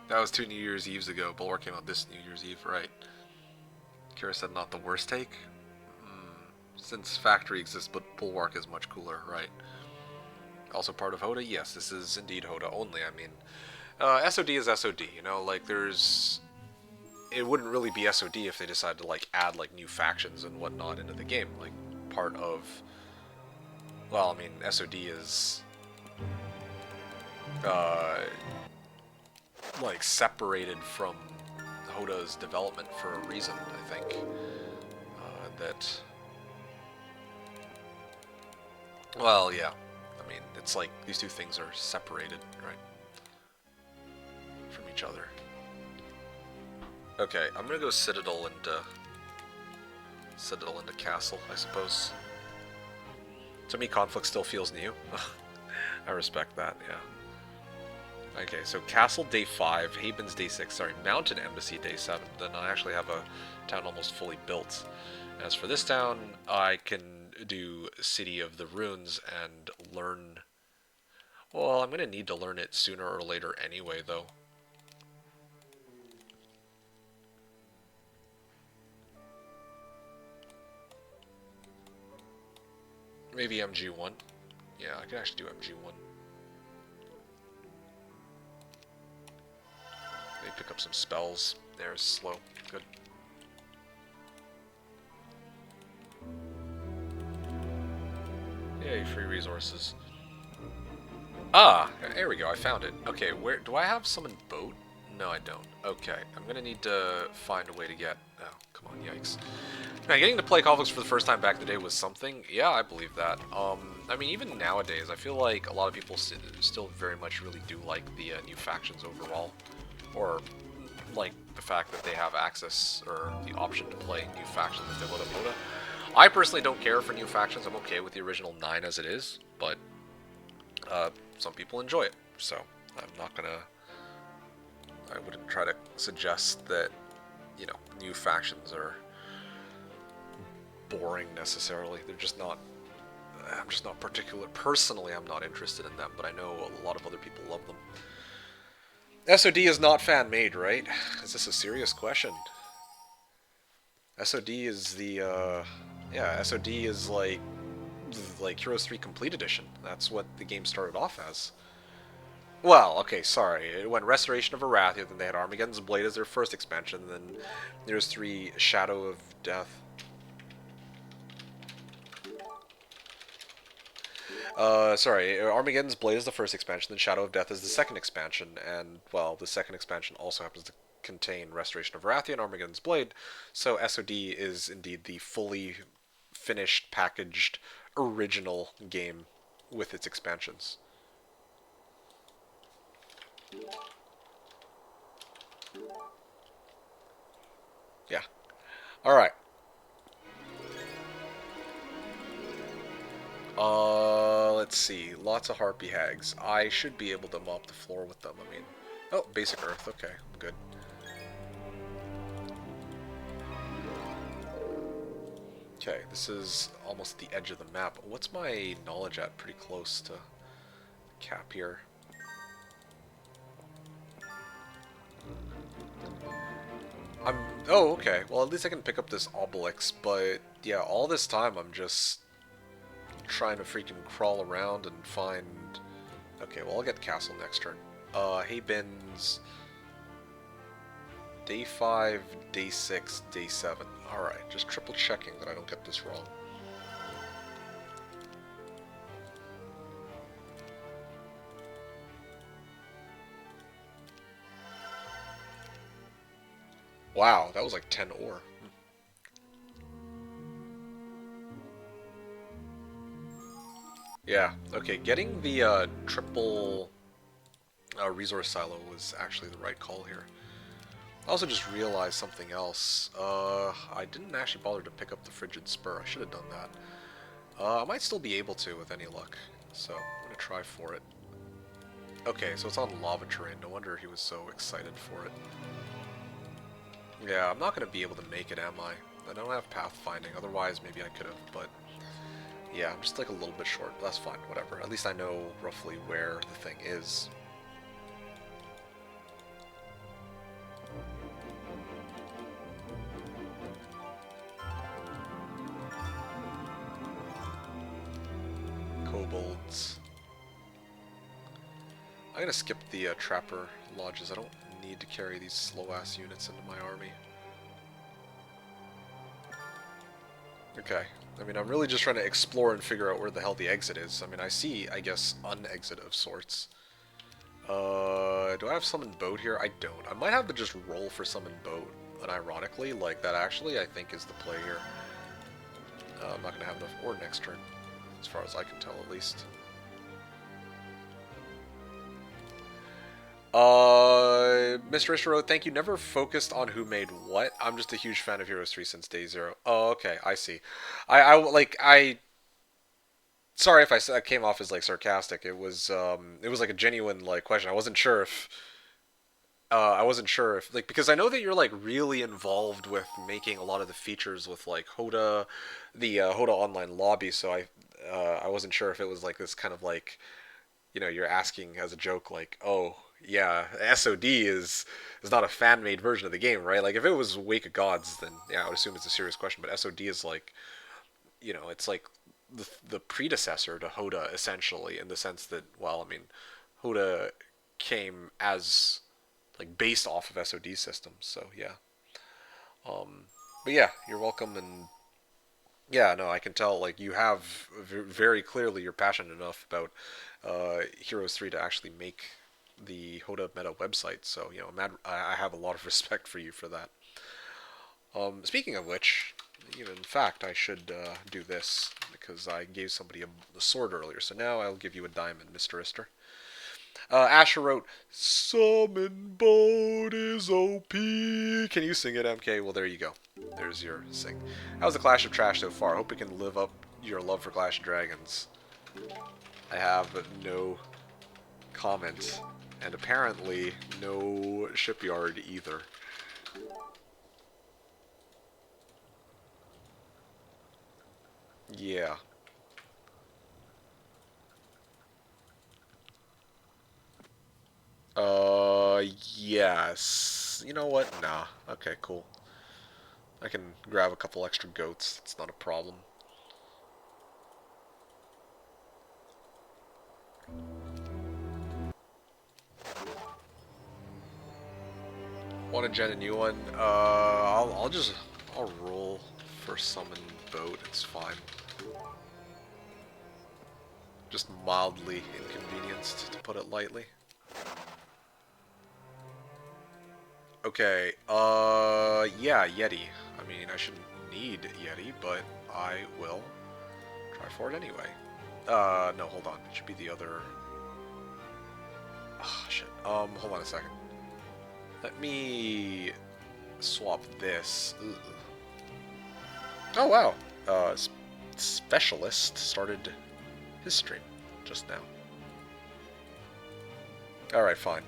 That was 2 New Year's Eves ago. Bulwark came out this New Year's Eve, right? Kira said not the worst take. Since Factory exists, but Bulwark is much cooler, right? Also part of Hoda? Yes, this is indeed Hoda only. I mean, SOD is SOD, you know? Like, there's... It wouldn't really be SOD if they decided to, like, add, like, new factions and whatnot into the game. Like, part of... Well, I mean, SOD is... like separated from Hoda's development for a reason, I think. That... Well, yeah. I mean, it's like these two things are separated, right? From each other. Okay, I'm gonna go Citadel into Castle, I suppose. To me, Conflict still feels new. I respect that, yeah. Okay, so Castle Day 5, Haven's Day 6, sorry, Mountain Embassy Day 7. Then I actually have a town almost fully built. As for this town, I can do City of the Runes and learn... Well, I'm going to need to learn it sooner or later anyway, though. Maybe MG1. Yeah, I can actually do MG1. Maybe pick up some spells. There's slow. Good. Yay, free resources. Ah, here we go. I found it. Okay, where do I have summon boat? No, I don't. Okay, I'm gonna need to find a way to get... Oh, come on, yikes. Now, getting to play conflicts for the first time back in the day was something. Yeah, I believe that. I mean, even nowadays, I feel like a lot of people still very much really do like the new factions overall. Or, like, the fact that they have access, or the option to play new factions if they want to. I personally don't care for new factions. I'm okay with the original 9 as it is, but some people enjoy it. So, I'm not gonna... I wouldn't try to suggest that, you know, new factions are boring necessarily. They're just not... I'm just not particular... Personally, I'm not interested in them, but I know a lot of other people love them. SOD is not fan-made, right? Is this a serious question? SOD is the, yeah, SOD is like Heroes 3 Complete Edition. That's what the game started off as. Well, okay, sorry. It went Restoration of Arathia, then they had Armageddon's Blade as their first expansion, then Heroes 3 Shadow of Death. Sorry, Armageddon's Blade is the first expansion, then Shadow of Death is the second expansion, and, well, the second expansion also happens to contain Restoration of Arathia and Armageddon's Blade, so SOD is indeed the fully finished, packaged, original game with its expansions. Yeah. Alright. Let's see. Lots of Harpy Hags. I should be able to mop the floor with them, I mean... Oh, Basic Earth. Okay, I'm good. Okay, this is almost the edge of the map. What's my knowledge at? Pretty close to cap here. Oh, okay. Well, at least I can pick up this Obelix, but yeah, all this time I'm just trying to freaking crawl around and find... Okay, well, I'll get Castle next turn. Hay Bins... Day 5, Day 6, Day 7. Alright, just triple checking that I don't get this wrong. Wow, that was like 10 ore. Yeah, okay, getting the triple resource silo was actually the right call here. I also just realized something else. I didn't actually bother to pick up the Frigid Spur. I should have done that. I might still be able to with any luck, so I'm going to try for it. Okay, so it's on lava terrain. No wonder he was so excited for it. Yeah, I'm not going to be able to make it, am I? I don't have pathfinding, otherwise maybe I could have, but... Yeah, I'm just like a little bit short. That's fine, whatever. At least I know roughly where the thing is. Kobolds. I'm gonna skip the Trapper Lodges. I don't need to carry these slow-ass units into my army. Okay. I mean, I'm really just trying to explore and figure out where the hell the exit is. I mean, I see, I guess, an exit of sorts. Do I have Summon Boat here? I don't. I might have to just roll for Summon Boat, unironically. Like, that actually, I think, is the play here. I'm not going to have enough ore next turn, as far as I can tell, at least. Mr. Ishiro, thank you. Never focused on who made what. I'm just a huge fan of Heroes 3 since day 0. Oh, okay, I see. Sorry if I came off as, like, sarcastic. It was like, a genuine, like, question. I wasn't sure if, like, because I know that you're, like, really involved with making a lot of the features with, like, Hoda, the, Hoda online lobby, so I wasn't sure if it was, like, this kind of, like, you know, you're asking as a joke, like, oh, yeah, SOD is not a fan-made version of the game, right? Like, if it was Wake of Gods, then, yeah, I would assume it's a serious question, but SOD is, like, you know, it's, like, the predecessor to Hoda, essentially, in the sense that, well, I mean, Hoda came as, like, based off of SOD systems, so, yeah. But yeah, you're welcome, and yeah, no, I can tell, like, you have very clearly, you're passionate enough about Heroes 3 to actually make the Hoda Meta website. So, you know, I have a lot of respect for you for that. Speaking of which, in fact, I should do this because I gave somebody a sword earlier. So now I'll give you a diamond, Mr. Ister. Asher wrote, "Summon boat is OP." Can you sing it, MK? Well, there you go. There's your sing. How's the Clash of Trash so far? I hope it can live up your love for Clash of Dragons. I have no comment, and apparently no shipyard either. Yeah. Yes. You know what? Nah. Okay, cool. I can grab a couple extra goats. It's not a problem. Want to gen a new one? I'll roll for summon boat. It's fine. Just mildly inconvenienced, to put it lightly. Okay, yeah, Yeti. I mean, I shouldn't need Yeti, but I will try for it anyway. No, hold on. It should be the other... Ah, shit. Hold on a second. Let me swap this. Ugh. Oh, wow. Specialist started his stream just now. Alright, fine.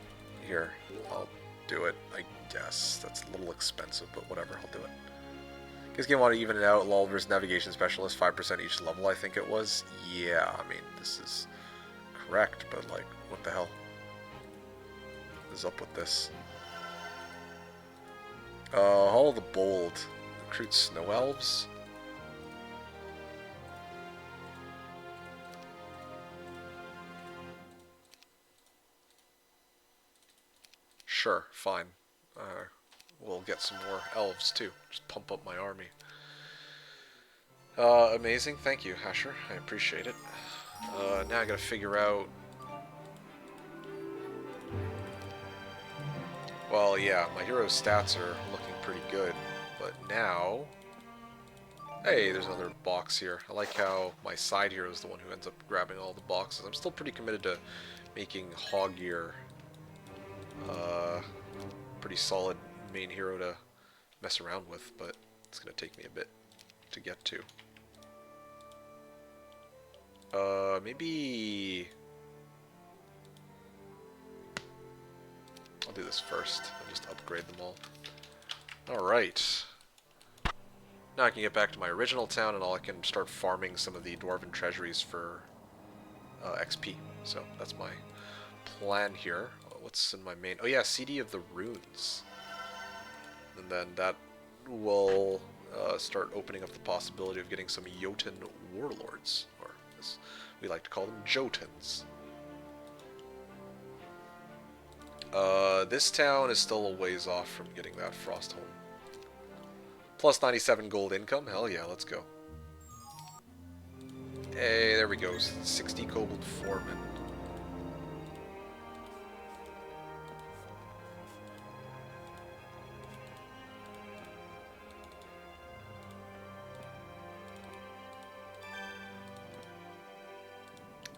Here, I'll do it. I guess that's a little expensive, but whatever, I'll do it. This game want to even it out. Lulver's navigation specialist, 5% each level, I think it was. Yeah, I mean, this is correct, but like, what the hell is up with this? Hall of the Bold. Recruit snow elves? Sure, fine. We'll get some more elves too. Just pump up my army. Amazing, thank you, Asher. I appreciate it. Now I gotta figure out... Well, yeah, my hero stats are looking pretty good, but now... Hey, there's another box here. I like how my side hero is the one who ends up grabbing all the boxes. I'm still pretty committed to making Hoggear pretty solid main hero to mess around with, but it's going to take me a bit to get to. Maybe... I'll do this first and just upgrade them all. Alright. Now I can get back to my original town and I can start farming some of the Dwarven treasuries for XP. So that's my plan here. What's in my main... Oh yeah, CD of the Runes. And then that will start opening up the possibility of getting some Jotun warlords, or as we like to call them, Jotuns. This town is still a ways off from getting that Frostholm. Plus 97 gold income, hell yeah, let's go. Hey, there we go, 60 kobold foremen.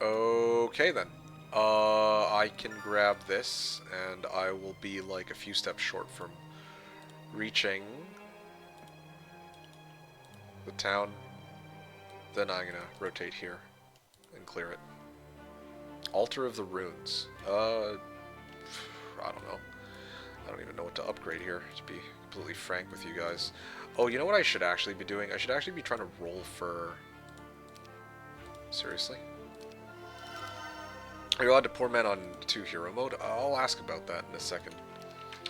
Okay then. I can grab this, and I will be like a few steps short from reaching the town. Then I'm gonna rotate here and clear it. Altar of the Runes. I don't know. I don't even know what to upgrade here, to be completely frank with you guys. Oh, you know what I should actually be doing? I should actually be trying to roll for... Seriously? Are you allowed to poor men on 2 hero mode? I'll ask about that in a second.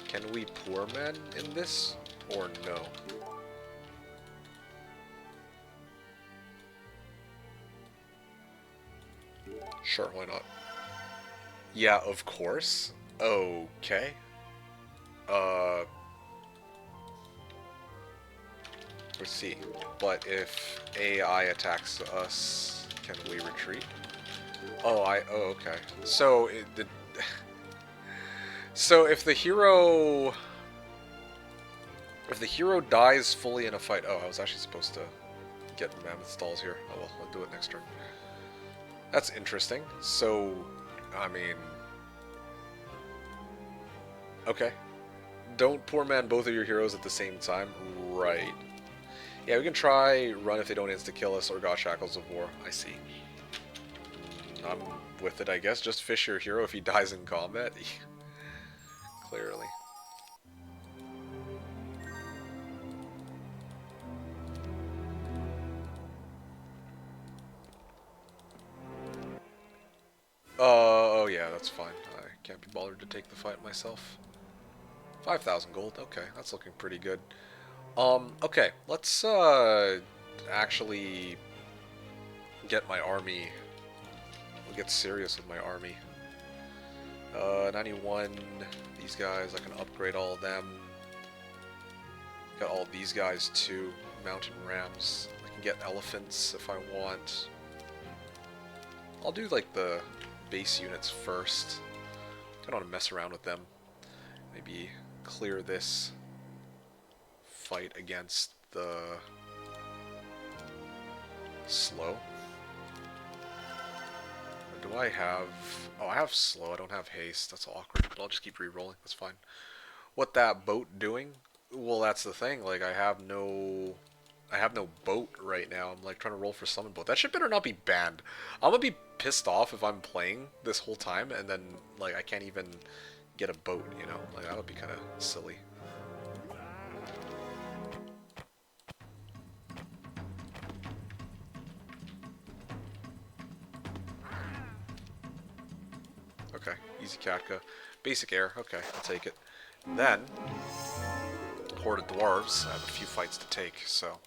Can we poor men in this, or no? Sure, why not? Yeah, of course. Okay. Let's see. But if AI attacks us, can we retreat? Oh, okay. So, So if the hero dies fully in a fight, oh, I was actually supposed to get mammoth stalls here. Oh well, I'll do it next turn. That's interesting. So, I mean, okay. Don't poor man both of your heroes at the same time. Right. Yeah, we can try run if they don't insta-kill us or got Shackles of War. I see. I'm with it, I guess. Just fish your hero if he dies in combat. Clearly. Oh yeah, that's fine. I can't be bothered to take the fight myself. 5,000 gold. Okay, that's looking pretty good. Okay, let's actually get my army. We'll get serious with my army. 91. These guys, I can upgrade all of them. Got all these guys too. Mountain rams. I can get elephants if I want. I'll do like the base units first. I don't want to mess around with them. Maybe clear this fight against the slow. Or do I have... Oh, I have slow. I don't have haste. That's awkward, but I'll just keep re-rolling. That's fine. What that boat doing? Well, that's the thing. Like, I have no boat right now. I'm like trying to roll for summon boat. That shit better not be banned. I'm gonna be pissed off if I'm playing this whole time and then like I can't even get a boat, you know? Like that would be kind of silly. Okay, easy Katka. Basic air. Okay, I'll take it. Then Horde of Dwarves. I have a few fights to take, so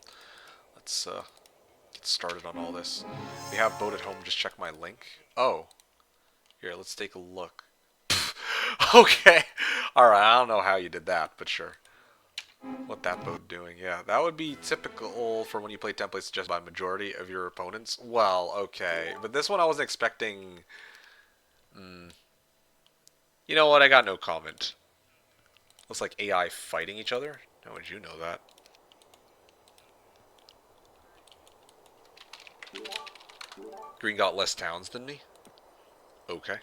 let's get started on all this. We have boat at home. Just check my link. Oh, here. Let's take a look. Okay. All right. I don't know how you did that, but sure. What that boat doing? Yeah, that would be typical for when you play templates suggested by majority of your opponents. Well, okay, but this one I wasn't expecting. You know what? I got no comment. Looks like AI fighting each other. How would you know that? Green got less towns, didn't he? Okay.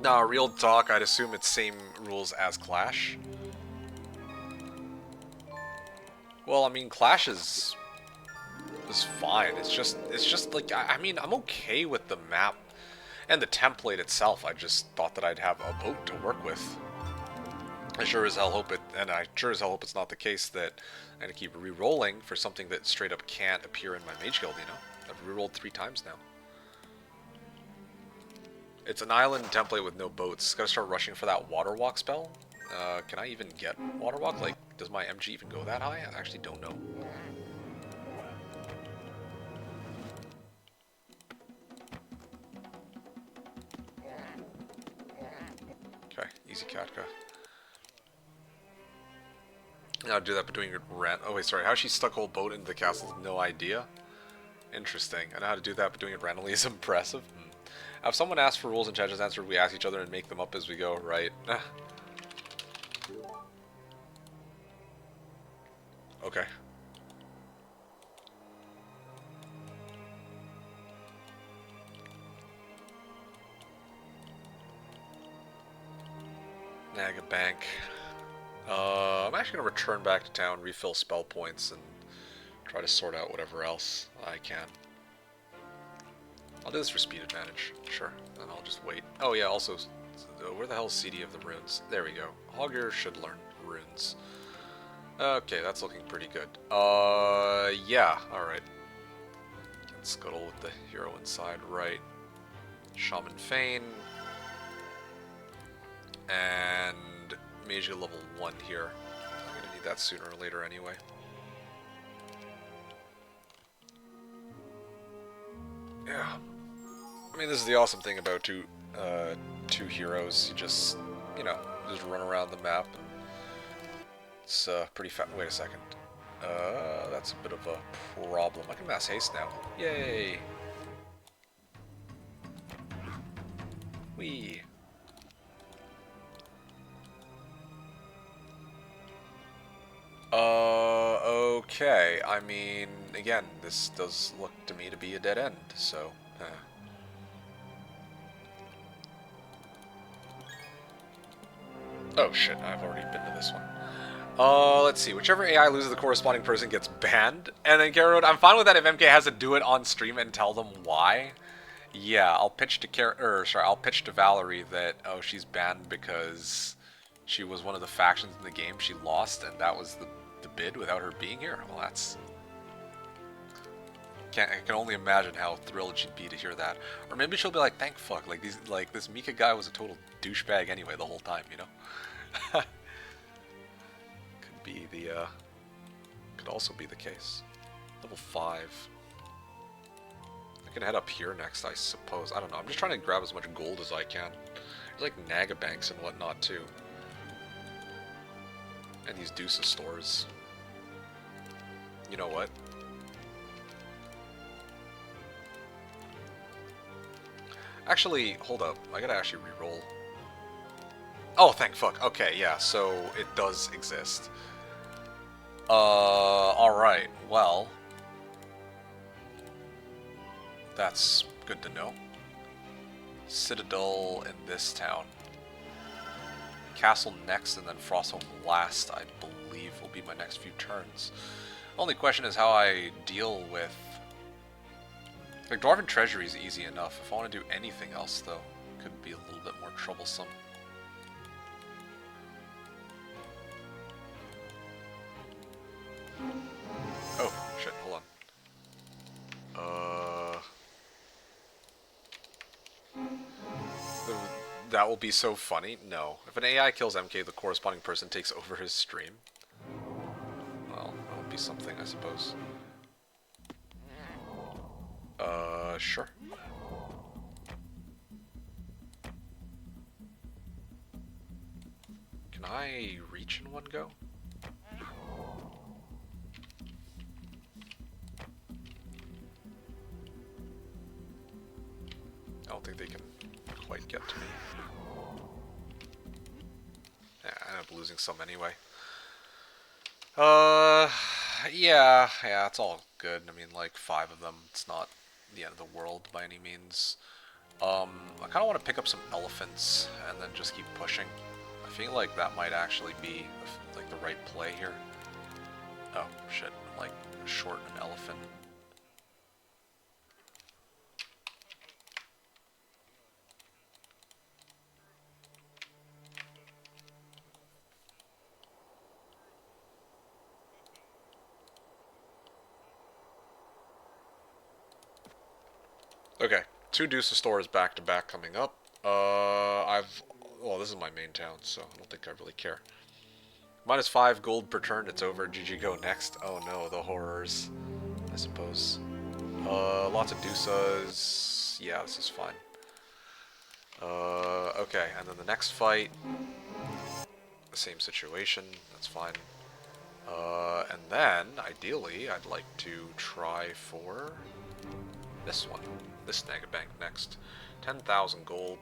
Nah, real talk, I'd assume it's same rules as Clash. Well, I mean, Clash is fine. It's just like I mean, I'm okay with the map and the template itself. I just thought that I'd have a boat to work with. I sure as hell hope it, and I sure as hell hope it's not the case that I'm gonna keep re-rolling for something that straight up can't appear in my Mage Guild. You know, I've re-rolled 3 times now. It's an island template with no boats. Gotta start rushing for that water walk spell. Can I even get water walk? Like, does my MG even go that high? I actually don't know. Okay, easy Katka. Now do that between rent. Oh wait, sorry. How she stuck whole boat into the castle? No idea. Interesting. I know how to do that, but doing it randomly is impressive. If someone asks for rules and chat just answered, we ask each other and make them up as we go, right? Okay. Naga Bank. I'm actually going to return back to town, refill spell points, and try to sort out whatever else I can. I'll do this for speed advantage, sure, and I'll just wait. Oh yeah, also, where the hell is CD of the runes? There we go. Hogger should learn runes. Okay, that's looking pretty good. Yeah, alright. Can scuttle with the hero inside, right. Shaman Feign. And Mage level 1 here. I'm gonna need that sooner or later anyway. Yeah. I mean, this is the awesome thing about two heroes. You just, you know, just run around the map and It's pretty fat. Wait a second. That's a bit of a problem. I can mass haste now. Yay! Whee! Okay. I mean, again, this does look to me to be a dead end, so... Oh shit, I've already been to this one. Let's see. Whichever AI loses, the corresponding person gets banned. And then Garrod, I'm fine with that if MK has to do it on stream and tell them why. Yeah, I'll pitch to I'll pitch to Valerie that she's banned because she was one of the factions in the game she lost, and that was the bid without her being here. Well, that's I can only imagine how thrilled she'd be to hear that. Or maybe she'll be like, "Thank fuck, like this MeKick guy was a total douchebag anyway the whole time, you know." Could also be the case. Level 5. I can head up here next, I suppose. I don't know. I'm just trying to grab as much gold as I can. There's like Naga banks and whatnot too. And these Deuces stores. You know what? Actually, hold up. I gotta actually re-roll. Oh, thank fuck. Okay, yeah, so it does exist. Alright, well... That's good to know. Citadel in this town. Castle next, and then Frostholm last, I believe, will be my next few turns. Only question is how I deal with... Like, Dwarven Treasury is easy enough. If I want to do anything else, though, it could be a little bit more troublesome. Oh, shit, hold on. That will be so funny. No. If an AI kills MK, the corresponding person takes over his stream. Well, that would be something, I suppose. Sure. Can I reach in one go? I don't think they can quite get to me. Yeah, I end up losing some anyway. Yeah, it's all good. I mean, like, 5 of them. It's not the end of the world by any means. I kind of want to pick up some elephants and then just keep pushing. I feel like that might actually be, like, the right play here. Oh, shit. Like, short an elephant. Okay, 2 Deuces stores back to back coming up. Well, this is my main town, so I don't think I really care. -5 gold per turn, it's over. GG go next. Oh no, the horrors, I suppose. Lots of Deuces. Yeah, this is fine. Okay, and then the next fight, the same situation, that's fine. And then, ideally, I'd like to try for this one. This Naga Bank next. 10,000 gold.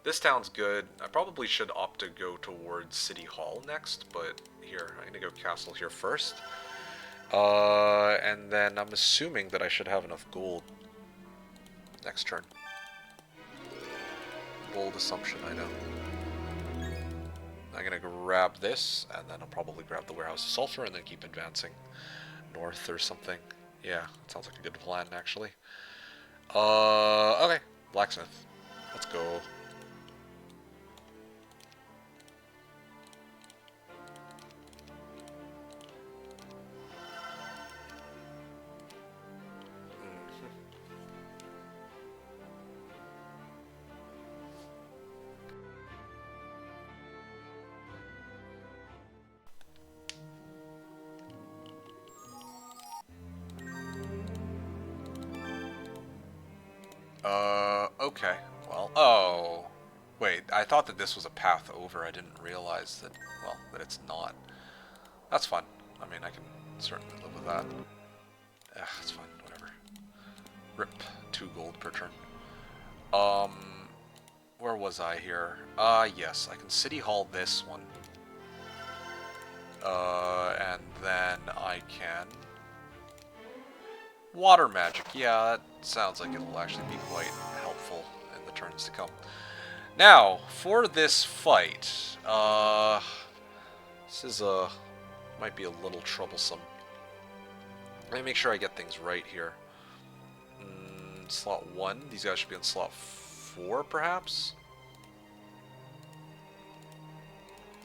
This town's good. I probably should opt to go towards City Hall next, but here, I'm gonna go Castle here first. And then I'm assuming that I should have enough gold next turn. Bold assumption, I know. I'm gonna grab this, and then I'll probably grab the Warehouse of Sulfur, and then keep advancing north or something. Yeah, that sounds like a good plan, actually. Okay. Blacksmith. Let's go. Okay. Well, oh. Wait, I thought that this was a path over. I didn't realize that, well, that it's not. That's fine. I mean, I can certainly live with that. It's fine, whatever. Rip, 2 gold per turn. Where was I here? Yes, I can City Hall this one. And then I can... Water Magic. Yeah, that sounds like it'll actually be quite helpful in the turns to come. Now, for this fight, this is might be a little troublesome. Let me make sure I get things right here. Slot 1, these guys should be on slot 4, perhaps?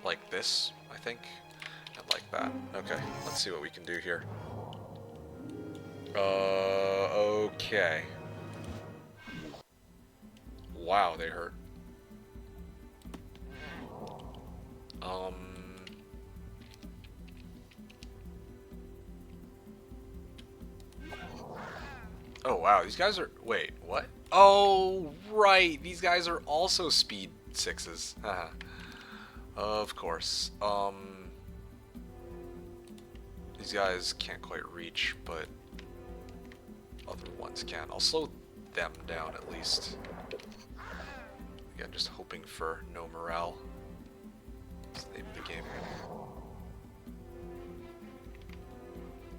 Like this, I think, and like that. Okay, let's see what we can do here. Okay. Wow, they hurt. Oh, wow, these guys are... Wait, what? Oh, right, these guys are also speed 6s. Of course. These guys can't quite reach, but other ones can. I'll slow them down at least. Again, just hoping for no morale. That's the name of the game.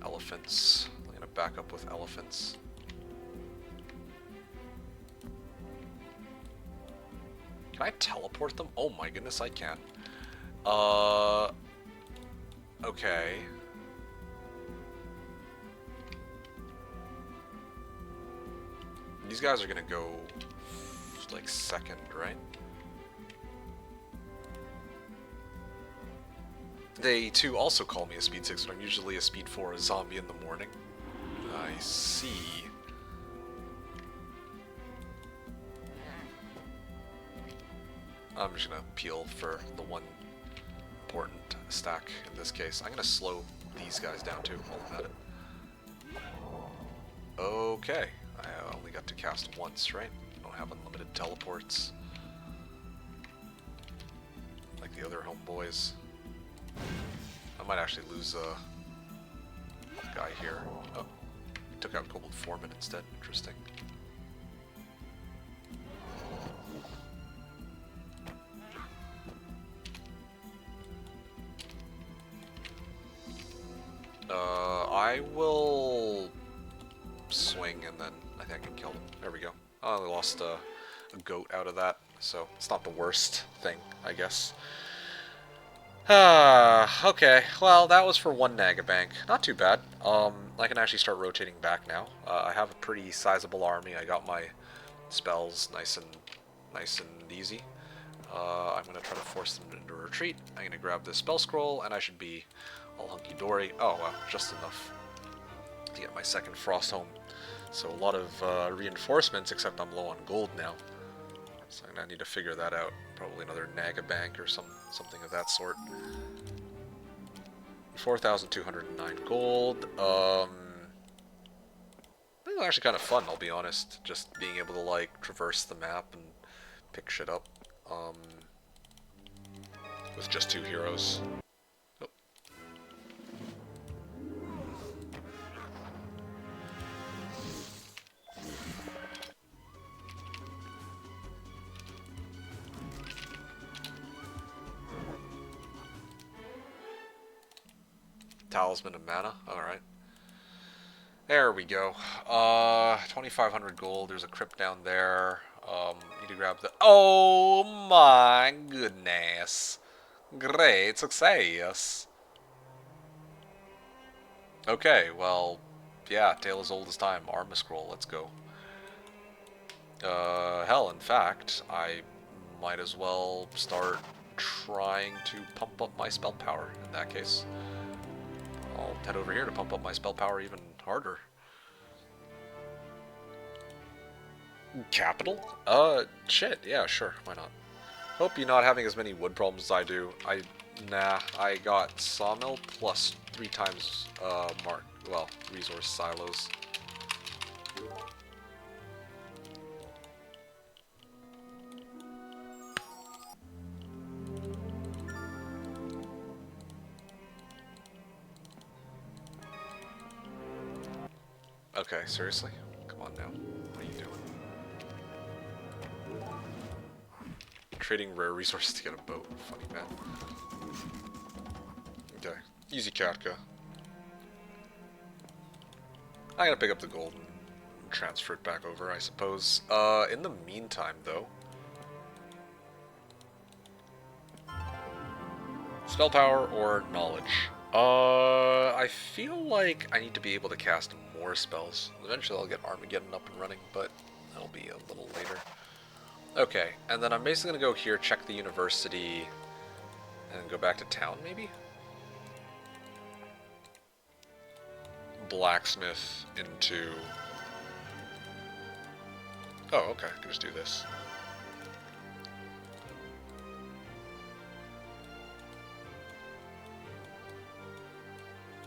Elephants. I'm gonna back up with elephants. Can I teleport them? Oh my goodness, I can. Okay. These guys are gonna go like second, right? They too also call me a speed 6, but I'm usually a speed 4, a zombie in the morning. I see. I'm just gonna peel for the one important stack in this case. I'm gonna slow these guys down too while I'm at it. Okay, I only got to cast once, right? I don't have unlimited teleports like the other homeboys. I might actually lose a guy here. Oh, took out Kobold Foreman instead. Interesting. I will swing and then I think I can kill them. There we go. I only lost a goat out of that, so it's not the worst thing, I guess. Okay. Well, that was for one Nagabank. Not too bad. I can actually start rotating back now. I have a pretty sizable army. I got my spells nice and easy. I'm gonna try to force them into retreat. I'm gonna grab this spell scroll, and I should be all hunky-dory. Oh, wow, just enough to get my second frost home. So a lot of reinforcements, except I'm low on gold now. So I'm gonna need to figure that out. Probably another Nagabank or something of that sort. 4,209 gold. This is actually kind of fun, I'll be honest. Just being able to like traverse the map and pick shit up. With just 2 heroes. Oh. Talisman of Mana, alright. There we go. 2,500 gold, there's a crypt down there. Need to grab the... Oh my goodness. Great success. Okay, well, yeah, tale as old as time. Arma Scroll, let's go. Hell, in fact, I might as well start trying to pump up my spell power in that case. I'll head over here to pump up my spell power even harder. Capital? Shit, yeah, sure, why not? Hope you're not having as many wood problems as I do. Nah, I got sawmill plus 3 times, resource silos. Okay, seriously? Come on now. What are you doing? Trading rare resources to get a boat. Funny man. Okay. Easy Katka. I gotta pick up the gold and transfer it back over, I suppose. In the meantime, though... Spell power or knowledge? I feel like I need to be able to cast more spells. Eventually I'll get Armageddon up and running, but that'll be a little later. Okay, and then I'm basically gonna go here, check the university, and go back to town, maybe? Blacksmith into... Oh, okay, I can just do this.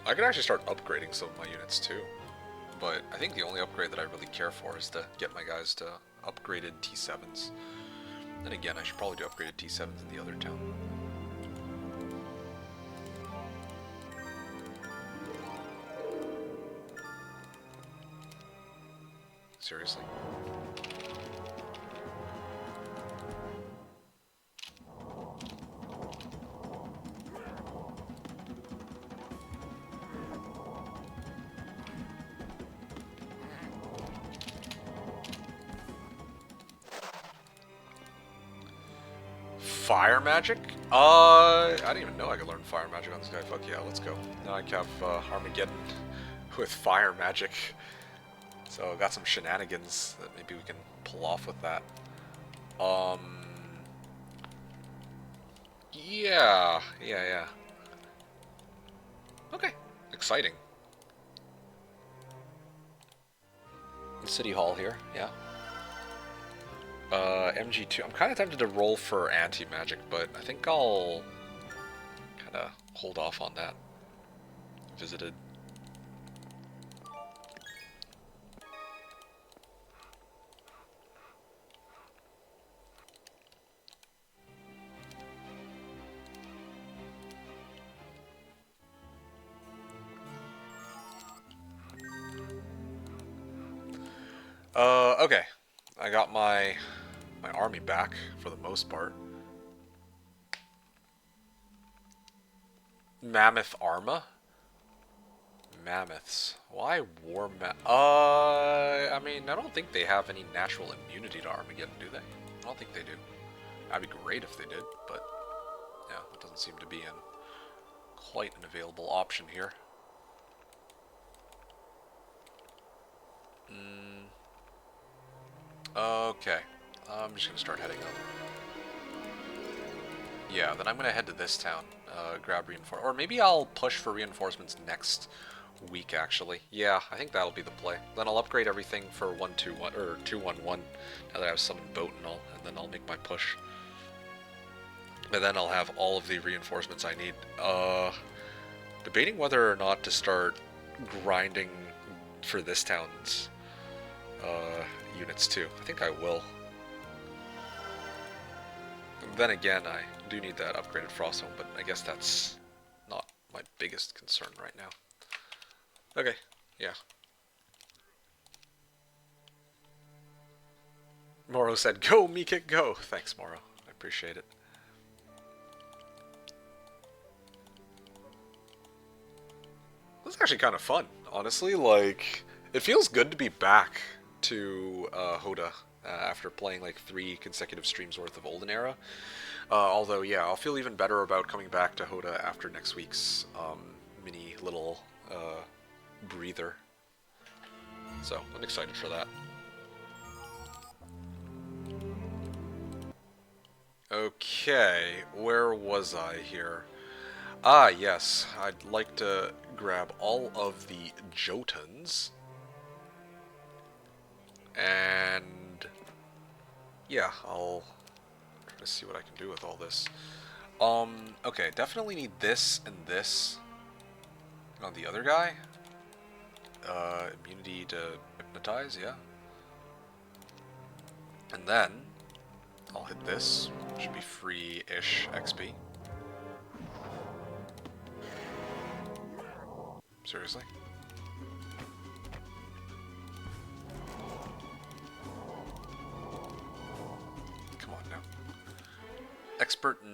I could actually start upgrading some of my units too, but I think the only upgrade that I really care for is to get my guys to upgraded T7s. And again, I should probably do upgraded T7s in the other town. Seriously? Fire magic? I didn't even know I could learn fire magic on this guy. Fuck yeah, let's go. Now I can have Armageddon with fire magic. So I got some shenanigans that maybe we can pull off with that. Yeah. Okay, exciting. City Hall here, yeah. MG2. I'm kind of tempted to roll for anti-magic, but I think I'll kind of hold off on that. Visited. Okay. I got my army back for the most part. Mammoth Arma? Mammoths. Why war I mean, I don't think they have any natural immunity to Armageddon, do they? I don't think they do. That'd be great if they did, but yeah, it doesn't seem to be quite an available option here. Okay, I'm just gonna start heading up. Yeah, then I'm gonna head to this town, grab reinforcements, or maybe I'll push for reinforcements next week. Actually, yeah, I think that'll be the play. Then I'll upgrade everything for 121 or 211. Now that I have summoned boat and all, and then I'll make my push. And then I'll have all of the reinforcements I need. Debating whether or not to start grinding for this town's units too. I think I will. Then again, I do need that upgraded Frostholm, but I guess that's not my biggest concern right now. Okay, yeah. Moro said, "Go, MeKick, go!" Thanks, Moro. I appreciate it. This is actually kind of fun, honestly. Like, it feels good to be back to Hoda after playing like 3 consecutive streams worth of Olden Era. Although, yeah, I'll feel even better about coming back to Hoda after next week's mini little breather. So, I'm excited for that. Okay, where was I here? Ah, yes, I'd like to grab all of the Jotuns. And yeah, I'll try to see what I can do with all this. Okay, definitely need this and this on the other guy. Immunity to hypnotize, yeah. And then I'll hit this. Should be free-ish XP. Seriously?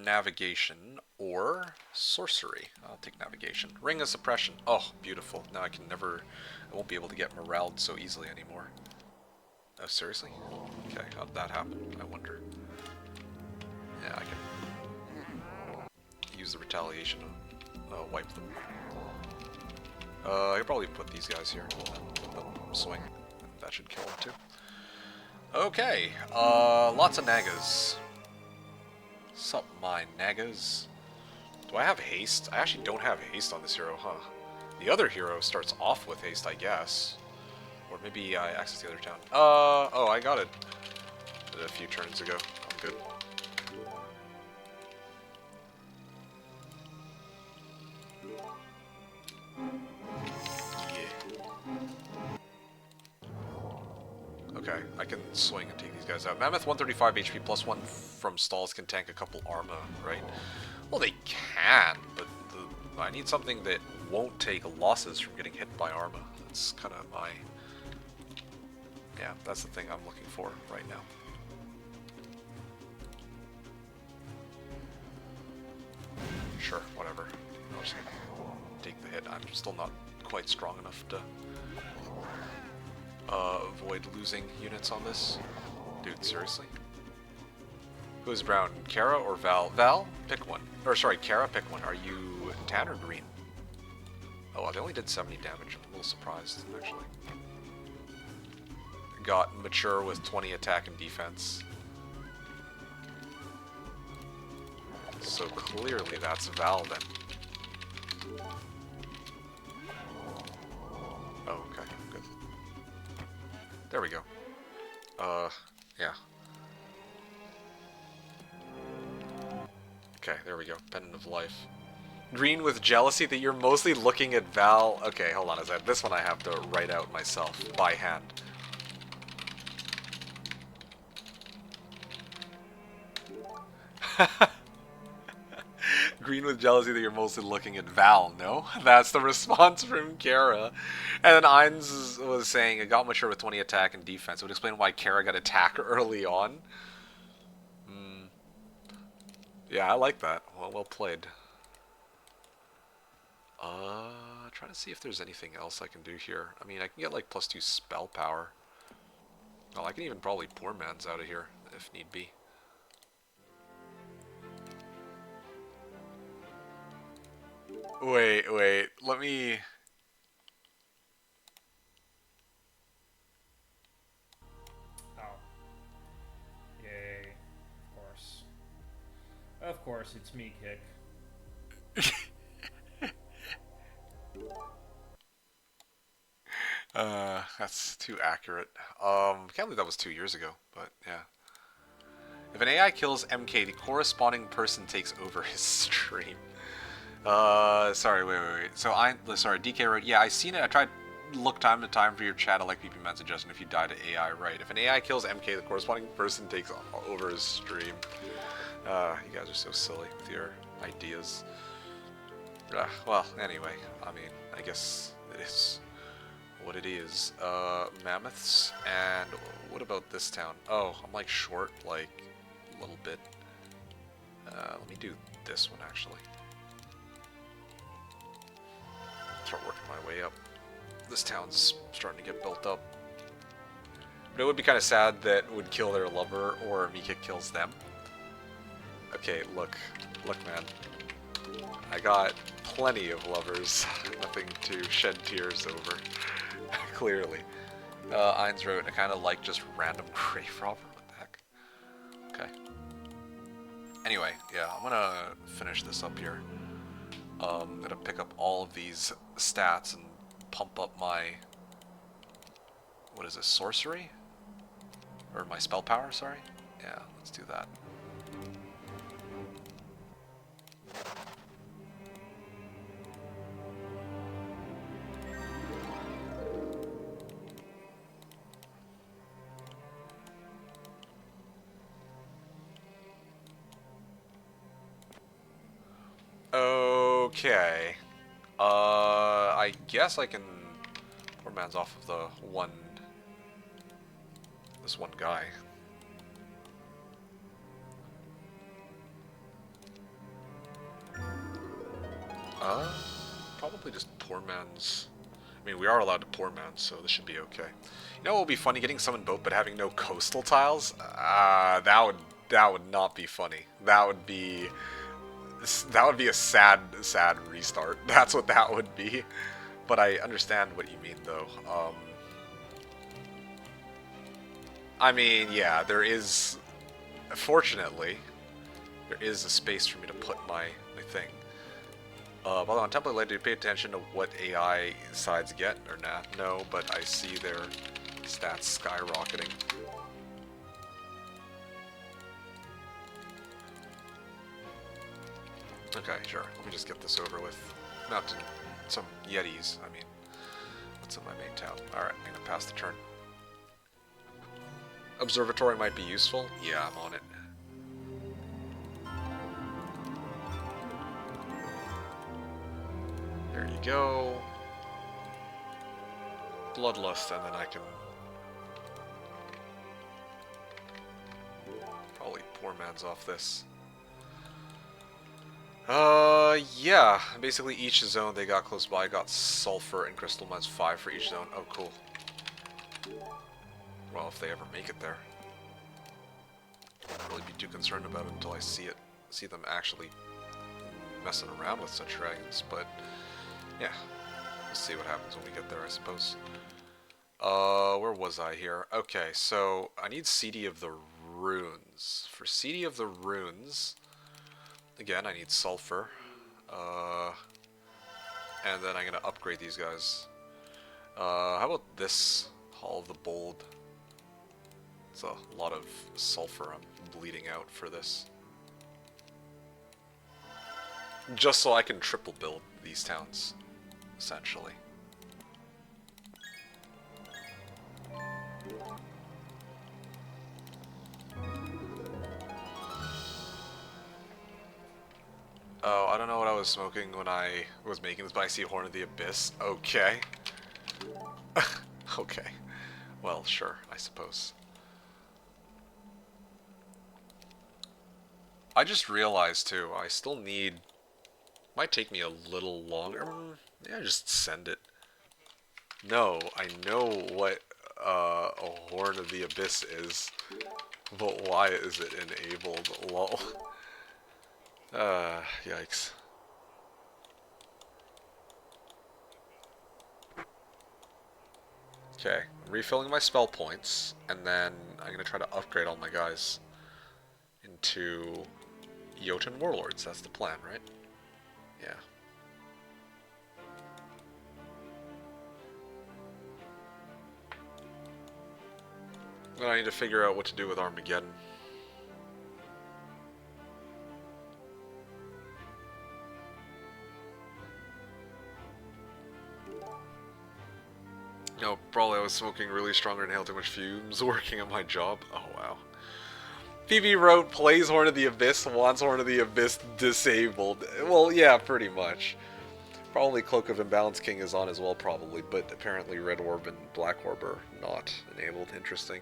navigation or sorcery. I'll take navigation. Ring of suppression. Oh, beautiful. Now I won't be able to get moraled so easily anymore. Oh, seriously? Okay, how'd that happen? I wonder. Yeah, I can use the retaliation to wipe them. I could probably put these guys here and put them swing. That should kill them too. Okay, lots of Nagas. Sup, my Nagas? Do I have haste? I actually don't have haste on this hero, huh? The other hero starts off with haste, I guess. Or maybe I access the other town. Oh, I got it a few turns ago. I'm good. Okay, I can swing and take these guys out. Mammoth 135 HP plus 1 from stalls can tank a couple Arma, right? Well, they can, but I need something that won't take losses from getting hit by Arma. That's kind of my... Yeah, that's the thing I'm looking for right now. Sure, whatever. I'll just take the hit. I'm still not quite strong enough to avoid losing units on this. Dude, seriously? Who's brown? Kara or Val? Val? Pick one. Or sorry, Kara, pick one. Are you tan or green? Oh, they only did 70 damage. I'm a little surprised, actually. Got mature with 20 attack and defense. So clearly that's Val then. Oh, okay, good. There we go. Yeah. Okay, there we go. Pendant of Life. Green with jealousy that you're mostly looking at Val. Okay, hold on a sec. This one I have to write out myself by hand. Green with jealousy that you're mostly looking at Val, no? That's the response from Kara. And then Ainz was saying, it got mature with 20 attack and defense. It would explain why Kara got attack early on. Yeah, I like that. Well played. Trying to see if there's anything else I can do here. I mean, I can get like +2 spell power. Well, I can even probably Poor Man's out of here, if need be. Wait, let me... Oh. Yay. Of course. Of course, it's MeKick. That's too accurate. Can't believe that was 2 years ago, but yeah. If an AI kills MK, the corresponding person takes over his stream. Sorry, wait. So sorry, DK wrote, yeah, I seen it. I tried to look time to time for your chat. I like PP Man suggestion if you die to AI, right? If an AI kills MK, the corresponding person takes over his stream. You guys are so silly with your ideas. Well, anyway, I mean, I guess it is what it is. Mammoths, and what about this town? Oh, I'm like short, like, a little bit. Let me do this one, actually. Start working my way up. This town's starting to get built up. But it would be kind of sad that it would kill their lover, or MeKick kills them. Okay, look, man. I got plenty of lovers. Nothing to shed tears over. Clearly. Ainz wrote, I kind of like just random grave robber. What the heck? Okay. Anyway, yeah, I'm gonna finish this up here. I'm gonna pick up all of these stats and pump up my... What is this? Sorcery? Or my spell power, sorry? Yeah, let's do that. Okay. I guess I can Poor Man's off of this one guy. Uh, Probably just poor man's. I mean, we are allowed to poor man, so this should be okay. You know what would be funny? Getting summoned boat, but having no coastal tiles. That would not be funny. That would be a sad restart. That's what that would be. But I understand what you mean, though. I mean, yeah, there is. Fortunately, there is a space for me to put my thing. Although on template layer, do you pay attention to what AI sides get or not? No, but I see their stats skyrocketing. Okay, sure. Let me just get this over with. Not to some Yetis. I mean, what's in my main town? Alright, I'm gonna pass the turn. Observatory might be useful. Yeah, I'm on it. There you go. Bloodlust, and then I can probably poor man's off this. Yeah. Basically, each zone they got close by got sulfur and crystal mines 5 for each zone. Oh, cool. Well, if they ever make it there. I won't really be too concerned about it until I see them actually messing around with such dragons, but yeah. We'll see what happens when we get there, I suppose. Where was I here? Okay, so I need CD of the Runes. For CD of the Runes, again, I need sulfur. And then I'm gonna upgrade these guys. How about this Hall of the Bold? It's a lot of sulfur I'm bleeding out for this. Just so I can triple build these towns, essentially. Oh, I don't know what I was smoking when I was making this, but I see Horn of the Abyss. Okay. Okay. Well, sure, I suppose. I just realized, too, I still need... Might take me a little longer. Yeah, just send it. No, I know what a Horn of the Abyss is, but why is it enabled? Lol. Yikes. Okay, I'm refilling my spell points, and then I'm gonna try to upgrade all my guys into Jotun Warlords. That's the plan, right? Yeah. Then I need to figure out what to do with Armageddon. No, probably I was smoking really strong and inhaled too much fumes working at my job. Oh, wow. PB wrote, plays Horn of the Abyss, wants Horn of the Abyss disabled. Well, yeah, pretty much. Probably Cloak of Imbalance King is on as well, probably, but apparently Red Orb and Black Orb are not enabled. Interesting.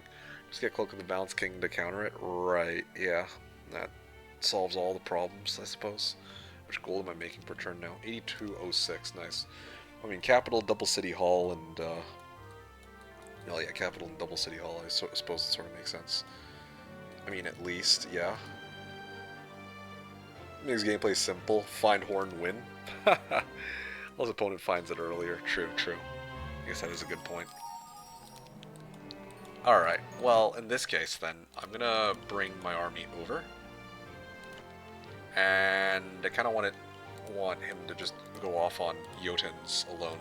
Just get Cloak of Imbalance King to counter it? Right, yeah. That solves all the problems, I suppose. Which gold am I making per turn now? 8206, nice. I mean, Capital, Double City Hall, and, oh yeah, Capital and Double City Hall, I suppose it sort of makes sense. I mean, at least, yeah. Makes gameplay simple. Find Horn, win. Unless opponent finds it earlier. True, true. I guess that is a good point. Alright, well, in this case, then, I'm gonna bring my army over. And I kind of want him to just go off on Jotuns alone.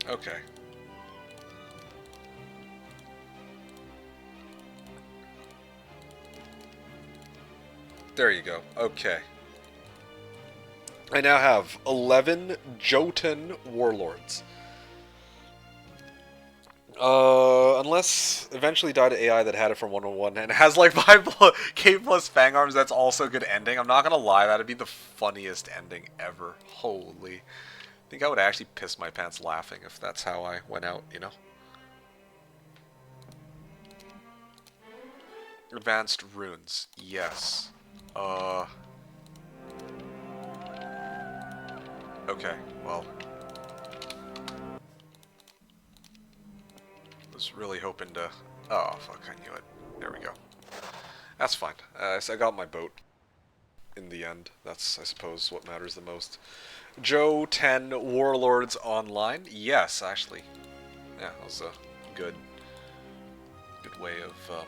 Okay. There you go. Okay. I now have 11 Jotun Warlords. Unless eventually die to AI that had it from 101 and has like 5k plus Fang Arms, that's also a good ending. I'm not gonna lie, that'd be the funniest ending ever. Holy. I think I would actually piss my pants laughing if that's how I went out, you know? Advanced runes. Yes. Uh. Okay. Well. Was really hoping to. Oh fuck! I knew it. There we go. That's fine. So I got my boat in the end. That's, I suppose, what matters the most. Joe 10 Warlords Online. Yes, actually. Yeah, that was a good way of, I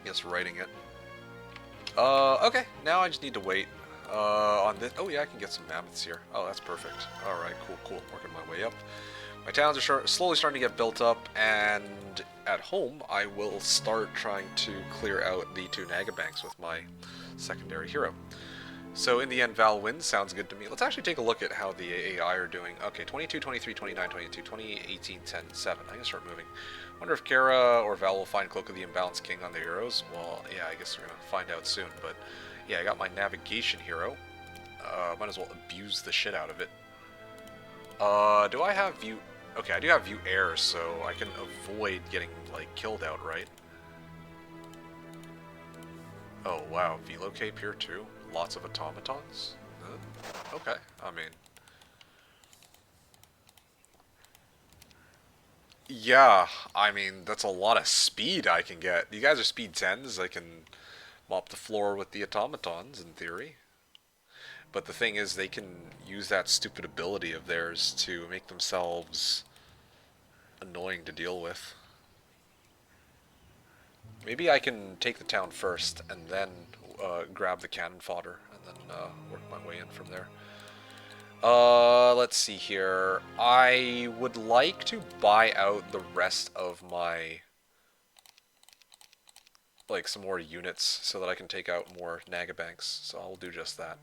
guess, writing it. Okay. Now I just need to wait on this. Oh yeah, I can get some mammoths here. Oh, that's perfect. All right, cool. Working my way up. My towns are slowly starting to get built up, and at home I will start trying to clear out the 2 Nagabanks with my secondary hero. So in the end, Val wins. Sounds good to me. Let's actually take a look at how the AI are doing. Okay, 22, 23, 29, 22, 20, 18, 10, 7. I'm going to start moving. Wonder if Kara or Val will find Cloak of the Imbalanced King on their heroes. Well, yeah, I guess we're going to find out soon. But yeah, I got my navigation hero. Might as well abuse the shit out of it. Do I have view... Okay, I do have view air, so I can avoid getting, like, killed outright. Oh, wow. Velocate here, too? Lots of automatons? Okay, I mean... Yeah, I mean, that's a lot of speed I can get. You guys are speed 10s, I can mop the floor with the automatons, in theory. But the thing is, they can use that stupid ability of theirs to make themselves annoying to deal with. Maybe I can take the town first, and then grab the cannon fodder, and then work my way in from there. Let's see here. I would like to buy out the rest of my, like, some more units so that I can take out more Nagabanks, so I'll do just that.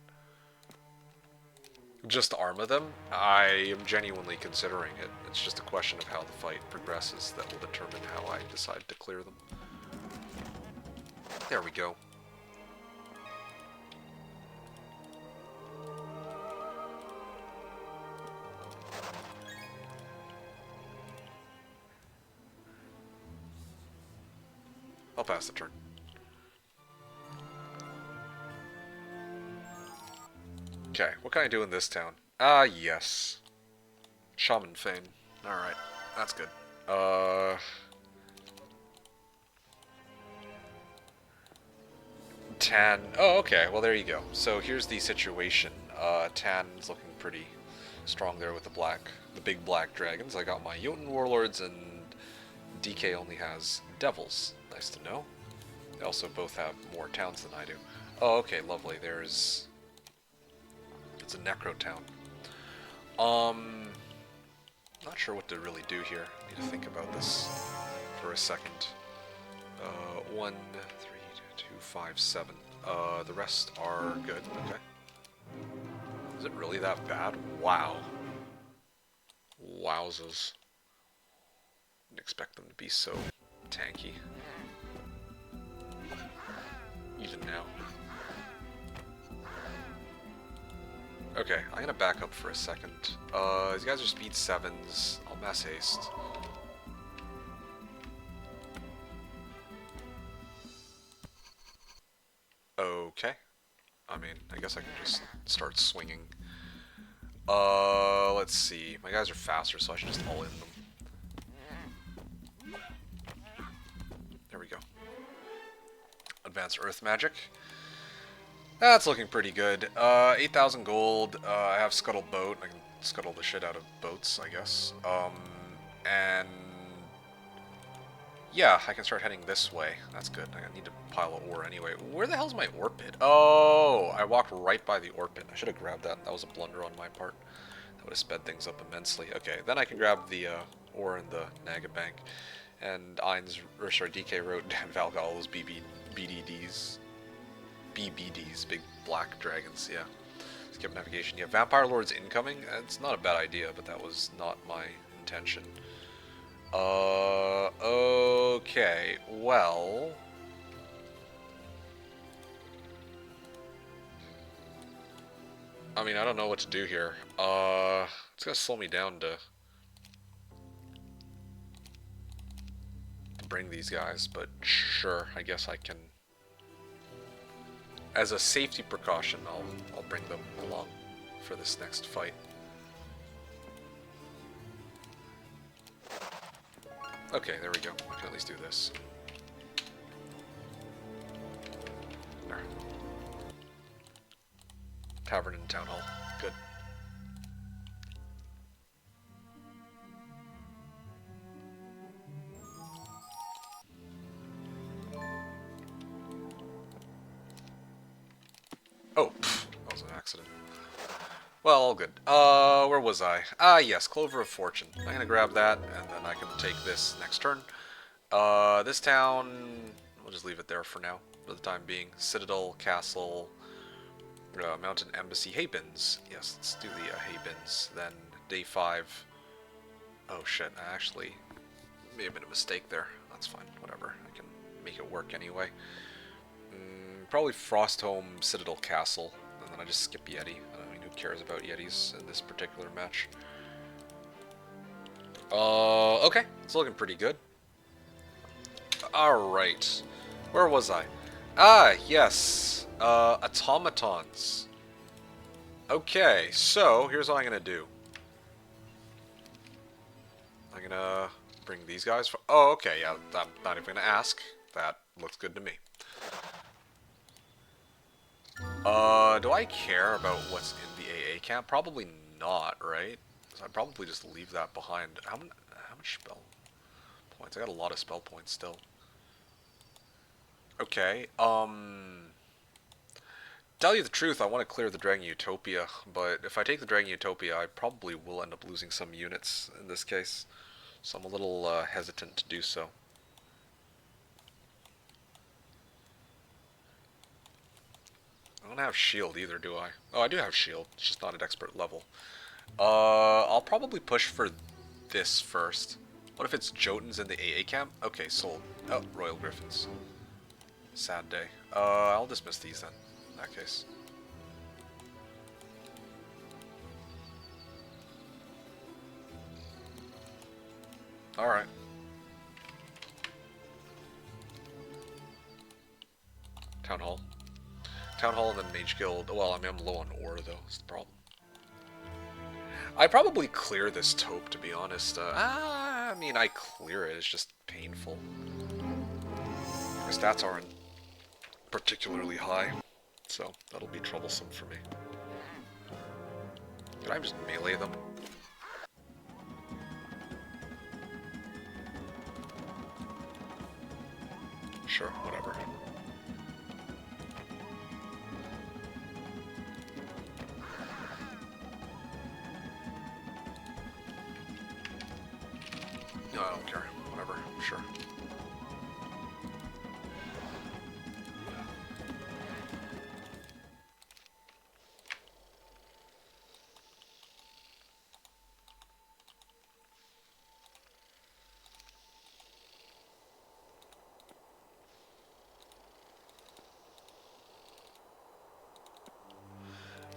Just armor them? I am genuinely considering it. It's just a question of how the fight progresses that will determine how I decide to clear them. There we go. I'll pass the turn. Okay, what can I do in this town? Ah, yes. Shaman Fane. Alright, that's good. 10. Oh, okay, well there you go. So here's the situation. Tan's looking pretty strong there with the big black dragons. I got my Jotun Warlords, and DK only has Devils. Nice to know. They also both have more towns than I do. Oh, okay, lovely. It's a Necro town. Not sure what to really do here. Need to think about this for a second. 1, 3, 2, 5, 7. The rest are good. Okay. Is it really that bad? Wow. Wowzers. Didn't expect them to be so tanky. Even now. Okay, I'm gonna back up for a second. These guys are speed 7s. I'll mass haste. Okay. I mean, I guess I can just start swinging. Let's see. My guys are faster, so I should just all in them. There we go. Advanced Earth Magic. That's looking pretty good. 8,000 gold. I have Scuttle Boat. I can scuttle the shit out of boats, I guess. And yeah, I can start heading this way. That's good. I need to pile of ore anyway. Where the hell's my ore pit? Oh, I walked right by the ore pit. I should have grabbed that. That was a blunder on my part. That would have sped things up immensely. Okay, then I can grab the ore in the Nagabank. And DK wrote Val got all those BDDs. BBDs, big black dragons, yeah. Skip navigation. Yeah, Vampire Lord's incoming. It's not a bad idea, but that was not my intention. Okay, well... I mean, I don't know what to do here. It's gonna slow me down to bring these guys, but sure, I guess I can. As a safety precaution, I'll bring them along for this next fight. Okay, there we go. I can at least do this. There. Tavern and Town Hall. Good. Oh, pff, that was an accident. Well, all good. Where was I? Ah, yes, Clover of Fortune. I'm gonna grab that, and then I can take this next turn. This town, we'll just leave it there for now, for the time being. Citadel, Castle, Mountain Embassy, Haybins. Yes, let's do the Haybins. Then day 5. Oh shit, I actually may have made a mistake there. That's fine, whatever. I can make it work anyway. Probably Frostholm, Citadel, Castle, and then I just skip Yeti. I mean, who cares about Yetis in this particular match? Okay, it's looking pretty good. Alright, where was I? Ah, yes, automatons. Okay, so here's what I'm gonna do. I'm gonna bring these guys for. Oh, okay, yeah, I'm not even gonna ask. That looks good to me. Do I care about what's in the AA camp? Probably not, right? So I'd probably just leave that behind. How much spell points? I got a lot of spell points still. Okay, tell you the truth, I want to clear the Dragon Utopia, but if I take the Dragon Utopia, I probably will end up losing some units in this case. So I'm a little hesitant to do so. I don't have shield either, do I? Oh, I do have shield. It's just not at expert level. I'll probably push for this first. What if it's Jotuns in the AA camp? Okay, sold. Oh, Royal Griffins. Sad day. I'll dismiss these then, in that case. Alright. Town Hall. Town Hall and then Mage Guild. Well, I mean, I'm low on ore, though. That's the problem. I probably clear this taupe, to be honest. I mean, I clear it. It's just painful. My stats aren't particularly high, so that'll be troublesome for me. Can I just melee them? Sure, whatever. No, I don't care. Whatever. Sure.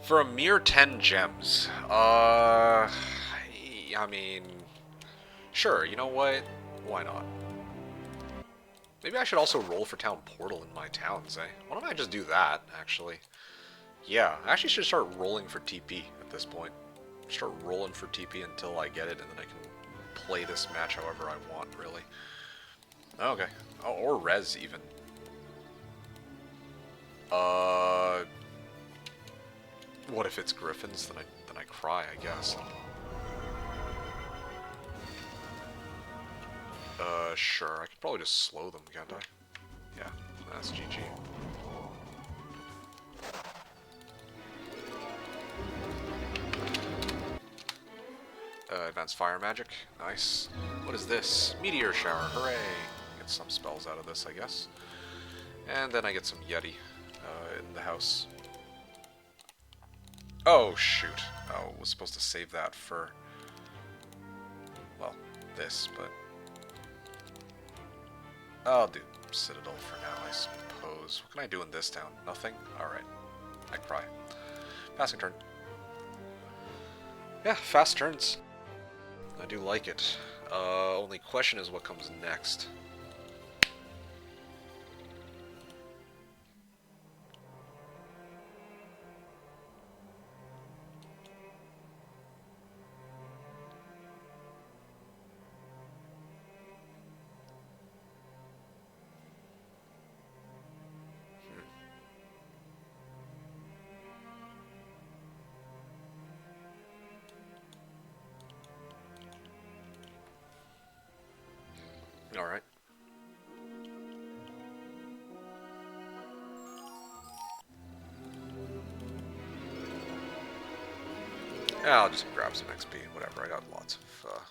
For a mere 10 gems, I mean, sure, you know what? Why not? Maybe I should also roll for town portal in my towns, eh? Why don't I just do that, actually? Yeah, I actually should start rolling for TP at this point. Start rolling for TP until I get it, and then I can play this match however I want, really. Okay. Oh, or res, even. What if it's Griffins? Then I cry, I guess. Sure. I could probably just slow them, can't I? Yeah, that's GG. Advanced Fire Magic. Nice. What is this? Meteor Shower. Hooray! Get some spells out of this, I guess. And then I get some Yeti in the house. Oh, shoot. Oh, I was supposed to save that for, well, this, but I'll do Citadel for now, I suppose. What can I do in this town? Nothing? Alright. I cry. Passing turn. Yeah, fast turns. I do like it. Only question is what comes next. Yeah, I'll just grab some XP, whatever. I got lots of,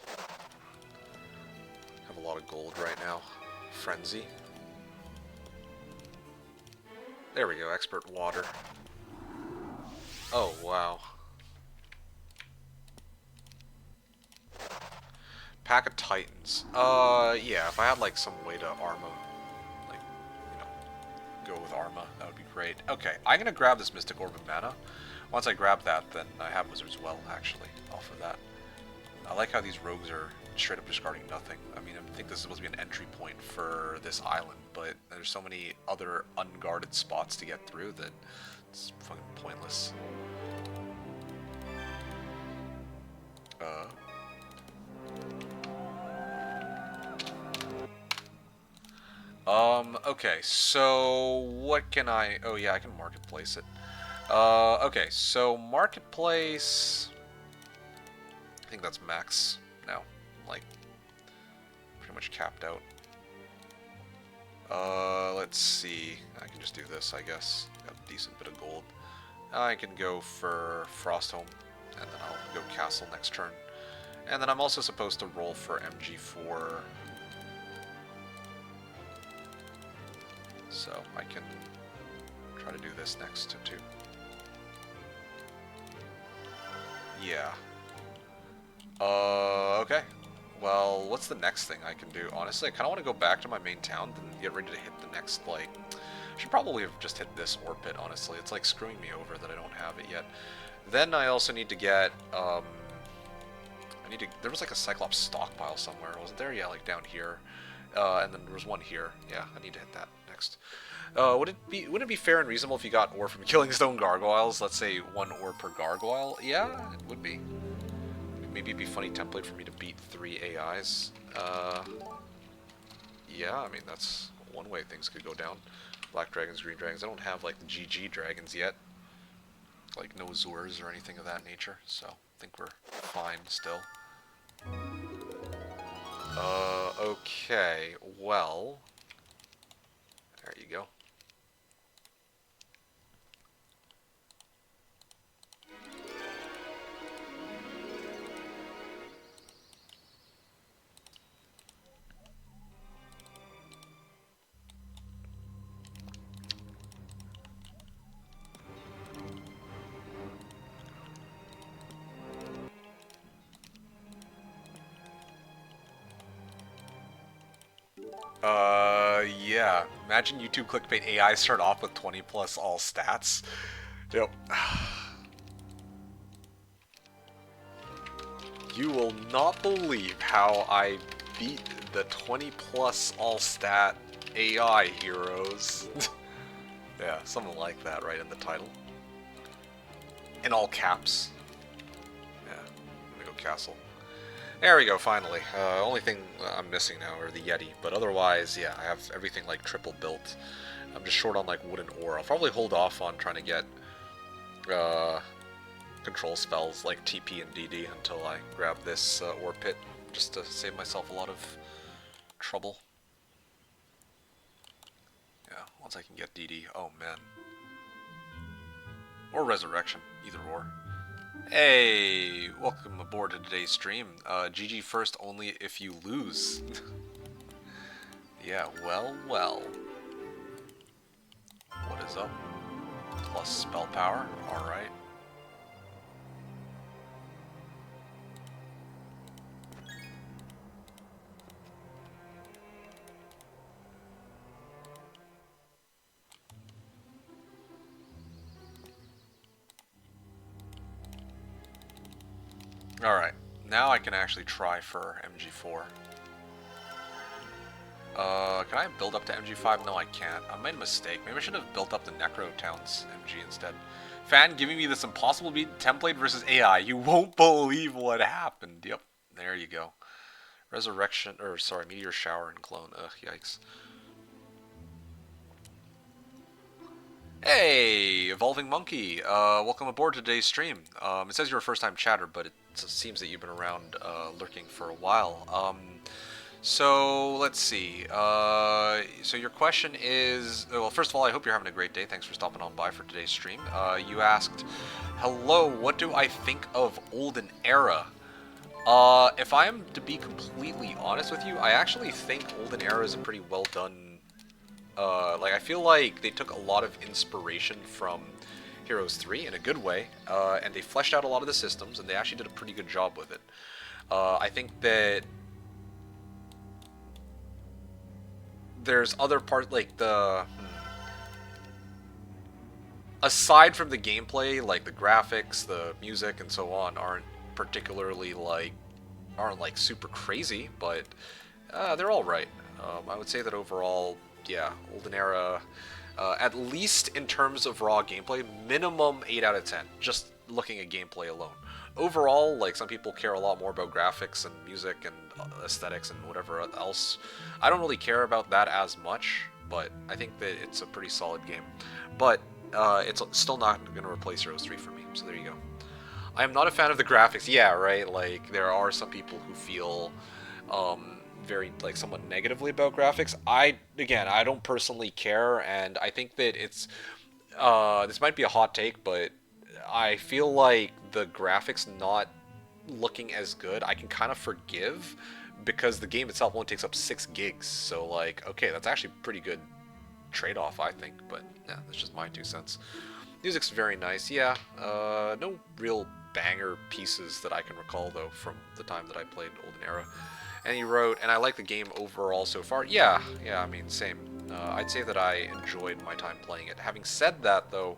have a lot of gold right now. Frenzy. There we go, expert water. Oh, wow. Pack of Titans. Yeah, if I had, like, some way to Arma, like, you know, go with Arma, that would be great. Okay, I'm gonna grab this Mystic Orb of Mana. Once I grab that, then I have Wizard's Well, actually, off of that. I like how these rogues are straight up discarding nothing. I mean, I think this is supposed to be an entry point for this island, but there's so many other unguarded spots to get through that it's fucking pointless. Okay, so what can I... Oh, yeah, I can marketplace it. Okay, so marketplace... I think that's max now. Like, pretty much capped out. Let's see. I can just do this, I guess. Got a decent bit of gold. I can go for Frostholm, and then I'll go Castle next turn. And then I'm also supposed to roll for MG4. So I can try to do this next too. Yeah. Okay. Well, what's the next thing I can do? Honestly, I kind of want to go back to my main town and get ready to hit the next, like... I should probably have just hit this ore pit, honestly. It's, like, screwing me over that I don't have it yet. Then I also need to get, there was, like, a Cyclops stockpile somewhere, wasn't there? Yeah, like, down here. And then there was one here. Yeah, I need to hit that next. Wouldn't it be fair and reasonable if you got ore from killing stone gargoyles? Let's say 1 ore per gargoyle? Yeah, it would be. Maybe it'd be a funny template for me to beat 3 AIs. Yeah, I mean, that's one way things could go down. Black dragons, green dragons. I don't have, like, the GG dragons yet. Like, no Azures or anything of that nature, so I think we're fine still. Okay, well... There you go. Yeah. Imagine YouTube clickbait AI start off with 20 plus all stats. Yep. You will not believe how I beat the 20 plus all stat AI heroes. Yeah, something like that right in the title. In all caps. Yeah, I'm gonna go castle. There we go, finally. Only thing I'm missing now are the Yeti, but otherwise, yeah, I have everything like triple built. I'm just short on like wood and ore. I'll probably hold off on trying to get control spells like TP and DD until I grab this ore pit, just to save myself a lot of trouble. Yeah, once I can get DD. Oh man. Or resurrection, either or. Hey, welcome aboard to today's stream. GG first only if you lose. Yeah, well, well. What is up? Plus spell power, alright. Alright, now I can actually try for MG4. Can I build up to MG5? No, I can't. I made a mistake. Maybe I should have built up the Necro Towns MG instead. Fan giving me this impossible beat template versus AI. You won't believe what happened. Yep, there you go. Resurrection, or sorry, Meteor Shower and Clone. Ugh, yikes. Hey, Evolving Monkey. Welcome aboard today's stream. It says you're a first-time chatter, but it seems that you've been around lurking for a while. So let's see. So your question is, well, first of all, I hope you're having a great day. Thanks for stopping on by for today's stream. You asked, "Hello, what do I think of Olden Era?" If I am to be completely honest with you, I actually think Olden Era is a pretty well done. Like I feel like they took a lot of inspiration from Heroes 3 in a good way, and they fleshed out a lot of the systems, and they actually did a pretty good job with it. I think that there's other parts like aside from the gameplay, like the graphics, the music, and so on, particularly aren't like super crazy, but they're all right. I would say that overall, yeah, Olden Era, at least in terms of raw gameplay, minimum 8 out of 10. Just looking at gameplay alone. Overall, like some people care a lot more about graphics and music and aesthetics and whatever else. I don't really care about that as much, but I think that it's a pretty solid game. But it's still not going to replace Heroes 3 for me. So there you go. I am not a fan of the graphics. Yeah, right. Like there are some people who feel very like somewhat negatively about graphics. I don't personally care, and I think that it's this might be a hot take, but I feel like the graphics not looking as good, I can kind of forgive because the game itself only takes up 6 gigs. So like, okay, that's actually pretty good trade-off, I think. But yeah, that's just my 2 cents. Music's very nice, yeah. No real banger pieces that I can recall though from the time that I played Olden Era. And he wrote, and I like the game overall so far. Yeah, yeah, I mean, same. I'd say that I enjoyed my time playing it. Having said that, though,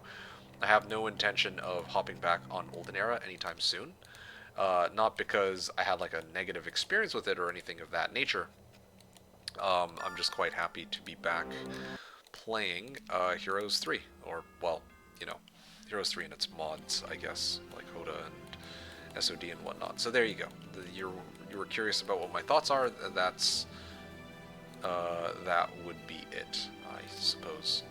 I have no intention of hopping back on Olden Era anytime soon. Not because I had like a negative experience with it or anything of that nature. I'm just quite happy to be back playing Heroes 3, or well, you know, Heroes 3 and its mods, I guess, like Hoda and SOD and whatnot. So there you go. You were curious about what my thoughts are. That would be it, I suppose.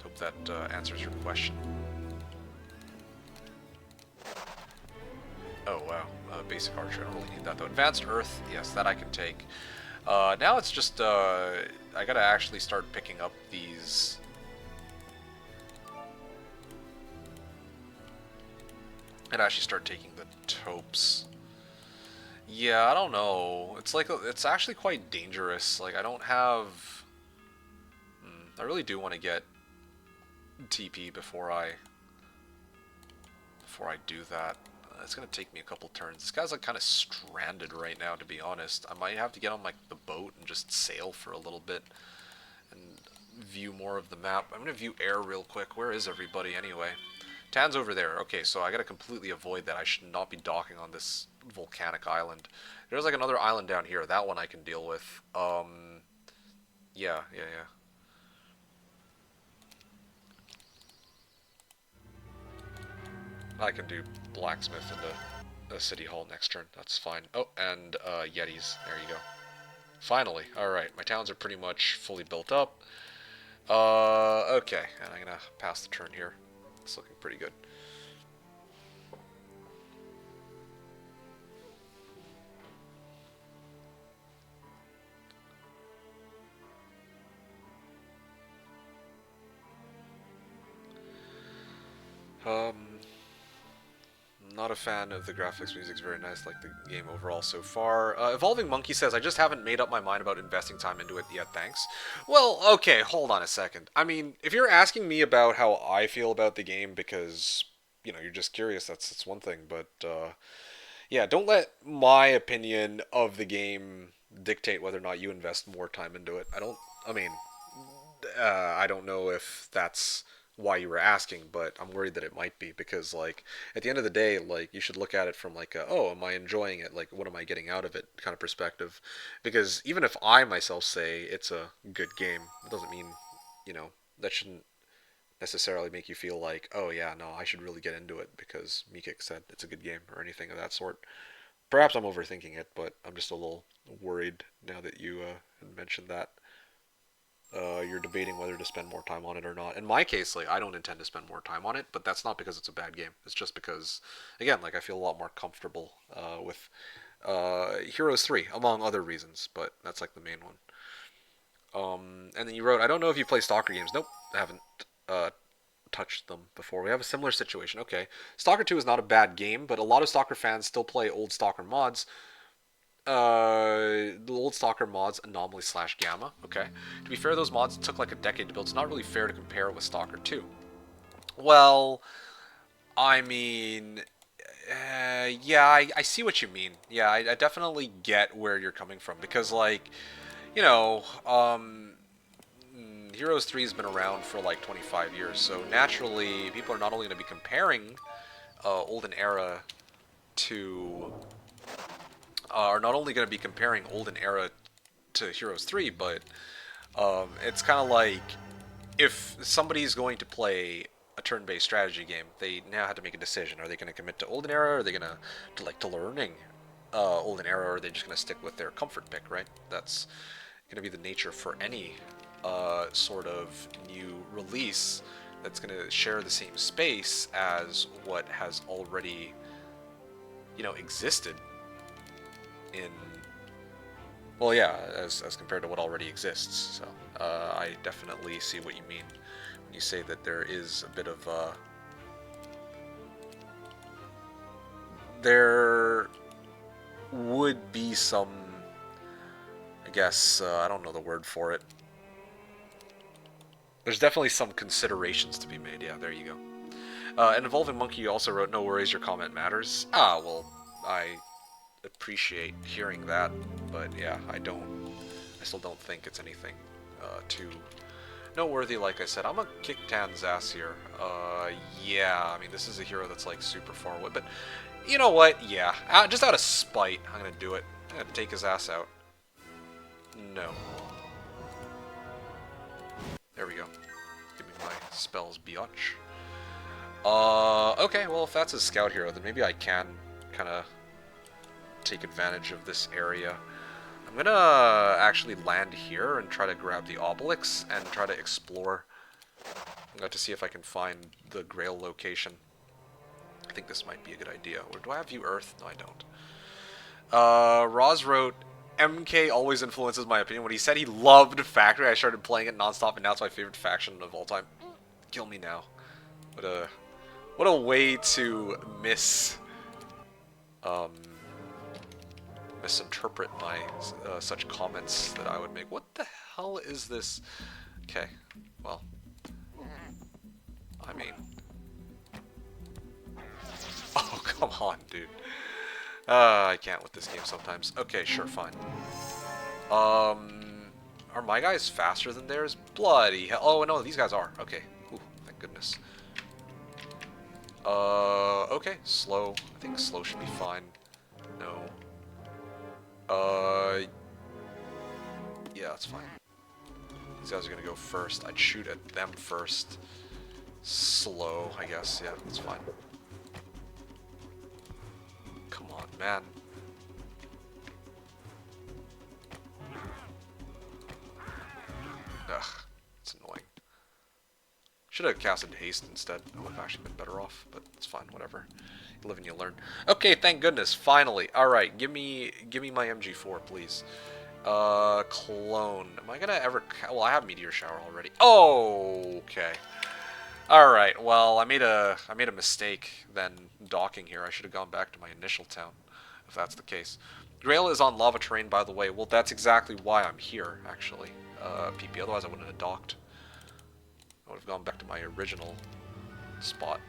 Hope that answers your question. Oh wow, basic archer. I don't really need that though. Advanced Earth, yes, that I can take. Now it's just I gotta actually start picking up these. And actually start taking the taupes. Yeah, I don't know. It's like it's actually quite dangerous. Like I don't have. I really do want to get TP before I do that. It's gonna take me a couple turns. This guy's like kind of stranded right now, to be honest. I might have to get on like the boat and just sail for a little bit and view more of the map. I'm gonna view air real quick. Where is everybody anyway? Tan's over there. Okay, so I gotta completely avoid that. I should not be docking on this volcanic island. There's like another island down here. That one I can deal with. Yeah, yeah, yeah. I can do blacksmith into a city hall next turn. That's fine. Oh, and Yetis. There you go. Finally. Alright, my towns are pretty much fully built up. Okay, and I'm gonna pass the turn here. It's looking pretty good. Um, Not a fan of the graphics. Music's very nice, like the game overall so far. Evolving Monkey says, I just haven't made up my mind about investing time into it yet, thanks. Well, okay, hold on a second. I mean, if you're asking me about how I feel about the game because, you're just curious, that's one thing. But, yeah, don't let my opinion of the game dictate whether or not you invest more time into it. I mean, I don't know if that's why you were asking, but I'm worried that it might be because, like, at the end of the day, like, you should look at it from like, oh, am I enjoying it? Like, what am I getting out of it? Kind of perspective. Because even if I myself say it's a good game, it doesn't mean, that shouldn't necessarily make you feel like, oh yeah, no, I should really get into it because MeKick said it's a good game or anything of that sort. Perhaps I'm overthinking it, but I'm just a little worried now that you mentioned that you're debating whether to spend more time on it or not. In my case, like I don't intend to spend more time on it, but that's not because it's a bad game. It's just because, again, like I feel a lot more comfortable with Heroes 3, among other reasons, but that's like the main one. And then you wrote, I don't know if you play Stalker games. Nope, I haven't uh, touched them before. We have a similar situation. Okay, Stalker 2 is not a bad game, but a lot of Stalker fans still play old Stalker mods. The old Stalker mods, Anomaly slash Gamma. Okay, to be fair, those mods took like a decade to build. It's not really fair to compare it with Stalker 2. Well, I mean, yeah, I see what you mean. Yeah, I definitely get where you're coming from because, like, you know, Heroes 3 has been around for like 25 years, so naturally, people are not only going to be comparing Olden Era to. Are not only going to be comparing Olden Era to Heroes 3, but it's kind of like if somebody's going to play a turn-based strategy game, they now have to make a decision. Are they going to commit to Olden Era? Or are they going to learning Olden Era? Or are they just going to stick with their comfort pick? Right? That's going to be the nature for any sort of new release that's going to share the same space as what has already, existed in. Well, yeah, as compared to what already exists. So I definitely see what you mean when you say that there is a bit of there would be some, I guess, I don't know the word for it. There's definitely some considerations to be made. Yeah, there you go. And Evolving Monkey also wrote, "No worries, your comment matters." Ah, well, I appreciate hearing that, but yeah, I still don't think it's anything too noteworthy. Like I said, I'm gonna kick Tan's ass here. Yeah, I mean, this is a hero that's like super far away, but you know what? Yeah, just out of spite, I'm gonna do it. I'm gonna take his ass out. No. There we go. Give me my spells, biatch. Okay, well, if that's a scout hero, then maybe I can kind of take advantage of this area. I'm gonna actually land here and try to grab the Obelix and try to explore to see if I can find the Grail location. I think this might be a good idea. Or do I have View Earth? No, I don't. Roz wrote, MK always influences my opinion. When he said he loved Factory, I started playing it nonstop, and now it's my favorite faction of all time. Kill me now. What a way to um, misinterpret my such comments that I would make. What the hell is this? Okay, well, I mean, oh come on, dude. I can't with this game sometimes. Okay, sure, fine. Are my guys faster than theirs? Bloody hell! Oh no, these guys are. Okay, ooh, thank goodness. Okay, slow. I think slow should be fine. No. Yeah, that's fine. These guys are gonna go first. I'd shoot at them first. Slow, I guess. Yeah, that's fine. Come on, man. Ugh, it's annoying. Should have casted haste instead. I would have actually been better off, but it's fine. Whatever. You live and you learn. Okay, thank goodness. Finally. All right, give me my MG4, please. Clone. Am I gonna ever? Well, I have Meteor Shower already. Oh, okay. All right. Well, I made a mistake then docking here. I should have gone back to my initial town, if that's the case. Grail is on lava terrain, by the way. Well, that's exactly why I'm here, actually. PP. Otherwise, I wouldn't have docked. I would have gone back to my original spot.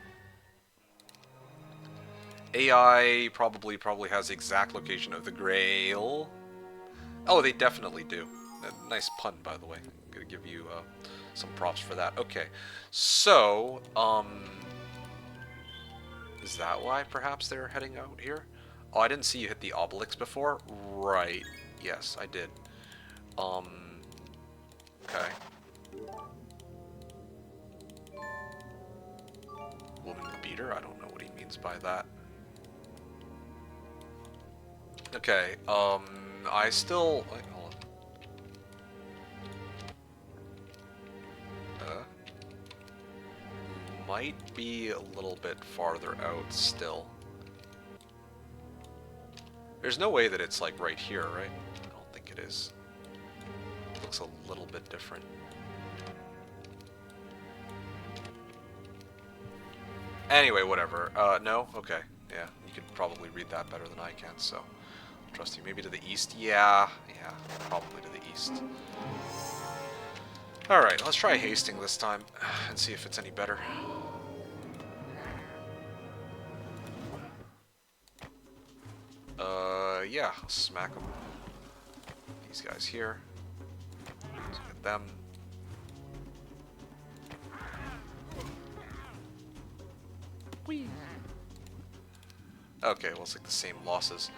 AI probably has the exact location of the Grail. Oh, they definitely do. Nice pun, by the way. I'm gonna give you some props for that. Okay, so is that why perhaps they're heading out here? Oh, I didn't see you hit the Obelix before. Right. Yes, I did. Okay. Woman beater? I don't know what he means by that. Okay, I still... Wait, hold on. Might be a little bit farther out still. There's no way that it's like right here, right? I don't think it is. It looks a little bit different. Anyway, whatever. No? Okay. Yeah, you could probably read that better than I can, so I'll trust you. Maybe to the east? Yeah, probably to the east. Alright, let's try hasting this time and see if it's any better. Yeah, I'll smack them. These guys here. Let's get them. Whee! Okay, well, it's like the same losses.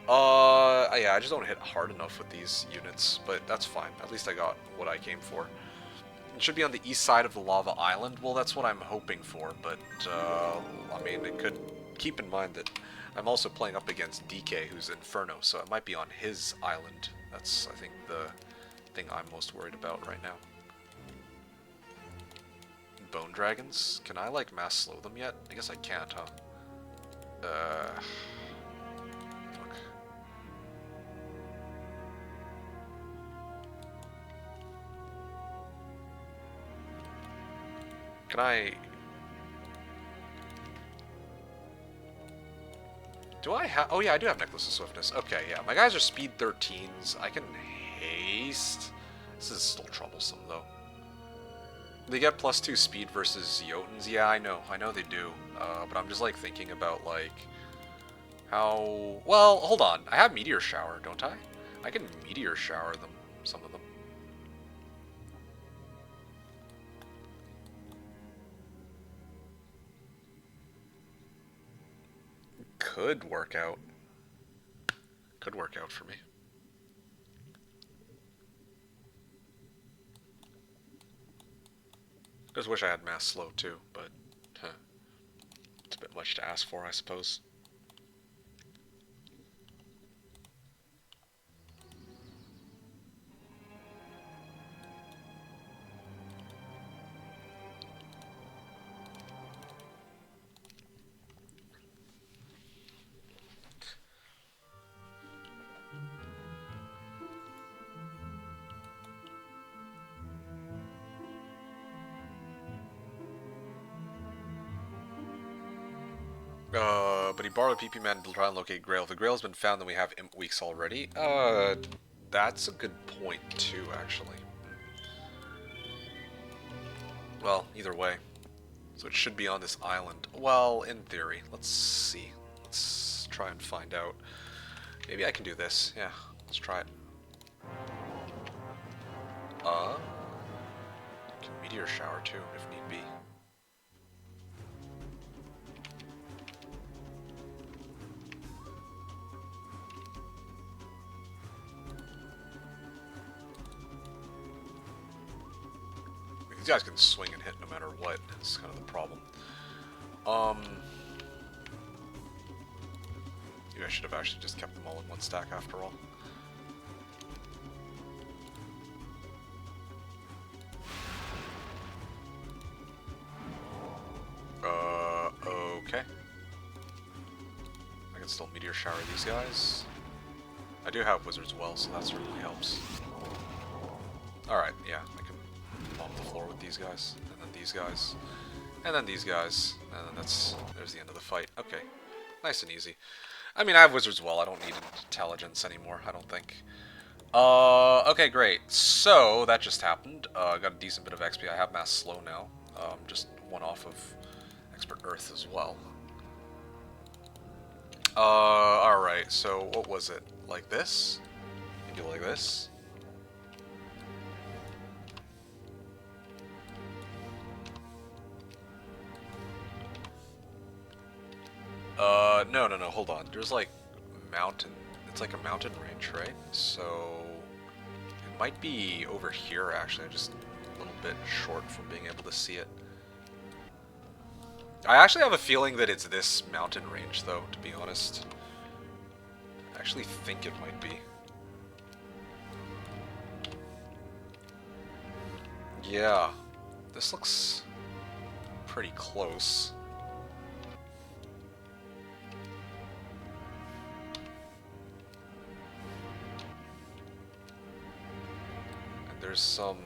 Yeah, I just don't hit hard enough with these units, but that's fine. At least I got what I came for. It should be on the east side of the lava island. Well, that's what I'm hoping for, but, I mean, it could... Keep in mind that I'm also playing up against DK, who's Inferno, so it might be on his island. That's, I think, the thing I'm most worried about right now. Bone Dragons? Can I, like, mass slow them yet? I guess I can't, huh? Fuck. Can I... Do I have... Oh, yeah, I do have Necklace of Swiftness. Okay, yeah. My guys are speed 13s. I can haste. This is still troublesome, though. They get +2 speed versus Jotuns. Yeah, I know they do. But I'm just, like, thinking about, like... How... Well, hold on. I have Meteor Shower, don't I? I can Meteor Shower them. Some of them. Could work out. Could work out for me. Just wish I had mass slow too, but it's a bit much to ask for, I suppose. But he borrowed a PP man to try and locate Grail. If the Grail's been found, then we have Imp Weeks already. That's a good point, too, actually. Well, either way. So it should be on this island. Well, in theory. Let's see. Let's try and find out. Maybe I can do this. Yeah, let's try it. Can Meteor Shower, too, if need be. These guys can swing and hit no matter what. That's kind of the problem. Maybe I should have actually just kept them all in one stack after all. Okay. I can still Meteor Shower these guys. I do have Wizard's Well, so that certainly helps. Alright, yeah, I can bomb the floor with these guys, and then these guys, and then these guys, and then there's the end of the fight. Okay, nice and easy. I mean, I have Wizard's Well, I don't need intelligence anymore, I don't think. Okay, great. So, that just happened. Got a decent bit of XP. I have Mass Slow now. Just one off of Expert Earth as well. Alright, so what was it? Like this? Maybe like this? No, hold on. There's like mountain, it's like a mountain range, right? So it might be over here actually, just a little bit short from being able to see it. I actually have a feeling that it's this mountain range though, to be honest. I actually think it might be. Yeah, this looks pretty close. there's some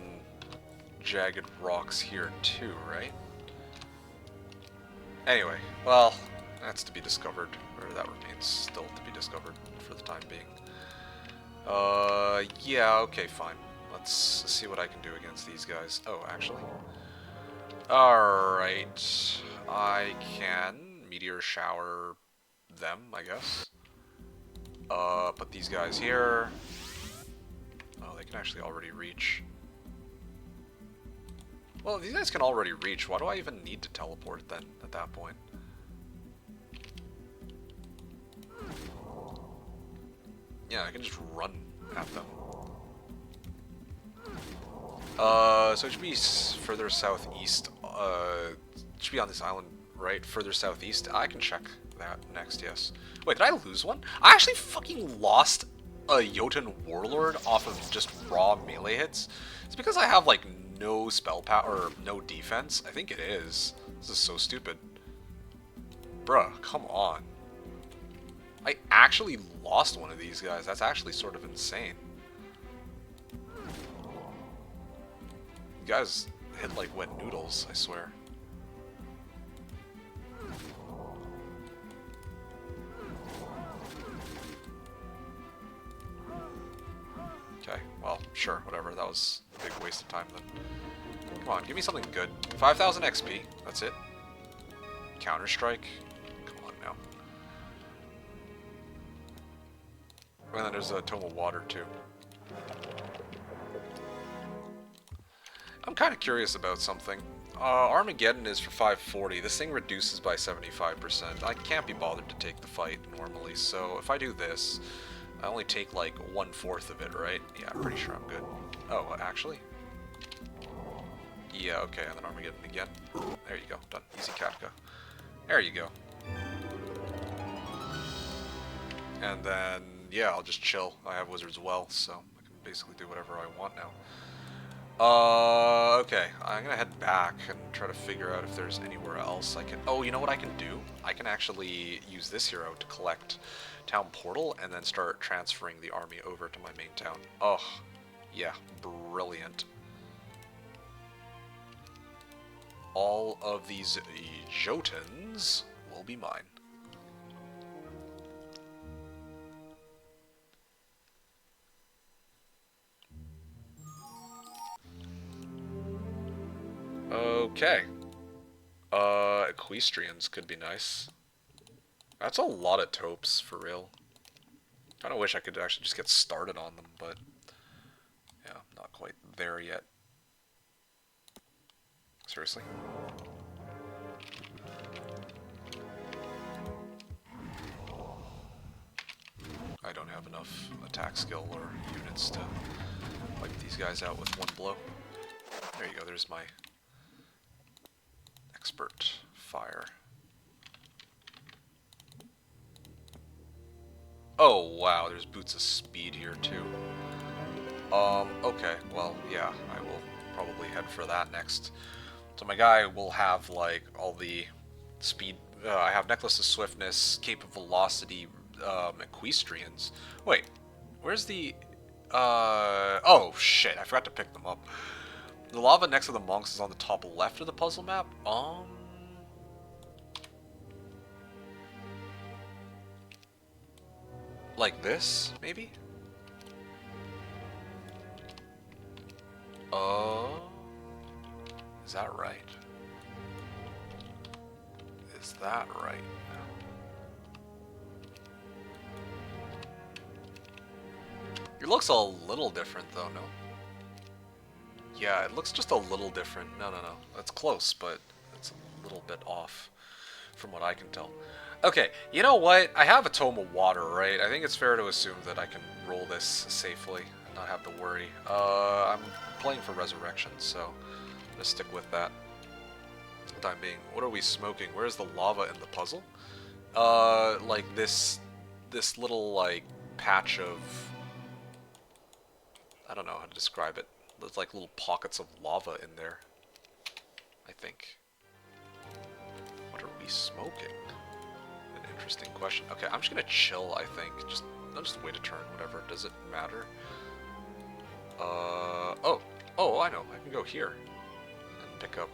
jagged rocks here too, right? Anyway, well, that's to be discovered, or that remains still to be discovered for the time being. Yeah, okay, fine. Let's see what I can do against these guys. Oh, actually. Alright. I can meteor shower them, I guess. Put these guys here. Oh, they can actually already reach. Well, if these guys can already reach, why do I even need to teleport then, at that point? Yeah, I can just run at them. So it should be further southeast. It should be on this island, right? Further southeast. I can check that next, yes. Wait, did I lose one? I actually fucking lost a Jotun Warlord off of just raw melee hits. It's because I have, like, no spell power, or no defense. I think it is. This is so stupid. Bruh, come on. I actually lost one of these guys. That's actually sort of insane. You guys hit like wet noodles, I swear. Okay, well, sure, whatever. That was a big waste of time then. Come on, give me something good. 5,000 XP, that's it. Counter-Strike? Come on now. And then there's a tome of water, too. I'm kind of curious about something. Armageddon is for 540. This thing reduces by 75%. I can't be bothered to take the fight normally, so if I do this, I only take like 1/4 of it, right? Yeah, I'm pretty sure I'm good. Oh, actually? Yeah, okay, and then Armageddon again. There you go, done. Easy Katka. There you go. And then, yeah, I'll just chill. I have Wizard's Well, so I can basically do whatever I want now. Okay, I'm gonna head back and try to figure out if there's anywhere else I can... Oh, you know what I can do? I can actually use this hero to collect Town Portal and then start transferring the army over to my main town. Oh, yeah, brilliant. All of these Jotuns will be mine. Okay. Equestrians could be nice. That's a lot of taupes, for real. Kinda wish I could actually just get started on them, but... yeah, I'm not quite there yet. Seriously? I don't have enough attack skill or units to wipe these guys out with one blow. There you go, there's my expert fire. Oh wow, there's boots of speed here too. Okay, well, yeah, I will probably head for that next. So my guy will have like all the speed. I have Necklace of Swiftness, Cape of Velocity, Equestrians. Wait, where's the? Oh shit! I forgot to pick them up. The lava next to the monks is on the top left of the puzzle map. Like this, maybe? Is that right? Is that right? It looks a little different though, no? Yeah, it looks just a little different. No. That's close, but it's a little bit off from what I can tell. Okay, you know what? I have a Tome of Water, right? I think it's fair to assume that I can roll this safely and not have to worry. I'm playing for Resurrection, so I'm gonna stick with that. For the time being. What are we smoking? Where's the lava in the puzzle? Like this little, like, patch of... I don't know how to describe it. There's like little pockets of lava in there, I think. What are we smoking? An interesting question. Okay, I'm just gonna chill, I think. I'll just wait a turn, whatever. Does it matter? Oh, Oh, I know. I can go here and pick up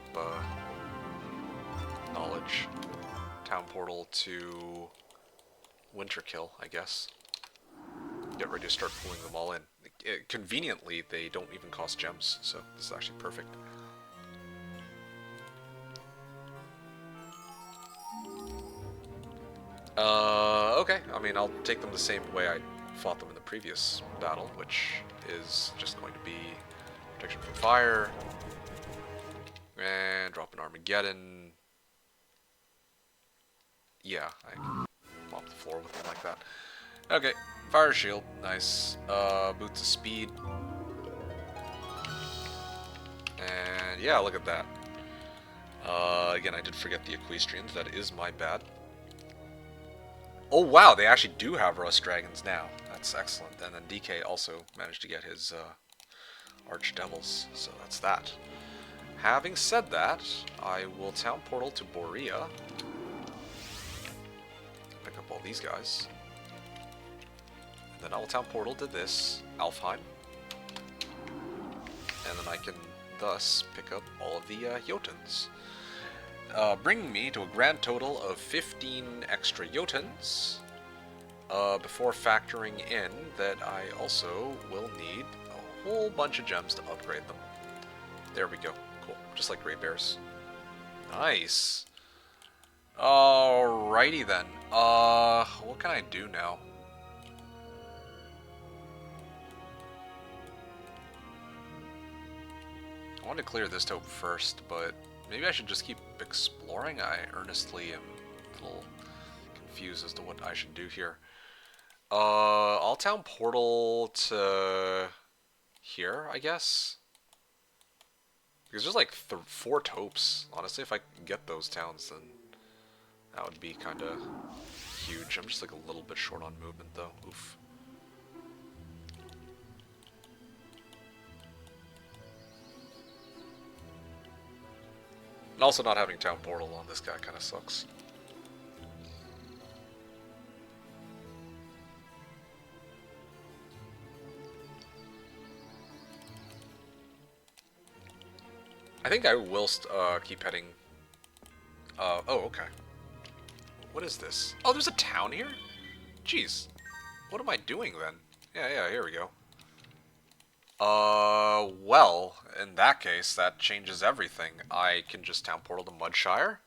knowledge. Town portal to Winterkill, I guess. Get ready to start pulling them all in. Conveniently, they don't even cost gems, so this is actually perfect. Okay. I mean, I'll take them the same way I fought them in the previous battle, which is just going to be protection from fire, and drop an Armageddon. Yeah, I can mop the floor with them like that. Okay, fire shield, nice. Boots of speed. And yeah, look at that. Again, I did forget the equestrians, that is my bad. Oh wow, they actually do have Rust Dragons now. That's excellent. And then DK also managed to get his Archdevils, so that's that. Having said that, I will Town Portal to Borea. Pick up all these guys. And then I will Town Portal to this, Alfheim. And then I can thus pick up all of the Jotuns. Bringing me to a grand total of 15 extra Jotuns, before factoring in that I also will need a whole bunch of gems to upgrade them. There we go. Cool. Just like Grey Bears. Nice. Alrighty then. What can I do now? I want to clear this taupe first, but maybe I should just keep exploring. I earnestly am a little confused as to what I should do here. I'll Town Portal to here, I guess. Because there's like 4 taupes. Honestly, if I can get those towns, then that would be kind of huge. I'm just like a little bit short on movement, though. Oof. And also not having Town Portal on this guy kind of sucks. I think I will keep heading... oh, okay. What is this? Oh, there's a town here? Jeez. What am I doing then? Yeah, here we go. Well, in that case, that changes everything. I can just Town Portal to Mudshire.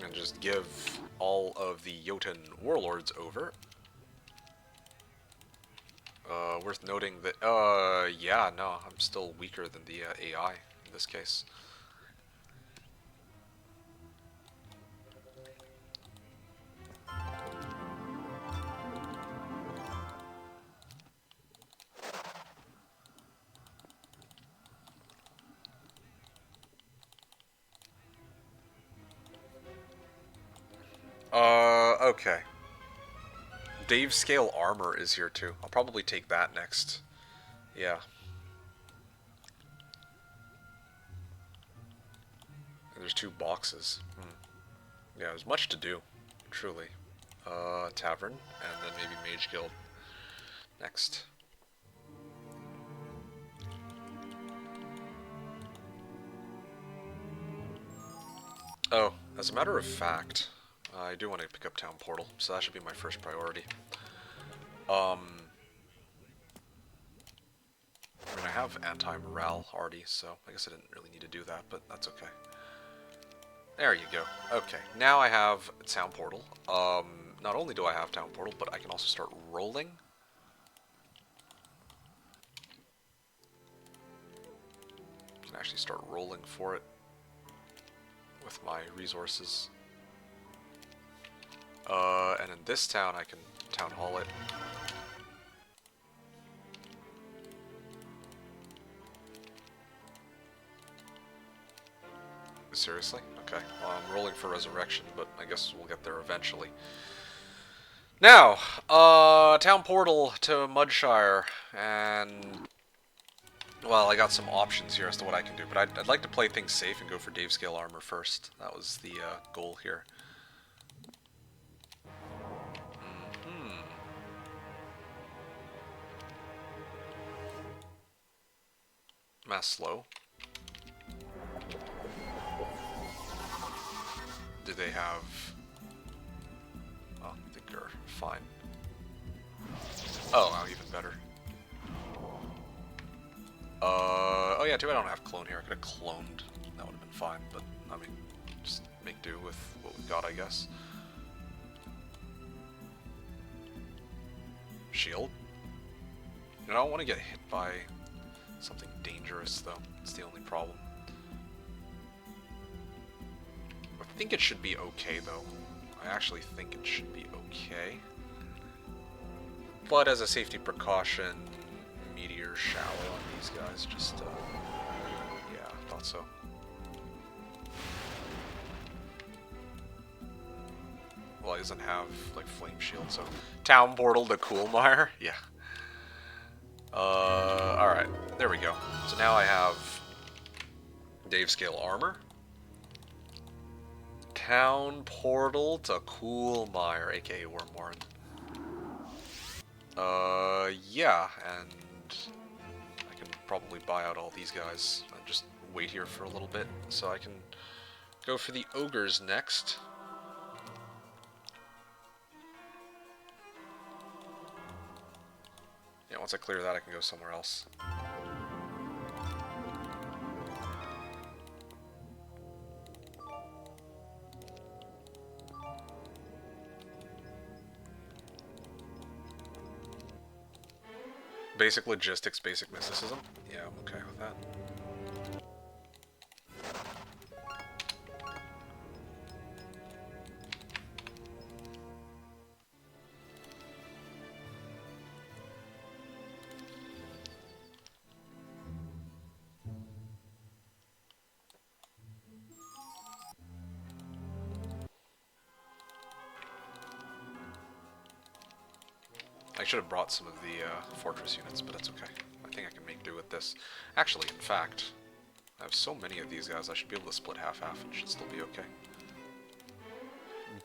And just give all of the Jotun warlords over. Worth noting that, yeah, no, I'm still weaker than the AI in this case. Okay. Dave Scale Armor is here too. I'll probably take that next. Yeah. And there's 2 boxes. Yeah, there's much to do, truly. Tavern, and then maybe Mage Guild next. Oh, as a matter of fact, I do want to pick up Town Portal, so that should be my first priority. I mean, I have anti-morale already, so I guess I didn't really need to do that, but that's okay. There you go. Okay, now I have Town Portal. Not only do I have Town Portal, but I can also start rolling. I can actually start rolling for it with my resources. And in this town, I can Town Hall it. Seriously? Okay. Well, I'm rolling for Resurrection, but I guess we'll get there eventually. Now, Town Portal to Mudshire, and... well, I got some options here as to what I can do, but I'd like to play things safe and go for Dave Scale Armor first. That was the goal here. mass slow. Do they have... Oh, I think they're fine. Oh, wow, even better. Oh yeah, too bad I don't have clone here. I could have cloned. That would have been fine, but, I mean, just make do with what we got, I guess. Shield? You know, I don't want to get hit by something dangerous, though. It's the only problem. I think it should be okay, though. I actually think it should be okay. But as a safety precaution, meteor shallow on these guys, just, yeah, I thought so. Well, he doesn't have, like, flame shield, so... Town portal to Coolmire? Yeah. Alright, there we go. So now I have Dave scale armor. Town portal to Coolmire, aka Wormwarren. Yeah, and I can probably buy out all these guys and just wait here for a little bit so I can go for the ogres next. Yeah, once I clear that, I can go somewhere else. Basic logistics, basic mysticism. Yeah, I'm okay with that. I should have brought some of the fortress units, but that's okay. I think I can make do with this. Actually, in fact, I have so many of these guys, I should be able to split half-half and should still be okay.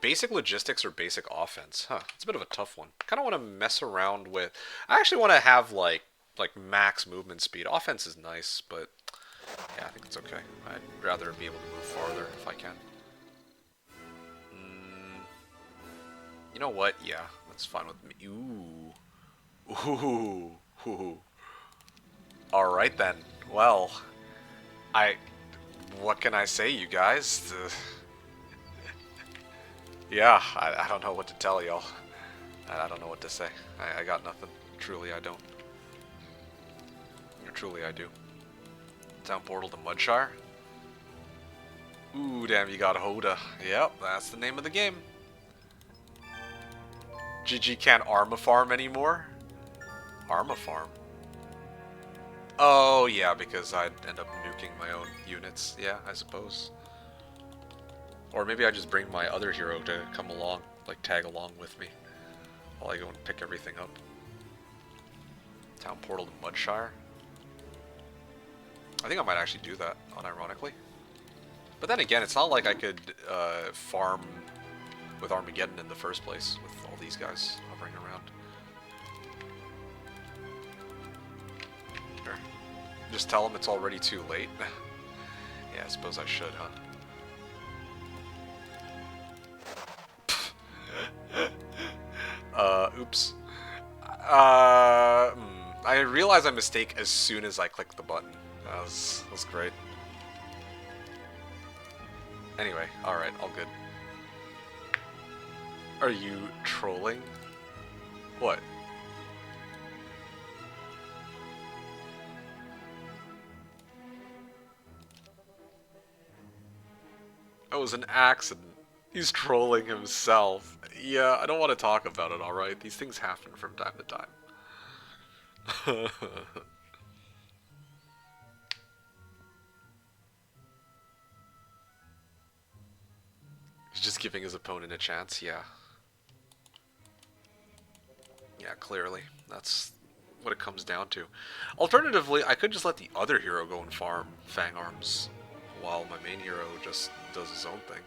Basic logistics or basic offense? Huh, it's a bit of a tough one. Kind of want to mess around with... I actually want to have, like max movement speed. Offense is nice, but yeah, I think it's okay. I'd rather be able to move farther if I can. You know what? Yeah, that's fine with me. Ooh. Ooh. Ooh. Alright then. Well, what can I say, you guys? Yeah, I don't know what to tell y'all. I don't know what to say. I got nothing. Truly, I don't. Truly, I do. Town portal to Mudshire. Ooh, damn, you got Hoda. Yep, that's the name of the game. GG can't Arma farm anymore? Arma farm? Oh, yeah, because I'd end up nuking my own units. Yeah, I suppose. Or maybe I just bring my other hero to come along, like tag along with me, while I go and pick everything up. Town portal to Mudshire? I think I might actually do that, unironically. But then again, it's not like I could farm with Armageddon in the first place, with all these guys hovering around. Here. Just tell them it's already too late. Yeah, I suppose I should, huh? Oops. I realized my mistake as soon as I clicked the button. That was great. Anyway, alright, all good. Are you trolling? What? That was an accident. He's trolling himself. Yeah, I don't want to talk about it, alright? These things happen from time to time. He's just giving his opponent a chance, yeah. Yeah, clearly. That's what it comes down to. Alternatively, I could just let the other hero go and farm Fang Arms, while my main hero just does his own thing.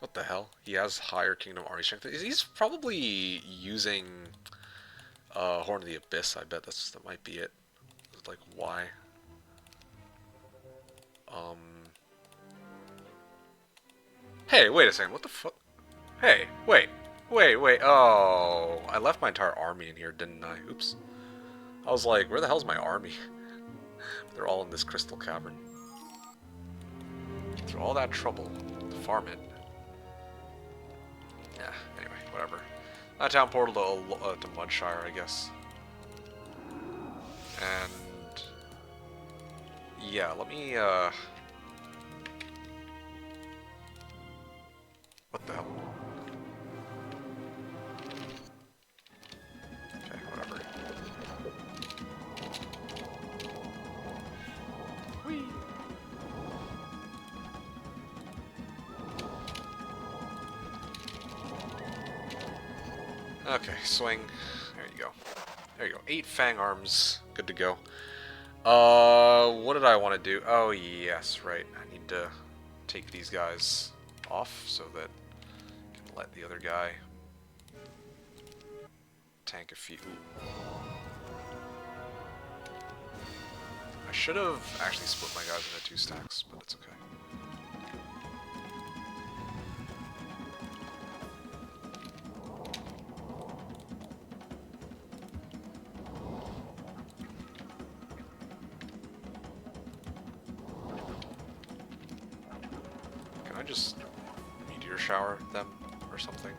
What the hell? He has higher Kingdom Army strength. He's probably using Horn of the Abyss. I bet that might be it. Like, why? Um. Hey, wait a second. What the fuck? Hey, wait. Wait. Oh, I left my entire army in here, didn't I? Oops. I was like, where the hell's my army? They're all in this crystal cavern. Through all that trouble to farm it. Yeah, anyway, whatever. That town portal to Mudshire, I guess. And yeah, let me what the hell? Okay, whatever. Whee! Okay, swing. There you go. There you go. 8 Fang Arms. Good to go. What did I want to do? Oh, yes, right. I need to take these guys off so that I can let the other guy tank a few. I should have actually split my guys into 2 stacks, but it's okay. Can I just meteor shower them or something?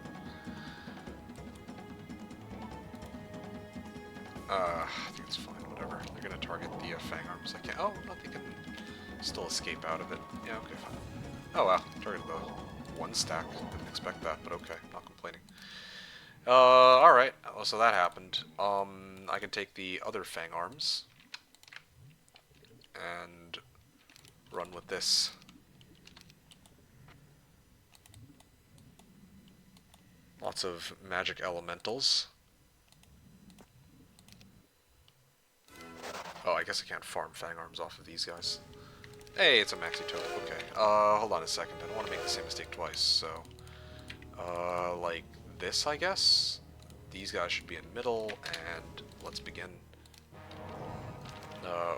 I think it's fine, whatever. They're gonna target the Fang Arms. I can't. Oh, no, they can still escape out of it. Yeah, okay, fine. Oh, wow. Targeted the 1 stack. Didn't expect that, but okay. Not complaining. Alright. Well, so that happened. I can take the other Fang Arms and run with this. Lots of magic elementals. Oh, I guess I can't farm Fang Arms off of these guys. Hey, it's a maxi totem. Okay. Hold on a second. I don't want to make the same mistake twice, so... like this, I guess? These guys should be in middle, and let's begin.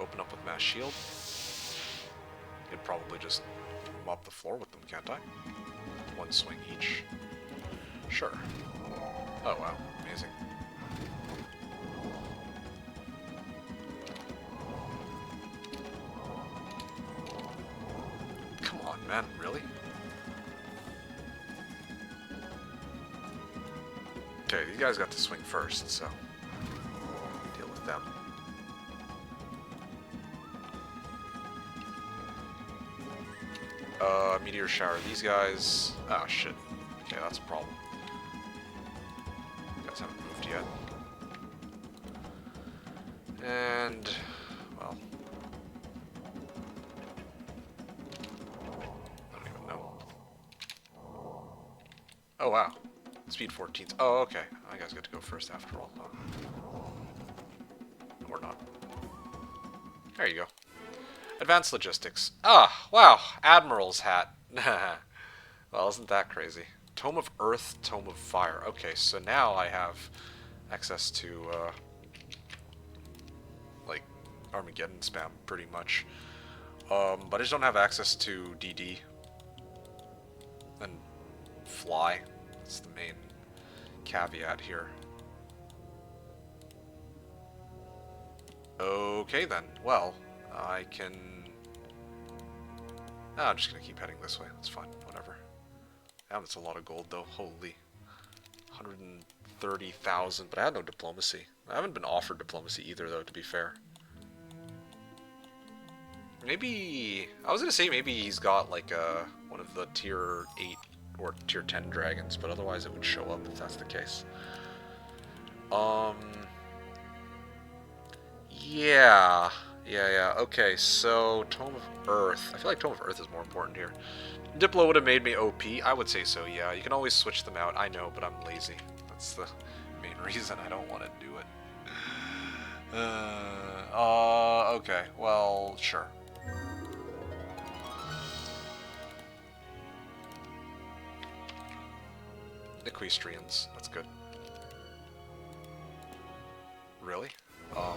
Open up with Mass Shield. Could probably just mop the floor with them, can't I? 1 swing each. Sure. Oh, wow. Amazing. Come on, man. Really? Okay, these guys got to swing first, so deal with them. Meteor shower these guys. Ah, shit. Okay, that's a problem. You guys haven't moved yet. And, well, I don't even know. Oh, wow. Speed 14th. Oh, okay. I guys get to go first after all. Or not. There you go. Advanced logistics. Ah, wow. Admiral's hat. Well, isn't that crazy? Tome of Earth, Tome of Fire. Okay, so now I have access to, like, Armageddon spam, pretty much. But I just don't have access to DD. And Fly. That's the main caveat here. Okay then, well, I can... No, I'm just gonna keep heading this way, that's fine, whatever. Damn, that's a lot of gold though, holy. 130,000, but I had no diplomacy. I haven't been offered diplomacy either though, to be fair. Maybe... I was gonna say maybe he's got like one of the tier 8 or tier 10 dragons, but otherwise it would show up if that's the case. Yeah. Okay, so Tome of Earth. I feel like Tome of Earth is more important here. Diplo would have made me OP. I would say so, yeah. You can always switch them out. I know, but I'm lazy. That's the main reason I don't want to do it. Okay. Well, sure. equestrians. That's good. Really? Can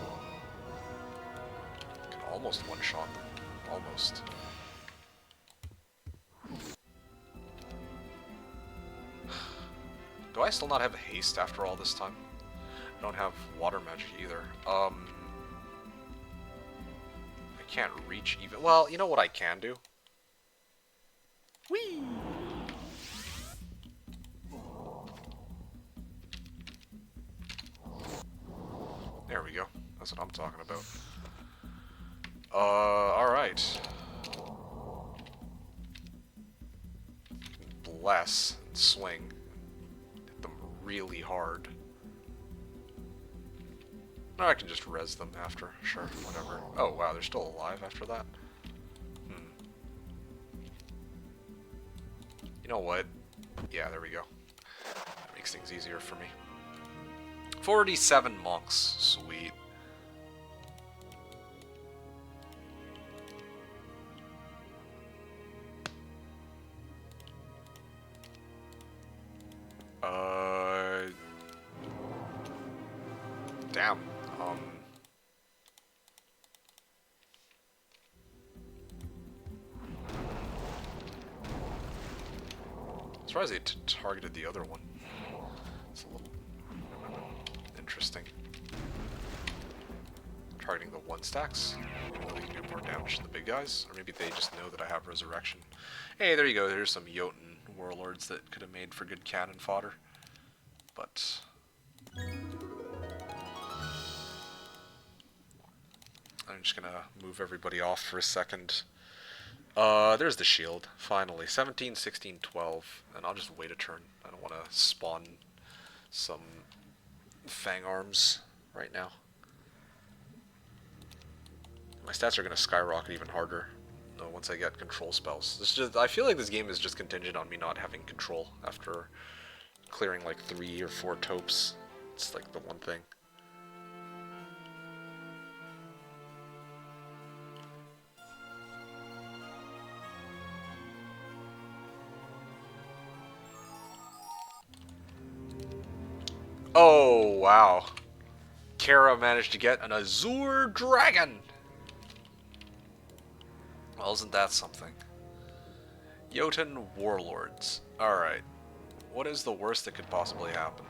almost one-shot them. Almost. Do I still not have haste after all this time? I don't have water magic either. I can't reach even. Well, you know what I can do? Whee! There we go. That's what I'm talking about. Alright. Bless and swing. Hit them really hard. Or I can just res them after. Sure, whatever. Oh, wow, they're still alive after that? You know what? Yeah, there we go. That makes things easier for me. 47 monks. Sweet. Damn. I'm surprised they targeted the other one. It's a little interesting. Targeting the one stacks. Maybe they can do more damage to the big guys. Or maybe they just know that I have resurrection. Hey, there you go. There's some Jotun warlords that could have made for good cannon fodder. But I'm just gonna move everybody off for a second. There's the shield, finally. 17, 16, 12. And I'll just wait a turn. I don't want to spawn some fang arms right now. My stats are going to skyrocket even harder once I get control spells. I feel like this game is just contingent on me not having control after clearing like 3 or 4 taupes. It's like the one thing. Oh, wow. Kara managed to get an Azure Dragon! Well, isn't that something? Jotun Warlords. Alright. What is the worst that could possibly happen?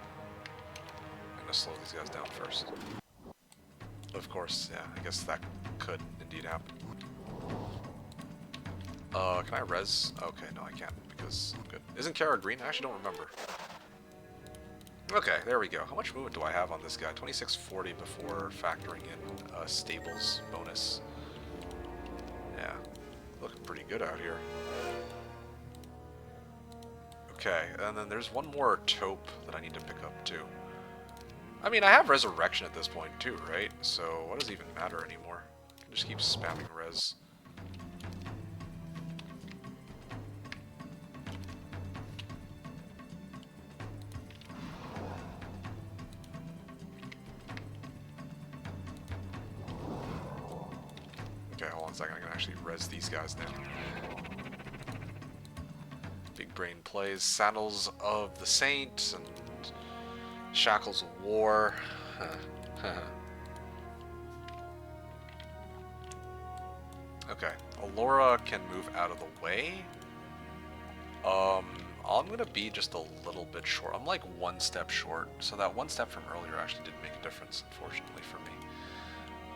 I'm gonna slow these guys down first. Of course, yeah, I guess that could indeed happen. Can I res? Okay, no, I can't, because I'm good. Isn't Kara green? I actually don't remember. Okay, there we go. How much movement do I have on this guy? 2640 before factoring in stables bonus. Yeah, looking pretty good out here. Okay, and then there's one more taupe that I need to pick up too. I mean, I have resurrection at this point too, right? So what does it even matter anymore? I can just keep spamming res. Okay, hold on a second. I can actually res these guys now. Big brain plays Sandals of the Saint and Shackles of War. Okay, Allura can move out of the way. I'm gonna be just a little bit short. I'm like 1 step short, so that 1 step from earlier actually did make a difference, unfortunately for me.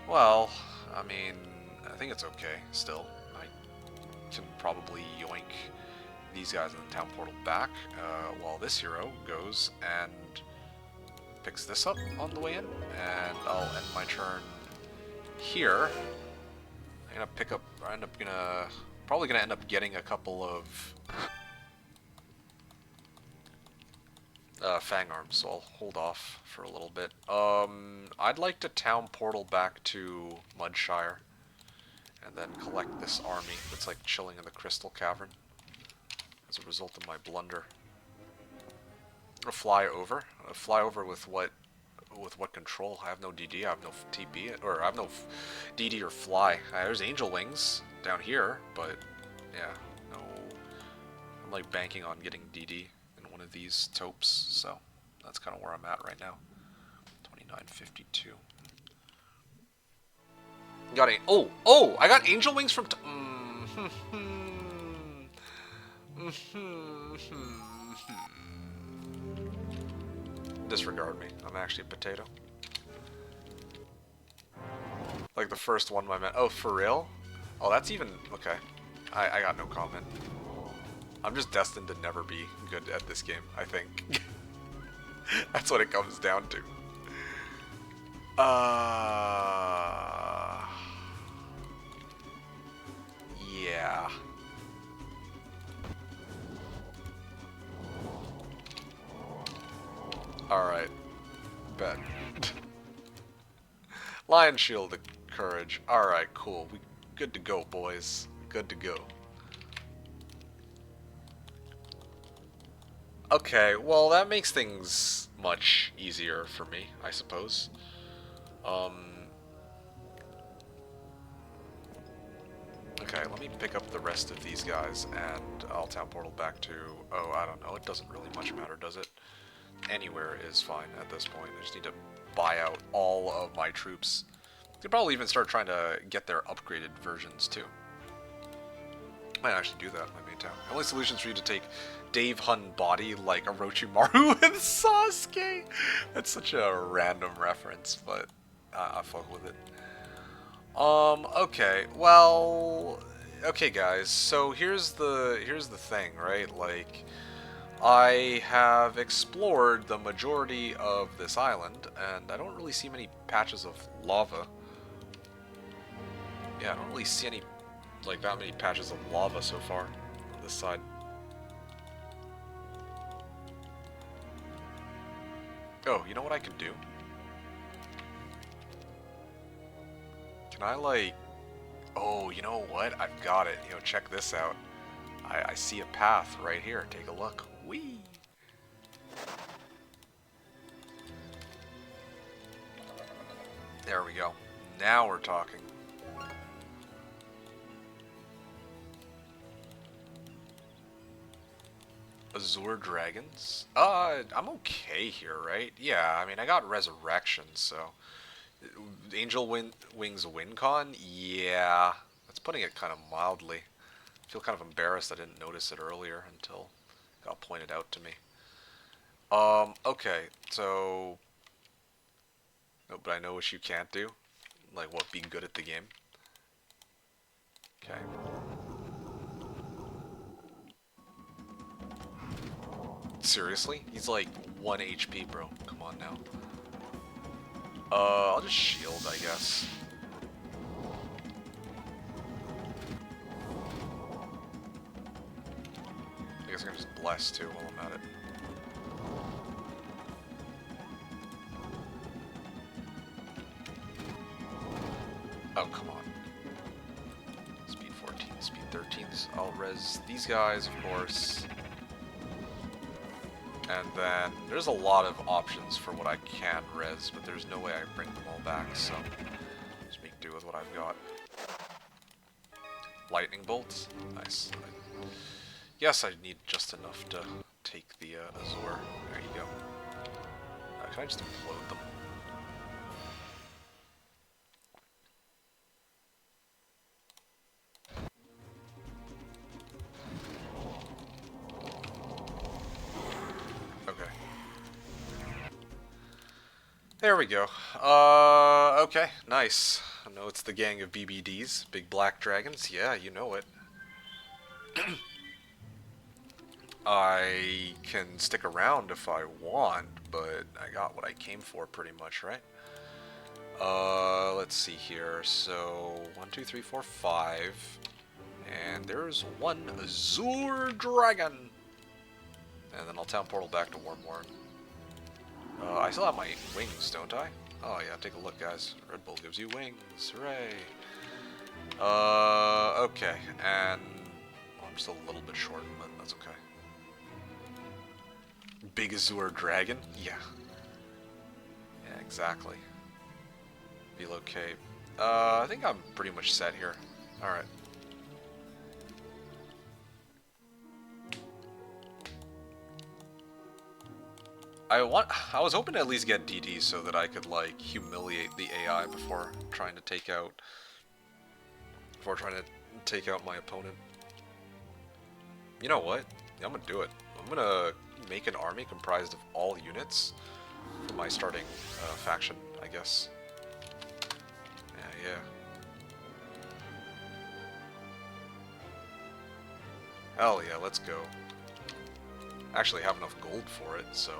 Well, I mean, I think it's okay still. I can probably yoink these guys in the town portal back, while this hero goes and picks this up on the way in, and I'll end my turn here. I'm gonna pick up, probably gonna end up getting a couple of fang arms, so I'll hold off for a little bit. I'd like to town portal back to Mudshire, and then collect this army that's like chilling in the Crystal Cavern as a result of my blunder. I'm gonna fly over with what control? I have no DD, I have no TP, or I have no DD or fly. There's Angel Wings down here, but yeah, no. I'm like banking on getting DD in one of these taupes, so that's kind of where I'm at right now. 2952. Got a I got angel wings from. Disregard me. I'm actually a potato. Like the first one I meant. Oh, for real? Oh, that's even okay. I got no comment. I'm just destined to never be good at this game, I think. That's what it comes down to. Yeah. Alright. Bet. Lion Shield of Courage. Alright, cool. We good to go, boys. Good to go. Okay, well that makes things much easier for me, I suppose. Okay, let me pick up the rest of these guys, and I'll town portal back to... Oh, I don't know, it doesn't really much matter, does it? Anywhere is fine at this point. I just need to buy out all of my troops. Could probably even start trying to get their upgraded versions, too. Might actually do that in my main town. The only solutions for you to take Dave Hun body like Orochimaru and Sasuke. That's such a random reference, but I fuck with it. Okay, well, okay guys, so here's the thing, right? Like, I have explored the majority of this island, and I don't really see many patches of lava. Yeah, I don't really see any, like, that many patches of lava so far on this side. Oh, you know what I could do? Can I, like... Oh, you know what? I've got it. You know, check this out. I see a path right here. Take a look. Whee! There we go. Now we're talking. Azure Dragons? I'm okay here, right? Yeah, I mean, I got Resurrection, so... Angel Wings WinCon? Yeah. That's putting it kind of mildly. I feel kind of embarrassed I didn't notice it earlier until it got pointed out to me. Okay, so... No, but I know what you can't do. Like, what, be good at the game? Okay. Seriously? He's like 1 HP, bro. Come on now. I'll just shield, I guess. I guess I'm gonna just bless too while I'm at it. Oh, come on. Speed 14, speed 13s. I'll res these guys, of course. And then there's a lot of options for what I can res, but there's no way I bring them all back, so just make do with what I've got. Lightning bolts, nice. Yes, I need just enough to take the Azure. There you go. Can I just implode them? There we go. Okay, nice. I know it's the gang of BBDs, big black dragons. Yeah, you know it. I can stick around if I want, but I got what I came for pretty much, right? Let's see here. So, 1, 2, 3, 4, 5. And there's one Azure Dragon. And then I'll town portal back to Wormworm. I still have my wings, don't I? Oh yeah, take a look, guys. Red Bull gives you wings. Hooray! Okay, and well, I'm just a little bit short, but that's okay. Big Azure Dragon? Yeah. Yeah, exactly. Velo Cape. I think I'm pretty much set here. Alright. I was hoping to at least get DD so that I could like humiliate the AI before trying to take out my opponent. You know what? Yeah, I'm gonna do it. I'm gonna make an army comprised of all units for my starting faction, I guess. Yeah. Hell yeah, let's go. Actually have enough gold for it, so...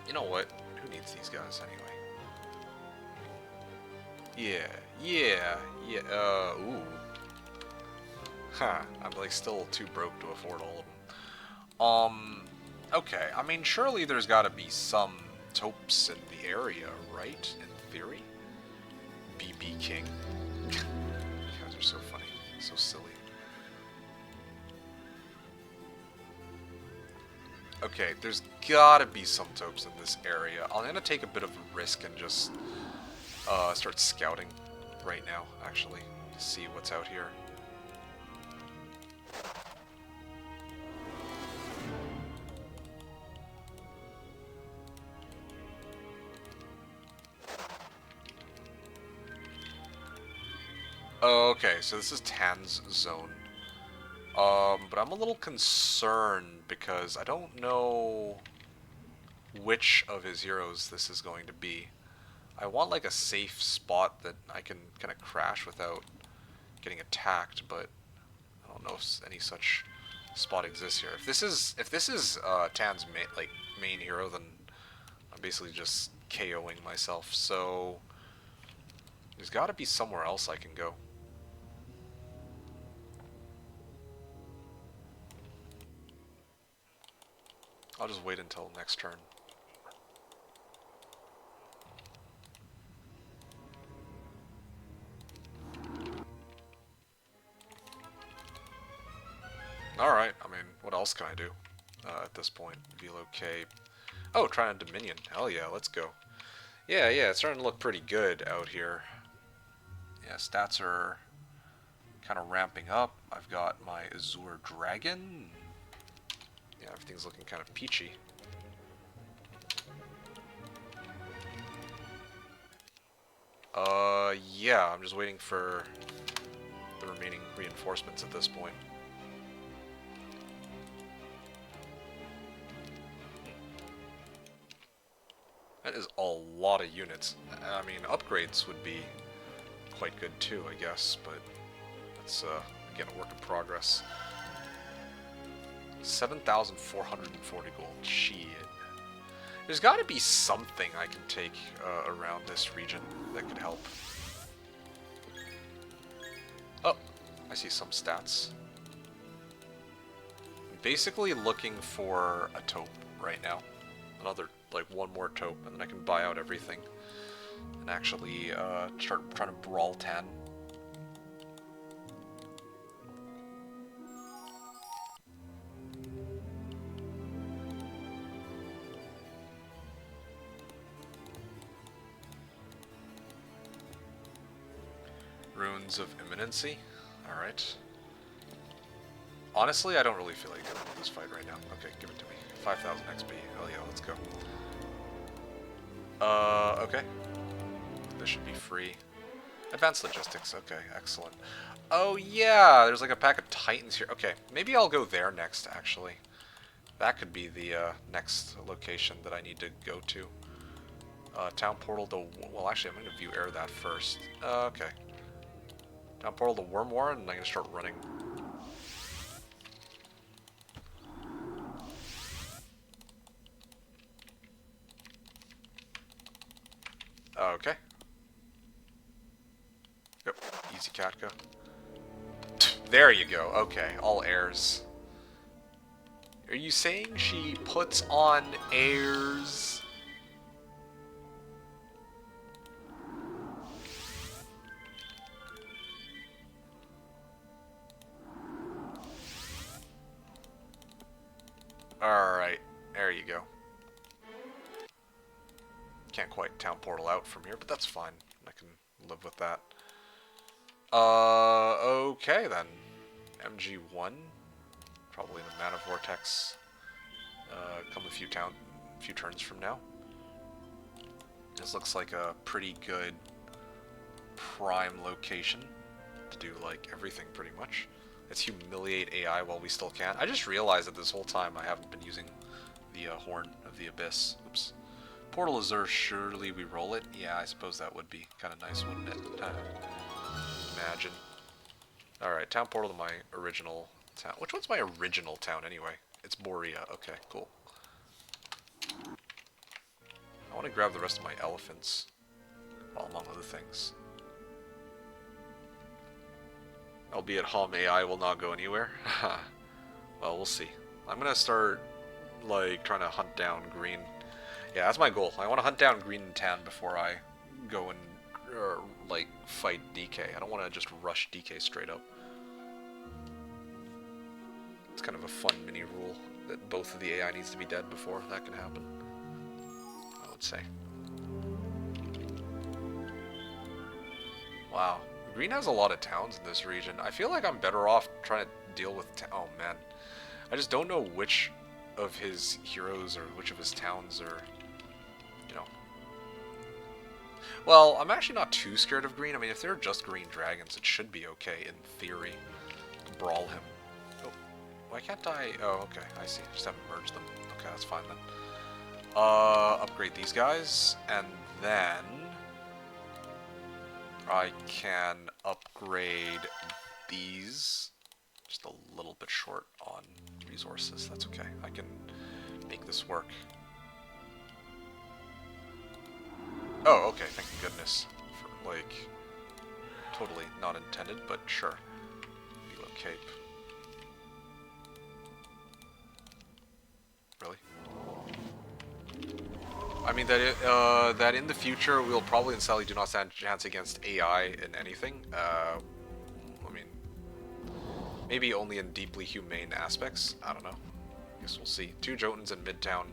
you know what? Who needs these guys anyway? Yeah. Ooh. Huh. I'm like still too broke to afford all of them. Okay. I mean, surely there's gotta be some taupes in the area, right? In theory? BB King. You guys are so funny. So silly. Okay, there's gotta be some taupes in this area. I'm gonna take a bit of a risk and just start scouting right now, actually, to see what's out here. Okay, so this is Tan's zone. But I'm a little concerned because I don't know which of his heroes this is going to be. I want like a safe spot that I can kind of crash without getting attacked, but I don't know if any such spot exists here. If this is Tan's main hero, then I'm basically just KOing myself. So there's got to be somewhere else I can go. I'll just wait until next turn. Alright, I mean, what else can I do at this point? Velo Cape. Oh, trying to Dominion. Hell yeah, let's go. Yeah, it's starting to look pretty good out here. Yeah, stats are kind of ramping up. I've got my Azure Dragon. Yeah, everything's looking kind of peachy. Yeah, I'm just waiting for the remaining reinforcements at this point. That is a lot of units. I mean, upgrades would be quite good too, I guess, but that's, again, a work in progress. 7,440 gold. Shit. There's got to be something I can take around this region that could help. Oh, I see some stats. I'm basically looking for a taupe right now. Another, like, one more taupe, and then I can buy out everything. And actually start trying to brawl Tan. Runes of Imminency. Alright. Honestly, I don't really feel like going into this fight right now. Okay, give it to me. 5,000 XP. Hell yeah, let's go. Okay. This should be free. Advanced Logistics. Okay, excellent. Oh yeah, there's like a pack of Titans here. Okay, maybe I'll go there next, actually. That could be the next location that I need to go to. Town Portal to... Well, actually, I'm going to view air that first. Okay. Town Portal to Wormwarren, and I'm going to start running. Okay. Yep, easy Katka. There you go. Okay, all airs. Are you saying she puts on airs? Alright, there you go. Can't quite town portal out from here, but that's fine. I can live with that. Okay then. MG1. Probably in a Mana Vortex come a few turns from now. This looks like a pretty good prime location to do like everything pretty much. Let's humiliate AI while we still can. I just realized that this whole time I haven't been using the Horn of the Abyss. Oops. Portal Azure, surely we roll it? Yeah, I suppose that would be kind of nice, wouldn't it? Imagine. Alright, town portal to my original town. Which one's my original town anyway? It's Borea. Okay, cool. I want to grab the rest of my elephants, well, among other things. Albeit Hom AI will not go anywhere. Well, we'll see. I'm gonna start, like, trying to hunt down green. Yeah, that's my goal. I want to hunt down green in town before I go and, like, fight DK. I don't want to just rush DK straight up. It's kind of a fun mini rule that both of the AI needs to be dead before that can happen, I would say. Wow. Green has a lot of towns in this region. I feel like I'm better off trying to deal with... Oh, man. I just don't know which of his heroes or which of his towns are, you know... Well, I'm actually not too scared of green. I mean, if they're just green dragons, it should be okay, in theory, to brawl him. Oh, why can't I... Oh, okay, I see. Just haven't merged them. Okay, that's fine then. Upgrade these guys, and then... I can upgrade these. Just a little bit short on resources. That's okay. I can make this work. Oh, okay. Thank goodness. For, like, totally not intended, but sure. Reload cape. Really? I mean, that in the future we'll probably and Sally do not stand a chance against AI in anything. I mean, maybe only in deeply humane aspects. I don't know. Guess we'll see. 2 Jotuns in Midtown.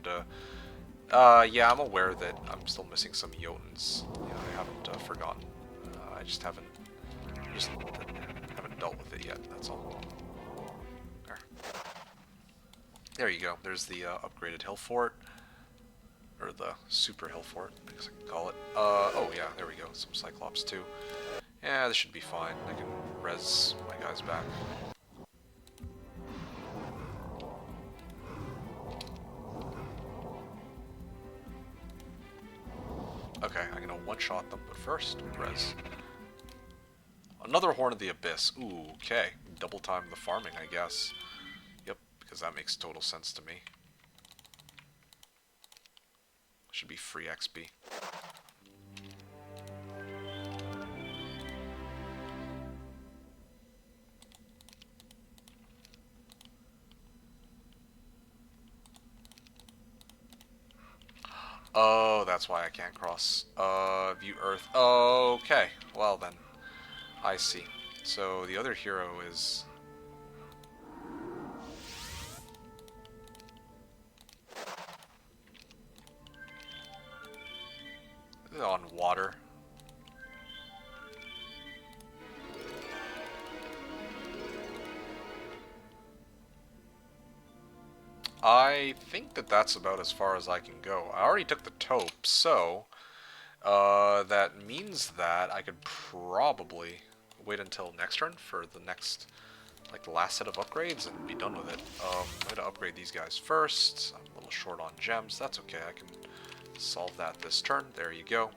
Yeah, I'm aware that I'm still missing some Jotuns. Yeah, I haven't forgotten. I just haven't dealt with it yet. That's all. There you go. There's the upgraded hill fort. Or the super hill fort, I guess I can call it. Oh yeah, there we go. Some Cyclops too. Yeah, this should be fine. I can res my guys back. Okay, I'm gonna one-shot them, but first, res. Another Horn of the Abyss. Ooh, okay. Double time the farming, I guess. Yep, because that makes total sense to me. Should be free XP. Oh, that's why I can't cross. View Earth. Okay, well then. I see. So the other hero is... on water. I think that that's about as far as I can go. I already took the taupe, so that means that I could probably wait until next turn for the next, like, the last set of upgrades and be done with it. I'm going to upgrade these guys first. I'm a little short on gems. That's okay. I can solve that this turn. There you go.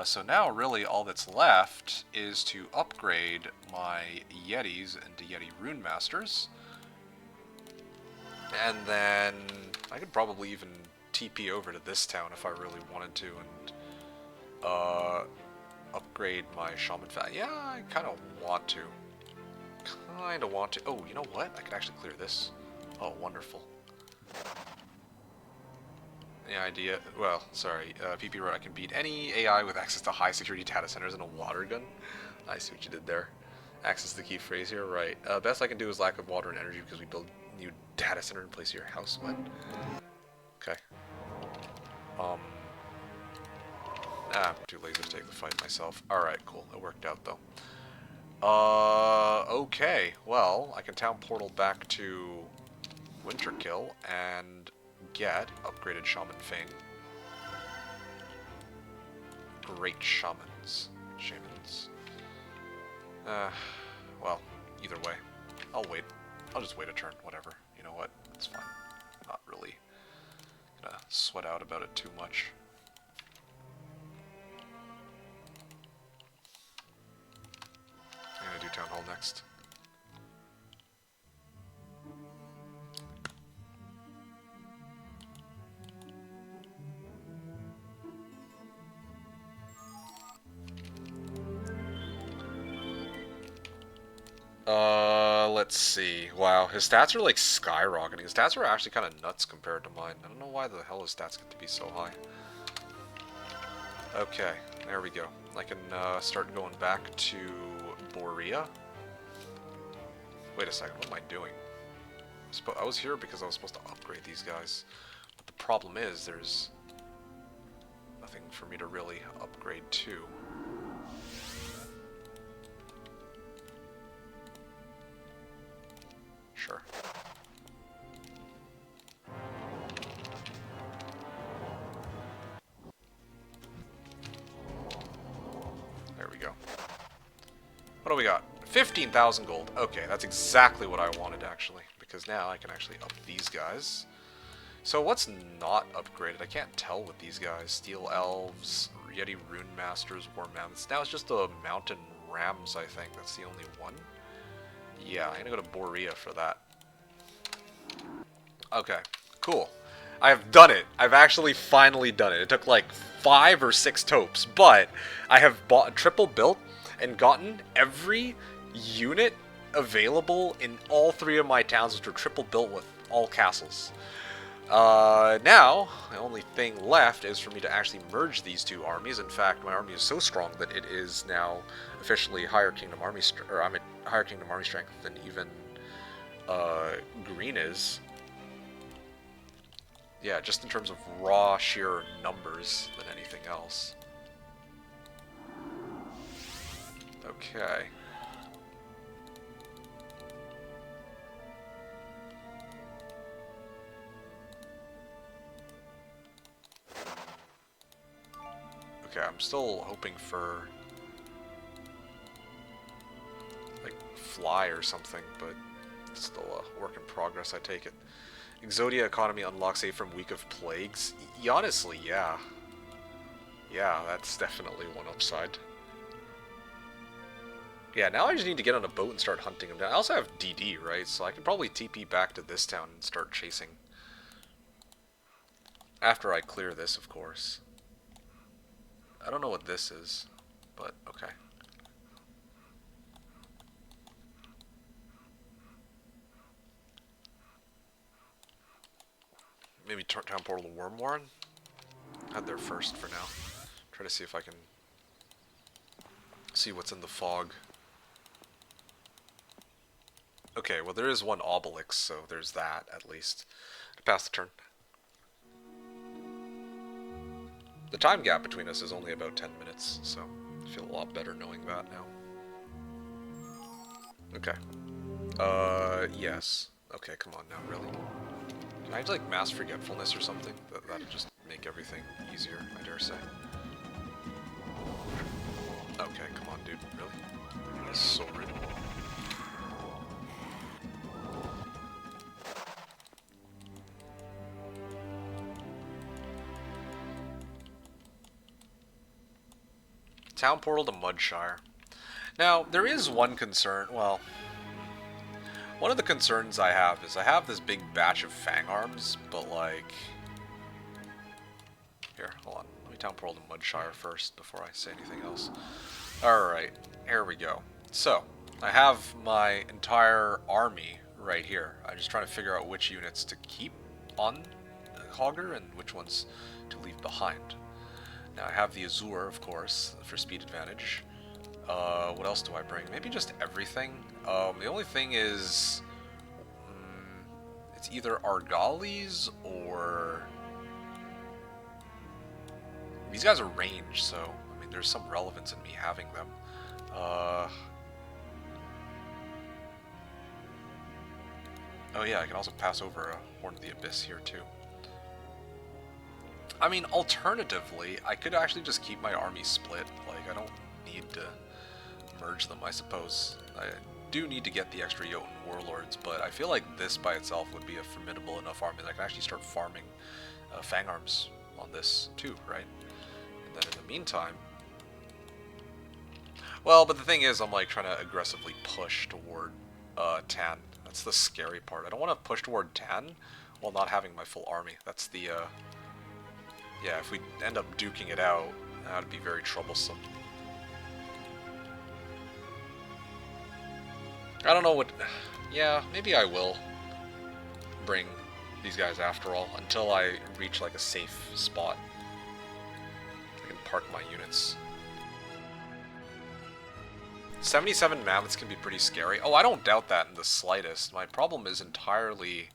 So now really all that's left is to upgrade my Yetis into Yeti Rune Masters. And then I could probably even TP over to this town if I really wanted to and upgrade my Shaman Fat. Yeah, I kind of want to. Oh, you know what? I could actually clear this. Oh, wonderful. The idea, well, sorry, PP wrote I can beat any AI with access to high security data centers and a water gun. I see what you did there. Access the key phrase here, right. Best I can do is lack of water and energy because we build new data center in place of your house. What? Okay. I'm too lazy to take the fight myself. Alright, cool. It worked out though. Okay. Well, I can town portal back to Winterkill and get upgraded Shaman Fang. Great Shamans. Shamans. Well, either way. I'll wait. I'll just wait a turn, whatever. You know what? It's fine. Not really gonna sweat out about it too much. I'm gonna do Town Hall next. Let's see. Wow, his stats are like skyrocketing. His stats are actually kind of nuts compared to mine. I don't know why the hell his stats get to be so high. Okay, there we go. I can start going back to Borea. Wait a second, what am I doing? I was here because I was supposed to upgrade these guys. But the problem is there's nothing for me to really upgrade to. Sure. There we go. What do we got? 15,000 gold. Okay, that's exactly what I wanted, actually. Because now I can actually up these guys. So what's not upgraded? I can't tell with these guys. Steel Elves, Yeti Rune Masters, War Mammoths. Now it's just the Mountain Rams, I think. That's the only one. Yeah, I'm gonna go to Borea for that. Okay, cool. I've done it. I've actually finally done it. It took like 5 or 6 topes, but I have bought a triple built and gotten every unit available in all 3 of my towns, which are triple built with all castles. Now, the only thing left is for me to actually merge these 2 armies. In fact, my army is so strong that it is now officially higher Kingdom Army, higher Kingdom Army strength than even Green is. Yeah, just in terms of raw, sheer numbers than anything else. Okay. Okay, I'm still hoping for like fly or something, but it's still a work in progress, I take it. Exodia economy unlocks a from Week of Plagues. Honestly, yeah. Yeah, that's definitely one upside. Yeah, now I just need to get on a boat and start hunting them down. I also have DD, right? So I can probably TP back to this town and start chasing. After I clear this, of course. I don't know what this is, but okay. Maybe town portal to Wormwarren? Head there first for now. Try to see if I can see what's in the fog. Okay, well there is one obelisk, so there's that at least. To pass the turn. The time gap between us is only about 10 minutes, so I feel a lot better knowing that now. Okay. Yes. Okay, come on now, really? Can I like mass forgetfulness or something? That'd just make everything easier, I dare say. Okay, come on, dude. Really? That's so rude. Town portal to Mudshire. Now, there is one concern. Well, one of the concerns I have is I have this big batch of Fang Arms, but like... Here, hold on. Let me town portal to Mudshire first before I say anything else. Alright, here we go. So, I have my entire army right here. I'm just trying to figure out which units to keep on Hogger and which ones to leave behind. Now I have the Azure, of course, for speed advantage. What else do I bring? Maybe just everything. The only thing is... it's either Argalis or... These guys are ranged, so, I mean, there's some relevance in me having them. Oh yeah, I can also pass over a Horn of the Abyss here, too. I mean, alternatively, I could actually just keep my army split. Like, I don't need to merge them, I suppose. I do need to get the extra Jotun warlords, but I feel like this by itself would be a formidable enough army that I can actually start farming fang arms on this too, right? And then in the meantime, well, but the thing is, I'm like trying to aggressively push toward Tan. That's the scary part. I don't want to push toward Tan while not having my full army. That's the yeah. If we end up duking it out, that'd be very troublesome. I don't know what... Yeah, maybe I will bring these guys after all, until I reach like a safe spot. I can park my units. 77 mammoths can be pretty scary. Oh, I don't doubt that in the slightest. My problem is entirely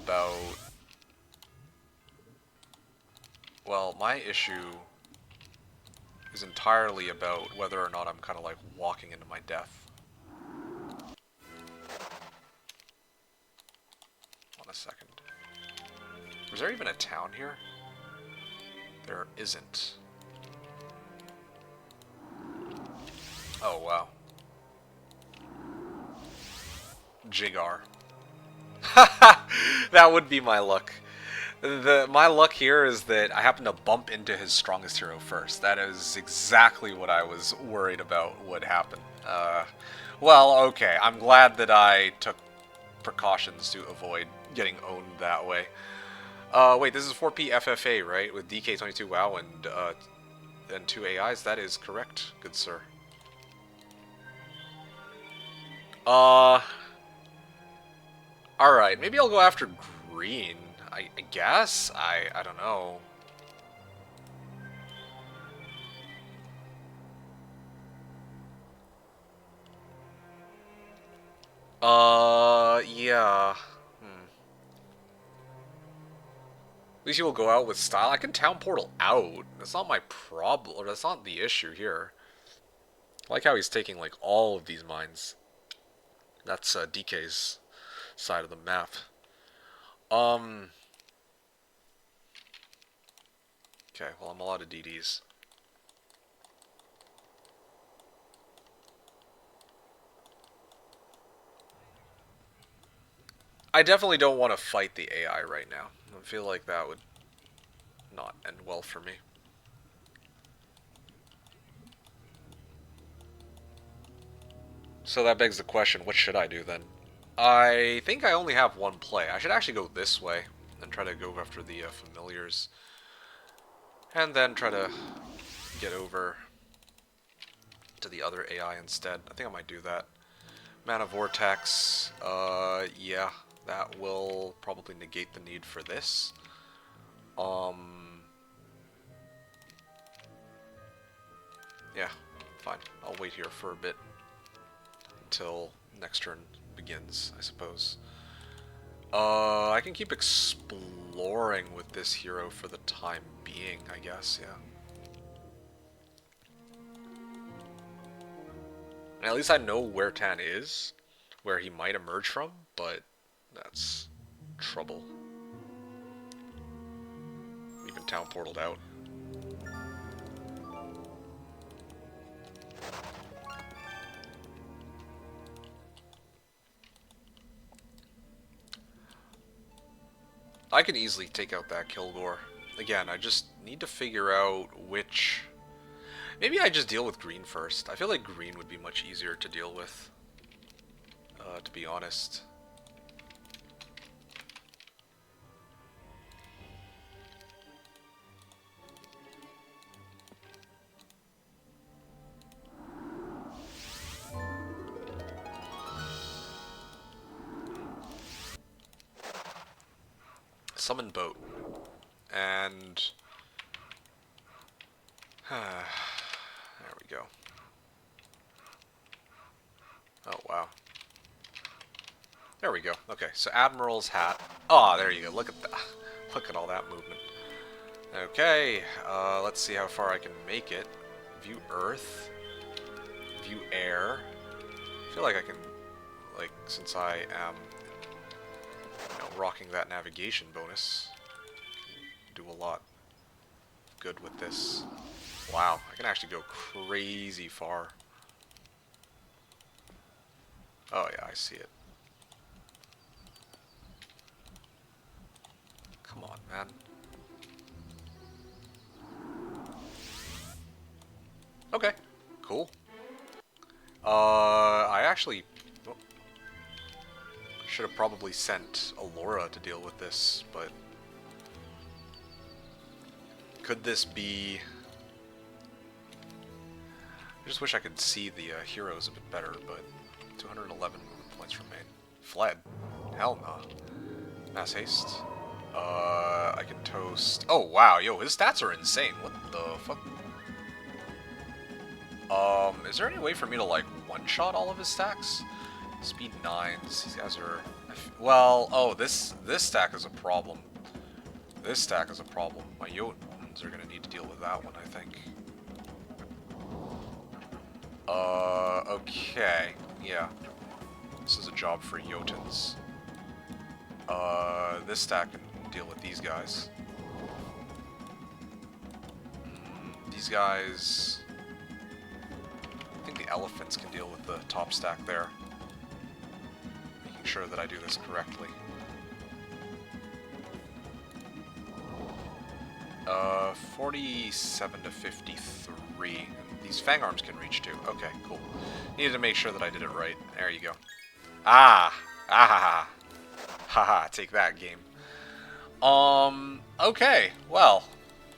about... Well, my issue is entirely about whether or not I'm kind of like walking into my death. A second. Was there even a town here? There isn't. Oh, wow. Jigar. That would be my luck. My luck here is that I happen to bump into his strongest hero first. That is exactly what I was worried about would happen. Well, okay. I'm glad that I took precautions to avoid getting owned that way. Wait, this is 4P FFA, right? With DK22WoW and 2 AIs? That is correct, good sir. Alright, maybe I'll go after green, I guess? I don't know. Yeah. At least you will go out with style. I can town portal out. That's not my problem, or that's not the issue here. I like how he's taking, like, all of these mines. That's DK's side of the map. Okay, well, I'm a lot of DDs. I definitely don't want to fight the AI right now. I feel like that would not end well for me. So that begs the question, what should I do then? I think I only have one play. I should actually go this way and try to go after the familiars. And then try to get over to the other AI instead. I think I might do that. Mana Vortex, yeah, that will probably negate the need for this. Yeah, fine. I'll wait here for a bit until next turn begins, I suppose. I can keep exploring with this hero for the time being, I guess, yeah. And at least I know where Tan is, where he might emerge from, but that's trouble. Even town portaled out. I can easily take out that Kilgore. Again, I just need to figure out which... Maybe I just deal with green first. I feel like green would be much easier to deal with, to be honest. Summon boat. And... there we go. Oh, wow. There we go. Okay, so Admiral's hat. Oh, there you go. Look at that. Look at all that movement. Okay, let's see how far I can make it. View Earth. View Air. I feel like I can, like, since I am, you know, rocking that navigation bonus, do a lot good with this. Wow, I can actually go crazy far. Oh yeah, I see it. Come on, man. Okay, cool. I actually should have probably sent Alora to deal with this, but could this be... I just wish I could see the heroes a bit better, but 211 points remain. Fled. Hell no. Mass haste. I can toast... Oh, wow, yo, his stats are insane. What the fuck? Is there any way for me to, like, one-shot all of his stacks? Speed 9s, these guys are... Well, oh, this stack is a problem. This stack is a problem. My Jotuns are gonna need to deal with that one, I think. Okay. Yeah. This is a job for Jotuns. This stack can deal with these guys. These guys... I think the elephants can deal with the top stack there. Making sure that I do this correctly. 47 to 53. These fang arms can reach too. Okay, cool. Needed to make sure that I did it right. There you go. Ah! Ah ha ha. Haha, take that, game. Okay, well,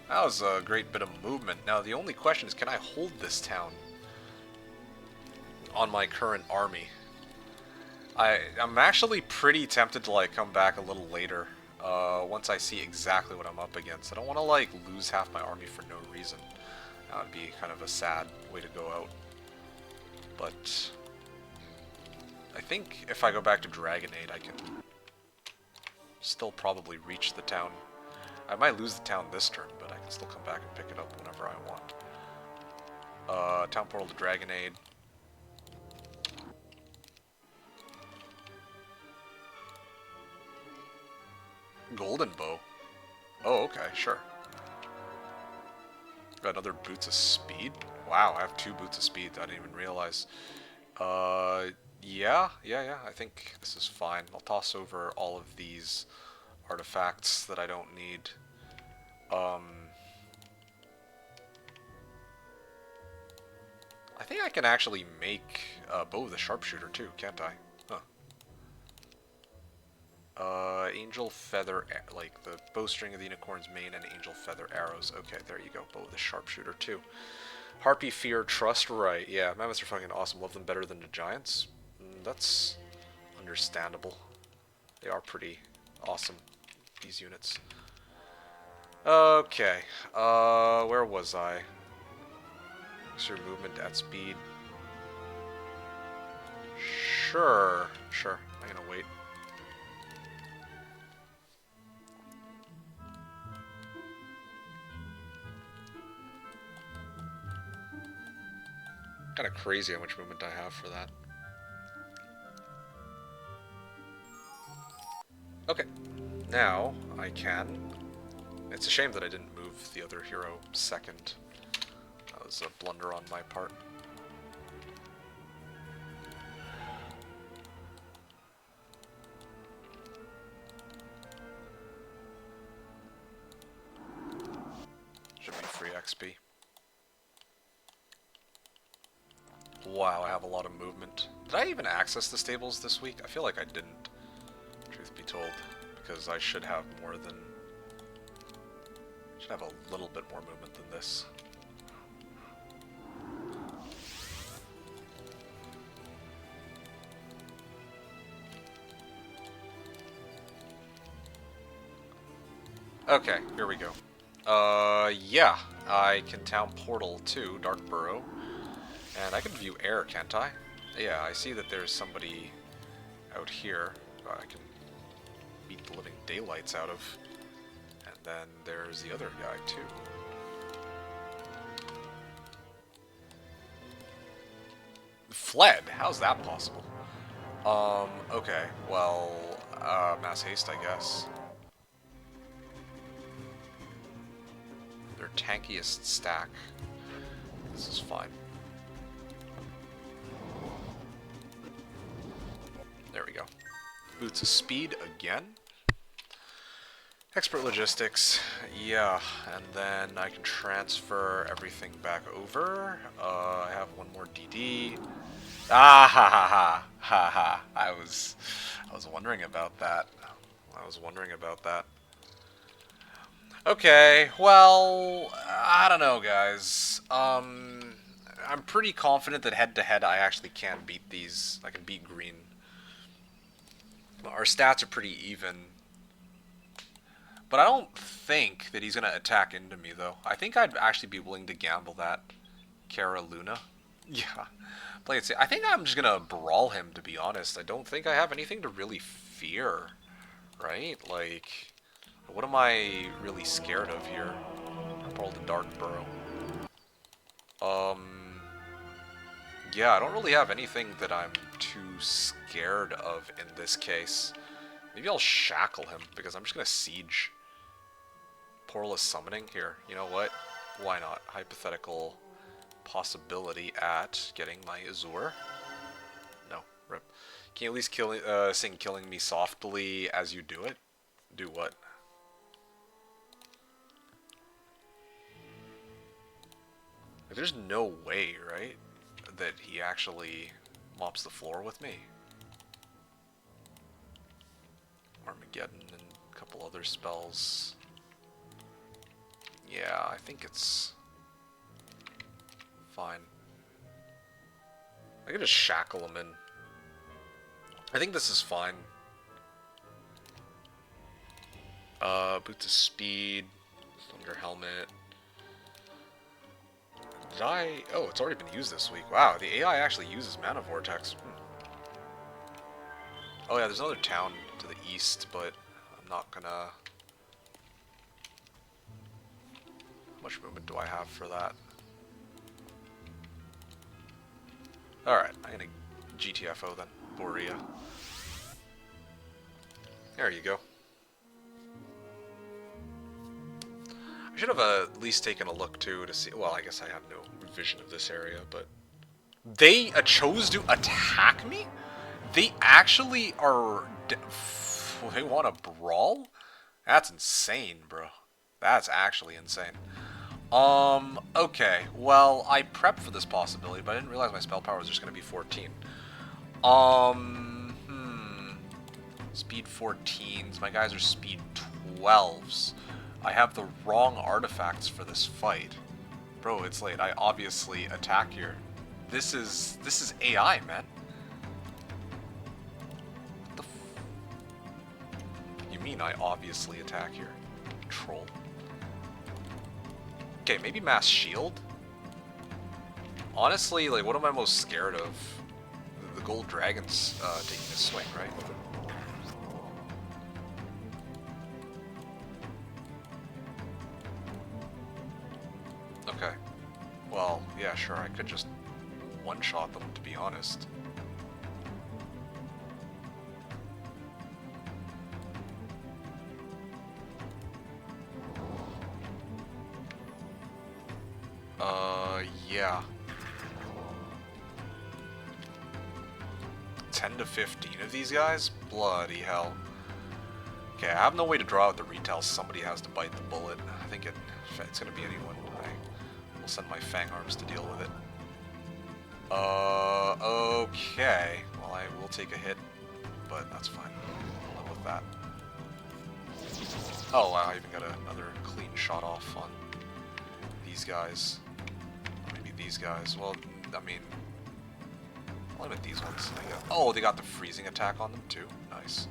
that was a great bit of movement. Now, the only question is, can I hold this town on my current army? I'm actually pretty tempted to, like, come back a little later, once I see exactly what I'm up against. I don't want to, like, lose half my army for no reason. That would be kind of a sad way to go out. But I think if I go back to Dragonade, I can still probably reach the town. I might lose the town this turn, but I can still come back and pick it up whenever I want. Town portal to Dragonade. Golden bow. Oh, okay, sure. Got another boots of speed. Wow, I have 2 boots of speed. I didn't even realize. Yeah. I think this is fine. I'll toss over all of these artifacts that I don't need. I think I can actually make Bow of the Sharpshooter too, can't I? Huh. Angel Feather, like the bowstring of the unicorn's mane and Angel Feather arrows. Okay, there you go. Bow of the Sharpshooter too. Harpy, Fear, Trust, right. Yeah, mammoths are fucking awesome. Love them better than the giants. That's understandable. They are pretty awesome, these units. Okay, where was I? Extra movement at speed. Sure. I'm gonna wait. Kind of crazy how much movement I have for that. Okay, now I can. It's a shame that I didn't move the other hero second. That was a blunder on my part. Should be free XP. Wow, I have a lot of movement. Did I even access the stables this week? I feel like I didn't, truth be told, because I should have more than... should have a little bit more movement than this. Okay, here we go. Yeah, I can town portal to Darkburrow. And I can view air, can't I? Yeah, I see that there's somebody out here I can beat the living daylights out of. And then there's the other guy, too. Fled? How's that possible? Okay, well, mass haste, I guess. tankiest stack. This is fine. There we go. Boots of speed again. Expert logistics, yeah, and then I can transfer everything back over. I have one more DD. Ah ha ha ha ha ha! I was wondering about that. I was wondering about that. Okay, well, I don't know, guys. I'm pretty confident that head-to-head I actually can beat these. I can beat green. Our stats are pretty even. But I don't think that he's going to attack into me, though. I think I'd actually be willing to gamble that. Cara Luna. Yeah. Play it safe. I think I'm just going to brawl him, to be honest. I don't think I have anything to really fear. Right? Like, what am I really scared of here? Brawl the Dark Burrow. Yeah, I don't really have anything that I'm too scared of in this case. Maybe I'll shackle him, because I'm just going to siege. Portalless summoning here. You know what? Why not? Hypothetical possibility at getting my Azure. No, rip. Can you at least sing "Killing Me Softly" as you do it? Do what? Like, there's no way, right, that he actually mops the floor with me. Armageddon and a couple other spells. Yeah, I think it's fine. I could just shackle him in. I think this is fine. Boots of speed, thunder helmet. Did I? Oh, it's already been used this week. Wow, the AI actually uses Mana Vortex. Oh yeah, there's another town to the east, but I'm not gonna... How much movement do I have for that? Alright, I'm gonna GTFO then. Borea. There you go. I should have at least taken a look too to see... Well, I guess I have no vision of this area, but... They chose to attack me? They actually are... They want to brawl? That's insane, bro. That's actually insane. Okay. Well, I prepped for this possibility, but I didn't realize my spell power was just going to be 14. Speed 14s. My guys are speed 12s. I have the wrong artifacts for this fight. Bro, it's late. I obviously attack here. This is AI, man. What the You mean I obviously attack here? Troll. Okay, maybe mass shield? Honestly, like, what am I most scared of? The gold dragon's taking a swing, right? Okay. Well, yeah, sure, I could just one-shot them, to be honest. Yeah. 10 to 15 of these guys? Bloody hell. Okay, I have no way to draw out the retail. Somebody has to bite the bullet. I think it's gonna be anyone. I will send my fang arms to deal with it. Okay. Well, I will take a hit, but that's fine. I'll live with that. Oh, wow, I even got another clean shot off on these guys. Maybe these guys. Well, I mean, I'll limit these ones. Oh, they got the freezing attack on them, too. Nice.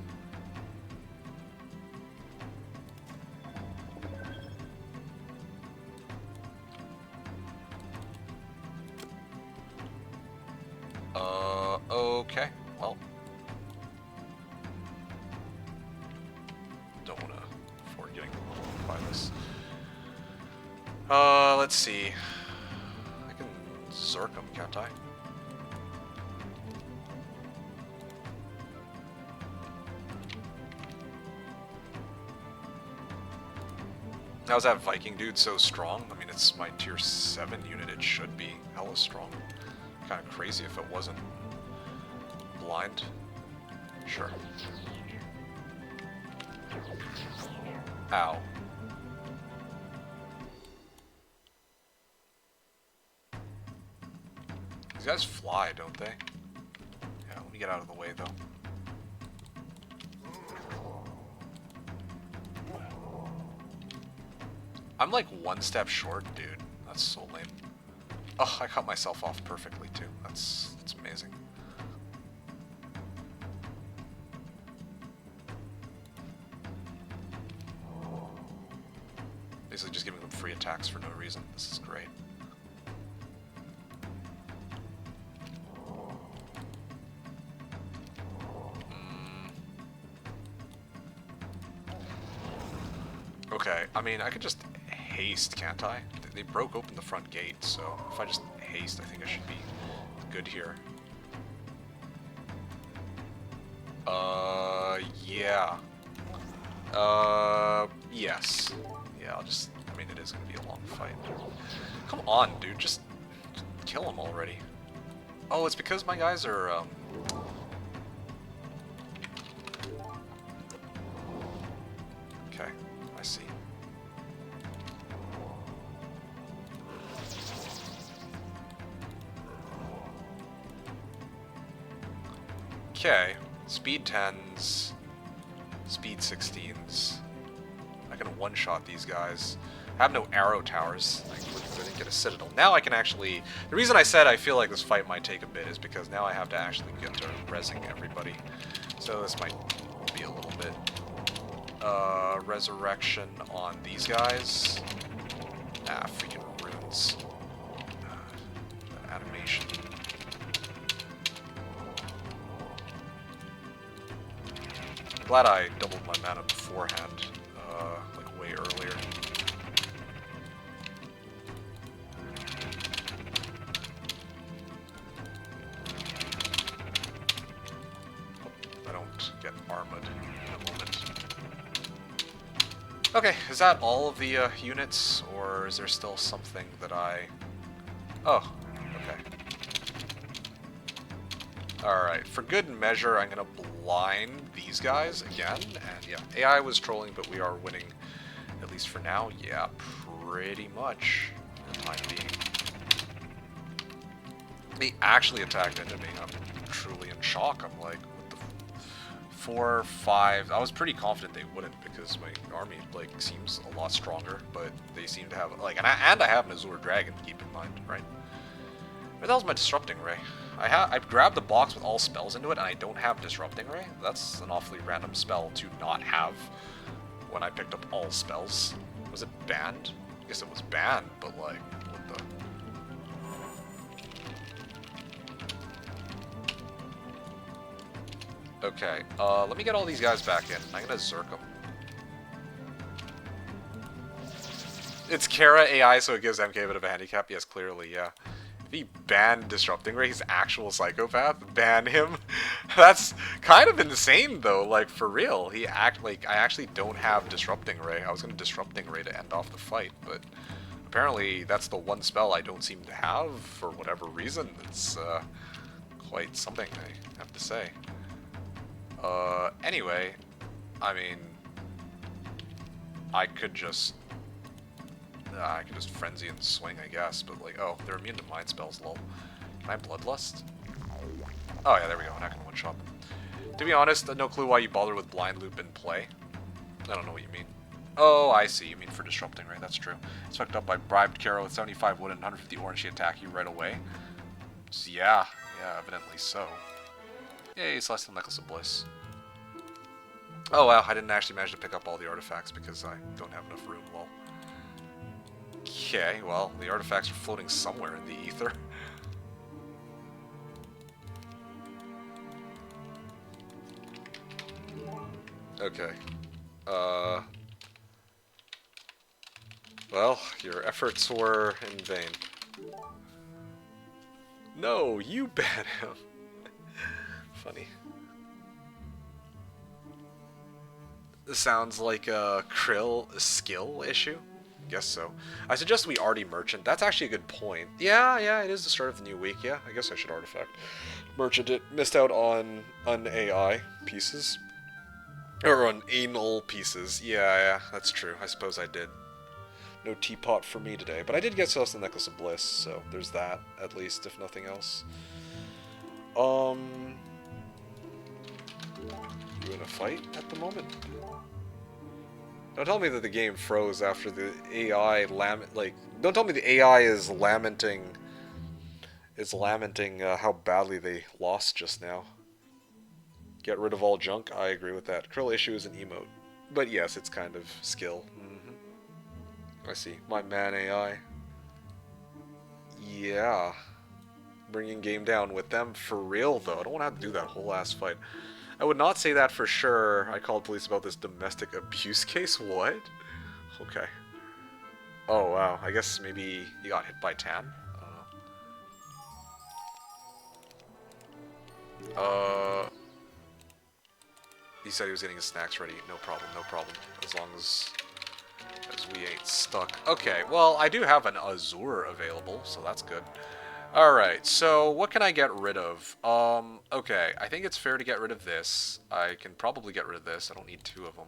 Okay. Well. Don't want to afford getting by this. Let's see. I can Zerk him, can't I? How's that Viking dude so strong? I mean, it's my tier 7 unit. It should be hella strong. Kind of crazy if it wasn't. Blind? Sure. Ow. These guys fly, don't they? Yeah, let me get out of the way, though. I'm like one step short, dude. That's so lame. Oh, I cut myself off perfectly, too. That's amazing. Basically just giving them free attacks for no reason. This is great. Okay, I mean, I could just haste, can't I? They broke open the front gate, so if I just haste, I think I should be good here. Yeah. Yes. Yeah, I mean, it is gonna be a long fight. Come on, dude, just kill him already. Oh, it's because my guys are, okay, I see. Okay, speed 10s, speed 16s. I can one-shot these guys. I have no arrow towers. I didn't get a citadel. Now I can actually... The reason I said I feel like this fight might take a bit is because now I have to actually get to rezzing everybody. So this might be a little bit... resurrection on these guys. Ah, freaking runes. Animation. I'm glad I doubled my mana beforehand, like way earlier. I don't get armored in a moment. Okay, is that all of the units, or is there still something that I... Oh, okay. Alright, for good measure, I'm gonna blind these guys again, and yeah, AI was trolling, but we are winning, at least for now. Yeah, pretty much, for the time being. They actually attacked into me. I'm truly in shock. I'm like, what the... 4, 5... I was pretty confident they wouldn't, because my army, like, seems a lot stronger, but they seem to have, like, and I have an Azure Dragon, keep in mind, right? Where the hell's my Disrupting Ray? I grabbed the box with all spells into it, and I don't have Disrupting Ray. That's an awfully random spell to not have when I picked up all spells. Was it banned? I guess it was banned, but like, what the... Okay, let me get all these guys back in. I'm gonna Zerk them. It's Kara AI, so it gives MK a bit of a handicap. Yes, clearly, yeah. He banned Disrupting Ray, he's actual psychopath. Ban him. That's kind of insane though, like for real. I actually don't have Disrupting Ray. I was gonna Disrupting Ray to end off the fight, but apparently that's the one spell I don't seem to have for whatever reason. It's quite something, I have to say. Anyway, I mean, I could just Frenzy and Swing, I guess, but like, oh, they're immune to Mind Spells, lol. Can I Bloodlust? Oh yeah, there we go, and I can one-shot them. To be honest, no clue why you bother with Blind Loop in play. I don't know what you mean. Oh, I see, you mean for Disrupting, right? That's true. It's fucked up. I bribed Kara with 75 wood and 150 orange, she attack you right away. So, yeah, evidently so. Yay, Celestial Necklace of Bliss. Oh wow, I didn't actually manage to pick up all the artifacts because I don't have enough room, lol. Okay, well, the artifacts are floating somewhere in the ether. Okay. Well, your efforts were in vain. No, you ban him. Funny. This sounds like a Krill skill issue. guess so. I suggest we arty merchant. That's actually a good point. Yeah, yeah, it is the start of the new week. Yeah, I guess I should artifact merchant it. Missed out on AI pieces. Or on anal pieces. Yeah, yeah, that's true. I suppose I did. No teapot for me today. But I did get Celestial Necklace of Bliss, so there's that, at least, if nothing else. You in a fight at the moment? Don't tell me that the game froze after the AI don't tell me the AI is lamenting how badly they lost just now. Get rid of all junk. I agree with that. Krill issue is an emote, but yes, it's kind of skill. I see. My man AI. Yeah. Bringing game down with them for real though. I don't want to have to do that whole ass fight. I would not say that for sure. I called police about this domestic abuse case. What? Okay. Oh wow. I guess maybe you got hit by Tan. He said he was getting his snacks ready. No problem. No problem. As long as we ain't stuck. Okay. Well, I do have an Azure available, so that's good. Alright, so what can I get rid of? Okay, I think it's fair to get rid of this. I can probably get rid of this. I don't need two of them.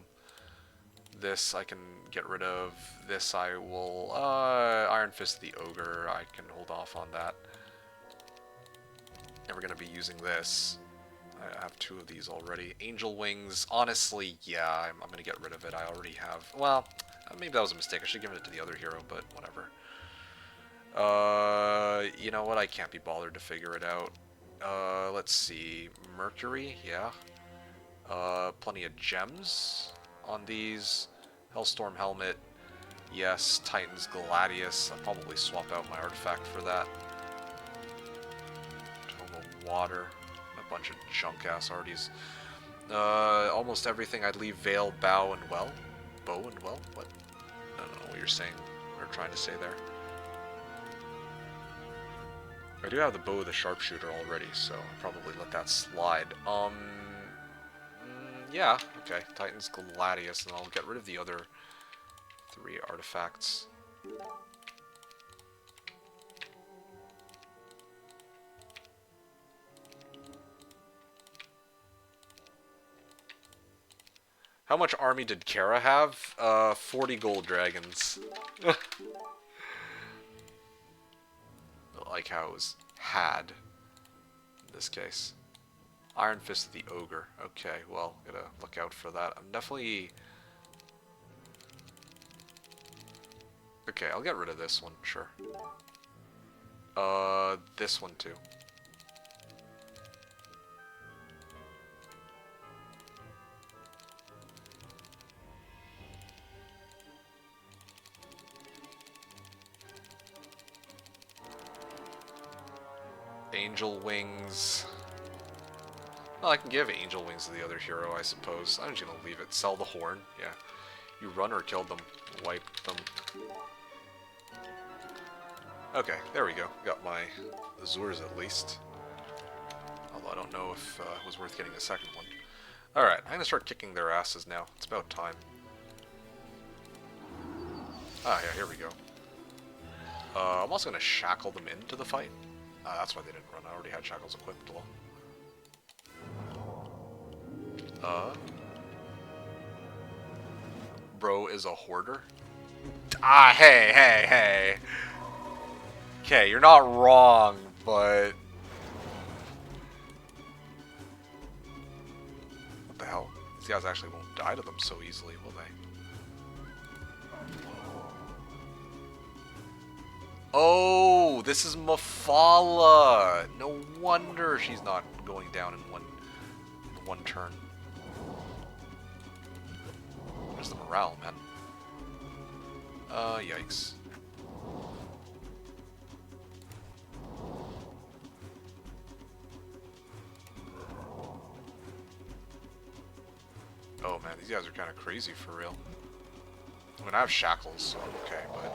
This I can get rid of. This I will, Iron Fist the Ogre. I can hold off on that. And we're going to be using this. I have two of these already. Angel Wings, honestly, yeah, I'm going to get rid of it. I already have, well, maybe that was a mistake. I should give it to the other hero, but whatever. You know what? I can't be bothered to figure it out. Let's see. Mercury, yeah. Plenty of gems on these. Hellstorm Helmet, yes. Titan's Gladius. I'll probably swap out my artifact for that. Tome of Water. A bunch of junk-ass arties. Almost everything I'd leave Veil, Bow, and Well. Bow and Well? What? I don't know what you're saying or trying to say there. I do have the bow of the sharpshooter already, so I'll probably let that slide. Yeah, okay. Titan's Gladius, and I'll get rid of the other three artifacts. How much army did Kara have? 40 gold dragons. Like how it was had in this case. Iron Fist of the Ogre. Okay, well, gotta look out for that. I'm definitely... Okay, I'll get rid of this one, sure. This one too. Angel Wings. Well, I can give Angel Wings to the other hero, I suppose. I'm just gonna leave it. Sell the horn. Yeah. You run or kill them. Wipe them. Okay, there we go. Got my Azures at least. Although I don't know if it was worth getting a second one. Alright, I'm gonna start kicking their asses now. It's about time. Ah, yeah, here we go. I'm also gonna shackle them into the fight. That's why they didn't run. I already had shackles equipped. Bro is a hoarder. Ah, hey, hey, hey. Okay, you're not wrong, but... What the hell? These guys actually won't die to them so easily, will they? Oh, this is Mafala. No wonder she's not going down in one turn. Where's the morale, man? Yikes. Oh man, these guys are kind of crazy for real. I mean, I have shackles, so I'm okay, but...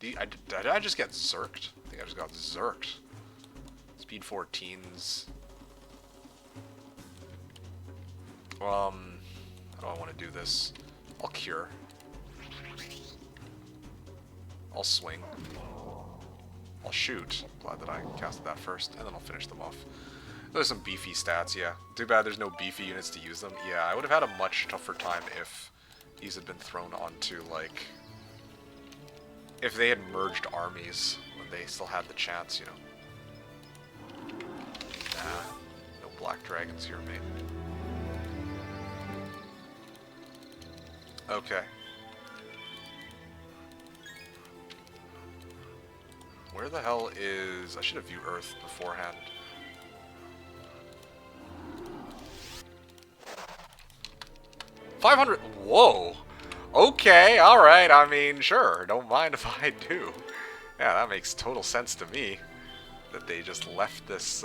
Did I just get zerked? I think I just got zerked. Speed 14s. How do I want to do this? I'll cure. I'll swing. I'll shoot. Glad that I casted that first, and then I'll finish them off. There's some beefy stats, yeah. Too bad there's no beefy units to use them. Yeah, I would have had a much tougher time if these had been thrown onto, like... if they had merged armies when they still had the chance, you know. Nah, no black dragons here, mate. Okay. Where the hell is... I should have viewed Earth beforehand. $500... Whoa! Okay, alright, I mean, sure. Don't mind if I do. Yeah, that makes total sense to me. That they just left this,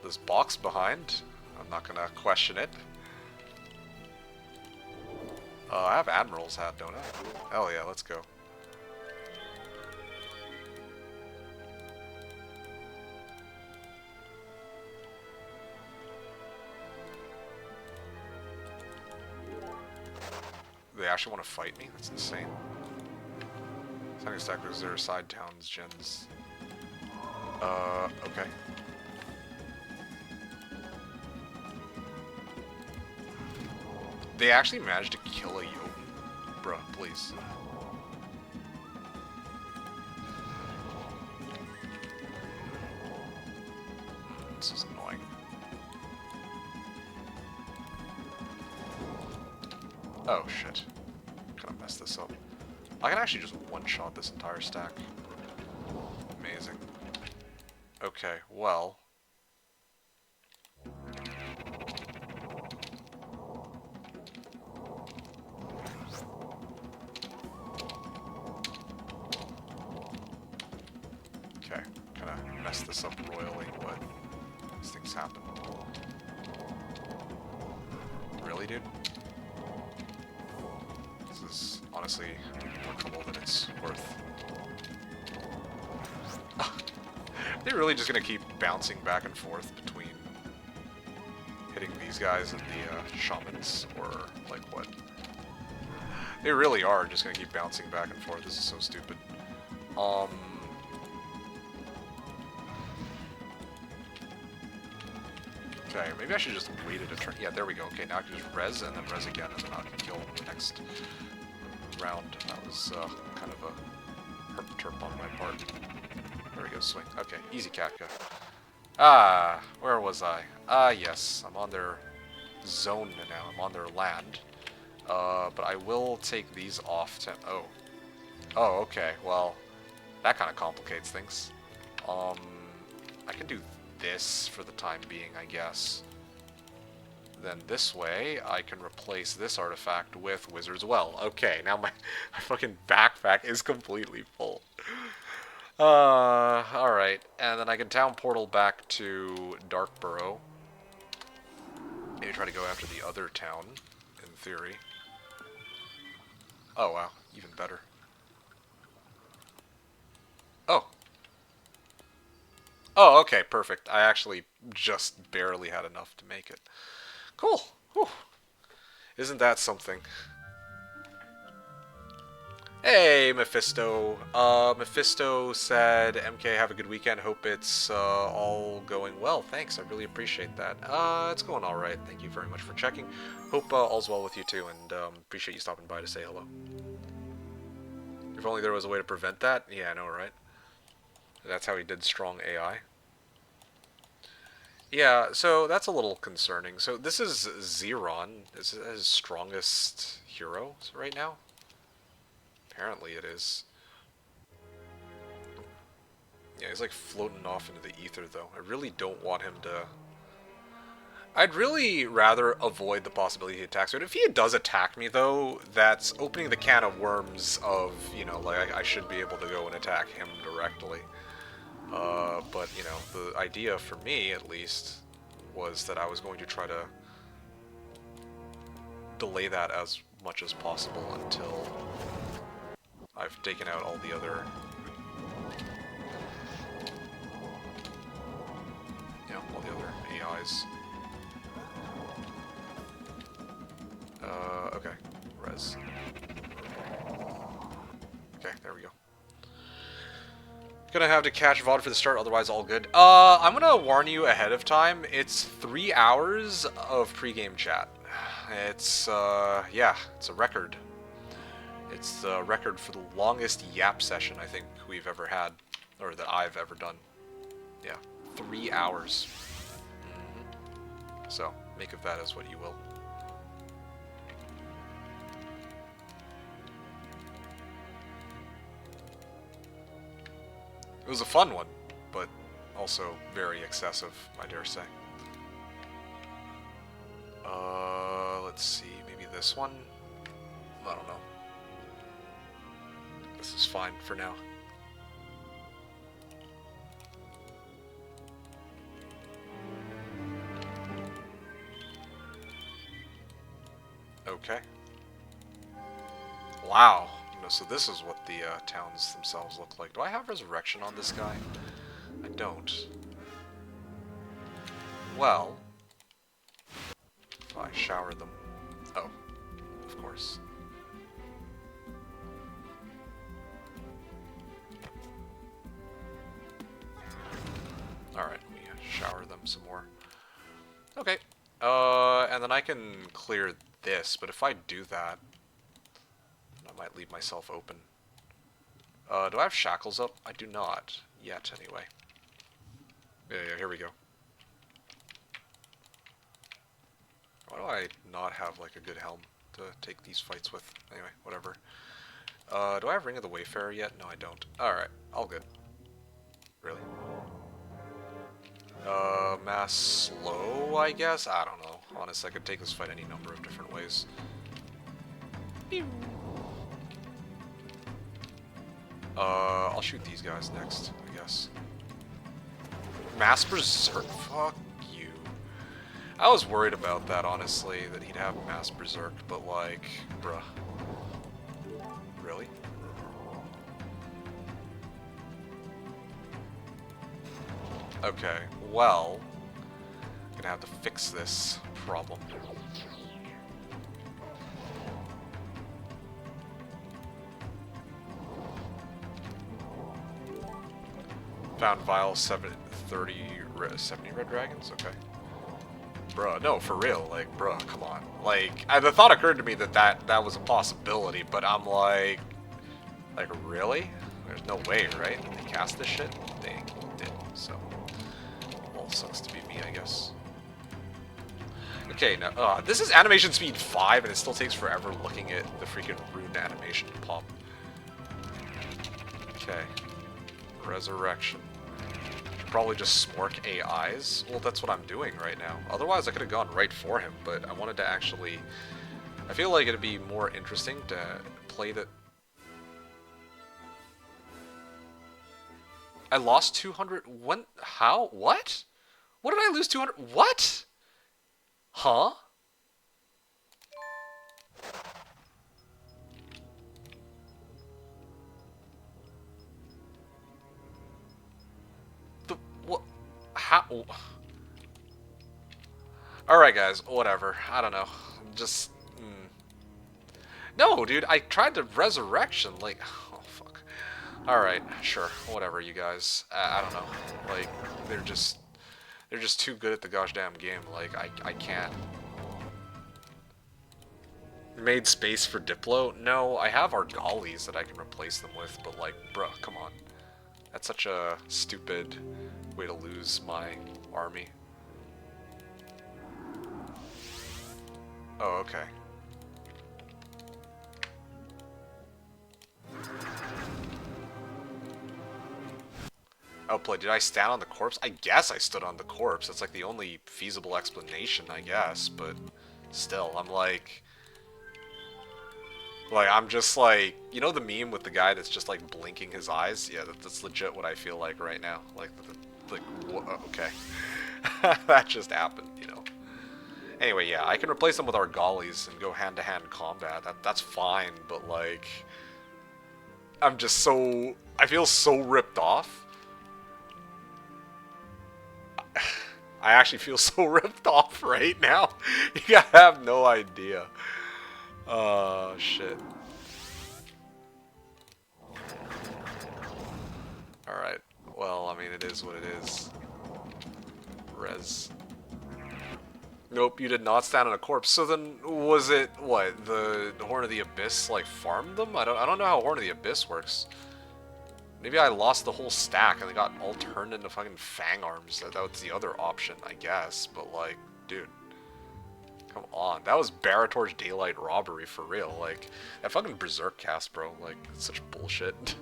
this box behind. I'm not gonna question it. I have Admiral's hat, don't I? Hell yeah, let's go. They actually want to fight me? That's insane. Sending stackers, there are side towns, gens. Okay. They actually managed to kill a Jotun? Bruh, please. This is annoying. Oh shit. Kind of messed this up. I can actually just one-shot this entire stack. Amazing. Okay, well... Okay, kind of messed this up royally, but these things happen. Really, dude? This is honestly more trouble than it's worth. They're really just gonna keep bouncing back and forth between hitting these guys and the shamans, or like what? They really are just gonna keep bouncing back and forth. This is so stupid. Okay, maybe I should just wait a turn. Yeah, there we go. Okay, now I can just res and then res again, and then I can kill the next round. That was kind of a herp-terp on my part. There we go, swing. Okay, easy Katka. Ah, where was I? Ah, yes, I'm on their zone now. I'm on their land. But I will take these off to... Oh. Oh, okay, well, that kind of complicates things. I can do this for the time being, I guess. Then this way, I can replace this artifact with Wizard's Well. Okay, now my fucking backpack is completely full. Alright. And then I can town portal back to Darkborough. Maybe try to go after the other town, in theory. Oh, wow. Even better. Oh. Oh, okay, perfect. I actually just barely had enough to make it. Cool. Whew. Isn't that something? Hey, Mephisto. Mephisto said, MK, have a good weekend. Hope it's all going well. Thanks, I really appreciate that. It's going alright. Thank you very much for checking. Hope all's well with you too, and appreciate you stopping by to say hello. If only there was a way to prevent that. Yeah, I know, right? That's how he did strong AI. Yeah, so that's a little concerning. So this is Xeron. Is it his strongest hero right now? Apparently it is. Yeah, he's like floating off into the ether though. I really don't want him to... I'd really rather avoid the possibility he attacks me. But if he does attack me though, that's opening the can of worms of, you know, like I should be able to go and attack him directly. But, you know, the idea for me, at least, was that I was going to try to delay that as much as possible until I've taken out all the other... Yeah, all the other AIs. Okay. Res. Okay, there we go. Gonna have to catch VOD for the start, otherwise all good. I'm gonna warn you ahead of time. It's 3 hours of pregame chat. It's, yeah, it's a record. It's the record for the longest yap session I think we've ever had, or that I've ever done. Yeah, 3 hours. So, make of that as what you will. It was a fun one, but also very excessive, I dare say. Let's see, maybe this one? I don't know. This is fine for now. Okay. Wow. So this is what the towns themselves look like. Do I have resurrection on this guy? I don't. Well, if I shower them. Oh, of course. Alright, let me shower them some more. Okay. And then I can clear this, but if I do that, I might leave myself open. Do I have shackles up? I do not. Yet, anyway. Yeah, here we go. Why do I not have, like, a good helm to take these fights with? Anyway, whatever. Do I have Ring of the Wayfarer yet? No, I don't. Alright, all good. Really? Mass slow, I guess? I don't know. Honestly, I could take this fight any number of different ways. I'll shoot these guys next, I guess. Mass Berserk? Fuck you. I was worried about that, honestly, that he'd have Mass Berserk, but like, bruh. Really? Okay, well, I'm gonna have to fix this problem. Found vial 70 red dragons? Okay. Bruh, no, for real, like, bruh, come on. Like, the thought occurred to me that was a possibility, but I'm like, really? There's no way, right? Did they cast this shit? They did, so. Well, sucks to be me, I guess. Okay, now, this is animation speed 5, and it still takes forever looking at the freaking rune animation pop. Okay. Resurrection. Should probably just smork AIs. Well, that's what I'm doing right now. Otherwise, I could have gone right for him, but I wanted to actually... I feel like it'd be more interesting to play the... I lost 200... When? How? What? What did I lose 200... What? Huh? What? How? Alright, guys. Whatever. I don't know. Just... No, dude. I tried to resurrection. Like... Oh, fuck. Alright. Sure. Whatever, you guys. I don't know. Like, they're just too good at the gosh damn game. Like, I can't. Made space for Diplo? No, I have Argalis that I can replace them with, but like, bruh, come on. That's such a stupid way to lose my army. Oh, okay. Outplay. Did I stand on the corpse? I guess I stood on the corpse. That's like the only feasible explanation, I guess, but still, I'm like... Like, I'm just like, you know the meme with the guy that's just like blinking his eyes? Yeah, that's legit what I feel like right now. Like, okay. That just happened, you know. Anyway, yeah, I can replace them with Argalis and go hand-to-hand combat. That's fine, but like... I'm just so... I feel so ripped off. I actually feel so ripped off right now. You gotta have no idea. Shit. Alright. it is what it is. Res. Nope, you did not stand on a corpse. So then, was it what the Horn of the Abyss like farmed them? I don't know how Horn of the Abyss works. Maybe I lost the whole stack and they got all turned into fucking fang arms. That was the other option, I guess. But like, dude, come on, that was Barator's Daylight Robbery for real. Like that fucking Berserk cast, bro. Like it's such bullshit.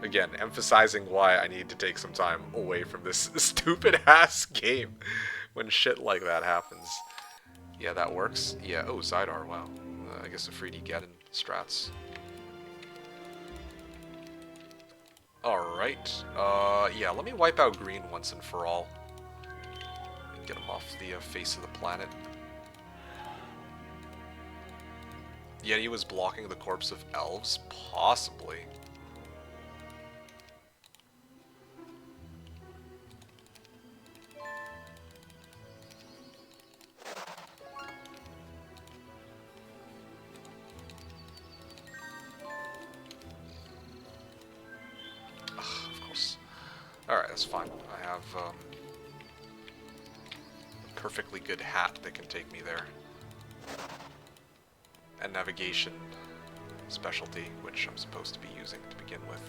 Again, emphasizing why I need to take some time away from this stupid-ass game when shit like that happens. Yeah, that works. Yeah, oh, Zydar, wow. I guess a free to get in strats. Alright, yeah, let me wipe out green once and for all. Get him off the face of the planet. Yeah, he was blocking the corpse of elves? Possibly. Alright, that's fine. I have a perfectly good hat that can take me there. And navigation specialty, which I'm supposed to be using to begin with.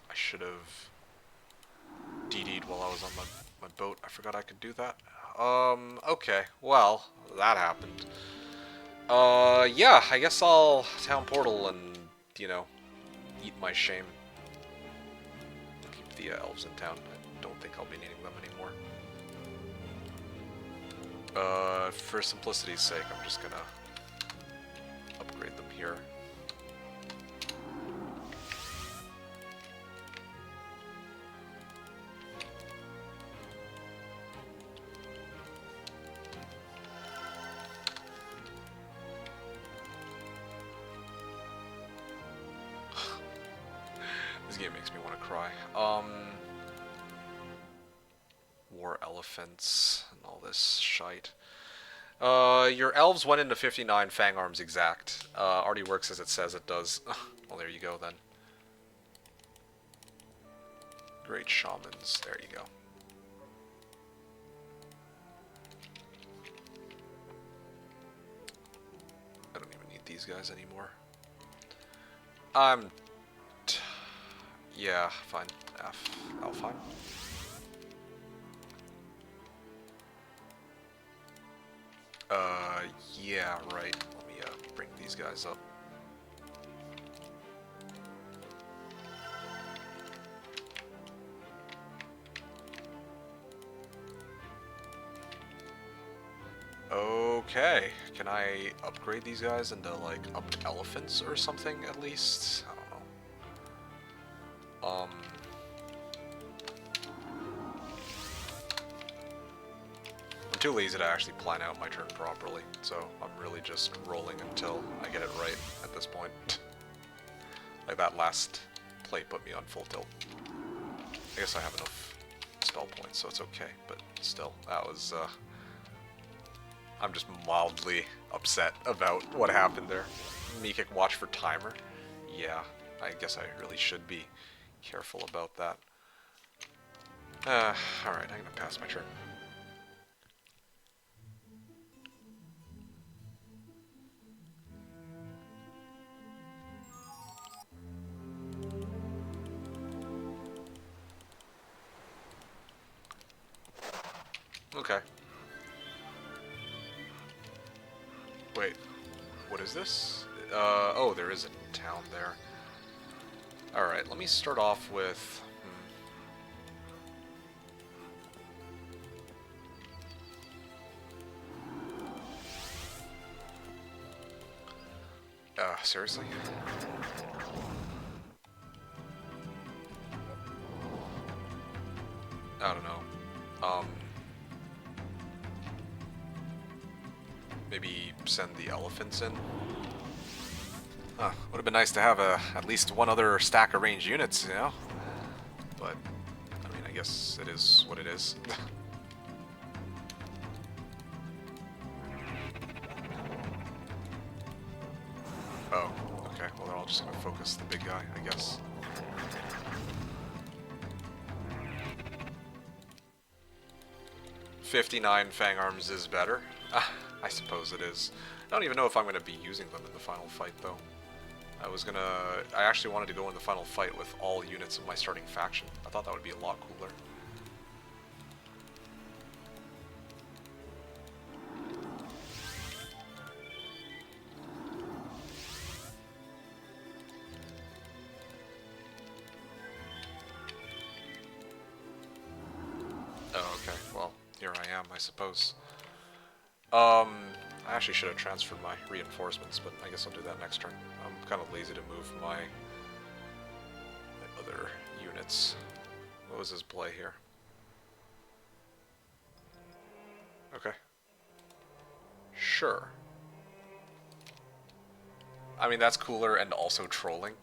I should have DD'd while I was on my boat. I forgot I could do that. Okay. Well, that happened. Yeah, I guess I'll town portal and, you know, eat my shame. Keep the elves in town. I don't think I'll be needing them anymore. For simplicity's sake, I'm just gonna upgrade them here. This game makes me want to cry. War elephants and all this shite. Your elves went into 59 fang arms exact. Already works as it says it does. Well, there you go then. Great shamans. There you go. I don't even need these guys anymore. Yeah, fine. L fine. Yeah, right. Let me, bring these guys up. Okay. Can I upgrade these guys into, like, upped elephants or something, at least? I don't know. I'm too lazy to actually plan out my turn properly, so I'm really just rolling until I get it right at this point. Like that last play put me on full tilt. I guess I have enough spell points, so it's okay, but still, that was, I'm just mildly upset about what happened there. MeKick watch for timer? Yeah, I guess I really should be careful about that. Alright, I'm gonna pass my turn. Okay. Wait, what is this? Oh, there is a town there. Alright, let me start off with... seriously? I don't know. Maybe send the elephants in? Would have been nice to have at least one other stack of ranged units, you know? But, I mean, I guess it is what it is. Oh, okay. Well, they're all just gonna focus the big guy, I guess. "59 Fang Arms is better." I suppose it is. I don't even know if I'm going to be using them in the final fight, though. I actually wanted to go in the final fight with all units of my starting faction. I thought that would be a lot cooler. Oh, okay. Well, here I am, I suppose. I actually should have transferred my reinforcements, but I guess I'll do that next turn. I'm kind of lazy to move my other units. What was his play here? Okay. Sure. I mean, that's cooler and also trolling.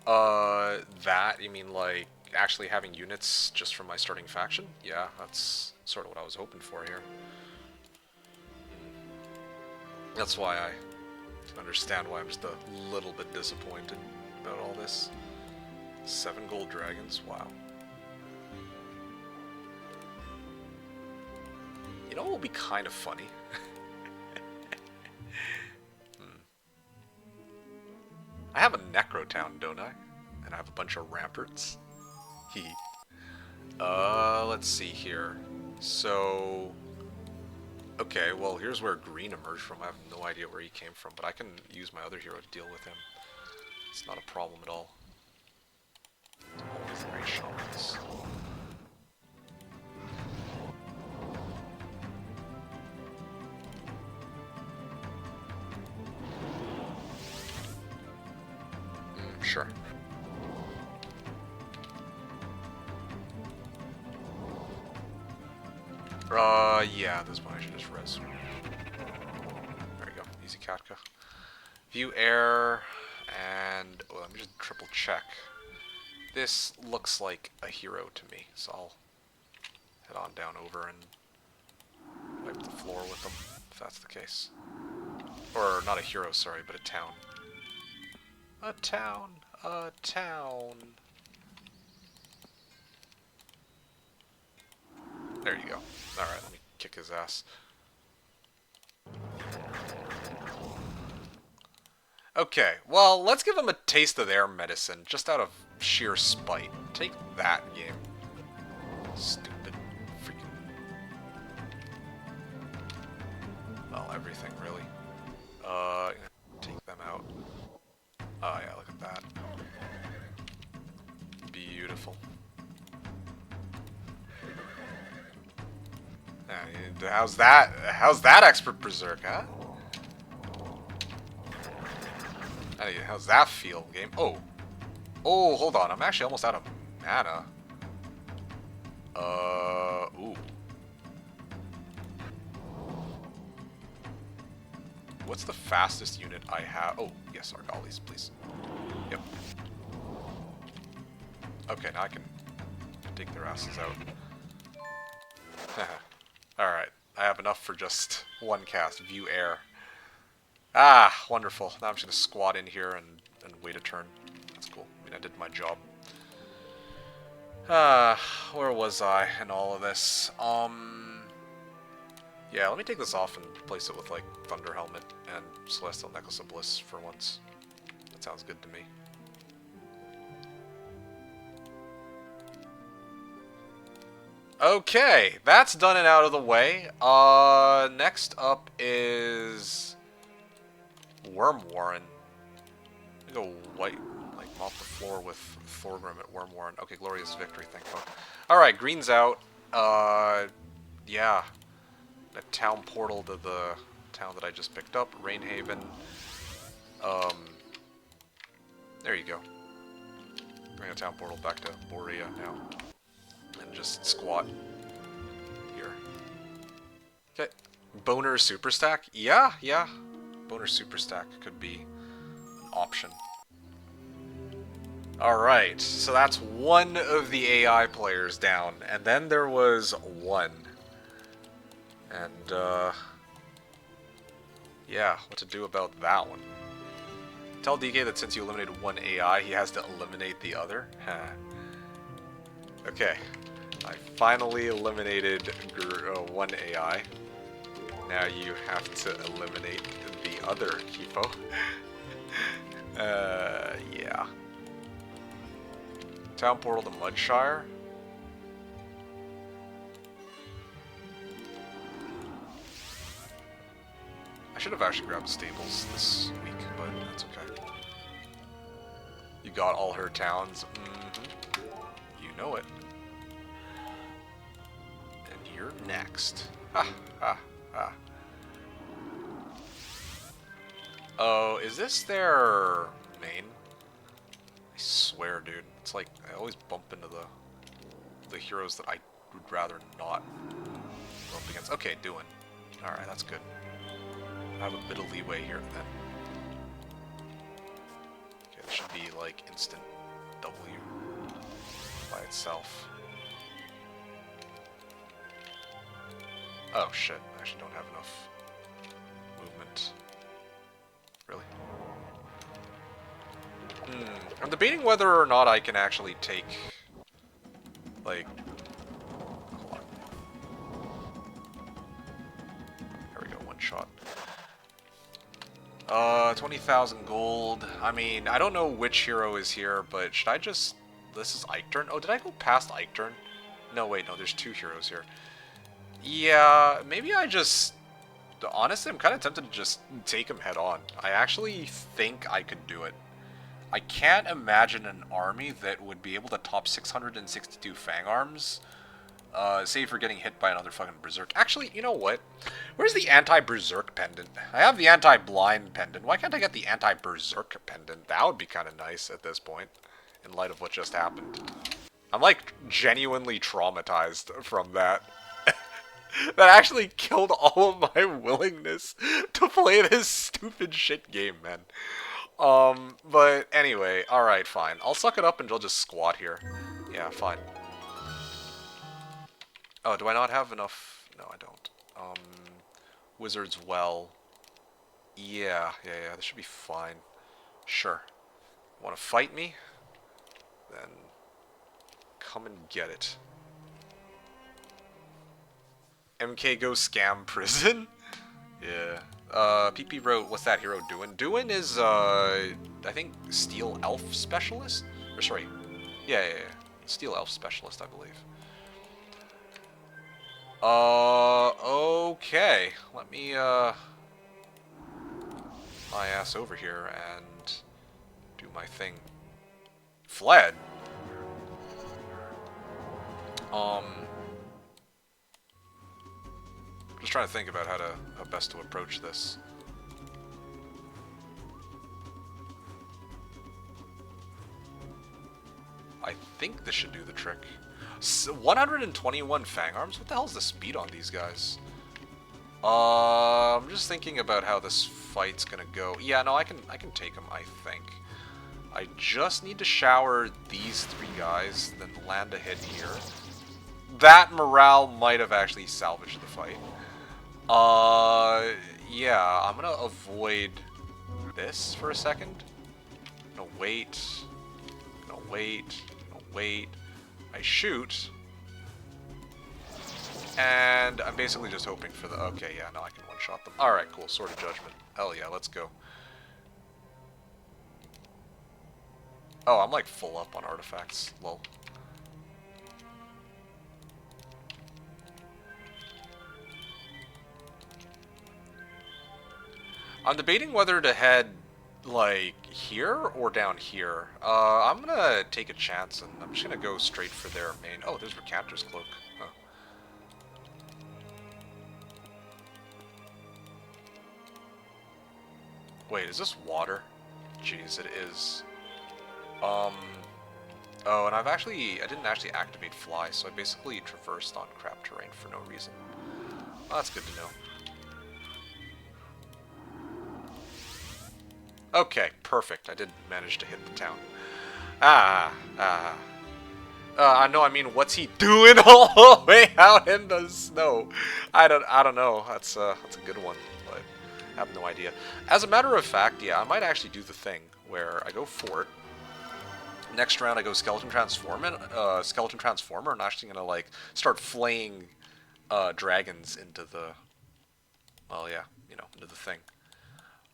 You mean like actually having units just from my starting faction? Yeah, that's sort of what I was hoping for here. That's why I understand why I'm just a little bit disappointed about all this. 7 gold dragons, wow. You know what will be kind of funny? I have a Necro Town, don't I? And I have a bunch of Ramparts. Hee. Let's see here. So... Okay, well, here's where Green emerged from. I have no idea where he came from, but I can use my other hero to deal with him. It's not a problem at all. All 3 shamans. Sure. Yeah, this one I should just res. There we go, easy Katka. View air, and let me just triple check. This looks like a hero to me, so I'll head on down over and wipe the floor with them, if that's the case. Or not a hero, sorry, but a town. A town, a town. There you go. Alright, let me kick his ass. Okay, well, let's give him a taste of their medicine, just out of sheer spite. Take that, game. Stupid freaking... Well, everything, really. Take them out. Oh yeah, look at that. Beautiful. How's that expert berserk, huh? How's that feel, game? Oh, hold on. I'm actually almost out of mana. Ooh. What's the fastest unit I have? Oh, yes, Argalis, please. Yep. Okay, now I can take their asses out. Alright, I have enough for just one cast. View air. Ah, wonderful. Now I'm just going to squat in here and wait a turn. That's cool. I mean, I did my job. Where was I in all of this? Yeah, let me take this off and replace it with, like, Thunder Helmet and Celestial Necklace of Bliss for once. That sounds good to me. Okay, that's done and out of the way. Next up is... Worm Warren. I'm gonna go white, like, mop the floor with Thorgrim at Worm Warren. Okay, glorious victory, thank fuck. Alright, green's out. Yeah. A town portal to the town that I just picked up, Rainhaven. There you go. Bring a town portal back to Borea now. And just squat here. Okay. Boner Superstack? Yeah. Boner Superstack could be an option. Alright, so that's one of the AI players down, and then there was one. And, yeah, what to do about that one? Tell DK that since you eliminated one AI, he has to eliminate the other. Okay. I finally eliminated one AI. Now you have to eliminate the other Kipo. Yeah. Town portal to Mudshire. I should have actually grabbed stables this week, but that's okay. You got all her towns. You know it. And you're next. Ha ha ha. Oh, is this their main? I swear, dude. It's like I always bump into the heroes that I would rather not bump against. Okay, doing. Alright, that's good. I have a bit of leeway here then. Okay, this should be like instant W by itself. Oh shit, I actually don't have enough movement. Really? I'm debating whether or not I can actually take, like, hold on. There we go, one shot. 20,000 gold. I mean, I don't know which hero is here, but should I just... This is Ike turn? Oh, did I go past Ike turn? No, wait, no, there's two heroes here. Yeah, maybe I just... Honestly, I'm kind of tempted to just take him head on. I actually think I could do it. I can't imagine an army that would be able to top 662 Fang Arms, save for getting hit by another fucking Berserk. Actually, you know what? Where's the anti-Berserk pendant? I have the anti-Blind pendant. Why can't I get the anti-Berserk pendant? That would be kind of nice at this point, in light of what just happened. I'm, like, genuinely traumatized from that. That actually killed all of my willingness to play this stupid shit game, man. But anyway, alright, fine. I'll suck it up and I'll just squat here. Yeah, fine. Oh, do I not have enough? No, I don't. Wizard's Well. Yeah, this should be fine. Sure. Want to fight me? Then come and get it. MK go scam prison? Yeah. PP wrote, what's that hero doing? Doing is, I think, Steel Elf Specialist? Or, sorry. Yeah. Steel Elf Specialist, I believe. Okay. Let me, my ass over here and do my thing. Fled? Just trying to think about how best to approach this. I think this should do the trick. 121 Fang Arms? What the hell's the speed on these guys? I'm just thinking about how this fight's gonna go. Yeah, no, I can take them, I think. I just need to shower these three guys, then land a hit here. That morale might have actually salvaged the fight. Yeah, I'm gonna avoid this for a second. No, wait. No, wait. No, wait. I shoot. And I'm basically just hoping for the... Okay, yeah, now I can one-shot them. Alright, cool. Sword of Judgment. Hell yeah, let's go. Oh, I'm like full up on artifacts. Lol. I'm debating whether to head, like, here or down here. I'm gonna take a chance, and I'm just gonna go straight for their main... Oh, there's Recanter's Cloak. Huh. Wait, is this water? Jeez, it is. Oh, and I didn't actually activate Fly, so I basically traversed on crap terrain for no reason. Well, that's good to know. Okay, perfect. I did manage to hit the town. No, I mean, what's he doing all the way out in the snow? I don't know. That's a good one, but have no idea. As a matter of fact, yeah, I might actually do the thing where I go Fort. Next round I go Skeleton Transformer. Skeleton Transformer. I'm actually gonna like start flaying dragons into the. Well, yeah, you know, into the thing.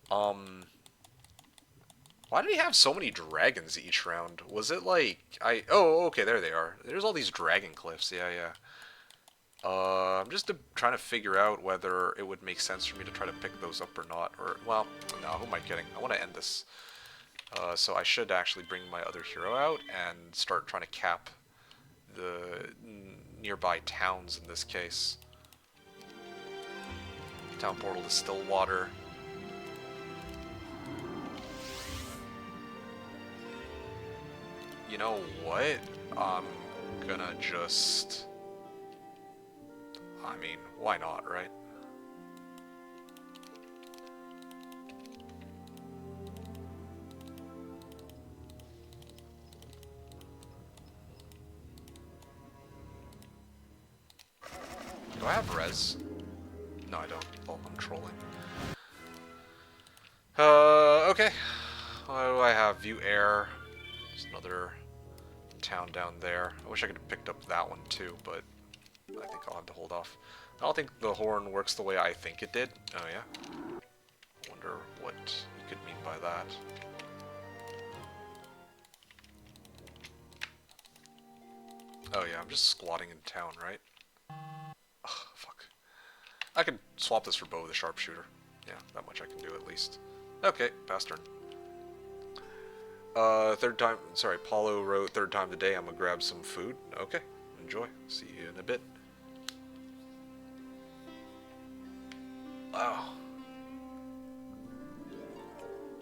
Um, why did he have so many dragons each round? Was it like I? Oh, okay, there they are. There's all these dragon cliffs. Yeah, yeah. I'm just trying to figure out whether it would make sense for me to try to pick those up or not. Or, well, no, who am I kidding? I want to end this. So I should actually bring my other hero out and start trying to cap the nearby towns in this case. Town portal to Stillwater. You know what? I'm gonna just... I mean, why not, right? Do I have res? No, I don't. Well, I'm trolling. Okay. What do I have? View air. There's another town down there. I wish I could have picked up that one too, but I think I'll have to hold off. I don't think the horn works the way I think it did. Oh yeah? I wonder what you could mean by that. Oh yeah, I'm just squatting in town, right? Ugh, fuck. I can swap this for bow with a sharpshooter. Yeah, that much I can do at least. Okay, pass turn. Third time, sorry, Paulo wrote third time today, I'm gonna grab some food. Okay, enjoy. See you in a bit. Oh.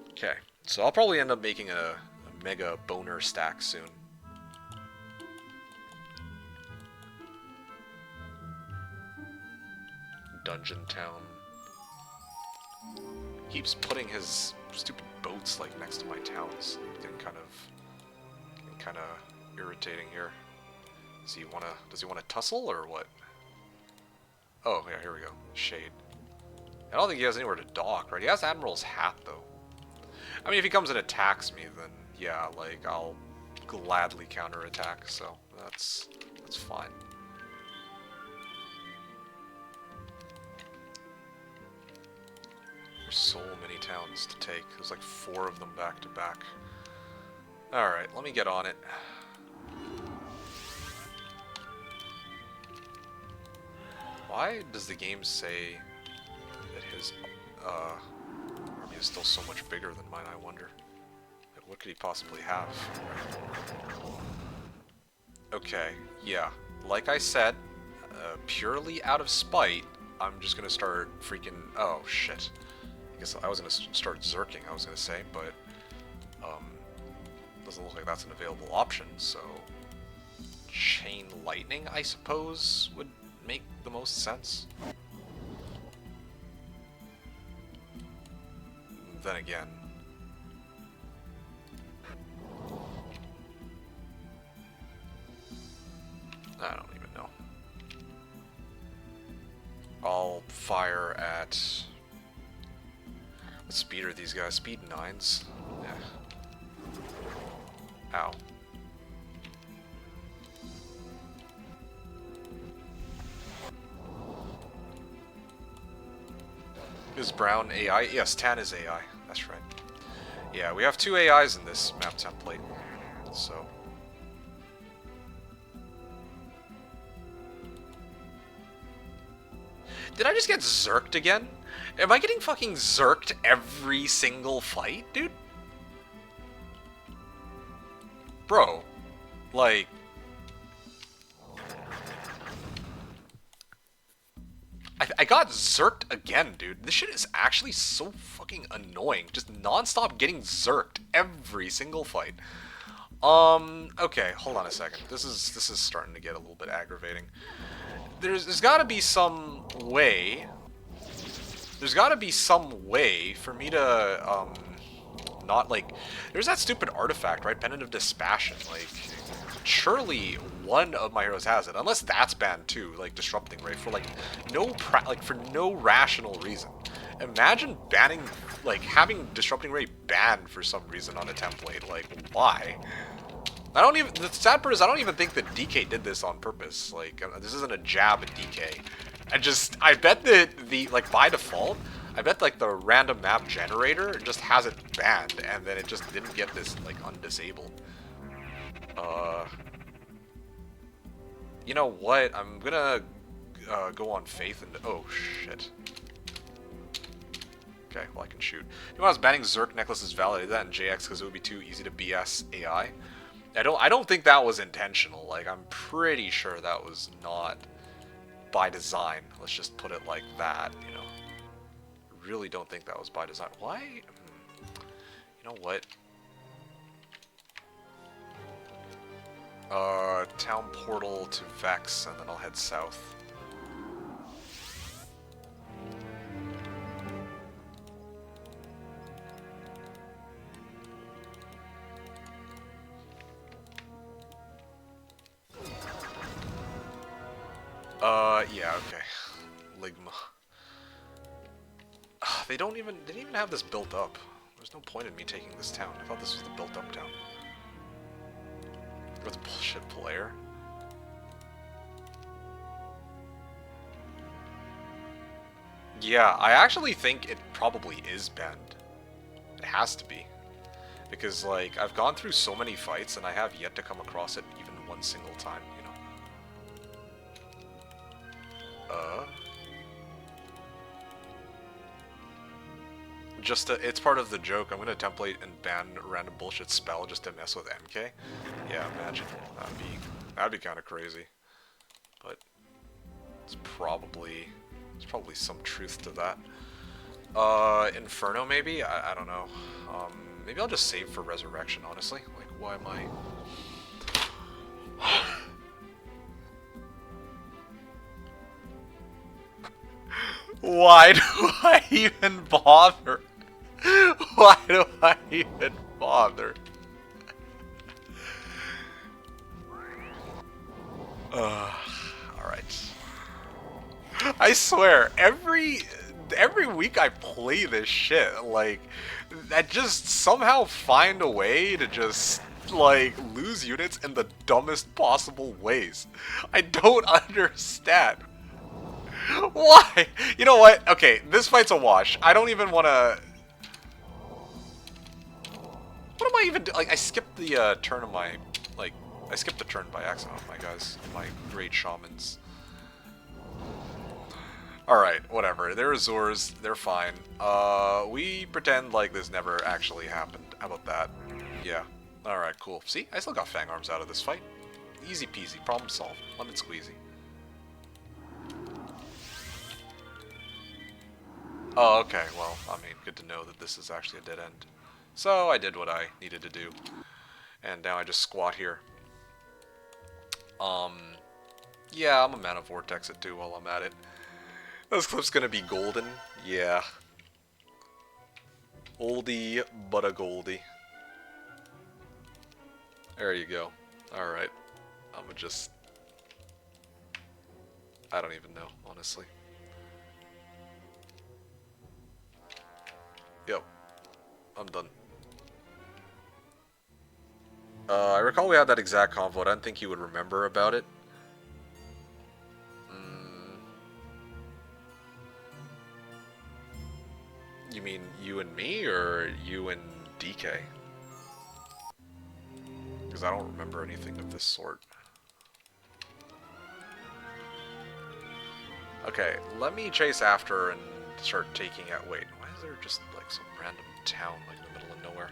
Okay, so I'll probably end up making a mega boner stack soon. Dungeon Town. Keeps putting his stupid boats like next to my towns. Getting kind of irritating here. Does he wanna tussle or what? Oh yeah, here we go. Shade. I don't think he has anywhere to dock, right? He has Admiral's hat though. I mean, if he comes and attacks me, then yeah, like I'll gladly counterattack. So that's fine. There's so many towns to take. There's like 4 of them back to back. Alright, let me get on it. Why does the game say that his army is still so much bigger than mine, I wonder? Like, what could he possibly have? Okay, yeah. Like I said, purely out of spite, I'm just gonna start freaking... Oh, shit. I guess I was gonna start zerking, I was gonna say, but doesn't look like that's an available option, so chain lightning, I suppose, would make the most sense. Then again, I don't even know. I'll fire at... What speed are these guys? Speed 9s? Yeah. Ow. Is Brown AI? Yes, Tan is AI. That's right. Yeah, we have 2 AIs in this map template. So... Did I just get zerked again? Am I getting fucking zerked every single fight, dude? Bro, like... I got zerked again, dude. This shit is actually so fucking annoying. Just non-stop getting zerked every single fight. Okay, hold on a second. This is starting to get a little bit aggravating. There's gotta be some way... There's gotta be some way for me to, not, like... There's that stupid artifact, right? Pendant of Dispassion, like... Surely one of my heroes has it, unless that's banned too, like Disrupting Ray, for, like, for no rational reason. Imagine banning, like, having Disrupting Ray banned for some reason on a template. Like, why? I don't even, the sad part is I don't even think that DK did this on purpose. Like, this isn't a jab at DK. I bet that like, by default, I bet, like, the random map generator just has it banned, and then it just didn't get this, like, undisabled. You know what? I'm gonna go on Faith and... Oh, shit. Okay, well, I can shoot. You know, I was banning Zerk necklaces validated that in JX because it would be too easy to BS AI. I don't think that was intentional. Like, I'm pretty sure that was not by design. Let's just put it like that, you know. Really don't think that was by design. Why? You know what? Town portal to Vex, and then I'll head south. Yeah, okay. Ligma. They didn't even have this built up. There's no point in me taking this town. I thought this was the built up town. With bullshit player. Yeah, I actually think it probably is banned. It has to be. Because, like, I've gone through so many fights and I have yet to come across it even one single time, you know? It's part of the joke. I'm gonna template and ban a random bullshit spell just to mess with MK. Yeah, imagine. That'd be kind of crazy. But there's probably some truth to that. Inferno maybe? I don't know. Maybe I'll just save for Resurrection, honestly. Like, why am I... Why do I even bother? Why do I even bother? Alright. I swear, every week I play this shit, like, I just somehow find a way to just, like, lose units in the dumbest possible ways. I don't understand. Why? You know what? Okay, this fight's a wash. I don't even want to... What am I even doing? Like, I skipped the turn of my... Like, I skipped the turn by accident on my guys. My great shamans. Alright, whatever. They're Azors. They're fine. We pretend like this never actually happened. How about that? Yeah. Alright, cool. See? I still got Fang Arms out of this fight. Easy peasy. Problem solved. Lemon squeezy. Oh, okay. Well, I mean, good to know that this is actually a dead end. So, I did what I needed to do. And now I just squat here. Yeah, I'm a Mana Vortex it too while I'm at it. This clip's gonna be golden. Yeah. Oldie but a goldie. There you go. Alright. I'ma just... I don't even know, honestly. Yep. I'm done. I recall we had that exact convo. I didn't think he would remember about it. You mean you and me, or you and DK? Because I don't remember anything of this sort. Okay, let me chase after and start taking out... Wait, why is there just, like, some random town, like, in the middle of nowhere?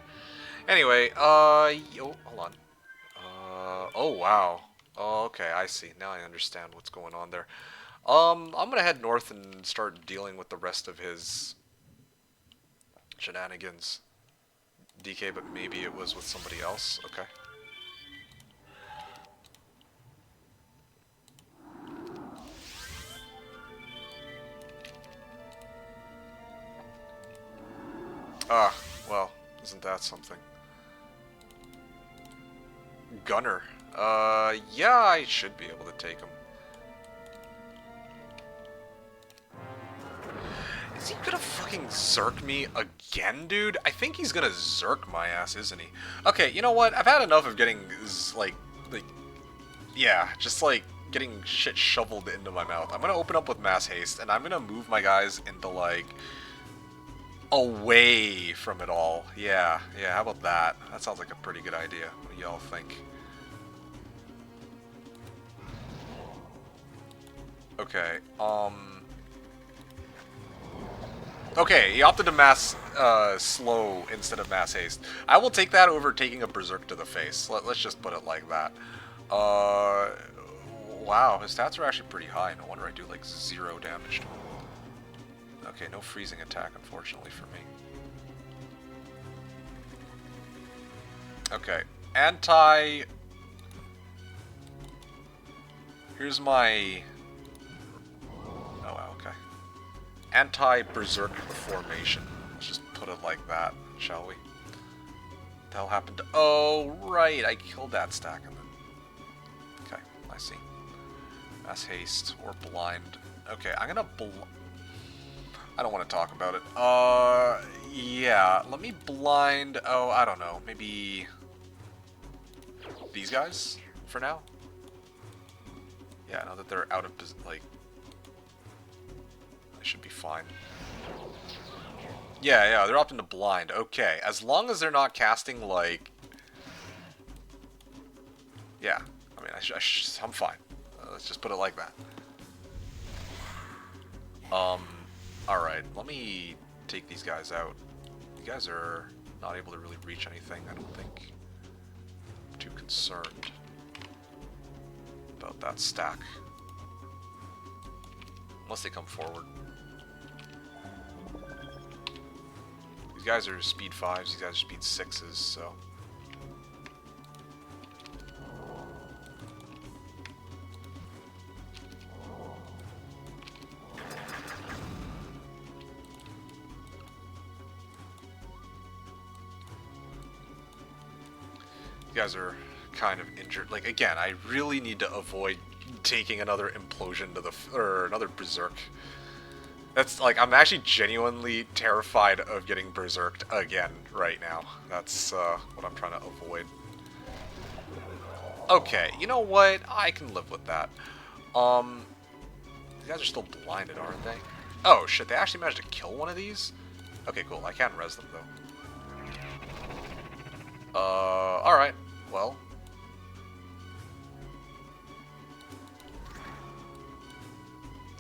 Anyway, hold on. Oh, wow. Oh, okay, I see. Now I understand what's going on there. I'm gonna head north and start dealing with the rest of his shenanigans. DK, but maybe it was with somebody else. Okay. Ah, well, isn't that something? Gunner. Yeah, I should be able to take him. Is he gonna fucking fucking Zerk me again, dude? I think he's gonna Zerk my ass, isn't he? Okay, you know what? I've had enough of getting, like, yeah, just, like, getting shit shoveled into my mouth. I'm gonna open up with Mass Haste, and I'm gonna move my guys into, like, away from it all. Yeah, how about that? That sounds like a pretty good idea. What do y'all think? Okay, okay, he opted to mass slow instead of mass haste. I will take that over taking a berserk to the face. Let's just put it like that. Wow, his stats are actually pretty high. No wonder I do like 0 damage to him. Okay, no freezing attack, unfortunately for me. Okay, anti... Here's my... Oh, wow, okay. Anti-berserk formation. Let's just put it like that, shall we? What the hell happened to... Oh, right, I killed that stack and then... Okay, I see. Mass haste or blind. Okay, I'm gonna I don't want to talk about it. Yeah, let me blind... Oh, I don't know, maybe... these guys, for now? Yeah, now that they're out of, like... They should be fine. Yeah, they're opting to blind. Okay, as long as they're not casting, like... Yeah, I mean, I'm fine. Let's just put it like that. Alright, let me take these guys out. You guys are not able to really reach anything, I don't think. I'm too concerned about that stack. Unless they come forward. These guys are speed 5s, these guys are speed 6s, so... You guys are kind of injured. Like, again, I really need to avoid taking another implosion to the... or another berserk. That's, like, I'm actually genuinely terrified of getting berserked again right now. That's, what I'm trying to avoid. Okay, you know what? I can live with that. These guys are still blinded, aren't they? Oh, shit, they actually managed to kill one of these? Okay, cool. I can't res them, though. Alright. Well.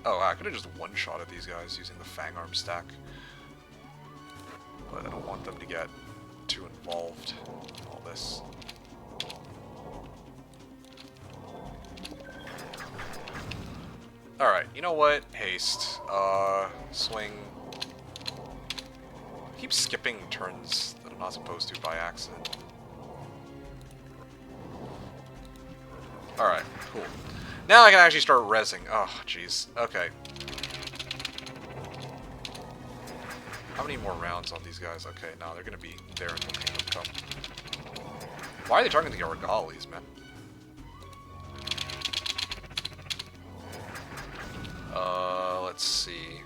Oh, I could have just one-shotted these guys using the Fang Arm stack. But I don't want them to get too involved in all this. Alright, you know what? Haste. Swing. I keep skipping turns that I'm not supposed to by accident. Alright, cool. Now I can actually start rezzing. Oh, jeez. Okay. How many more rounds on these guys? Okay, no, they're gonna be there until Kingdom Come. Why are they targeting the Argalis, man? Let's see.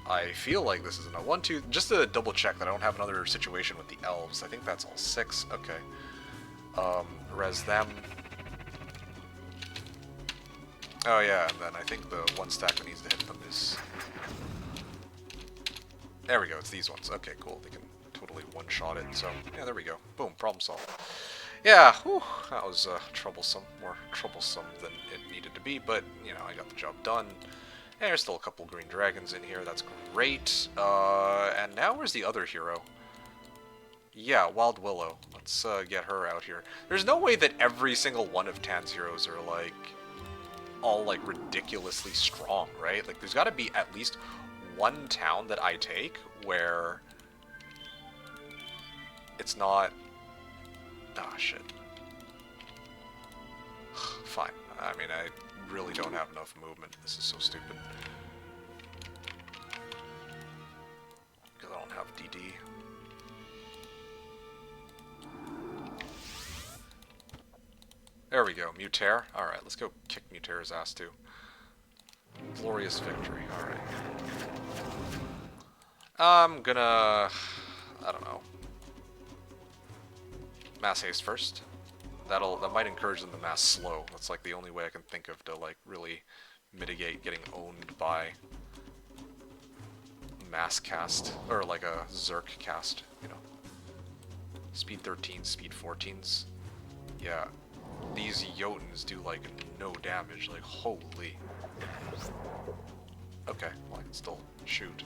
I feel like this is a 1, 2... Just to double check that I don't have another situation with the elves. I think that's all 6. Okay. Res them. Oh yeah, and then I think the one stack that needs to hit them is... There we go, it's these ones. Okay, cool. They can totally one-shot it, so... Yeah, there we go. Boom, problem solved. Yeah, whew, that was troublesome. More troublesome than it needed to be, but, you know, I got the job done. And there's still a couple green dragons in here, that's great. And now where's the other hero? Yeah, Wild Willow. Let's get her out here. There's no way that every single one of Tan's heroes are, like... all, like, ridiculously strong, right? Like, there's gotta be at least one town that I take where it's not... Ah, shit. Fine. I mean, I really don't have enough movement. This is so stupid. Because I don't have DD. There we go, Mutair. Alright, let's go kick Mutair's ass too. Glorious victory, alright. I'm gonna... I don't know. Mass haste first. That might encourage them to mass slow. That's like the only way I can think of to like really mitigate getting owned by mass cast, or like a Zerk cast, you know. Speed 13s, speed 14s. Yeah, these Jotuns do like no damage, like holy. Okay, well I can still shoot.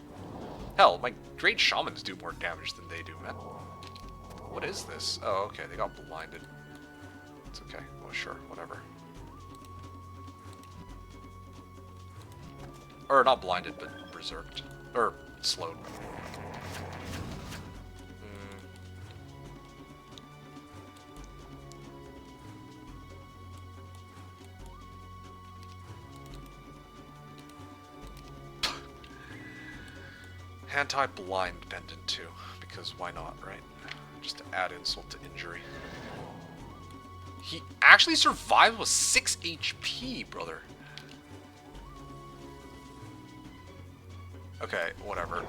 Hell, my great shamans do more damage than they do, man. What is this? Oh, okay, they got blinded. It's okay, well sure, whatever. Or not blinded, but berserked. Or slowed. Anti-blind pendant too, because why not, right? Just to add insult to injury. He actually survived with 6 HP, brother. Okay, whatever.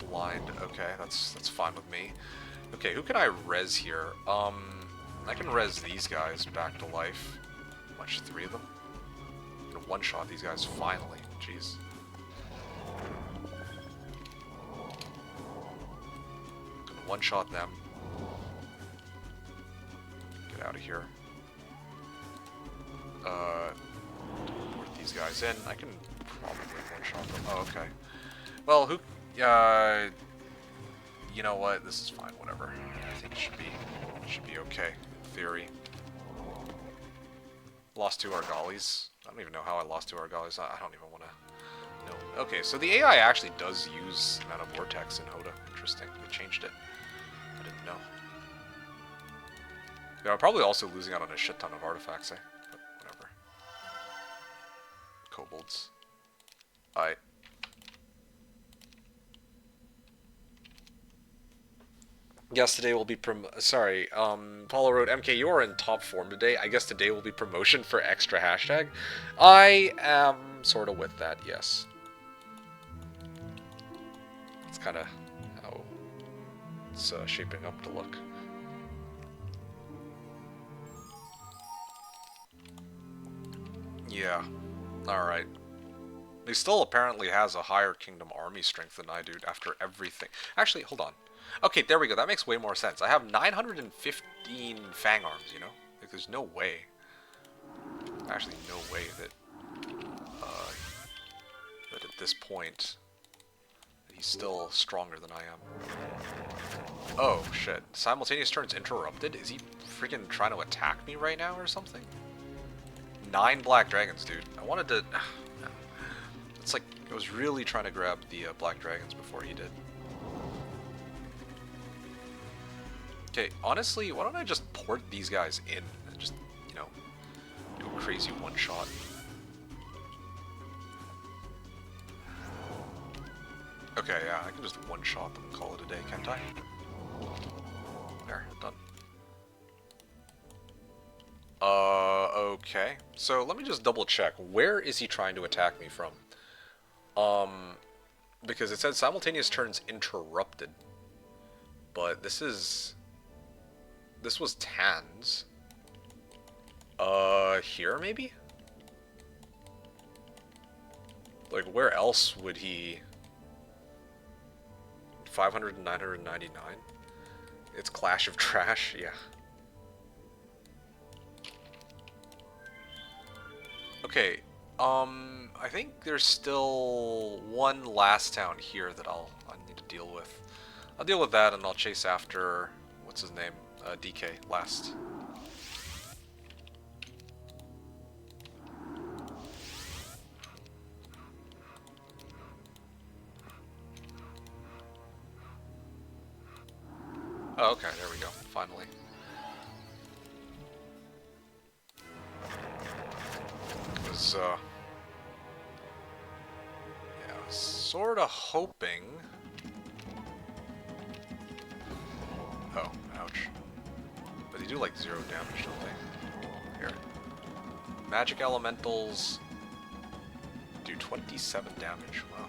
Blind, okay, that's fine with me. Okay, who can I res here? I can res these guys back to life. Much, 3 of them? I'm gonna one-shot these guys finally. Jeez. Gonna one-shot them. Get out of here. Put these guys in. I can probably one-shot them. Oh, okay. Well, who... you know what? This is fine. Whatever. I think it should be okay. In theory. Lost 2 Argalis. I don't even know how I lost 2 Argalis. I don't even want to know. Okay, so the AI actually does use Mana Vortex in Hoda. Interesting. They changed it. I didn't know. Yeah, I'm probably also losing out on a shit ton of artifacts, eh? But whatever. Kobolds. Alright. Yes, today will be sorry, Paulo wrote, MK, you are in top form today. I guess today will be promotion for extra hashtag. I am sort of with that, yes. It's kind of how it's shaping up to look. Yeah. Alright. He still apparently has a higher Kingdom Army strength than I do after everything. Actually, hold on. Okay, there we go. That makes way more sense. I have 915 Fang Arms, you know? Like, there's no way. Actually, no way that that at this point he's still stronger than I am. Oh, shit. Simultaneous turns interrupted? Is he freaking trying to attack me right now or something? 9 black dragons, dude. I wanted to... It's like, I was really trying to grab the black dragons before he did. Okay, honestly, why don't I just port these guys in and just, you know, do a crazy one-shot. Okay, yeah, I can just one-shot them and call it a day, can't I? There, done. Okay. So let me just double check. Where is he trying to attack me from? Because it said simultaneous turns interrupted. But this was Tan's. Here maybe? Like, where else would he... 500 and 999? It's Clash of Trash, yeah. Okay, I think there's still one last town here that I need to deal with. I'll deal with that and I'll chase after, what's his name, DK last. Oh, okay, there we go, finally. It was, yeah, I was sorta hoping... Oh, ouch. But they do like 0 damage, don't they? Here. Magic elementals do 27 damage, wow.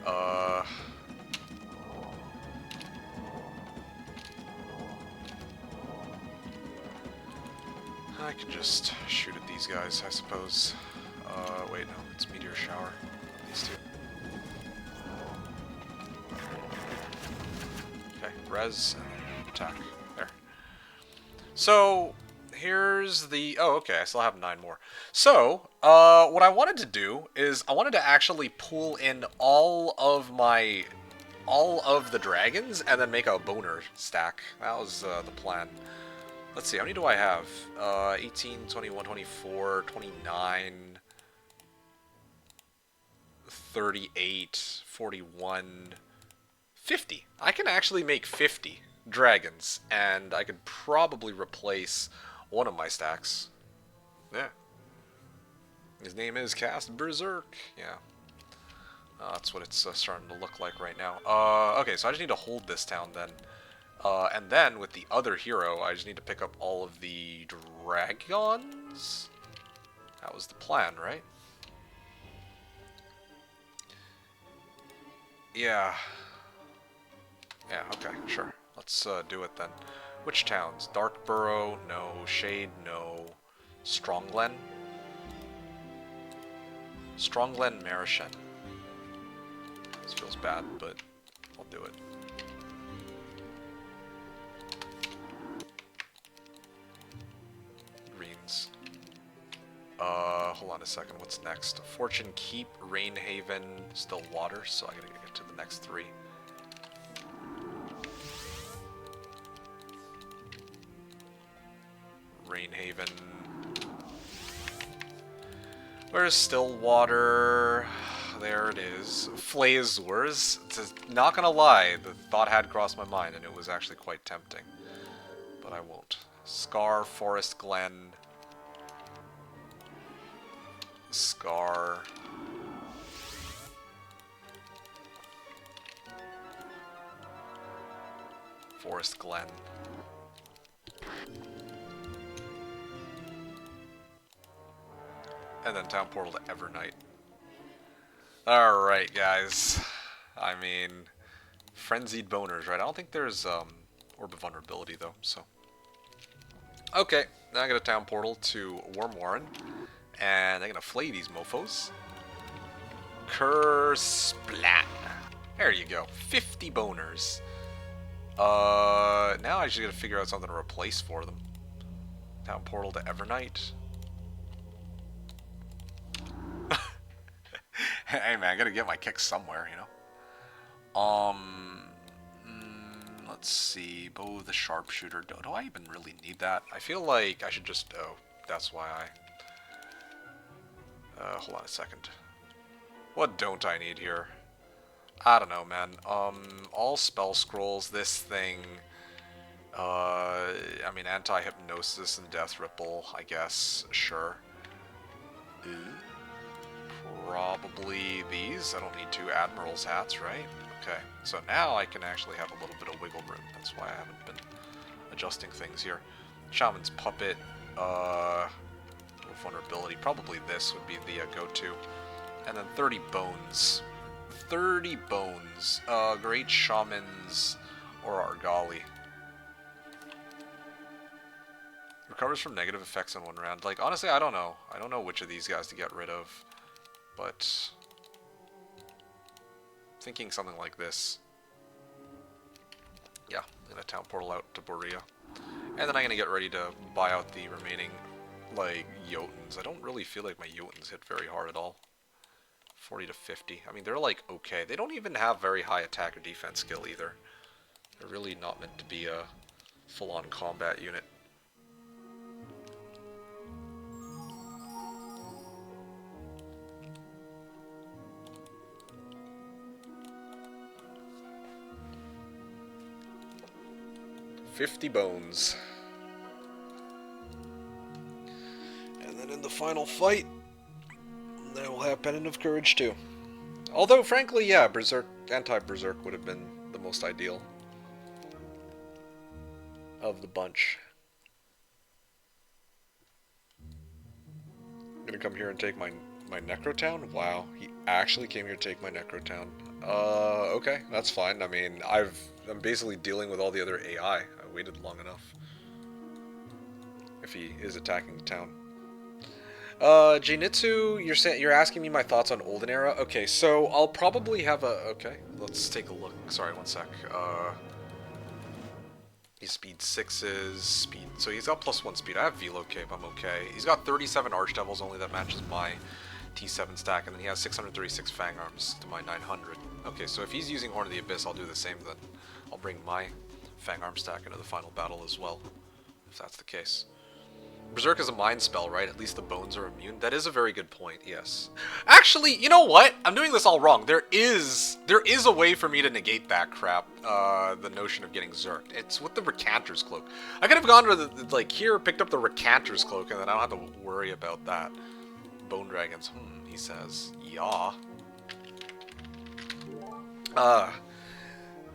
Uh, I could just shoot at these guys, I suppose. Wait, no, it's meteor shower. These two. Okay, res and attack. There. So here's the. Oh, okay. I still have 9 more. So, what I wanted to do is I wanted to actually pull in all of the dragons and then make a boner stack. That was the plan. Let's see, how many do I have? 18, 21, 24, 29, 38, 41, 50. I can actually make 50 dragons, and I could probably replace one of my stacks. Yeah. His name is Cast Berserk. Yeah. That's what it's starting to look like right now. Okay, so I just need to hold this town then. And then, with the other hero, I just need to pick up all of the dragons? That was the plan, right? Yeah. Yeah, okay, sure. Let's do it then. Which towns? Darkborough, no. Shade, no. Strongglen? Strongglen, Marishen. This feels bad, but I'll do it. Greens. Hold on a second, what's next? Fortune Keep, Rainhaven, still water, so I gotta get to the next 3. Rainhaven. Where's Stillwater? There it is. Flazors. Not gonna lie, the thought had crossed my mind, and it was actually quite tempting. But I won't. Scar, Forest Glen. Scar. Forest Glen. And then Town Portal to Evernight. Alright, guys. I mean, Frenzied Boners, right? I don't think there's Orb of Vulnerability, though, so. Okay, now I got a Town Portal to Warm Warren. And I'm gonna flay these mofos. Splat. There you go. 50 boners. Now I just gotta figure out something to replace for them. Town Portal to Evernight. Hey man, I gotta get my kicks somewhere, you know? Let's see. Bow the Sharpshooter. Do I even really need that? I feel like I should just... Oh, that's why I... hold on a second. What don't I need here? I don't know, man. All spell scrolls, this thing... I mean, anti-hypnosis and death ripple, I guess. Sure. Probably these. I don't need 2 Admiral's hats, right? Okay, so now I can actually have a little bit of wiggle room. That's why I haven't been adjusting things here. Shaman's Puppet, vulnerability. Probably this would be the go-to. And then 30 bones. 30 bones. Great Shamans or Argali. Recovers from negative effects in 1 round. Like, honestly, I don't know. I don't know which of these guys to get rid of. But... thinking something like this. Yeah, I'm gonna Town Portal out to Borea. And then I'm gonna get ready to buy out the remaining, like, Jotuns. I don't really feel like my Jotuns hit very hard at all. 40 to 50. I mean, they're, like, okay. They don't even have very high attack or defense skill either. They're really not meant to be a full-on combat unit. $50 bones. And then in the final fight, I will have Pennant of Courage too. Although, frankly, yeah, Berserk, anti-Berserk would have been the most ideal of the bunch. I'm gonna come here and take my Necrotown? Wow, he actually came here to take my Necrotown. Okay, that's fine. I mean, I'm basically dealing with all the other AI. I waited long enough. If he is attacking the town. Jinitsu, you're asking me my thoughts on Olden Era? Okay, so I'll probably have a... Okay, let's take a look. Sorry, one sec. He's speed 6s, speed... So he's got +1 speed. I have Velo Cape, I'm okay. He's got 37 Archdevils, only that matches my T7 stack, and then he has 636 Fang Arms to my 900. Okay, so if he's using Horn of the Abyss, I'll do the same then. I'll bring my Fang Arm stack into the final battle as well, if that's the case. Berserk is a mind spell, right? At least the bones are immune. That is a very good point, yes. Actually, you know what? I'm doing this all wrong. There is a way for me to negate that crap, the notion of getting Zerked. It's with the Recanter's Cloak. I could have gone to the, like, here, picked up the Recanter's Cloak, and then I don't have to worry about that. Bone Dragons, he says. Yeah.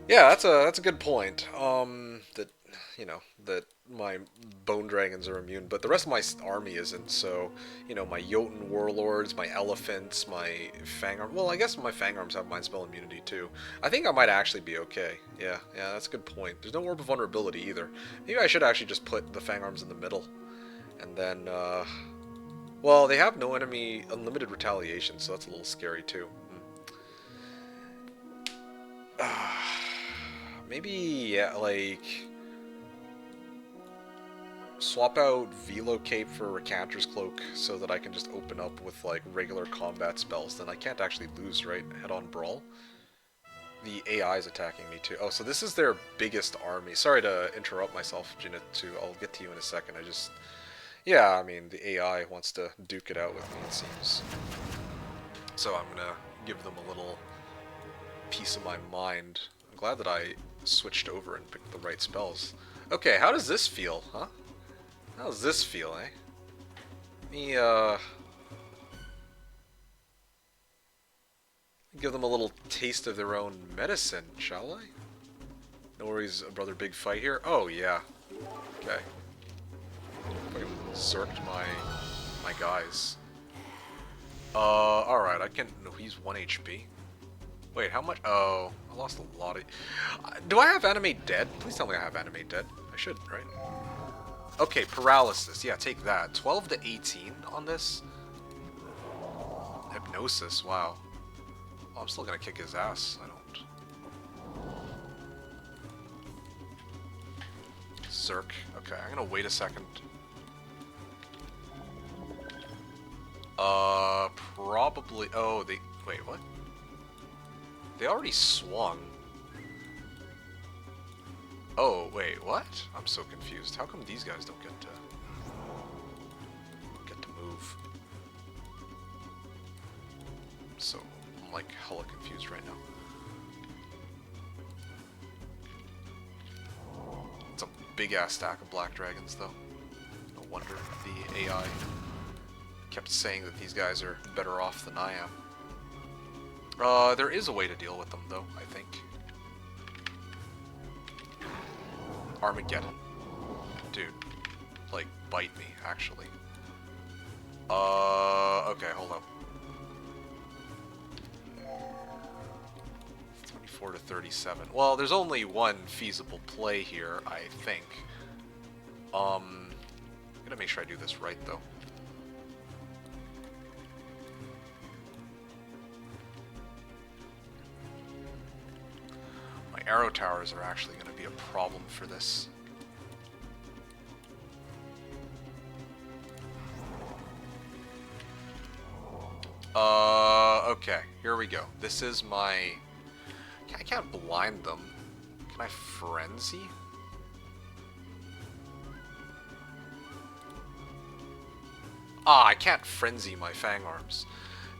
Yeah, that's a good point. That, you know, that my bone dragons are immune, but the rest of my army isn't, so, you know, my Jotun warlords, my elephants, my fangarms, well, I guess my fangarms have mind spell immunity too. I think I might actually be okay. Yeah, that's a good point. There's no orb of vulnerability either. Maybe I should actually just put the fangarms in the middle, and then, well, they have no enemy unlimited retaliation, so that's a little scary too. Maybe, yeah, like... swap out Velo Cape for Recanter's Cloak so that I can just open up with, like, regular combat spells. Then I can't actually lose, right? Head-on brawl. The AI is attacking me, too. Oh, so this is their biggest army. Sorry to interrupt myself, Jinitsu. I'll get to you in a second. I just... Yeah, I mean, the AI wants to duke it out with me, it seems. So I'm gonna give them a little piece of my mind. I'm glad that I switched over and picked the right spells. Okay, how does this feel, huh? How does this feel, eh? Let me, give them a little taste of their own medicine, shall I? No worries, brother, big fight here. Oh, yeah. Okay. Fucking zerked my guys. Alright, I can... No, he's 1 HP. Wait, how much? Oh, I lost a lot of... do I have Animate Dead? Please tell me I have Animate Dead. I should, right? Okay, Paralysis. Yeah, take that. 12 to 18 on this. Hypnosis, wow. Oh, I'm still gonna kick his ass. I don't... Zerk. Okay, I'm gonna wait a second. Probably... Oh, they... Wait, what? They already swung. Oh, wait, what? I'm so confused. How come these guys don't get to move? So, I'm like hella confused right now. It's a big ass stack of black dragons though. No wonder the AI kept saying that these guys are better off than I am. There is a way to deal with them though, I think. Armageddon. Dude. Like, bite me, actually. Okay, hold up. 24 to 37. Well, there's only one feasible play here, I think. I'm gonna make sure I do this right, though. My arrow towers are actually gonna be a problem for this. Okay, here we go. This is my... I can't blind them. Can I frenzy? Ah, I can't frenzy my fang arms.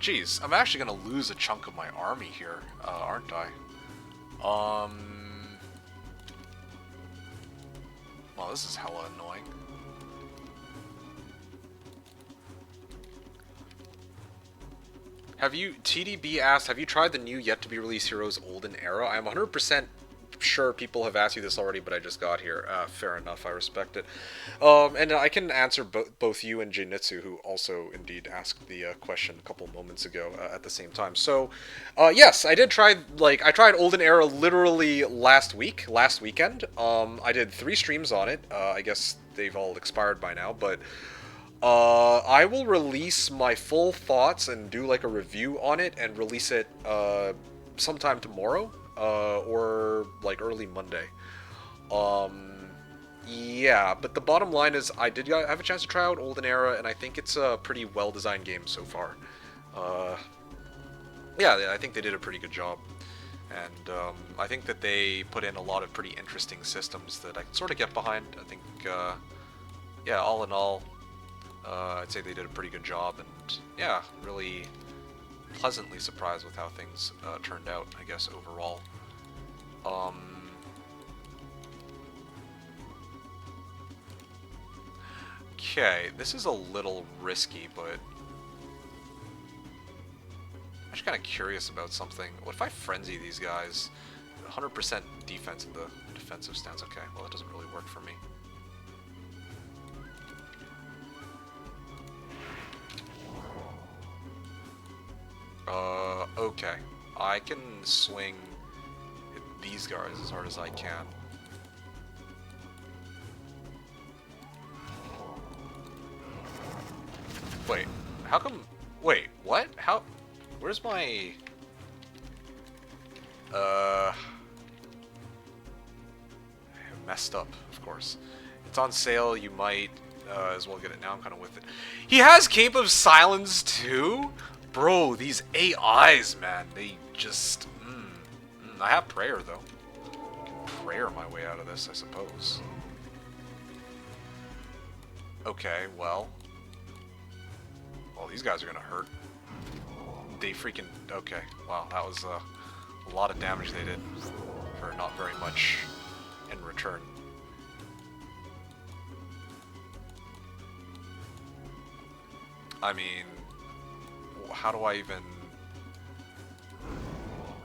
Jeez, I'm actually gonna lose a chunk of my army here, aren't I? Well, this is hella annoying. Have you, TDB asked, have you tried the new yet-to-be-released Heroes Olden Era? I'm 100% sure people have asked you this already, but I just got here. Fair enough, I respect it. And I can answer both you and Jinitsu, who also indeed asked the question a couple moments ago at the same time. So, yes, I did try, like, I tried Olden Era literally last weekend. I did 3 streams on it. I guess they've all expired by now, but I will release my full thoughts and do like a review on it and release it sometime tomorrow or like early Monday. Yeah, but the bottom line is I did have a chance to try out Olden Era, and I think it's a pretty well-designed game so far. Yeah, I think they did a pretty good job. And I think that they put in a lot of pretty interesting systems that I can sort of get behind. I think, yeah, all in all, I'd say they did a pretty good job, and yeah, really pleasantly surprised with how things turned out, I guess, overall. Okay, this is a little risky, but I'm just kind of curious about something. What if I frenzy these guys? 100% defense in the defensive stance. Okay, well, that doesn't really work for me. Okay. I can swing these guys as hard as I can. Wait, how come... Wait, what? How... Where's my... Messed up, of course. It's on sale, you might as well get it now. I'm kind of with it. He has Cape of Silence too? Bro, these AIs, man, they just... I have prayer, though. I can prayer my way out of this, I suppose. Okay, well... Well, these guys are gonna hurt. They freaking... Okay, wow, that was a lot of damage they did for not very much in return. I mean... How do I even...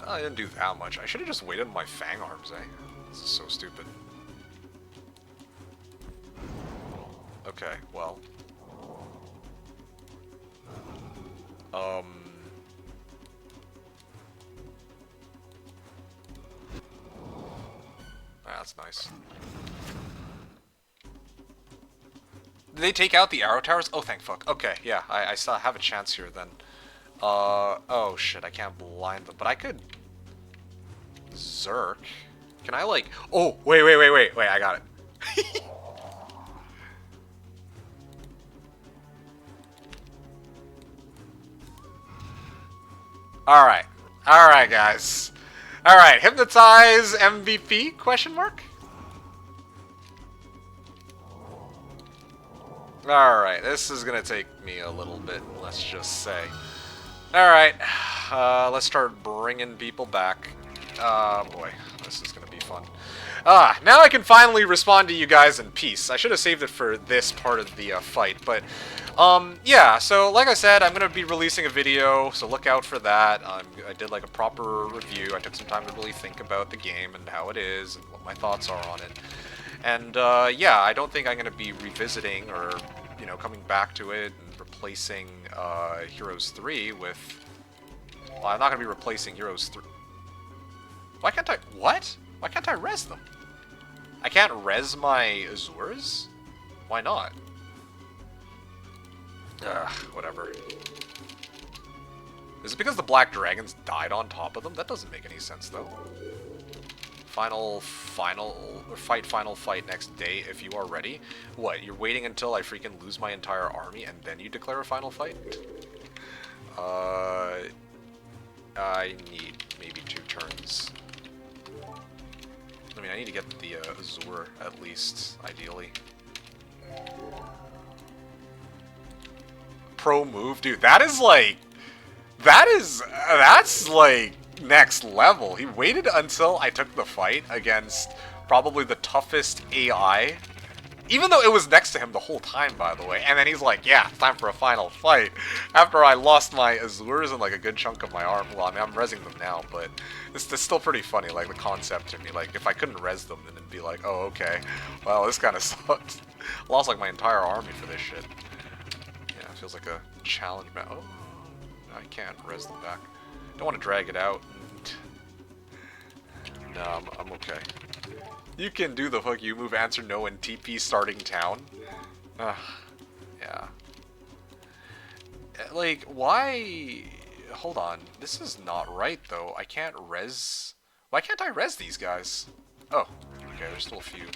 I didn't do that much. I should have just waited on my Fang Arms, eh? This is so stupid. Okay, well... That's nice. Did they take out the arrow towers? Oh, thank fuck. Okay, yeah, I still have a chance here then. Oh shit, I can't blind them, but I could... Zerk? Can I like... Oh, wait, I got it. Alright. Alright, guys. Alright, hypnotize MVP? Question mark? Alright, this is gonna take me a little bit, let's just say. Alright, let's start bringing people back. Boy, this is gonna be fun. Now I can finally respond to you guys in peace. I should have saved it for this part of the fight, but... yeah, so like I said, I'm going to be releasing a video, so look out for that. I did like a proper review. I took some time to really think about the game and how it is and what my thoughts are on it. And, yeah, I don't think I'm going to be revisiting or, you know, coming back to it and replacing, Heroes 3 with... Well, I'm not going to be replacing Heroes 3... Why can't I... What? Why can't I res them? I can't res my Azures? Why not? Whatever. Is it because the Black Dragons died on top of them? That doesn't make any sense, though. Final fight next day if you are ready. What, you're waiting until I freaking lose my entire army and then you declare a final fight? I need maybe 2 turns. I mean, I need to get the Azure, at least, ideally. Pro move? Dude, that is like... That's like next level. He waited until I took the fight against probably the toughest AI Even though it was next to him the whole time, by the way. And then he's like, yeah, it's time for a final fight. After I lost my Azures and like a good chunk of my arm. Well, I mean, I'm rezzing them now, but it's still pretty funny, like the concept to me. Like, if I couldn't res them, then it'd be like, oh, okay. Well, this kind of sucks. Lost like my entire army for this shit. Yeah, it feels like a challenge, man. Oh, I can't res them back. Don't want to drag it out. No, I'm okay. You can do the fuck you move, answer no, and TP starting town. Ugh, yeah. Like, why? Hold on. This is not right, though. I can't res... Why can't I res these guys? Oh, okay, there's still a few.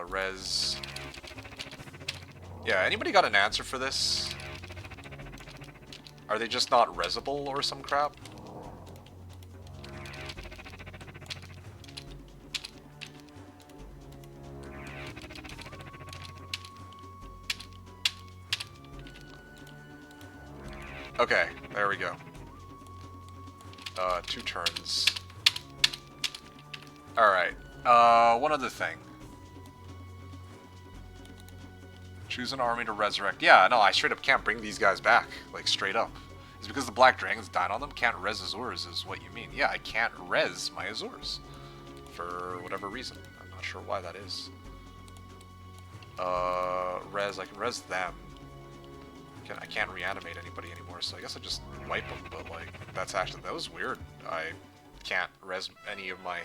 Res... Yeah, anybody got an answer for this? Are they just not resable or some crap? Okay, there we go. 2 turns. Alright, one other thing. Choose an army to resurrect. Yeah, no, I straight up can't bring these guys back. Like, straight up. It's because the Black Dragons died on them? Can't res Azures is what you mean. Yeah, I can't res my Azures. For whatever reason. I'm not sure why that is. I can res them. I can't reanimate anybody anymore, so I guess I just wipe them, but like, that was weird. I can't res any of my...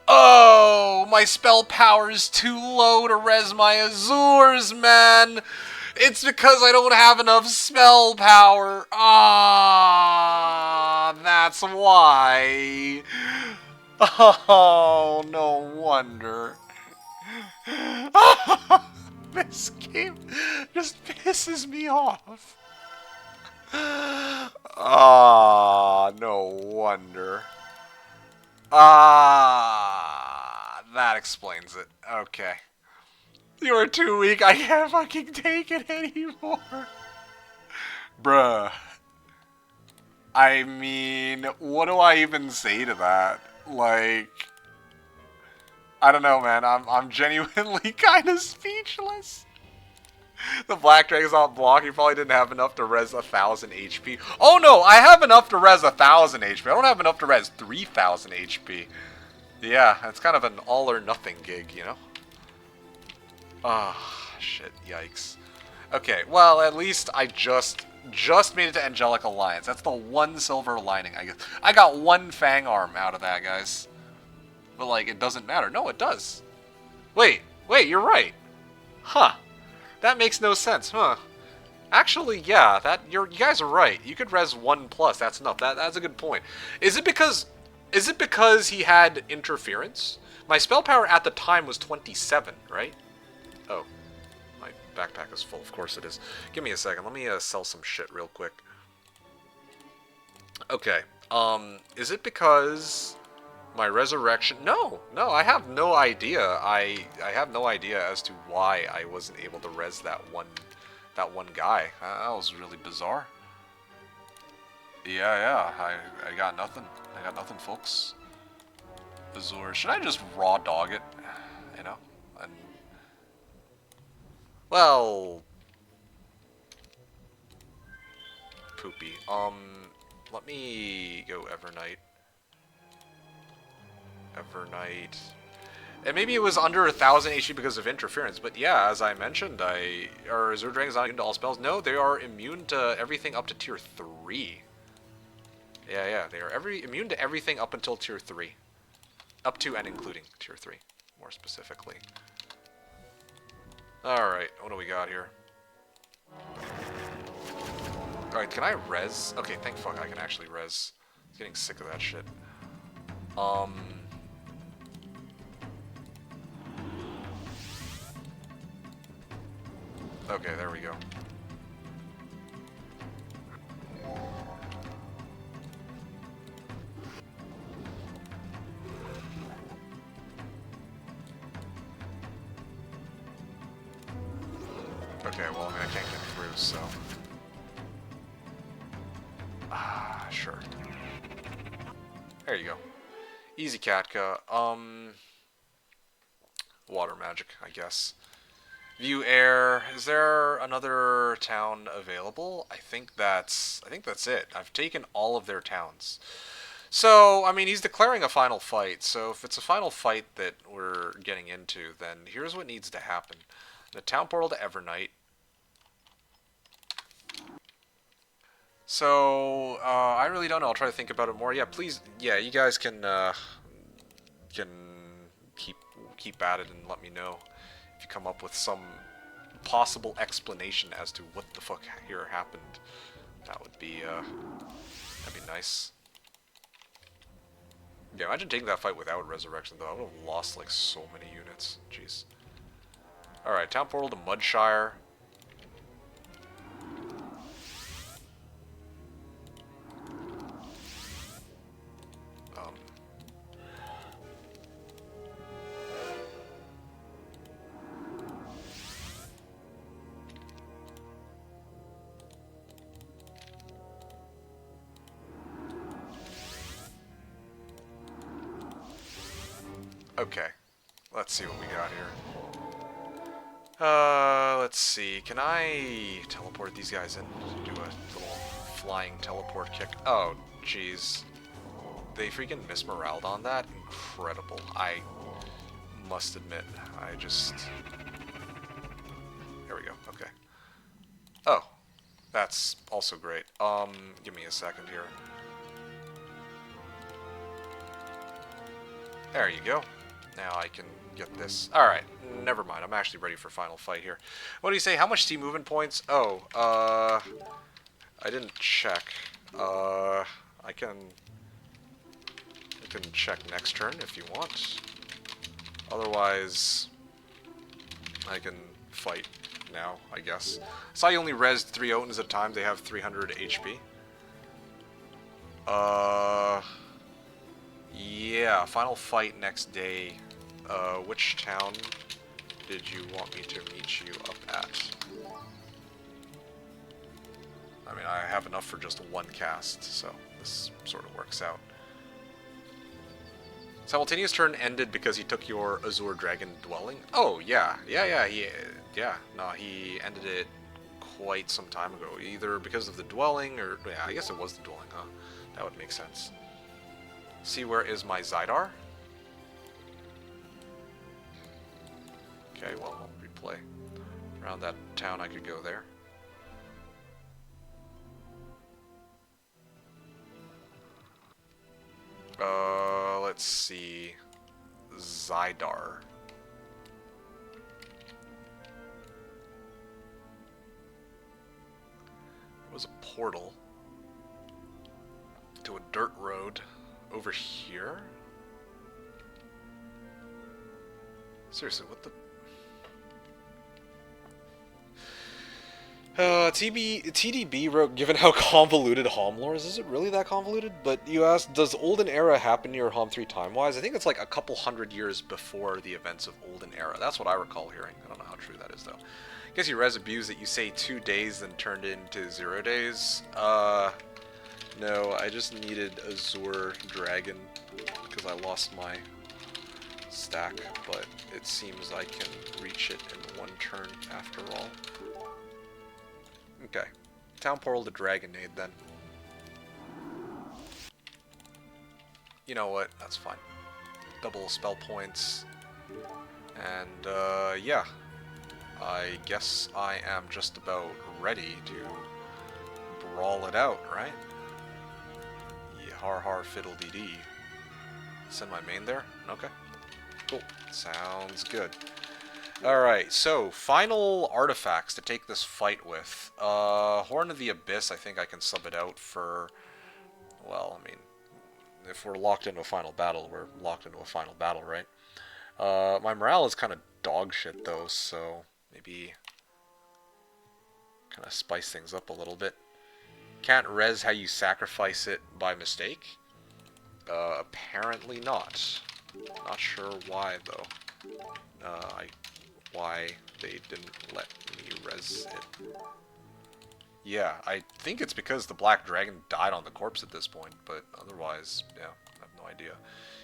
Oh! My spell power is too low to res my Azures, man! It's because I don't have enough spell power! Ah, that's why! Oh, no wonder. This game just pisses me off. Ah, no wonder. Ah, that explains it. Okay. You're too weak. I can't fucking take it anymore. Bruh. I mean, what do I even say to that? Like... I don't know, man. I'm genuinely kind of speechless. The Black Dragon's not blocked. He probably didn't have enough to res 1,000 HP. Oh no, I have enough to res 1,000 HP. I don't have enough to res 3,000 HP. Yeah, it's kind of an all or nothing gig, you know? Ah, oh, shit, yikes. Okay, well, at least I just made it to Angelic Alliance. That's the one silver lining, I guess. I got 1 Fang Arm out of that, guys. But, like, it doesn't matter. No, it does. Wait, you're right. Huh. That makes no sense, huh? Actually, yeah, you guys are right. You could res 1+, that's enough. That's a good point. Is it because he had interference? My spell power at the time was 27, right? Oh. My backpack is full. Of course it is. Give me a second. Let me sell some shit real quick. Okay. Is it because... my resurrection? No, I have no idea. I have no idea as to why I wasn't able to res that one guy. That was really bizarre. Yeah, I got nothing. I got nothing, folks. Azure. Should I just raw dog it? You know? And well, poopy. Let me go Evernight. And maybe it was under 1,000 HP because of interference, but yeah, as I mentioned, are Azure Dragons not immune to all spells? No, they are immune to everything up to tier 3. Yeah, they are immune to everything up until tier 3. Up to and including tier 3, more specifically. Alright, what do we got here? Alright, can I res? Okay, thank fuck I can actually res. I'm getting sick of that shit. Okay, there we go. Okay, well, I mean, I can't get through, so... Ah, sure. There you go. Easy, Katka. water magic, I guess. View air. Is there another town available? I think that's it. I've taken all of their towns. So, I mean, he's declaring a final fight. So, if it's a final fight that we're getting into, then here's what needs to happen. The town portal to Evernight. So, I really don't know. I'll try to think about it more. Yeah, please. Yeah, you guys can keep at it and let me know if you come up with some possible explanation as to what the fuck here happened. That would be that'd be nice. Yeah, imagine taking that fight without resurrection though. I would have lost like so many units. Jeez. All right, town portal to Mudshire. Um, okay, let's see what we got here. Let's see. Can I teleport these guys in? Do a little flying teleport kick. Oh, jeez. They freaking mismoraled on that? Incredible. I must admit, I just... There we go, okay. Oh, that's also great. Give me a second here. There you go. Now I can get this. Alright, never mind. I'm actually ready for final fight here. What do you say? How much team movement points? Oh, I didn't check. I can check next turn if you want. Otherwise, I can fight now, I guess. Saw you only rezzed 3 Otans at a time. They have 300 HP. Yeah, final fight next day. Which town did you want me to meet you up at? I mean, I have enough for just one cast, so this sort of works out. Simultaneous turn ended because he took your Azure Dragon dwelling? Oh, yeah. No, he ended it quite some time ago. Either because of the dwelling, or... Yeah, I guess it was the dwelling, huh? That would make sense. See, where is my Zydar? Okay, well, I'll replay. Around that town, I could go there. Let's see. Zydar. It was a portal to a dirt road over here. Seriously, what the... TDB wrote, given how convoluted Hom lore is it really that convoluted? But you asked, does Olden Era happen near Hom 3 time-wise? I think it's like a couple hundred years before the events of Olden Era. That's what I recall hearing. I don't know how true that is, though. I guess you res abuse that you say 2 days then turned into 0 days. No, I just needed Azure Dragon because I lost my stack, but it seems I can reach it in 1 turn after all. Okay. Town portal to Dragonade, then. You know what? That's fine. Double spell points. And, yeah. I guess I am just about ready to brawl it out, right? Yeah, har fiddle dee dee. Send my main there? Okay. Cool. Sounds good. Alright, so, final artifacts to take this fight with. Horn of the Abyss, I think I can sub it out for... Well, I mean, if we're locked into a final battle, we're locked into a final battle, right? My morale is kind of dog shit, though, so maybe kind of spice things up a little bit. Can't res how you sacrifice it by mistake? Apparently not. Not sure why, though. Why they didn't let me res it. Yeah, I think it's because the Black Dragon died on the corpse at this point, but otherwise, yeah, I have no idea.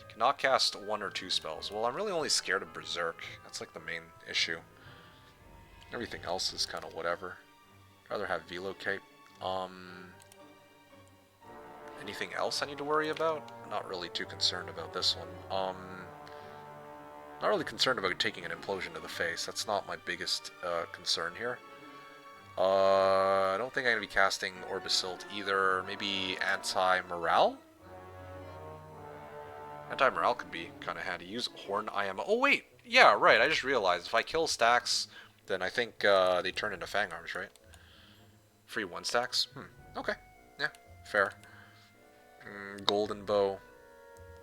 Cannot cast 1 or 2 spells. Well, I'm really only scared of Berserk. That's like the main issue. Everything else is kind of whatever. I'd rather have Velocate. Anything else I need to worry about? Not really too concerned about this one. Not really concerned about taking an implosion to the face. That's not my biggest concern here. I don't think I'm going to be casting Orbisilt either. Maybe Anti-Morale? Anti-Morale could be kind of handy. Use Horn IMO. Oh, wait! Yeah, right, I just realized. If I kill stacks, then I think they turn into Fang Arms, right? Free 1 stacks? Okay. Yeah, fair. Golden Bow.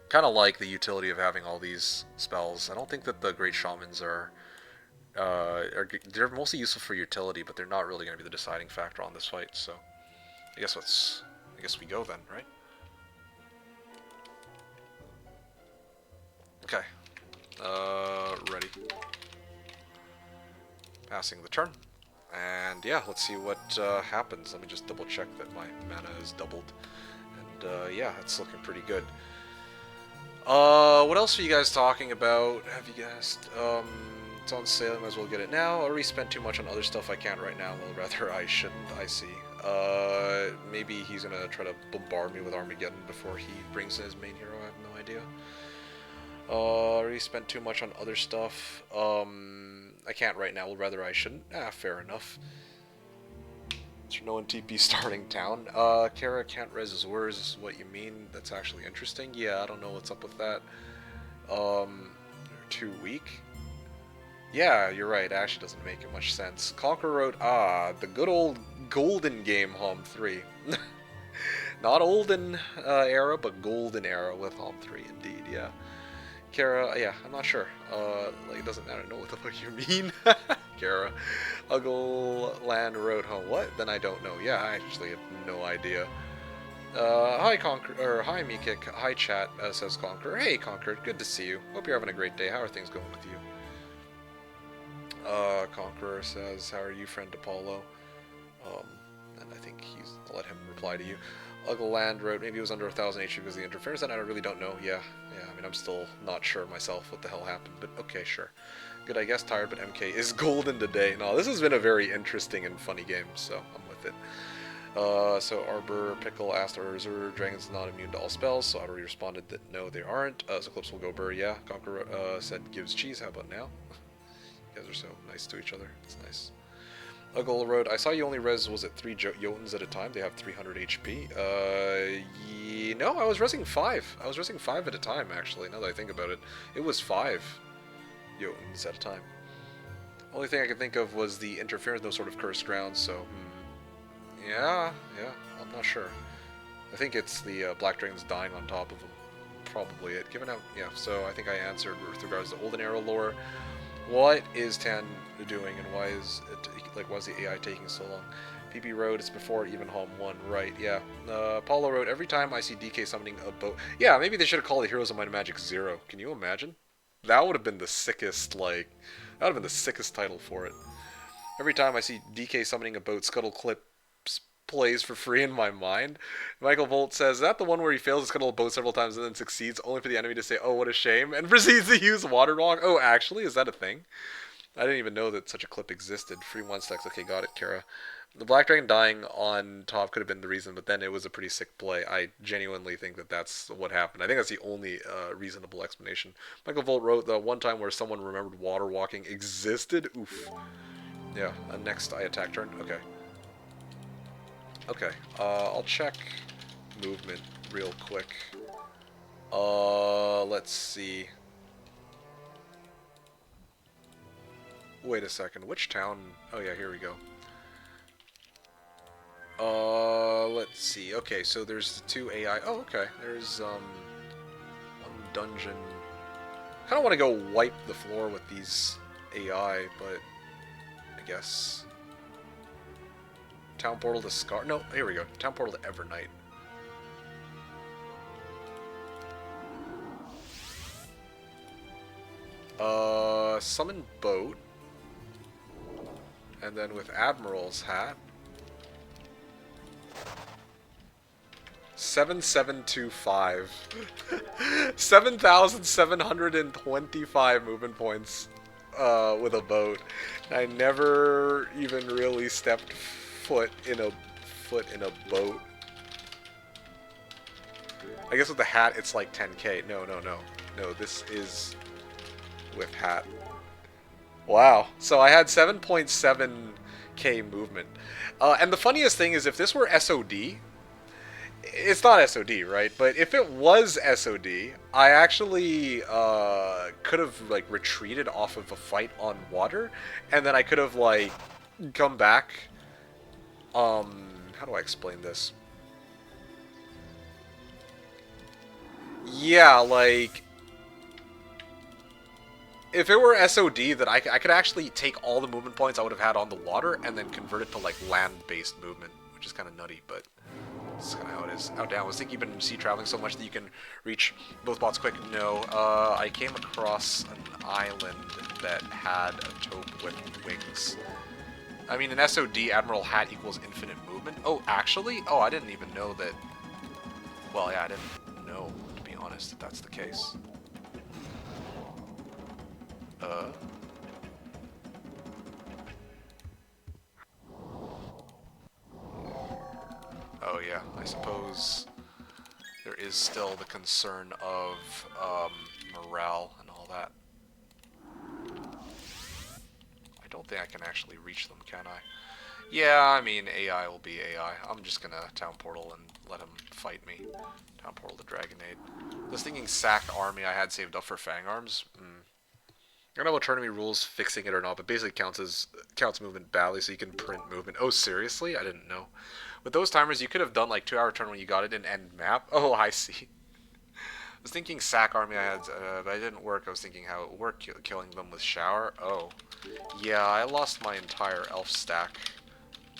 Kind of like the utility of having all these spells. I don't think that the Great Shamans are they're mostly useful for utility, but they're not really going to be the deciding factor on this fight. So, I guess we go then, right? Okay. Ready. Passing the turn, and yeah, let's see what happens. Let me just double check that my mana is doubled, and yeah, it's looking pretty good. What else are you guys talking about? Have you guessed? It's on sale, might as well get it now. I already spent too much on other stuff I can't right now. Well, rather I shouldn't, I see. Maybe he's gonna try to bombard me with Armageddon before he brings in his main hero, I have no idea. Already spent too much on other stuff. I can't right now, well, rather I shouldn't. Fair enough. There's no one TP starting town. Kara can't res his words, is what you mean. That's actually interesting. Yeah, I don't know what's up with that. Too weak? Yeah, you're right. It actually doesn't make much sense. Conqueror wrote, the good old golden game Hom 3. Not olden era, but golden era with Hom 3, indeed, yeah. Kara, yeah, I'm not sure. Like, it doesn't matter. Know what the fuck you mean. Kara. Uggle Land wrote, what? Then I don't know. Yeah, I actually have no idea. Hi, hi, MeKick. Hi, chat, says Conqueror. Hey, Conqueror, good to see you. Hope you're having a great day. How are things going with you? Conqueror says, how are you, friend Apollo? And I think I'll let him reply to you. Uggle Land wrote, maybe it was under 1,000 HP because of the interference, and I really don't know. Yeah, I mean, I'm still not sure myself what the hell happened, but okay, sure. Good, I guess, tired, but MK is golden today. No, this has been a very interesting and funny game, so I'm with it. So Arbor Pickle asked, are Reserve Dragons not immune to all spells? So I already responded that no, they aren't. So Clips will go burr, yeah. Conqueror said gives cheese, how about now? You guys are so nice to each other, it's nice. Uggle wrote, I saw you only res, was it 3 Jotuns at a time? They have 300 HP. No, I was resing 5. I was resing 5 at a time, actually, now that I think about it. It was 5 Jotuns at a time. Only thing I could think of was the interference, no sort of cursed ground, so, yeah, I'm not sure. I think it's the Black Dragons dying on top of them. Probably it. Given out, yeah, so I think I answered with regards to Olden Arrow lore. What is Tan doing, and why is the AI taking so long? PP wrote, it's before even Hom 1, right, yeah. Paulo wrote, every time I see DK summoning a boat... Yeah, maybe they should have called it Heroes of Might and Magic 0. Can you imagine? That would have been the sickest, like... That would have been the sickest title for it. Every time I see DK summoning a boat, Scuttle Clip plays for free in my mind. Michael Volt says, is that the one where he fails to scuttle a boat several times and then succeeds, only for the enemy to say, oh, what a shame, and proceeds to use Water Walk? Oh, actually? Is that a thing? I didn't even know that such a clip existed. Free 1 stacks. Okay, got it, Kara. The Black Dragon dying on top could have been the reason, but then it was a pretty sick play. I genuinely think that that's what happened. I think that's the only reasonable explanation. Michael Volt wrote, the one time where someone remembered water walking existed? Oof. Yeah, next I attack turn. Okay. Okay, I'll check movement real quick. Let's see. Wait a second, which town? Oh yeah, here we go. Let's see. Okay, so there's the 2 AI. Oh, okay. There's, one dungeon. I kind of want to go wipe the floor with these AI, but I guess... Town Portal to Scar... No, here we go. Town Portal to Evernight. Summon Boat. And then with Admiral's Hat... 7725. 7,725 movement points with a boat. I never even really stepped foot in a boat. I guess with the hat it's like 10k. No, this is with hat. Wow. So I had 7.7k movement. And the funniest thing is if this were SOD, it's not SOD, right? But if it was SOD, I actually could have like retreated off of a fight on water, and then I could have like come back. How do I explain this? Yeah, like if it were SOD, that I could actually take all the movement points I would have had on the water and then convert it to like land-based movement, which is kind of nutty, but that's kind of how it is. Oh, damn, I was thinking you've been sea traveling so much that you can reach both spots quick. No, I came across an island that had a taupe with wings. I mean, in SOD, Admiral Hat equals infinite movement. Oh, actually? Oh, I didn't even know that. Well, yeah, I didn't know, to be honest, if that's the case. Oh, yeah, I suppose there is still the concern of morale and all that. I don't think I can actually reach them, can I? Yeah, I mean, AI will be AI. I'm just gonna town portal and let him fight me. Town portal to Dragonade. I was thinking sack army I had saved up for Fang Arms. I don't know about tournament rules fixing it or not, but basically counts movement badly, so you can print movement. Oh, seriously? I didn't know. With those timers, you could have done like 2-hour turn when you got it in end map. Oh, I see. I was thinking sack army I had, but it didn't work. I was thinking how it would work, killing them with shower. Oh, yeah, I lost my entire elf stack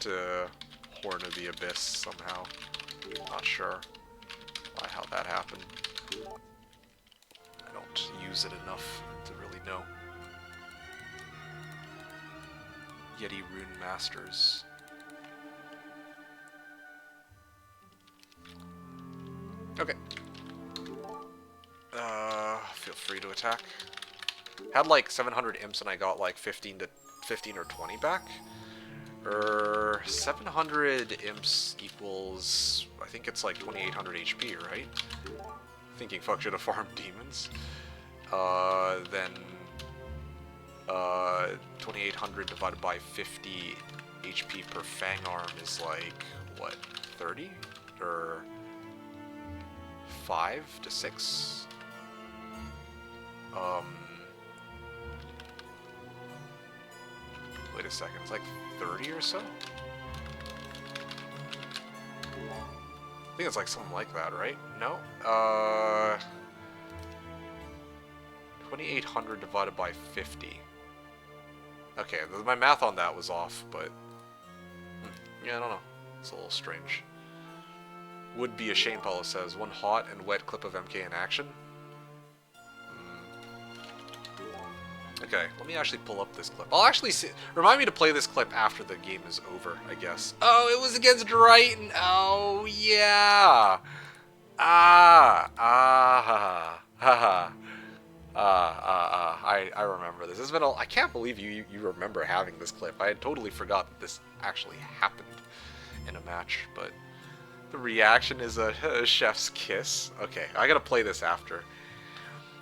to Horn of the Abyss somehow. Not sure how that happened. I don't use it enough to really know. Yeti Rune Masters. Okay. Feel free to attack. Had like 700 imps and I got like 15 or 20 back. 700 imps equals, I think it's like 2800 HP, right? Thinking fuck should have farmed demons. Then 2800 divided by 50 HP per Fang Arm is like, what, 30? Or 5 to 6? Wait a second, it's like 30 or so? I think it's like something like that, right? No? 2800 divided by 50. Okay, my math on that was off, but yeah, I don't know. It's a little strange. Would be a shame, Paulo says. One hot and wet clip of MK in action. Okay, let me actually pull up this clip. I'll actually see. Remind me to play this clip after the game is over, I guess. Oh, it was against Triton. Oh, yeah. I remember this. It's been I can't believe you remember having this clip. I had totally forgot that this actually happened in a match, but the reaction is a chef's kiss. Okay, I gotta play this after.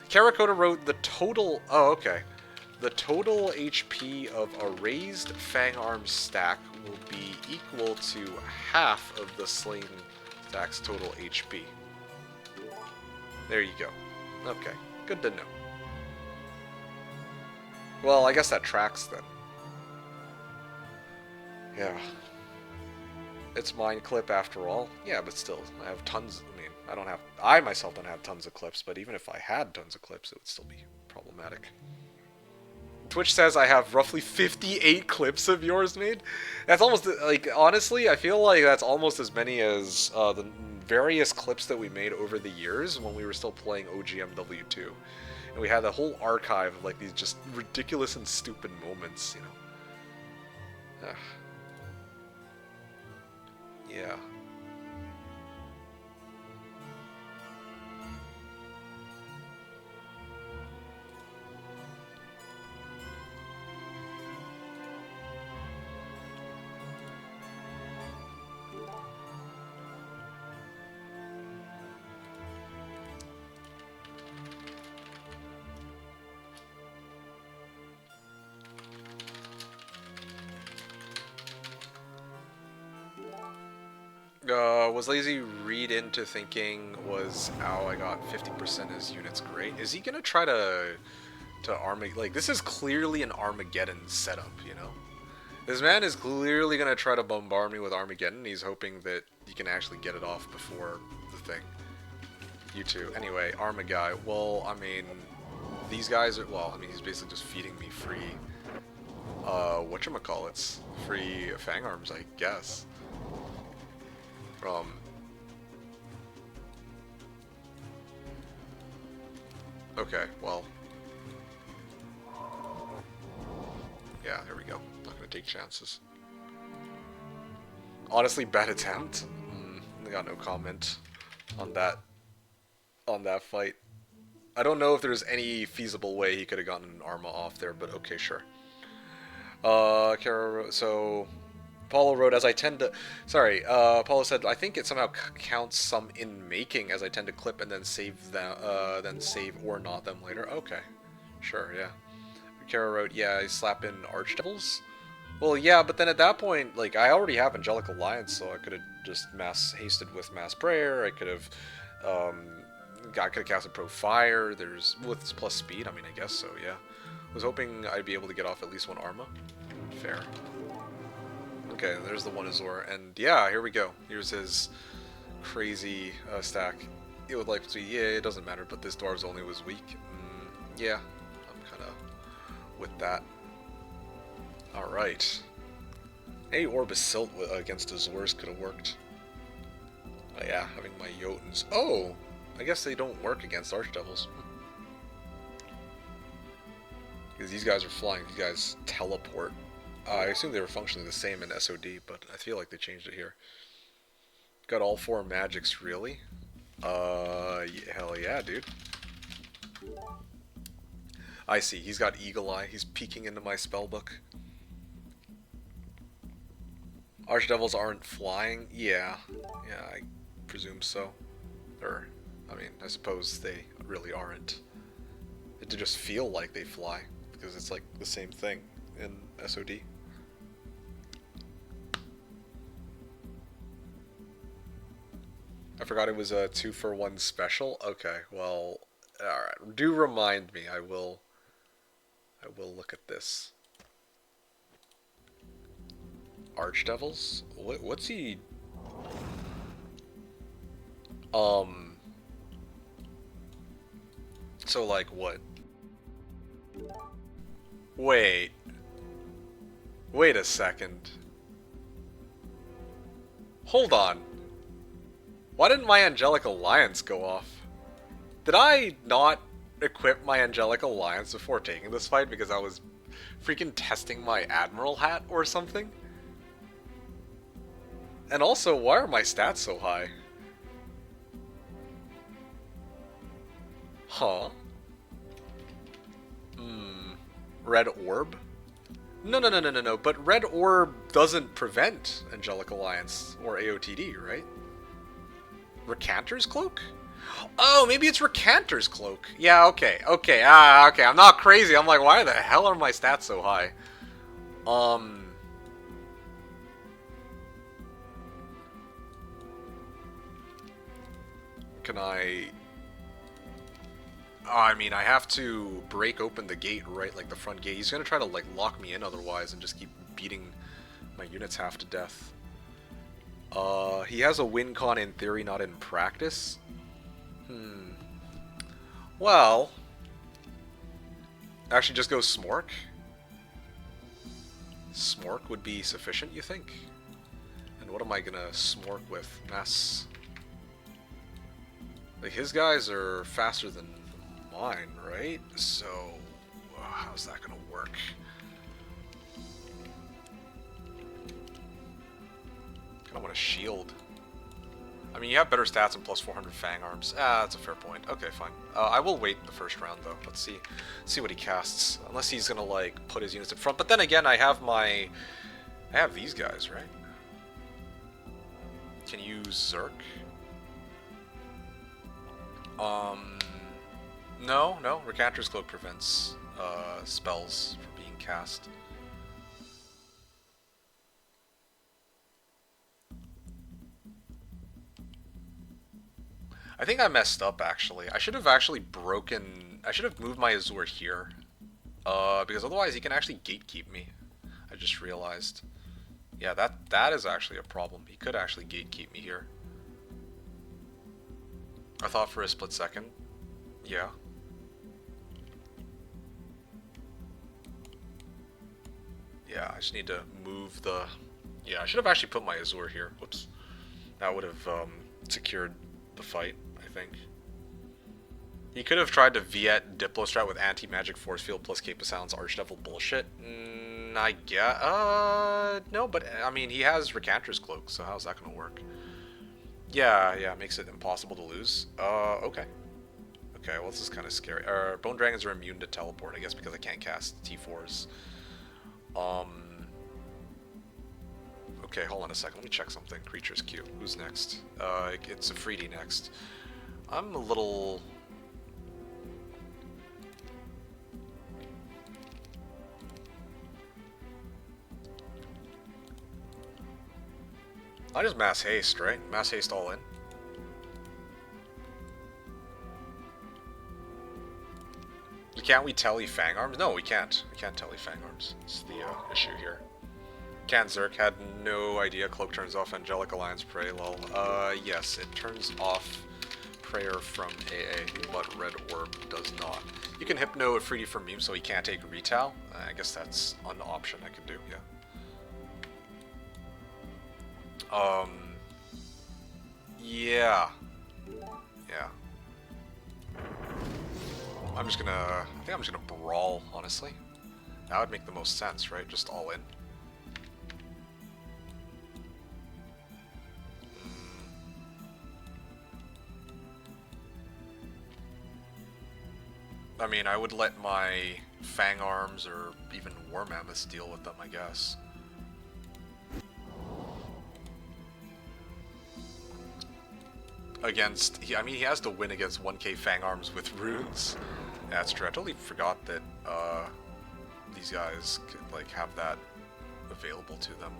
Karakota wrote the total. Oh, okay. The total HP of a raised Fang Arm stack will be equal to half of the slain stack's total HP. There you go. Okay, good to know. Well, I guess that tracks then. Yeah. It's mine clip after all. Yeah, but still, I have tons. I mean, I myself don't have tons of clips, but even if I had tons of clips, it would still be problematic. Twitch says I have roughly 58 clips of yours made. That's almost, like, honestly, I feel like that's almost as many as the various clips that we made over the years when we were still playing OGMW2. And we had a whole archive of, like, these just ridiculous and stupid moments, you know. Ugh. Yeah. Was Lazy read into thinking was, ow, I got 50% his units great? Is he gonna try to like, this is clearly an Armageddon setup, you know? This man is clearly gonna try to bombard me with Armageddon. He's hoping that he can actually get it off before the thing. You two. Anyway, Armaguy. Well, I mean, these guys are, well, I mean, he's basically just feeding me free, whatchamacallits? Free Fang Arms, I guess. Okay, well. Yeah, there we go. Not gonna take chances. Honestly, bad attempt. I got no comment on that. On that fight. I don't know if there's any feasible way he could have gotten an Arma off there, but okay, sure. So Paulo wrote, as I tend to... Sorry, Paulo said, I think it somehow counts some in making, as I tend to clip and then save them, then save or not them later. Okay, sure, yeah. Kara wrote, yeah, I slap in Archdevils. Well, yeah, but then at that point, like, I already have Angelic Alliance, so I could have just mass hasted with Mass Prayer. I could have, I could have casted Pro Fire. There's, with plus speed, I mean, I guess so, yeah. Was hoping I'd be able to get off at least one Arma. Fair. Okay, there's the one Azor, and yeah, here we go. Here's his crazy stack. It would like to, yeah, it doesn't matter, but this Dwarves only was weak. Yeah, I'm kind of with that. Alright. A Orb Silt against Azors could have worked. Oh yeah, having my Jotuns. Oh! I guess they don't work against Archdevils. Because these guys are flying, these guys teleport. I assume they were functionally the same in SOD, but I feel like they changed it here. Got all 4 magics, really? Hell yeah, dude. I see, he's got Eagle Eye, he's peeking into my spellbook. Archdevils aren't flying? Yeah, I presume so. Or, I mean, I suppose they really aren't. It to just feel like they fly, because it's like the same thing in SOD. I forgot it was a 2-for-1 special? Okay, well, alright. Do remind me, I will look at this. Archdevils? What's he... So, like, what? Wait a second. Hold on. Why didn't my Angelic Alliance go off? Did I not equip my Angelic Alliance before taking this fight because I was freaking testing my Admiral hat or something? And also, why are my stats so high? Huh? Red Orb? No, but Red Orb doesn't prevent Angelic Alliance or AOTD, right? Recanter's Cloak? Oh, maybe it's Recanter's Cloak. Yeah, okay, okay, I'm not crazy. I'm like, why the hell are my stats so high? Can I... I mean, I have to break open the gate, right? Like the front gate. He's gonna try to, like, lock me in otherwise and just keep beating my units half to death. He has a win con in theory, not in practice. Well... Actually, just go Smork. Smork would be sufficient, you think? And what am I gonna Smork with? Mass... Like, his guys are faster than mine, right? So, how's that gonna work? I want a shield. I mean, you have better stats and plus 400 Fang Arms. That's a fair point. Okay, fine. I will wait the first round, though. Let's see what he casts. Unless he's gonna, like, put his units in front. But then again, I have these guys, right? Can use Zerk. No. Recanter's Cloak prevents spells from being cast. I think I messed up, actually. I should have actually broken... I should have moved my Azure here. Because otherwise he can actually gatekeep me. I just realized. Yeah, that is actually a problem. He could actually gatekeep me here. I thought for a split second. Yeah. Yeah, I just need to move the... Yeah, I should have actually put my Azure here. Whoops. That would have secured the fight, I think. He could have tried to Viet Diplostrat with anti-magic force field plus Cape of Silence Archdevil bullshit. I guess. No, but I mean, he has Recanter's Cloak, so how's that gonna work? Yeah, makes it impossible to lose. Okay. Okay, well, this is kind of scary. Bone Dragons are immune to teleport, I guess, because I can't cast T4s. Okay, hold on a second. Let me check something. Creature's queue. Who's next? It's a Afridi next. I'm a little... I just mass haste, right? Mass haste all in. Can't we telly Fang Arms? No, we can't. We can't telly Fang Arms. It's the issue here. Can Zerk had no idea Cloak turns off Angelic Alliance Prey, lol. Yes, it turns off Prayer from AA, but Red Orb does not. You can Hypno Afridi from Meme so he can't take Retail. I guess that's an option I could do, yeah. Yeah. Yeah. I think I'm just gonna Brawl, honestly. That would make the most sense, right? Just all in. I mean, I would let my Fang Arms or even War Mammoths deal with them, I guess. Against, I mean, he has to win against 1k Fang Arms with runes. Yeah, that's true. I totally forgot that these guys could like have that available to them.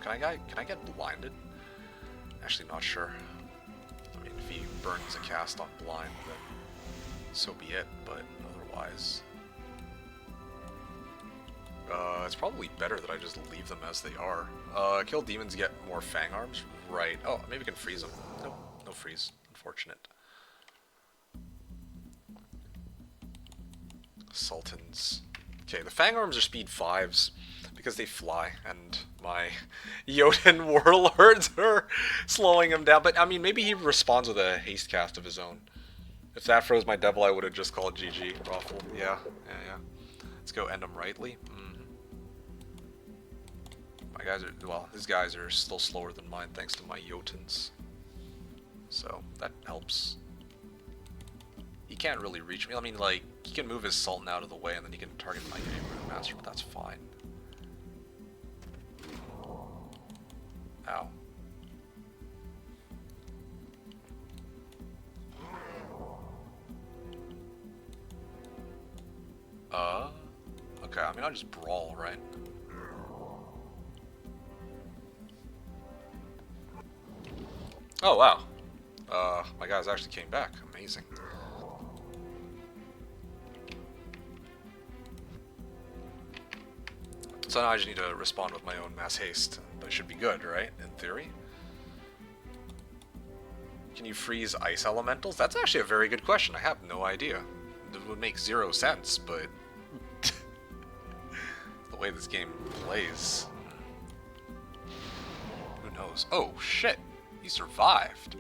Can I get blinded? Actually, not sure. I mean, if he burns a cast on blind, then so be it. But otherwise, it's probably better that I just leave them as they are. Kill demons, get more Fang Arms. Right. Oh, maybe we can freeze them. Nope. No freeze. Unfortunate. Sultans. Okay, the Fang Arms are speed 5s because they fly, and my Jotun Warlords are slowing him down. But, I mean, maybe he responds with a haste cast of his own. If that froze my devil, I would have just called GG. Raffle. Yeah. Let's go end him rightly. My guys are, well, his guys are still slower than mine thanks to my Jotuns. So, that helps. He can't really reach me. I mean, like, he can move his Sultan out of the way and then he can target my Rune Master, but that's fine. Ow. Okay, I mean, I'll just Brawl, right? Oh, wow. My guys actually came back. Amazing. So now I just need to respond with my own mass haste. That should be good, right? In theory. Can you freeze ice elementals? That's actually a very good question. I have no idea. It would make 0 sense, but the way this game plays, who knows? Oh shit! He survived.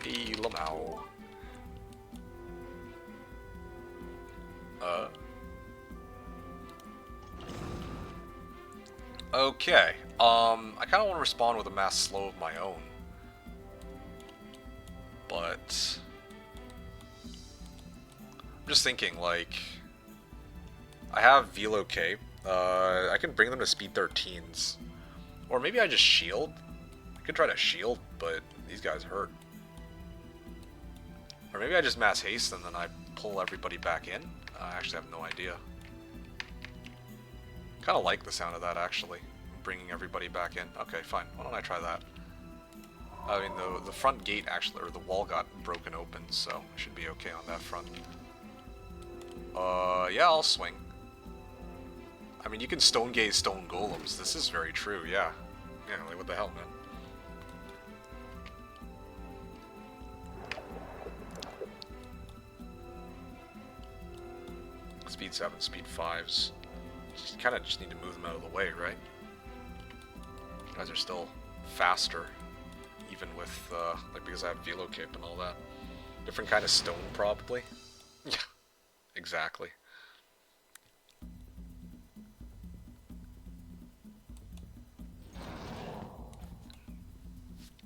Hey, Lamau. Okay. I kind of want to respond with a mass slow of my own. But I'm just thinking, like, I have Velo Cape. I can bring them to speed 13s. Or maybe I just shield. I could try to shield, but these guys hurt. Or maybe I just mass haste and then I pull everybody back in. I actually have no idea. Kind of like the sound of that, actually. Bringing everybody back in. Okay, fine. Why don't I try that? I mean, the front gate actually, or the wall got broken open, so I should be okay on that front. Yeah, I'll swing. I mean, you can stone gaze stone golems. This is very true, yeah. Yeah, like, what the hell, man? Speed 7, speed 5s. Just kind of just need to move them out of the way, right? You guys are still faster, even with, like, because I have velo cape and all that. Different kind of stone, probably. Yeah, exactly.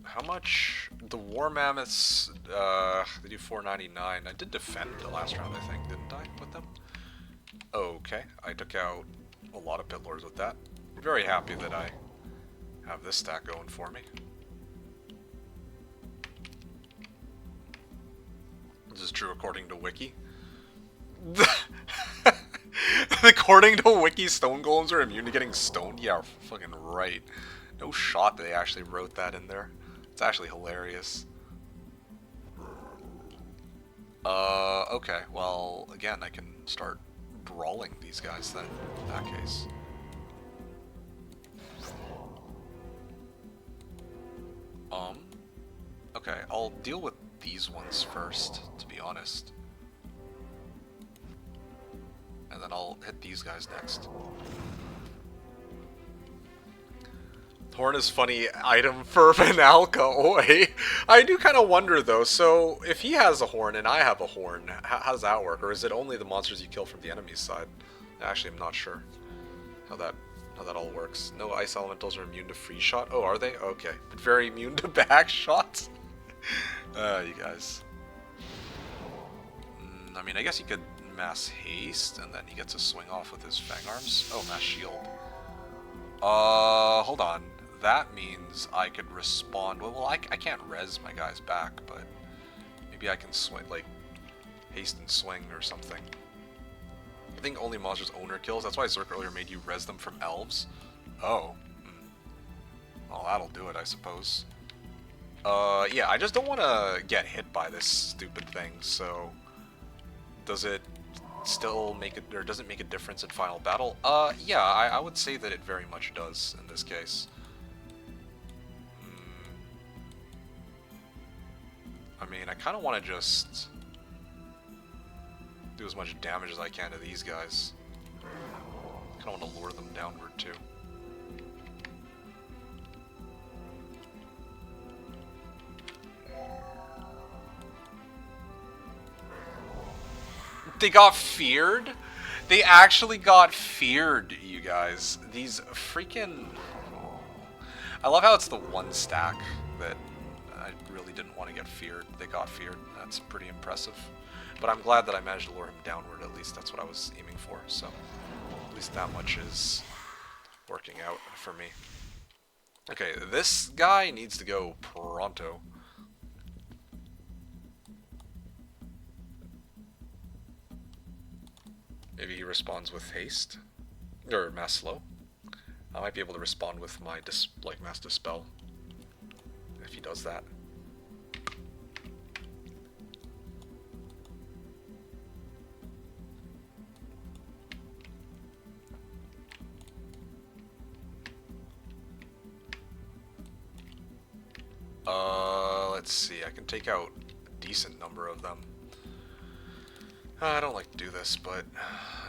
How much? The War Mammoths, they do 499. I did defend the last round, I think, didn't I, with them? Okay, I took out a lot of pit lords with that. I'm very happy that I have this stack going for me. This is true according to Wiki. According to Wiki, stone golems are immune to getting stoned? Yeah, fucking right. No shot that they actually wrote that in there. It's actually hilarious. Okay, well, again, I can start brawling these guys then, in that case. Okay, I'll deal with these ones first, to be honest. And then I'll hit these guys next. Horn is funny item for Vinalka. Oi. I do kind of wonder though, so if he has a horn and I have a horn, how does that work? Or is it only the monsters you kill from the enemy's side? Actually, I'm not sure how that all works. No ice elementals are immune to freeze shot. Oh, are they? Okay. But very immune to back shots? You guys. I mean, I guess he could mass haste, and then he gets a swing off with his fang arms. Oh, mass shield. Hold on. That means I could respond. Well, I can't res my guys back, but maybe I can swing, like, haste and swing or something. I think only monsters owner kills. That's why Zerk earlier made you res them from elves. Oh. Well, that'll do it, I suppose. Yeah, I just don't want to get hit by this stupid thing, so... Does it still make it, or does it make a difference in final battle? Yeah, I would say that it very much does in this case. I mean, I kind of want to just do as much damage as I can to these guys. I kind of want to lure them downward too. They got feared? They actually got feared, you guys. These freaking... I love how it's the one stack that I really didn't want to get feared. They got feared. That's pretty impressive. But I'm glad that I managed to lure him downward, at least. That's what I was aiming for, so... At least that much is working out for me. Okay, this guy needs to go pronto. Maybe he responds with haste, or mass slow. I might be able to respond with my mass dispel if he does that. Let's see. I can take out a decent number of them. I don't like to do this, but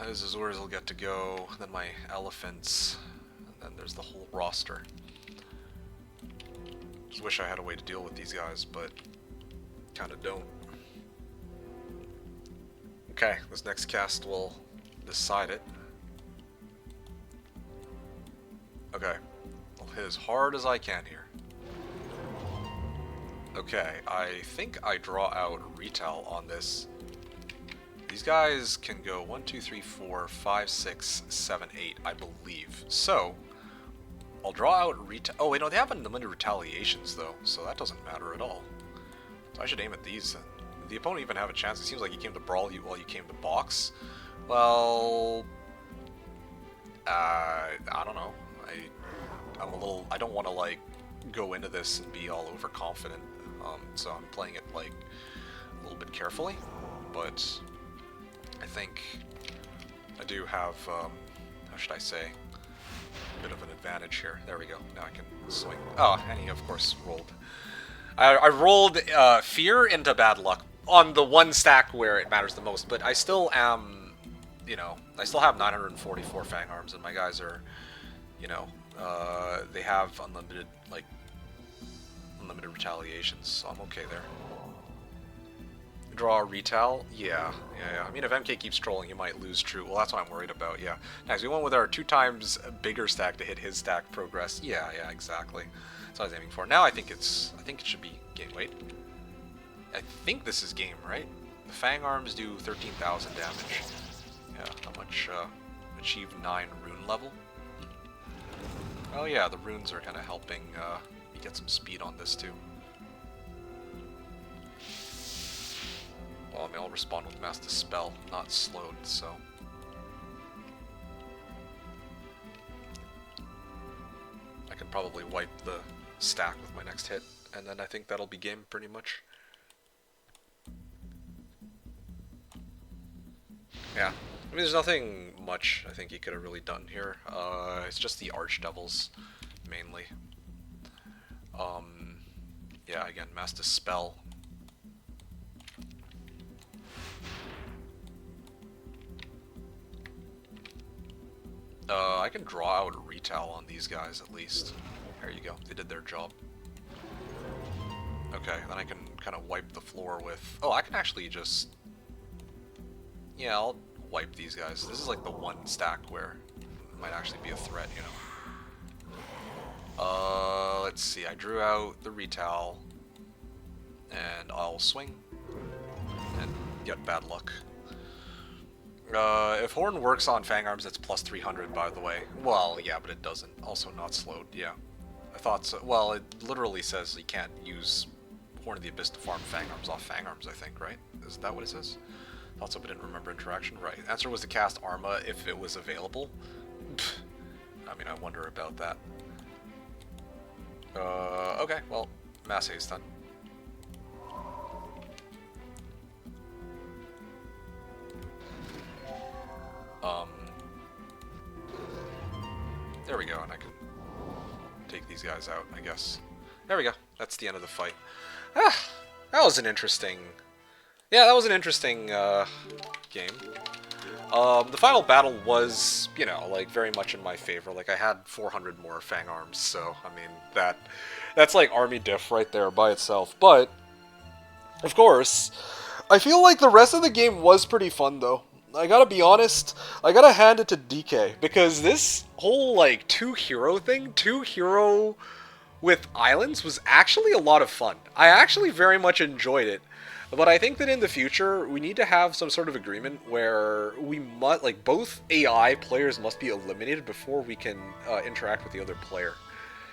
his Azores will get to go, then my elephants, and then there's the whole roster. Just wish I had a way to deal with these guys, but kinda don't. Okay, this next cast will decide it. Okay, I'll hit as hard as I can here. Okay, I think I draw out retail on this. These guys can go 1, 2, 3, 4, 5, 6, 7, 8, I believe. So, I'll draw out oh wait, no, they have unlimited retaliations though, so that doesn't matter at all. So I should aim at these. The opponent even have a chance. It seems like he came to brawl you while you came to box. Well, I don't know. I'm a little, I don't want to like go into this and be all overconfident. So I'm playing it like a little bit carefully, but I think I do have, how should I say, a bit of an advantage here. There we go. Now I can swing. Oh, and he of course rolled. I rolled fear into bad luck on the one stack where it matters the most, but I still am, you know, I still have 944 fang arms, and my guys are, you know, they have unlimited, like, unlimited retaliations, so I'm okay there. Draw a retal? Yeah. I mean, if MK keeps trolling, he might lose true. Well, that's what I'm worried about, yeah. Next, we went with our 2 times bigger stack to hit his stack progress. Yeah, exactly. That's what I was aiming for. Now I think it should be game. Wait. I think this is game, right? The Fang Arms do 13,000 damage. Yeah, how much, achieve 9 rune level? Oh yeah, the runes are kind of helping me get some speed on this too. Well, I mean, I'll respond with Mass Dispel, not slowed, so... I can probably wipe the stack with my next hit, and then I think that'll be game pretty much. Yeah. I mean, there's nothing much I think he could have really done here. It's just the Archdevils, mainly. Yeah, again, Mass Dispel. I can draw out a retal on these guys at least. There you go, they did their job. Okay, then I can kind of wipe the floor with... Oh, I can actually just... Yeah, I'll wipe these guys. This is like the one stack where it might actually be a threat, you know. Let's see, I drew out the retal, and I'll swing, and get bad luck. If Horn works on Fang Arms, it's plus 300, by the way. Well, yeah, but it doesn't. Also not slowed, yeah. I thought so. Well, it literally says you can't use Horn of the Abyss to farm Fang Arms off Fang Arms, I think, right? Is that what it says? Thought so, but didn't remember interaction. Right. Answer was to cast Arma if it was available. Pfft. I mean, I wonder about that. Okay, well, Mass Haste then. There we go, and I can take these guys out, I guess. There we go. That's the end of the fight. Ah, that was an interesting... Yeah, that was an interesting game. The final battle was, you know, like, very much in my favor. Like, I had 400 more Fang Arms, so, I mean, that's like army diff right there by itself. But, of course, I feel like the rest of the game was pretty fun, though. I gotta be honest, I gotta hand it to DK, because this whole, like, 2-hero thing, 2-hero with islands, was actually a lot of fun. I actually very much enjoyed it. But I think that in the future, we need to have some sort of agreement where we must, like, both AI players must be eliminated before we can interact with the other player.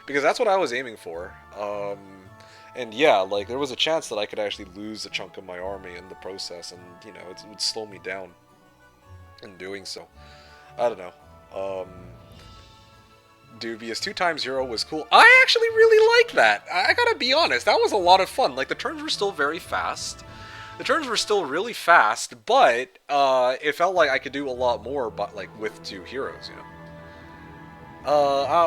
Because that's what I was aiming for. And yeah, like, there was a chance that I could actually lose a chunk of my army in the process, and, you know, it would slow me down in doing so. I don't know. Dubious 2x0 was cool. I actually really liked that. I gotta be honest, that was a lot of fun. Like, the turns were still very fast. The turns were still really fast, but it felt like I could do a lot more, but like with 2 heroes, you know.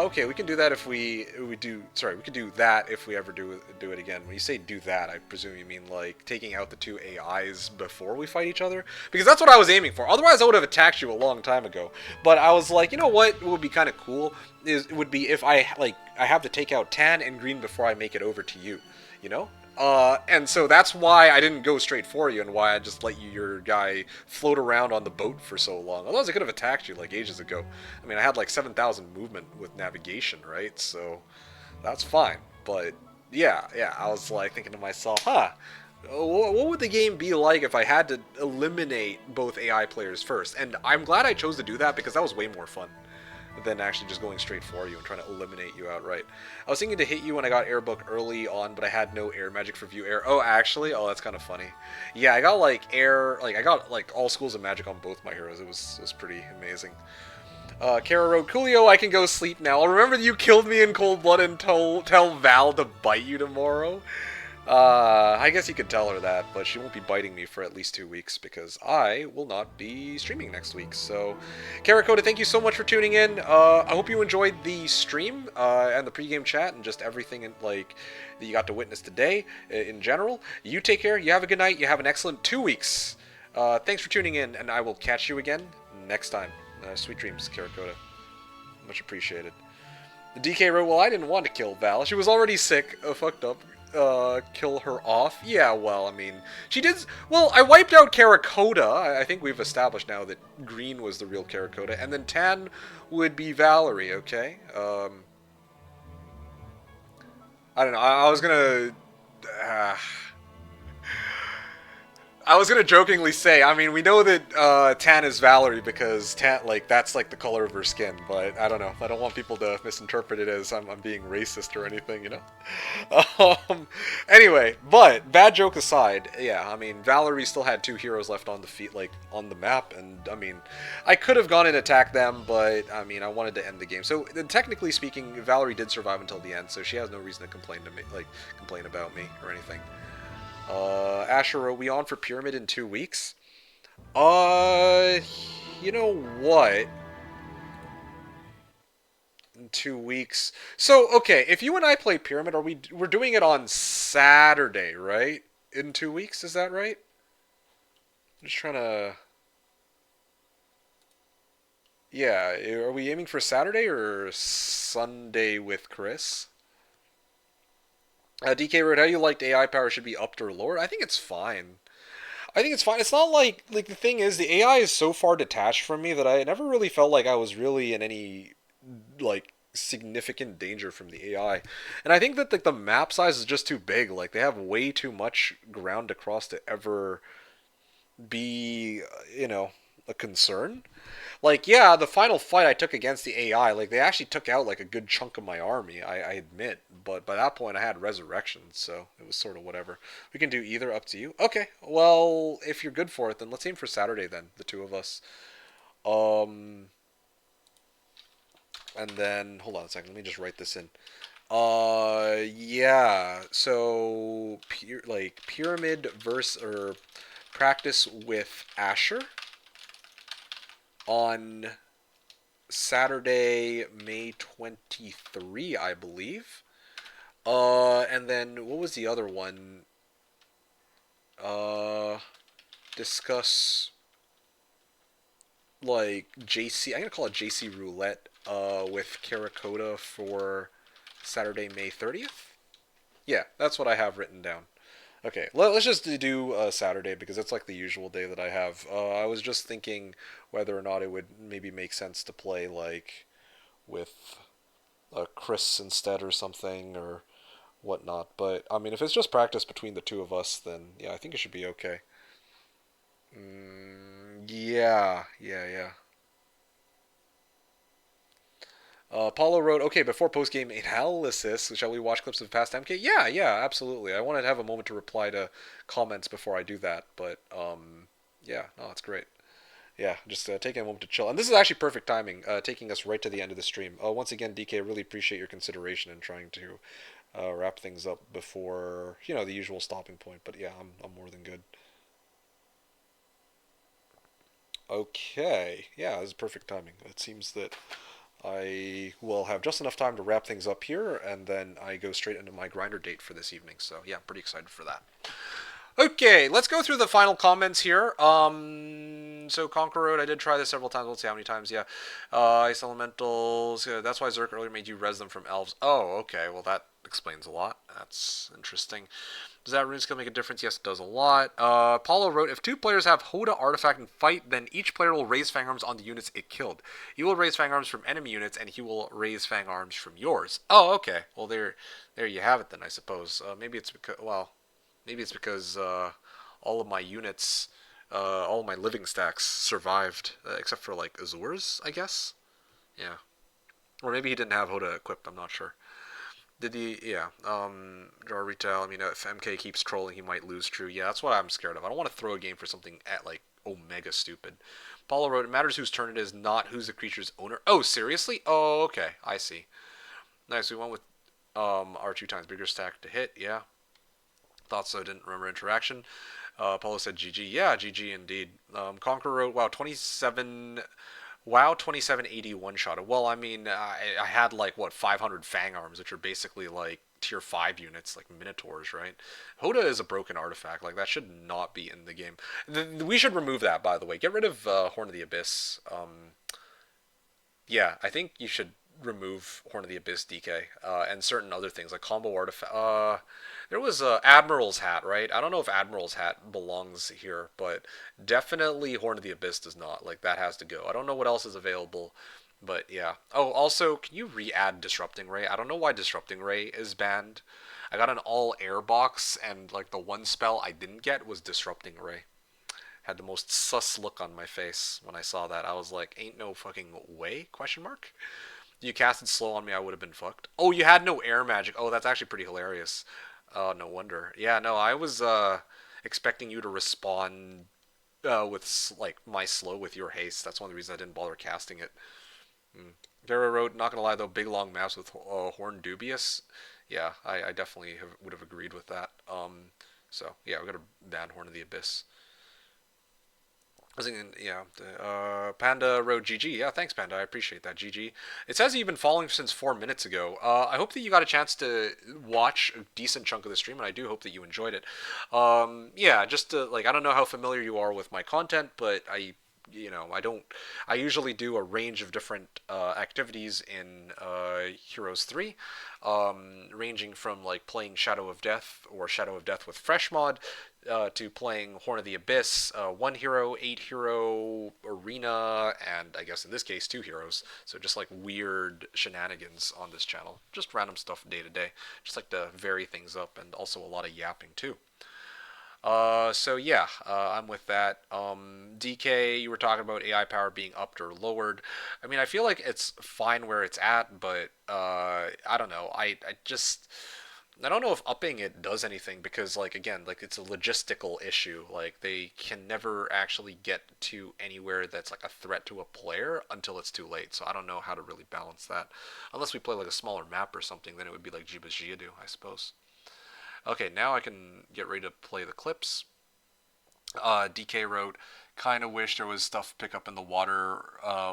Okay, we can do that if we do. Sorry, we can do that if we ever do it again. When you say do that, I presume you mean like taking out the 2 AIs before we fight each other, because that's what I was aiming for. Otherwise, I would have attacked you a long time ago. But I was like, you know what would be kind of cool would be if I have to take out tan and green before I make it over to you, you know. And so that's why I didn't go straight for you, and why I just let your guy float around on the boat for so long. Otherwise, I could have attacked you like ages ago. I mean, I had like 7,000 movement with navigation, right? So that's fine. But yeah, I was like thinking to myself, huh? What would the game be like if I had to eliminate both AI players first? And I'm glad I chose to do that, because that was way more fun than actually just going straight for you and trying to eliminate you outright. I was thinking to hit you when I got air book early on, but I had no air magic for view air. Oh, actually? Oh, that's kind of funny. Yeah, I got like air, like I got like all schools of magic on both my heroes. It was pretty amazing. Kara wrote, Coolio, I can go sleep now. I'll remember that you killed me in cold blood and tell Val to bite you tomorrow. I guess you could tell her that, but she won't be biting me for at least 2 weeks because I will not be streaming next week. So, Karakota, thank you so much for tuning in. I hope you enjoyed the stream and the pregame chat and just everything like that you got to witness today in general. You take care. You have a good night. You have an excellent 2 weeks. Thanks for tuning in, and I will catch you again next time. Sweet dreams, Karakota. Much appreciated. The DK wrote, well, I didn't want to kill Val. She was already sick, fucked up. Kill her off? Yeah, well, I mean, she did... Well, I wiped out Karakota. I think we've established now that green was the real Karakota. And then tan would be Valerie, okay? I don't know. I was gonna... I was gonna jokingly say, I mean, we know that tan is Valerie because tan, like, that's like the color of her skin, but I don't know. I don't want people to misinterpret it as I'm being racist or anything, you know. Anyway, but bad joke aside, yeah, I mean, Valerie still had 2 heroes left on the feet, like on the map, and I mean, I could have gone and attacked them, but I mean, I wanted to end the game. So technically speaking, Valerie did survive until the end, so she has no reason to complain to me, like complain about me or anything. Asher, are we on for Pyramid in 2 weeks? Uh, you know what? In 2 weeks. So, okay, if you and I play Pyramid, we're doing it on Saturday, right? In 2 weeks, is that right? I'm just trying to. Yeah, are we aiming for Saturday or Sunday with Chris? DK Road, how you liked AI power should be upped or lowered? I think it's fine. I think it's fine. It's not like the thing is the AI is so far detached from me that I never really felt like I was really in any like significant danger from the AI. And I think that like the map size is just too big. Like they have way too much ground to cross to ever be, a concern. Like, yeah, the final fight I took against the AI, like, they actually took out, like, a good chunk of my army, I admit. But by that point, I had resurrection, so it was sort of whatever. We can do either, up to you. Okay, well, if you're good for it, then let's aim for Saturday, then, the 2 of us. Um, and then, hold on a second, let me just write this in. Yeah, so, like, Pyramid versus, or practice with Asher on Saturday, May 23, I believe. And then what was the other one? Uh, discuss like JC. I'm gonna call it JC Roulette. With Karakota for Saturday, May 30th. Yeah, that's what I have written down. Okay, let's just do Saturday because it's like the usual day that I have. I was just thinking whether or not it would maybe make sense to play like with Chris instead or something or whatnot. But I mean, if it's just practice between the 2 of us, then yeah, I think it should be okay. Yeah, yeah, yeah. Paulo wrote, okay, before post-game analysis, shall we watch clips of past MK? Yeah, yeah, absolutely. I wanted to have a moment to reply to comments before I do that, but yeah, no, it's great. Yeah, just taking a moment to chill. And this is actually perfect timing, taking us right to the end of the stream. Once again, DK, really appreciate your consideration in trying to wrap things up before, the usual stopping point. But yeah, I'm more than good. Okay, yeah, this is perfect timing. It seems that I will have just enough time to wrap things up here, and then I go straight into my grinder date for this evening. So yeah, I'm pretty excited for that. Okay, let's go through the final comments here. So Conquer Road, I did try this several times. Let's see how many times. Yeah, Ice Elementals. That's why Zerk earlier made you res them from elves. Oh, okay. Well, that explains a lot. That's interesting. Does that rune skill make a difference? Yes, it does a lot. Paulo wrote, if 2 players have Hoda artifact and fight, then each player will raise fang arms on the units it killed. You will raise fang arms from enemy units, and he will raise fang arms from yours. Oh, okay. Well, there you have it then, I suppose. Maybe it's because all of my units, all of my living stacks survived, except for like Azur's, I guess. Yeah. Or maybe he didn't have Hoda equipped. I'm not sure. Did he? Yeah. Draw retail. I mean, if MK keeps trolling, he might lose. True. Yeah, that's what I'm scared of. I don't want to throw a game for something at like Omega stupid. Paulo wrote, it matters whose turn it is, not who's the creature's owner. Oh, seriously? Oh, okay. I see. Nice. We went with our 2 times bigger stack to hit. Yeah. Thought so. Didn't remember interaction. Paulo said GG. Yeah, GG indeed. Conqueror wrote, wow, 27. WoW 2780 one shot. Well, I mean, I had like what 500 Fang arms, which are basically like tier 5 units, like Minotaurs, right? Hoda is a broken artifact. Like that should not be in the game. We should remove that, by the way. Get rid of Horn of the Abyss. Yeah, I think you should remove Horn of the Abyss DK and certain other things like combo artifact. There was Admiral's Hat, right? I don't know if Admiral's Hat belongs here, but definitely Horn of the Abyss does not. Like that has to go. I don't know what else is available, but yeah. Oh, also, can you re-add Disrupting Ray? I don't know why Disrupting Ray is banned. I got an all air box, and like the one spell I didn't get was Disrupting Ray. Had the most sus look on my face when I saw that. I was like, "Ain't no fucking way?" Question mark. You casted slow on me, I would have been fucked. Oh, you had no air magic. Oh, that's actually pretty hilarious. Oh, no wonder. Yeah, no, I was expecting you to respond with like my slow with your haste. That's one of the reasons I didn't bother casting it. Dara wrote, not gonna lie though, big long maps with horn dubious. Yeah, I definitely would have agreed with that. So yeah, we got to ban Horn of the Abyss. I was thinking, yeah, Panda wrote GG. Yeah, thanks, Panda. I appreciate that. GG. It says you've been following since 4 minutes ago. I hope that you got a chance to watch a decent chunk of the stream, and I do hope that you enjoyed it. Yeah, just to, like, I don't know how familiar you are with my content, but I don't. I usually do a range of different activities in Heroes 3, ranging from like playing Shadow of Death or Shadow of Death with Fresh Mod to playing Horn of the Abyss, 1 hero, 8 hero arena, and I guess in this case 2 heroes. So just like weird shenanigans on this channel, just random stuff day to day. Just like to vary things up, and also a lot of yapping too. So yeah, I'm with that. DK, you were talking about AI power being upped or lowered. I mean, I feel like it's fine where it's at, but I don't know. I don't know if upping it does anything because, like, again, like it's a logistical issue. Like they can never actually get to anywhere that's like a threat to a player until it's too late. So I don't know how to really balance that. Unless we play like a smaller map or something, then it would be like Jiba's Geodu, I suppose. Okay, now I can get ready to play the clips. DK wrote, kind of wish there was stuff to pick up in the water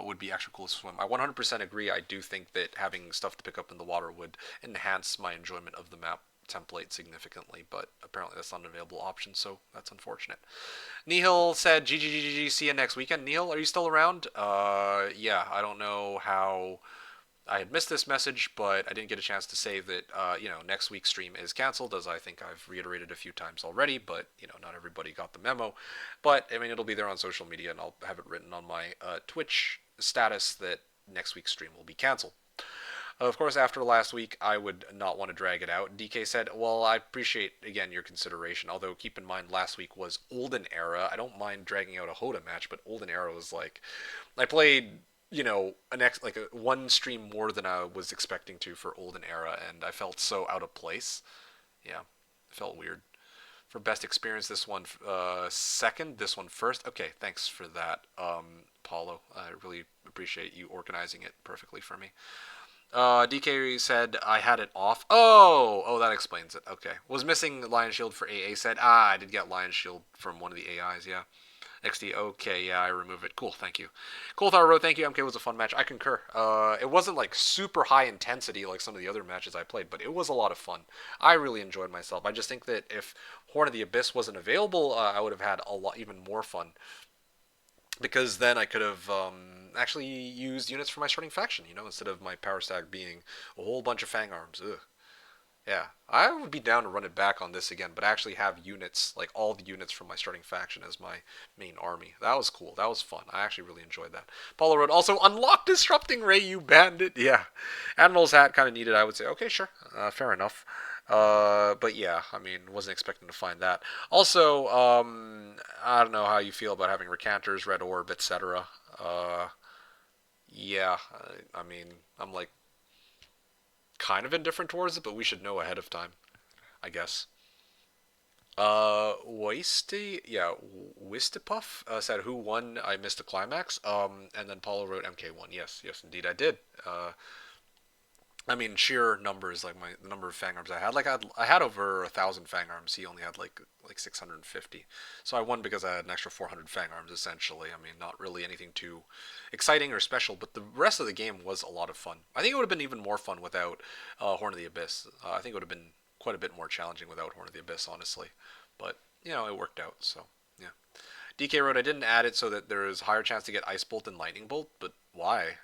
would be extra cool to swim. I 100% agree. I do think that having stuff to pick up in the water would enhance my enjoyment of the map template significantly, but apparently that's not an available option, so that's unfortunate. Nihil said, GGGG, see you next weekend. Nihil, are you still around? Yeah, I don't know how I had missed this message, but I didn't get a chance to say that, next week's stream is canceled, as I think I've reiterated a few times already, but, not everybody got the memo. But, I mean, it'll be there on social media, and I'll have it written on my Twitch status that next week's stream will be canceled. Of course, after last week, I would not want to drag it out. DK said, well, I appreciate, again, your consideration, although keep in mind last week was Olden Era. I don't mind dragging out a Hoda match, but Olden Era was like, I played one stream more than I was expecting to for Olden Era, and I felt so out of place. Yeah, it felt weird. For best experience, this one second, this one first. Okay, thanks for that, Paulo. I really appreciate you organizing it perfectly for me. DK said I had it off. Oh, that explains it. Okay, was missing Lion Shield for AA. Said I did get Lion Shield from one of the AIs. Yeah. XD, okay, yeah, I remove it. Cool, thank you. Coulthar wrote, thank you, MK was a fun match. I concur. It wasn't like super high intensity like some of the other matches I played, but it was a lot of fun. I really enjoyed myself. I just think that if Horn of the Abyss wasn't available, I would have had a lot even more fun. Because then I could have actually used units for my starting faction, instead of my power stack being a whole bunch of Fang Arms. Ugh. Yeah, I would be down to run it back on this again, but actually have units, like all the units from my starting faction as my main army. That was cool. That was fun. I actually really enjoyed that. Paulo wrote, also, unlock Disrupting Ray, you bandit. Yeah. Admiral's Hat kind of needed, I would say. Okay, sure. Fair enough. But yeah, I mean, wasn't expecting to find that. Also, I don't know how you feel about having Recanters, Red Orb, etc. Yeah, I mean, I'm like kind of indifferent towards it, but we should know ahead of time, I guess. Wistipuff said who won. I missed the climax. And then Paulo wrote MK won. Yes, yes, indeed, I did. I mean, sheer numbers, like the number of fang arms I had. I had over 1,000 fang arms. He only had like 650. So I won because I had an extra 400 fang arms. Essentially, I mean, not really anything too exciting or special, but the rest of the game was a lot of fun. I think it would have been even more fun without Horn of the Abyss. I think it would have been quite a bit more challenging without Horn of the Abyss, honestly. But it worked out. So yeah. DK wrote, I didn't add it so that there is higher chance to get Ice Bolt than Lightning Bolt, but why?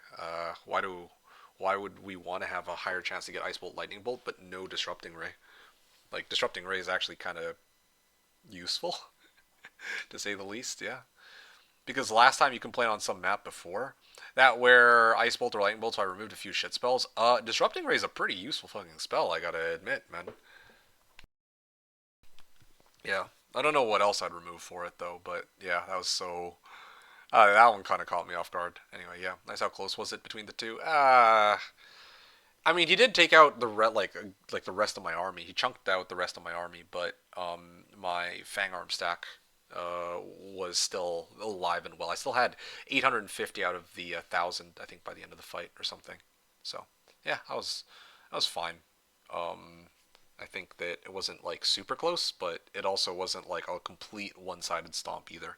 Why would we want to have a higher chance to get Ice Bolt, Lightning Bolt, but no Disrupting Ray? Like Disrupting Ray is actually kind of useful, to say the least. Yeah, because last time you complained on some map before that where Ice Bolt or Lightning Bolt, so I removed a few shit spells. Disrupting Ray is a pretty useful fucking spell, I gotta admit, man. Yeah, I don't know what else I'd remove for it though, but yeah, that was so. That one kind of caught me off guard. Anyway, yeah, nice. How close was it between the two? I mean, he did take out like the rest of my army. He chunked out the rest of my army, but my Fang Arm stack was still alive and well. I still had 850 out of the 1,000, I think, by the end of the fight or something. So yeah, I was fine. I think that it wasn't like super close, but it also wasn't like a complete one-sided stomp either,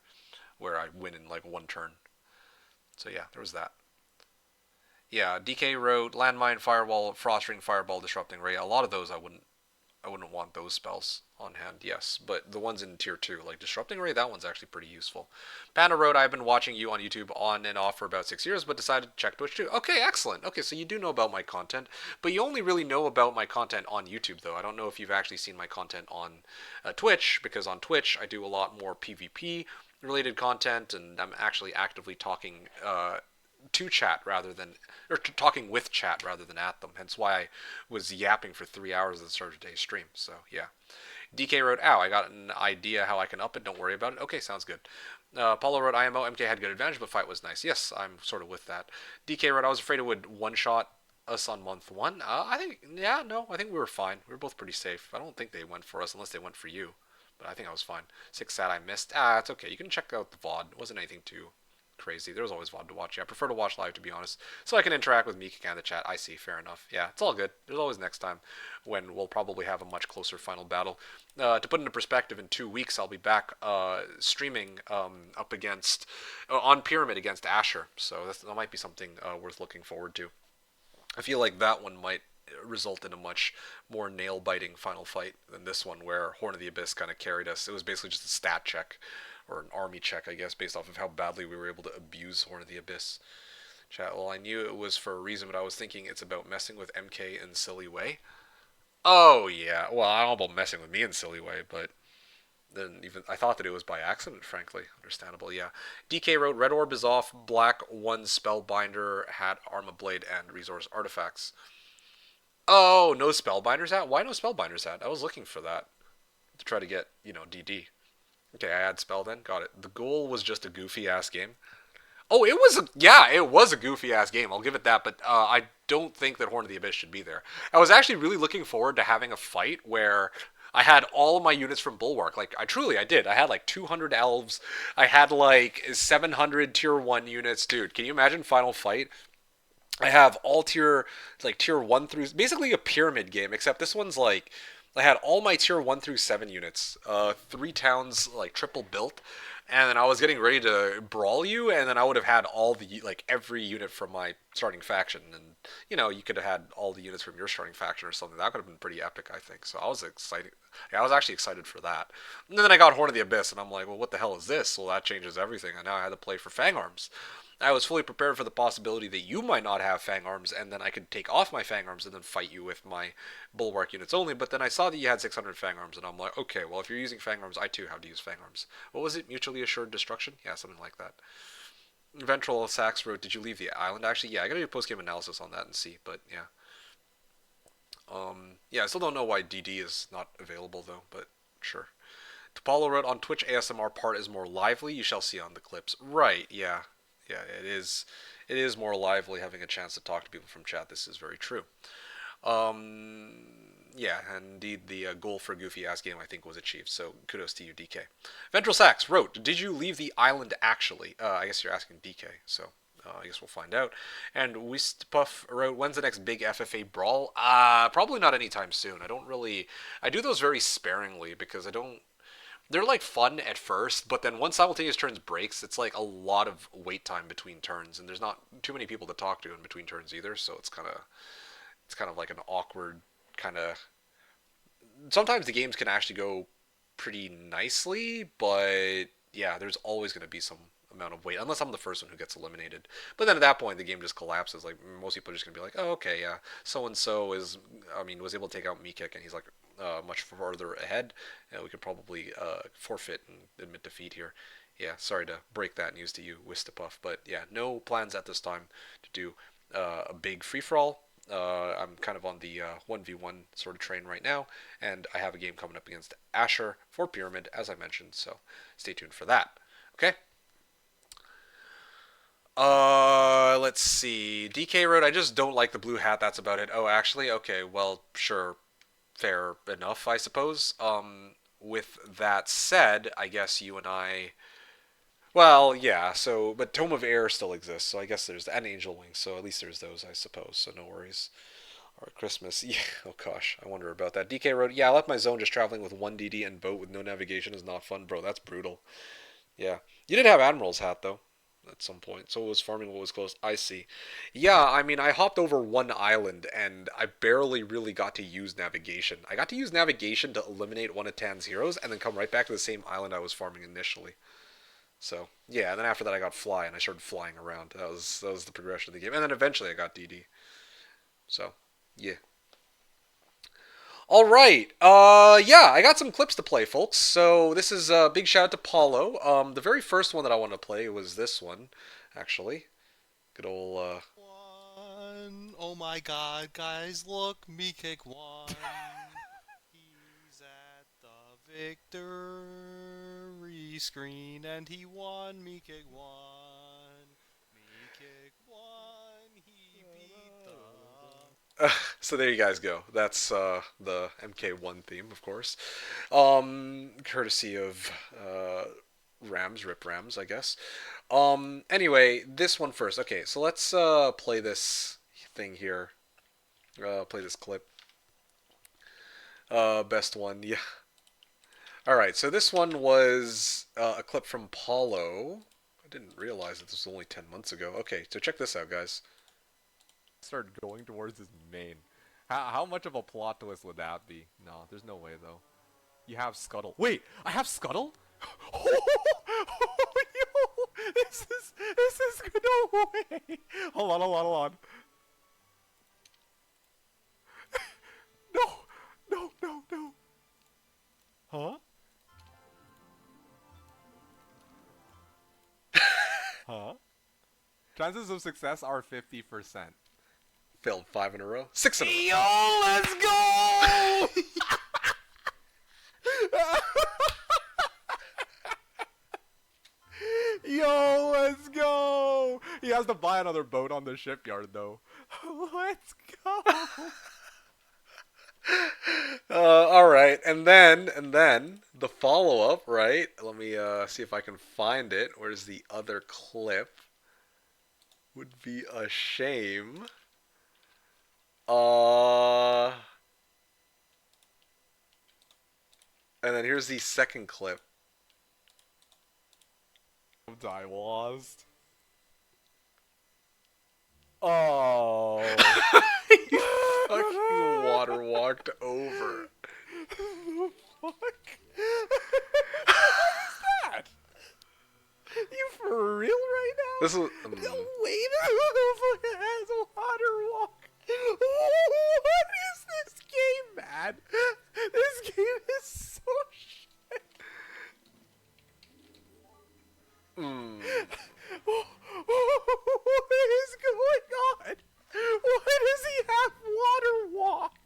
where I win in like one turn. So yeah, there was that. Yeah, DK wrote landmine, firewall, frost ring, fireball, disrupting ray. A lot of those I wouldn't want those spells on hand. Yes, but the ones in tier 2 like disrupting ray, that one's actually pretty useful. Panda wrote, I've been watching you on YouTube on and off for about 6 years, but decided to check Twitch too. Okay, excellent. Okay, so you do know about my content, but you only really know about my content on YouTube though. I don't know if you've actually seen my content on Twitch, because on Twitch I do a lot more PvP related content, and I'm actually actively talking to chat rather than, or talking with chat rather than at them. Hence why I was yapping for 3 hours at the start of today's stream. So yeah. DK wrote, "Ow, I got an idea how I can up it. Don't worry about it." Okay, sounds good. Paulo wrote, "IMO MK had good advantage, but fight was nice." Yes, I'm sort of with that. DK wrote, "I was afraid it would one shot us on month one." I think, yeah, no, I think we were fine. We were both pretty safe. I don't think they went for us unless they went for you, but I think I was fine. Six sad I missed. It's okay. You can check out the VOD. It wasn't anything too crazy. There was always VOD to watch. Yeah, I prefer to watch live, to be honest, so I can interact with MeKick and the chat. I see. Fair enough. Yeah, it's all good. There's always next time when we'll probably have a much closer final battle. To put into perspective, in 2 weeks I'll be back streaming up against on Pyramid against Asher. So that might be something worth looking forward to. I feel like that one might result in a much more nail biting final fight than this one, where Horn of the Abyss kind of carried us. It was basically just a stat check, or an army check, I guess, based off of how badly we were able to abuse Horn of the Abyss. Chat, well, I knew it was for a reason, but I was thinking it's about messing with MK in silly way. Oh, yeah. Well, I don't know about messing with me in silly way, but then even I thought that it was by accident, frankly. Understandable, yeah. DK wrote, Red Orb is off, Black 1 Spellbinder had Arma Blade and Resource Artifacts. Oh, no Spellbinders hat? Why no Spellbinders hat? I was looking for that to try to get, DD. Okay, I add spell then. Got it. The goal was just a goofy ass game. Oh, it was a goofy ass game. I'll give it that, but I don't think that Horn of the Abyss should be there. I was actually really looking forward to having a fight where I had all of my units from Bulwark. Like I did. I had like 200 elves. I had like 700 tier 1 units. Dude, can you imagine final fight? I have all tier 1 through, basically a pyramid game, except this one's like I had all my tier 1 through 7 units, 3 towns like triple built, and then I was getting ready to brawl you, and then I would have had all the like every unit from my starting faction, and you could have had all the units from your starting faction or something. That could have been pretty epic, I think. So I was excited. Yeah, I was actually excited for that. And then I got Horn of the Abyss, and I'm like, well, what the hell is this? Well, that changes everything. And now I had to play for Fang Arms. I was fully prepared for the possibility that you might not have Fang Arms, and then I could take off my Fang Arms and then fight you with my Bulwark units only. But then I saw that you had 600 Fang Arms, and I'm like, okay, well, if you're using Fang Arms, I too have to use Fang Arms. What was it? Mutually assured destruction? Yeah, something like that. Ventral Sax wrote, did you leave the island? Actually, yeah, I gotta do a post-game analysis on that and see, but yeah. Yeah, I still don't know why DD is not available, though, but sure. Topalo wrote, on Twitch ASMR part is more lively. You shall see on the clips. Right, yeah. Yeah, it is. It is more lively having a chance to talk to people from chat. This is very true. Um, Yeah, indeed, the goal for a goofy ass game I think was achieved. So kudos to you, DK. Ventral Sax wrote, "Did you leave the island actually?" I guess you're asking DK. So I guess we'll find out. And Wistpuff wrote, "When's the next big FFA brawl?" Probably not anytime soon. I don't really. I do those very sparingly because I don't. They're like fun at first, but then once simultaneous turns breaks, it's like a lot of wait time between turns, and there's not too many people to talk to in between turns either. So it's kind of like an awkward kind of. Sometimes the games can actually go pretty nicely, but yeah, there's always going to be some amount of wait unless I'm the first one who gets eliminated. But then at that point, the game just collapses. Like most people are just going to be like, "Oh, okay, yeah, so and so was able to take out MeKick, and he's like much further ahead. We could probably forfeit and admit defeat here." Yeah, sorry to break that news to you, Wistapuff, but yeah, no plans at this time to do a big free for all. I'm kind of on the 1v1 sort of train right now, and I have a game coming up against Asher for Pyramid, as I mentioned, so stay tuned for that. Okay? Let's see. DK wrote, "I just don't like the blue hat, that's about it." Oh, actually? Okay, well, sure. Fair enough, I suppose. With that said, I guess you and I. Well, yeah, so. But Tome of Air still exists, so I guess there's. And Angel Wings, so at least there's those, I suppose, so no worries. Or Christmas. Yeah. Oh gosh, I wonder about that. DK wrote, "Yeah, I left my zone just traveling with one DD and boat with no navigation is not fun, bro. That's brutal." Yeah. You did have Admiral's hat though, at some point. So it was farming what was close. I see. Yeah, I mean, I hopped over one island and I barely really got to use navigation. I got to use navigation to eliminate one of Tan's heroes and then come right back to the same island I was farming initially. So yeah, and then after that I got fly and I started flying around. That was the progression of the game, and then eventually I got DD. So yeah. All right. Yeah, I got some clips to play, folks. So this is a big shout out to Paulo. The very first one that I want to play was this one, actually. Good old. One. Oh my god, guys, look, MeKick won. He's at the victory screen and he won. MeKick won. MeKick won. He beat the. So there you guys go. That's the MK1 theme, of course. Courtesy of Rams, Rip Rams, I guess. Anyway, this one first. Okay, so let's play this thing here. Play this clip. Best one, yeah. All right, so this one was a clip from Paulo. I didn't realize that this was only 10 months ago. Okay, so check this out, guys. Start going towards his main. How much of a plot twist would that be? No, there's no way though. You have Scuttle. Wait, I have Scuttle? Oh, yo, this is no way. Hold on. No, no. Huh? Huh? Chances of success are 50%. Failed 5 in a row. 6 in a row. Yo, let's go! Yo, let's go! He has to buy another boat on the shipyard, though. Let's go! All right, and then the follow up, right? Let me see if I can find it. Where's the other clip? Would be a shame. And then here's the second clip. I lost. Oh. He fucking water walked over. The fuck? What is that? You for real right now? This is. No, wait, motherfucker has a water walk. What is this game, man? This game is so shit. What is going on? Why does he have water walk?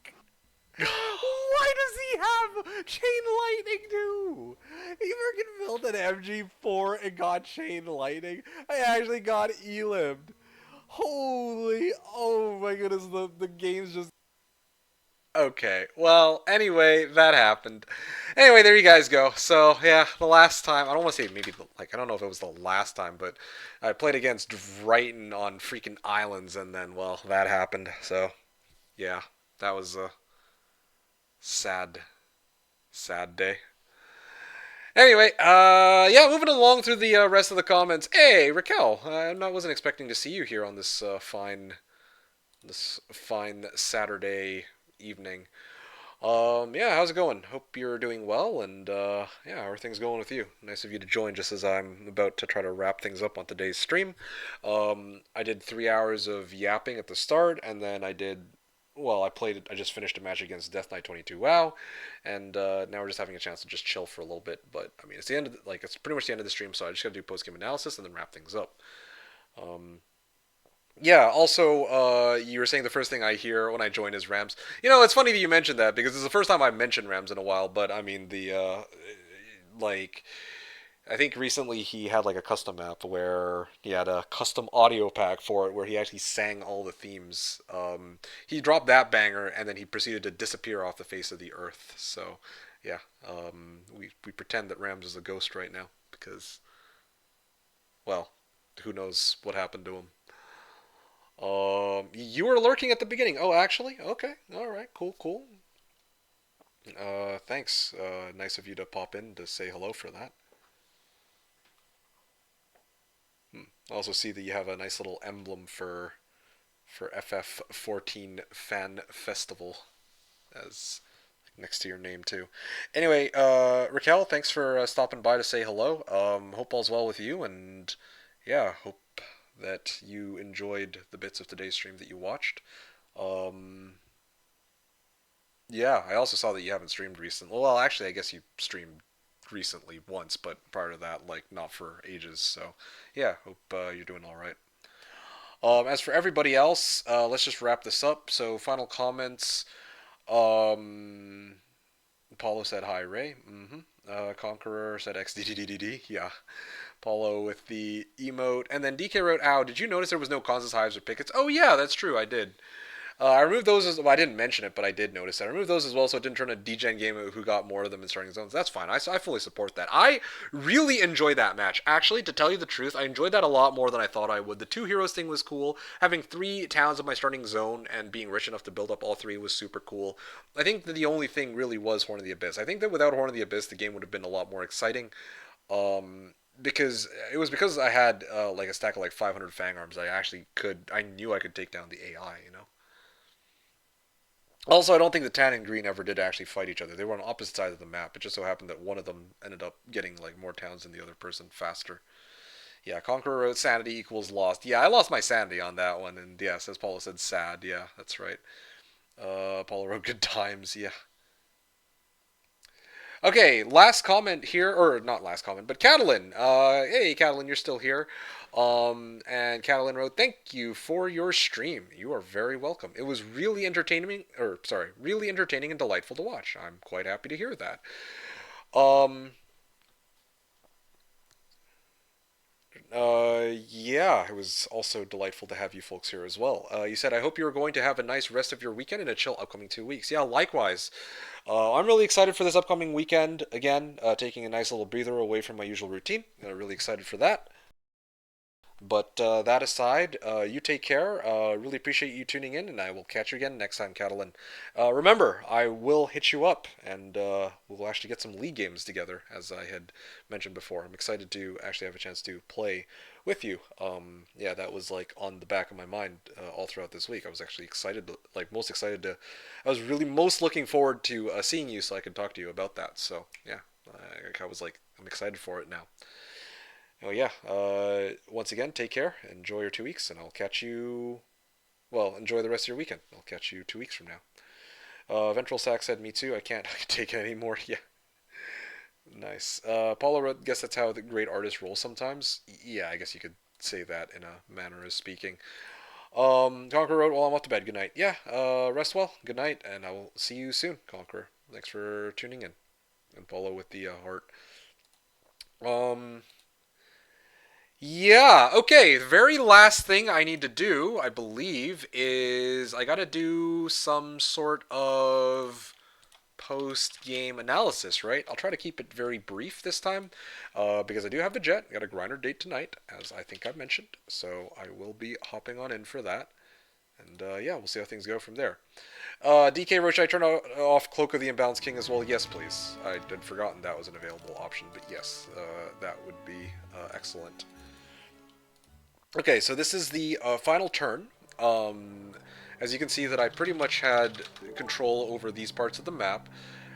Why does he have chain lightning too? He freaking built an MG4 and got chain lightning. I actually got elimed. Holy, oh my goodness, the game's just Okay. Well, anyway, that happened. Anyway, there you guys go. So yeah, the last time I don't want to say maybe like I don't know if it was the last time, but I played against Brighton on freaking islands, and then well, that happened. So yeah, that was a sad, sad day. Anyway, yeah, moving along through the rest of the comments. Hey, Raquel, wasn't expecting to see you here on this fine Saturday evening. Yeah, how's it going? Hope you're doing well, and yeah, how are things going with you? Nice of you to join just as I'm about to try to wrap things up on today's stream. I did 3 hours of yapping at the start, and then well, I just finished a match against DeathKnight22WoW, and now we're just having a chance to just chill for a little bit. But I mean, it's the end of it's pretty much the end of the stream, so I just gotta do post game analysis and then wrap things up. Um, yeah, also, you were saying the first thing I hear when I join is Rams. You know, it's funny that you mentioned that because it's the first time I've mentioned Rams in a while, but I mean, like, I think recently he had like a custom map where he had a custom audio pack for it where he actually sang all the themes. He dropped that banger and then he proceeded to disappear off the face of the earth. So, yeah, we pretend that Rams is a ghost right now because, well, who knows what happened to him. You were lurking at the beginning. Oh, actually, okay, all right, cool, cool. Thanks. Nice of you to pop in to say hello for that. I also see that you have a nice little emblem for FF14 Fan Festival as next to your name too. Anyway, Raquel, thanks for stopping by to say hello. Hope all's well with you, and yeah, hope that you enjoyed the bits of today's stream that you watched. Um, Yeah, I also saw that you haven't streamed recently. Well, actually, I guess you streamed recently once, but prior to that, like not for ages. So, yeah, hope you're doing all right. As for everybody else, let's just wrap this up. So, final comments. Um, Paulo said hi, Ray. Conqueror said XDDDD. Yeah. Paulo with the emote, and then DK wrote, "Ow, did you notice there was no Kansas hives or pickets?" Oh yeah, that's true. I did. I removed those as well, I didn't mention it, but I did notice that. I removed those as well, so it didn't turn a degen game who got more of them in starting zones. That's fine. I fully support that. I really enjoyed that match. Actually, to tell you the truth, I enjoyed that a lot more than I thought I would. The two heroes thing was cool. Having three towns of my starting zone and being rich enough to build up all three was super cool. I think that the only thing really was Horn of the Abyss. I think that without Horn of the Abyss, the game would have been a lot more exciting. Because it was because I had like a stack of like 500 fang arms. I knew I could take down the AI. You know. Also, I don't think the tan and green ever did actually fight each other. They were on opposite sides of the map. It just so happened that one of them ended up getting like more towns than the other person faster. Yeah, Conqueror wrote sanity equals lost. Yeah, I lost my sanity on that one, and yes, as Paula said, sad. Yeah, that's right. Paula wrote good times. Yeah. Okay, last comment here, or not last comment, but Catalin. Hey, Catalin, you're still here. And Catalin wrote, "Thank you for your stream. You are very welcome. It was really entertaining, or sorry, really entertaining and delightful to watch. I'm quite happy to hear that." Um, yeah, it was also delightful to have you folks here as well. You said, "I hope you're going to have a nice rest of your weekend and a chill upcoming 2 weeks." Yeah, likewise. I'm really excited for this upcoming weekend. Again, taking a nice little breather away from my usual routine. Really excited for that. But that aside, you take care. Really appreciate you tuning in, and I will catch you again next time, Catalan. Remember, I will hit you up, and we'll actually get some league games together, as I had mentioned before. I'm excited to actually have a chance to play with you. Yeah, that was like on the back of my mind all throughout this week. I was actually excited, like most excited to. I was really most looking forward to seeing you, so I could talk to you about that. So yeah, I was like, I'm excited for it now. Oh yeah. Once again, take care. Enjoy your 2 weeks, and I'll catch you. Well, enjoy the rest of your weekend. I'll catch you 2 weeks from now. Ventral Sack said, "Me too. I can't take it anymore." Yeah, nice. Paula wrote, "Guess that's how the great artists roll sometimes." Yeah, I guess you could say that in a manner of speaking. Conqueror wrote, "Well, I'm off to bed. Good night." Yeah. Rest well. Good night, and I will see you soon, Conqueror. Thanks for tuning in, and Paula with the heart. Um, Yeah, okay. The very last thing I need to do, I believe, is I gotta do some sort of post game analysis, right? I'll try to keep it very brief this time because I do have the jet. I got a grinder date tonight, as I think I've mentioned. So I will be hopping on in for that. And yeah, we'll see how things go from there. DK Roach, I turn off Cloak of the Imbalanced King as well? Yes, please. I had forgotten that was an available option, but yes, that would be excellent. Okay, so this is the final turn. As you can see that I pretty much had control over these parts of the map.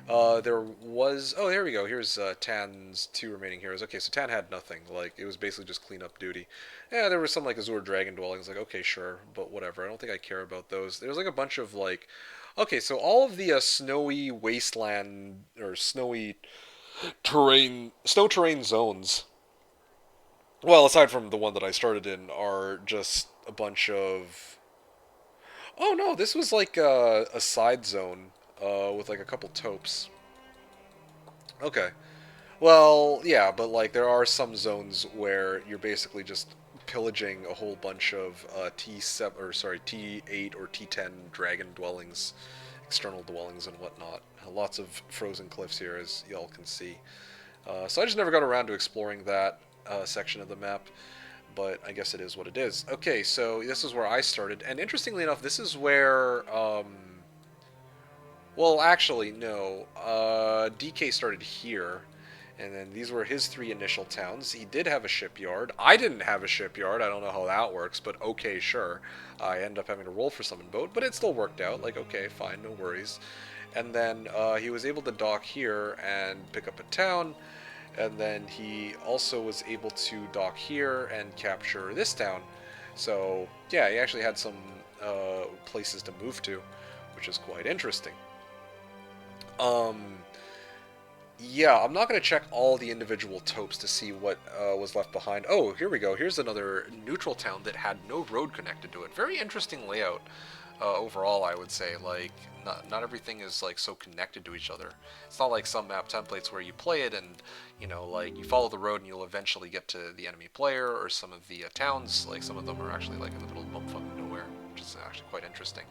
There was... Oh, there we go. Here's Tan's two remaining heroes. Okay, so Tan had nothing. Like, it was basically just cleanup duty. Yeah, there was some, like, Azure Dragon dwellings. Like, okay, sure, but whatever. I don't think I care about those. There's, like, a bunch of, like... Okay, so all of the snowy wasteland, or snowy terrain... Snow terrain zones, well, aside from the one that I started in, are just a bunch of... Oh no, this was like a side zone with like a couple taupes. Okay. Well, yeah, but like there are some zones where you're basically just pillaging a whole bunch of T7 or sorry T8 or T10 dragon dwellings, external dwellings and whatnot. Lots of frozen cliffs here, as y'all can see. So I just never got around to exploring that section of the map, but I guess it is what it is. Okay, so this is where I started, and interestingly enough, this is where, well, actually, no, DK started here, and then these were his three initial towns. He did have a shipyard. I didn't have a shipyard. I don't know how that works, but okay, sure. I ended up having to roll for summon boat, but it still worked out. Like, okay, fine, no worries. And then he was able to dock here and pick up a town, and then he also was able to dock here and capture this town. So yeah, he actually had some places to move to, which is quite interesting. Um, yeah, I'm not going to check all the individual taupes to see what was left behind. Oh, here we go. Here's another neutral town that had no road connected to it. Very interesting layout overall, I would say. Like, not everything is like so connected to each other. It's not like some map templates where you play it and, you know, like you follow the road and you'll eventually get to the enemy player, or some of the towns, like some of them are actually like in the middle of bumfuck nowhere, which is actually quite interesting.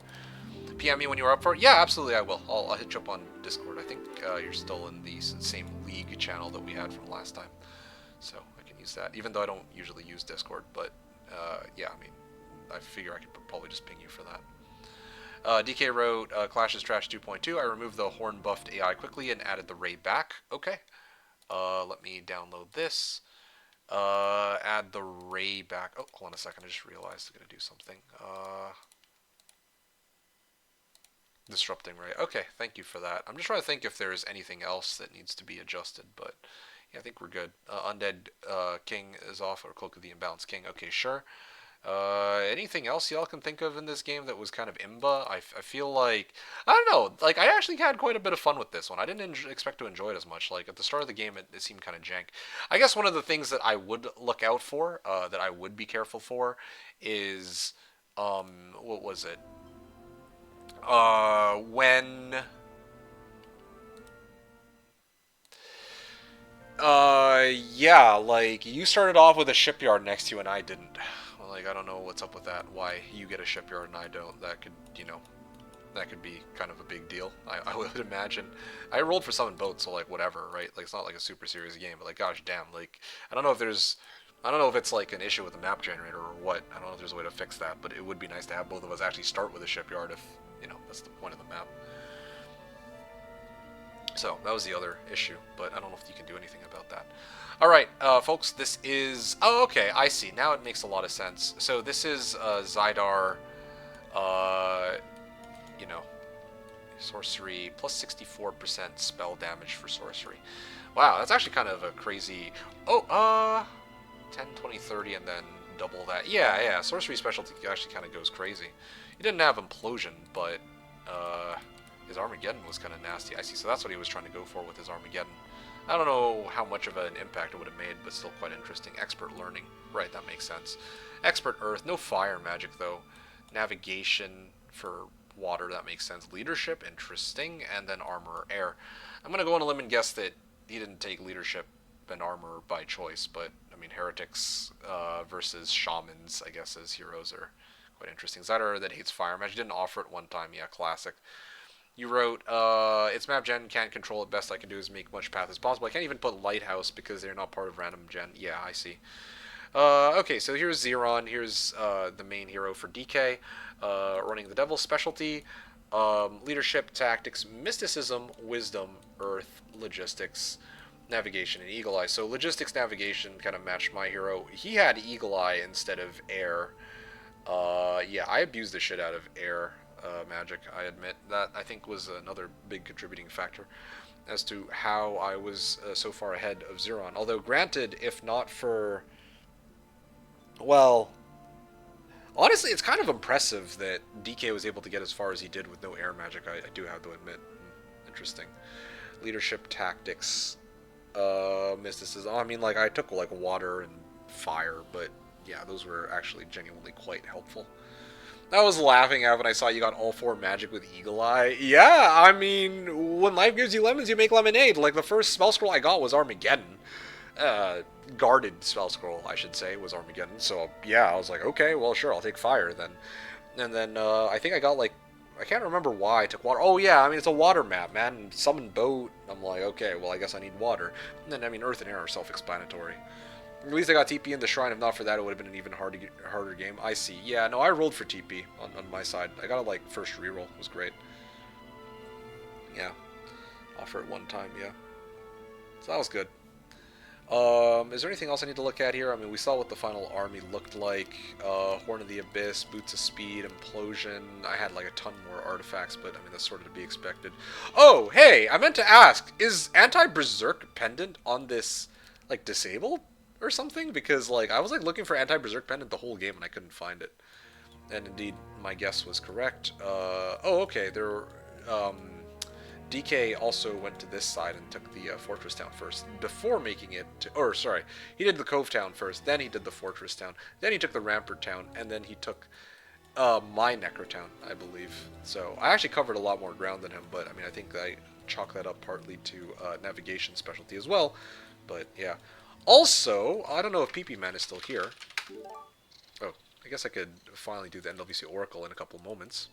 PM me when you're up for it. Yeah, absolutely, I will. I'll hit you up on Discord. I think you're still in the same league channel that we had from last time, so I can use that. Even though I don't usually use Discord, but yeah, I mean, I figure I could probably just ping you for that. DK wrote Clash is Trash 2.2. I removed the horn buffed AI quickly and added the Ray back. Okay. Let me download this. Add the Ray back. Oh, hold on a second. I just realized I'm going to do something. Disrupting Ray. Okay, thank you for that. I'm just trying to think if there's anything else that needs to be adjusted, but yeah, I think we're good. Undead King is off, or Cloak of the Imbalanced King. Okay, sure. Anything else y'all can think of in this game that was kind of imba? I feel like, I don't know, like I actually had quite a bit of fun with this one. I didn't expect to enjoy it as much. Like at the start of the game, it seemed kind of jank. I guess one of the things that I would look out for, that I would be careful for, is, what was it? When yeah, like you started off with a shipyard next to you and I didn't. Like I don't know what's up with that. Why you get a shipyard and I don't? That could, you know, that could be kind of a big deal. I would imagine. I rolled for summon boats, so like whatever, right? Like it's not like a super serious game, but like gosh damn, like I don't know if there's, I don't know if it's like an issue with the map generator or what. I don't know if there's a way to fix that, but it would be nice to have both of us actually start with a shipyard if, you know, that's the point of the map. So that was the other issue, but I don't know if you can do anything about that. All right, folks, this is... Oh, okay, I see. Now it makes a lot of sense. So this is Zydar, you know, sorcery, plus 64% spell damage for sorcery. Wow, that's actually kind of a crazy... Oh, 10, 20, 30, and then double that. Yeah, yeah, sorcery specialty actually kind of goes crazy. He didn't have Implosion, but his Armageddon was kind of nasty. I see, so that's what he was trying to go for with his Armageddon. I don't know how much of an impact it would have made, but still quite interesting. Expert Learning. Right, that makes sense. Expert Earth. No fire magic, though. Navigation for water. That makes sense. Leadership. Interesting. And then Armor Air. I'm going to go on a limb and guess that he didn't take Leadership and Armor by choice, but, I mean, heretics versus shamans, I guess, as heroes are quite interesting. Zyder that hates fire magic didn't offer it one time. Yeah, classic. You wrote, it's map gen, can't control it, best I can do is make much path as possible. I can't even put Lighthouse because they're not part of random gen. Yeah, I see. Okay, so here's Xeron, here's the main hero for DK, running the Devil's specialty, leadership, tactics, mysticism, wisdom, earth, logistics, navigation, and eagle eye. So logistics, navigation kind of matched my hero. He had eagle eye instead of air. Yeah, I abused the shit out of air magic, I admit. That, I think, was another big contributing factor as to how I was so far ahead of Xeron. Although, granted, if not for... Well, honestly, it's kind of impressive that DK was able to get as far as he did with no air magic, I do have to admit. Interesting. Leadership, tactics, mysticism. I mean, like, I took, like, water and fire, but yeah, those were actually genuinely quite helpful. I was laughing at when I saw you got all 4 magic with Eagle Eye. Yeah, I mean, when life gives you lemons, you make lemonade. Like, the first spell scroll I got was Armageddon. Guarded spell scroll, I should say, was Armageddon. So, yeah, I was like, okay, well, sure, I'll take fire then. And then, I think I got, like, I can't remember why I took water. Oh, yeah, I mean, it's a water map, man. Summon boat. I'm like, okay, well, I guess I need water. And then, I mean, earth and air are self-explanatory. At least I got TP in the shrine. If not for that, it would have been an even harder game. I see. Yeah, no, I rolled for TP on my side. I got a, like, first reroll. It was great. Yeah. Offer it one time, yeah. So that was good. Is there anything else I need to look at here? I mean, we saw what the final army looked like. Horn of the Abyss, Boots of Speed, Implosion. I had, like, a ton more artifacts, but, I mean, that's sort of to be expected. Oh, hey! I meant to ask, is Anti-Berserk Pendant on this, like, disabled? Or something, because like I was like looking for anti-berserk pendant the whole game and I couldn't find it, and indeed my guess was correct. Oh, okay. DK also went to this side and took the fortress town first before making it to, or sorry, he did the cove town first, then he did the fortress town, then he took the rampart town, and then he took my necro town, I believe. So I actually covered a lot more ground than him, but I mean I think I chalk that up partly to navigation specialty as well. But yeah. Also, I don't know if PP Man is still here. Oh, I guess I could finally do the NWC Oracle in a couple moments.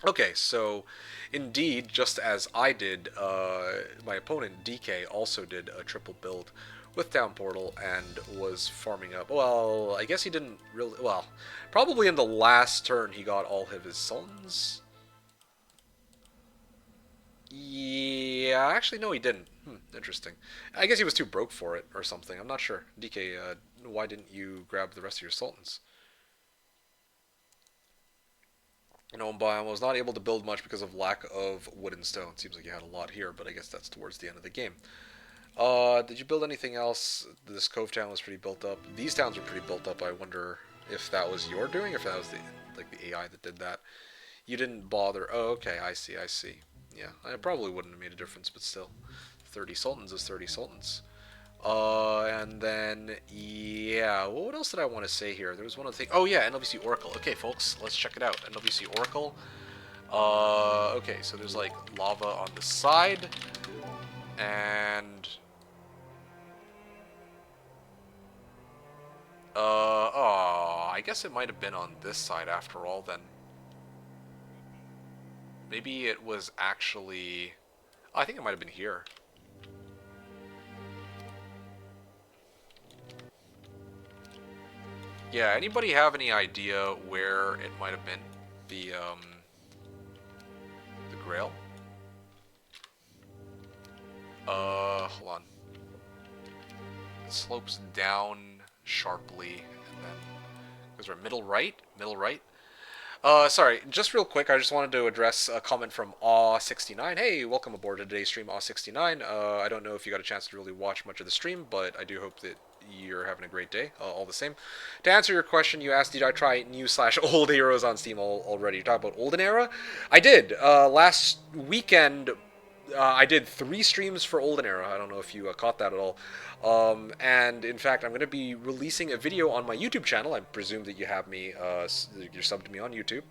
Okay, so indeed, just as I did, my opponent DK also did a triple build with Town Portal and was farming up. Well, I guess he didn't really... Well, probably in the last turn he got all of his Sultans. Yeah, actually, no, he didn't. Interesting. I guess he was too broke for it or something. I'm not sure. DK, why didn't you grab the rest of your Sultans? No, I was not able to build much because of lack of wood and stone. Seems like you had a lot here, but I guess that's towards the end of the game. Did you build anything else? This Cove Town was pretty built up. These towns were pretty built up. I wonder if that was your doing, or if that was the AI that did that. You didn't bother. Oh, okay, I see, I see. Yeah, it probably wouldn't have made a difference, but still. 30 Sultans is 30 Sultans. And then, yeah, well, what else did I want to say here? There was one other thing. Oh, yeah, NWC Oracle. Okay, folks, let's check it out. NWC Oracle. Okay, so there's, like, lava on the side. And... oh, I guess it might have been on this side after all, then. Maybe it was actually... Oh, I think it might have been here. Yeah, anybody have any idea where it might have been? The Grail? Hold on. It slopes down sharply, and then... Was there a middle right? Middle right? Sorry, just real quick, I just wanted to address a comment from Aw69. Hey, welcome aboard to today's stream, Aw69. I don't know if you got a chance to really watch much of the stream, but I do hope that you're having a great day, all the same. To answer your question, you asked, did I try new/old heroes on Steam already? You talk about Olden Era? I did. Last weekend, I did 3 streams for Olden Era. I don't know if you caught that at all. And in fact, I'm going to be releasing a video on my YouTube channel. I presume that you have me, you're subbed to me on YouTube.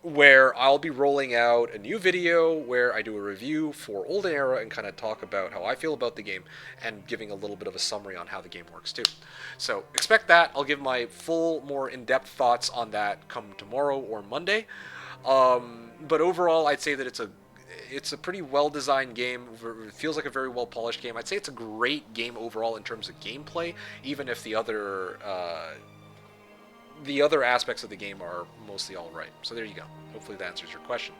where I'll be rolling out a new video where I do a review for Olden Era and kind of talk about how I feel about the game and giving a little bit of a summary on how the game works too. So expect that. I'll give my full, more in-depth thoughts on that come tomorrow or Monday. But overall, I'd say that it's a pretty well-designed game. It feels like a very well-polished game. I'd say it's a great game overall in terms of gameplay, even if the other aspects of the game are mostly all right. So there you go. Hopefully that answers your question.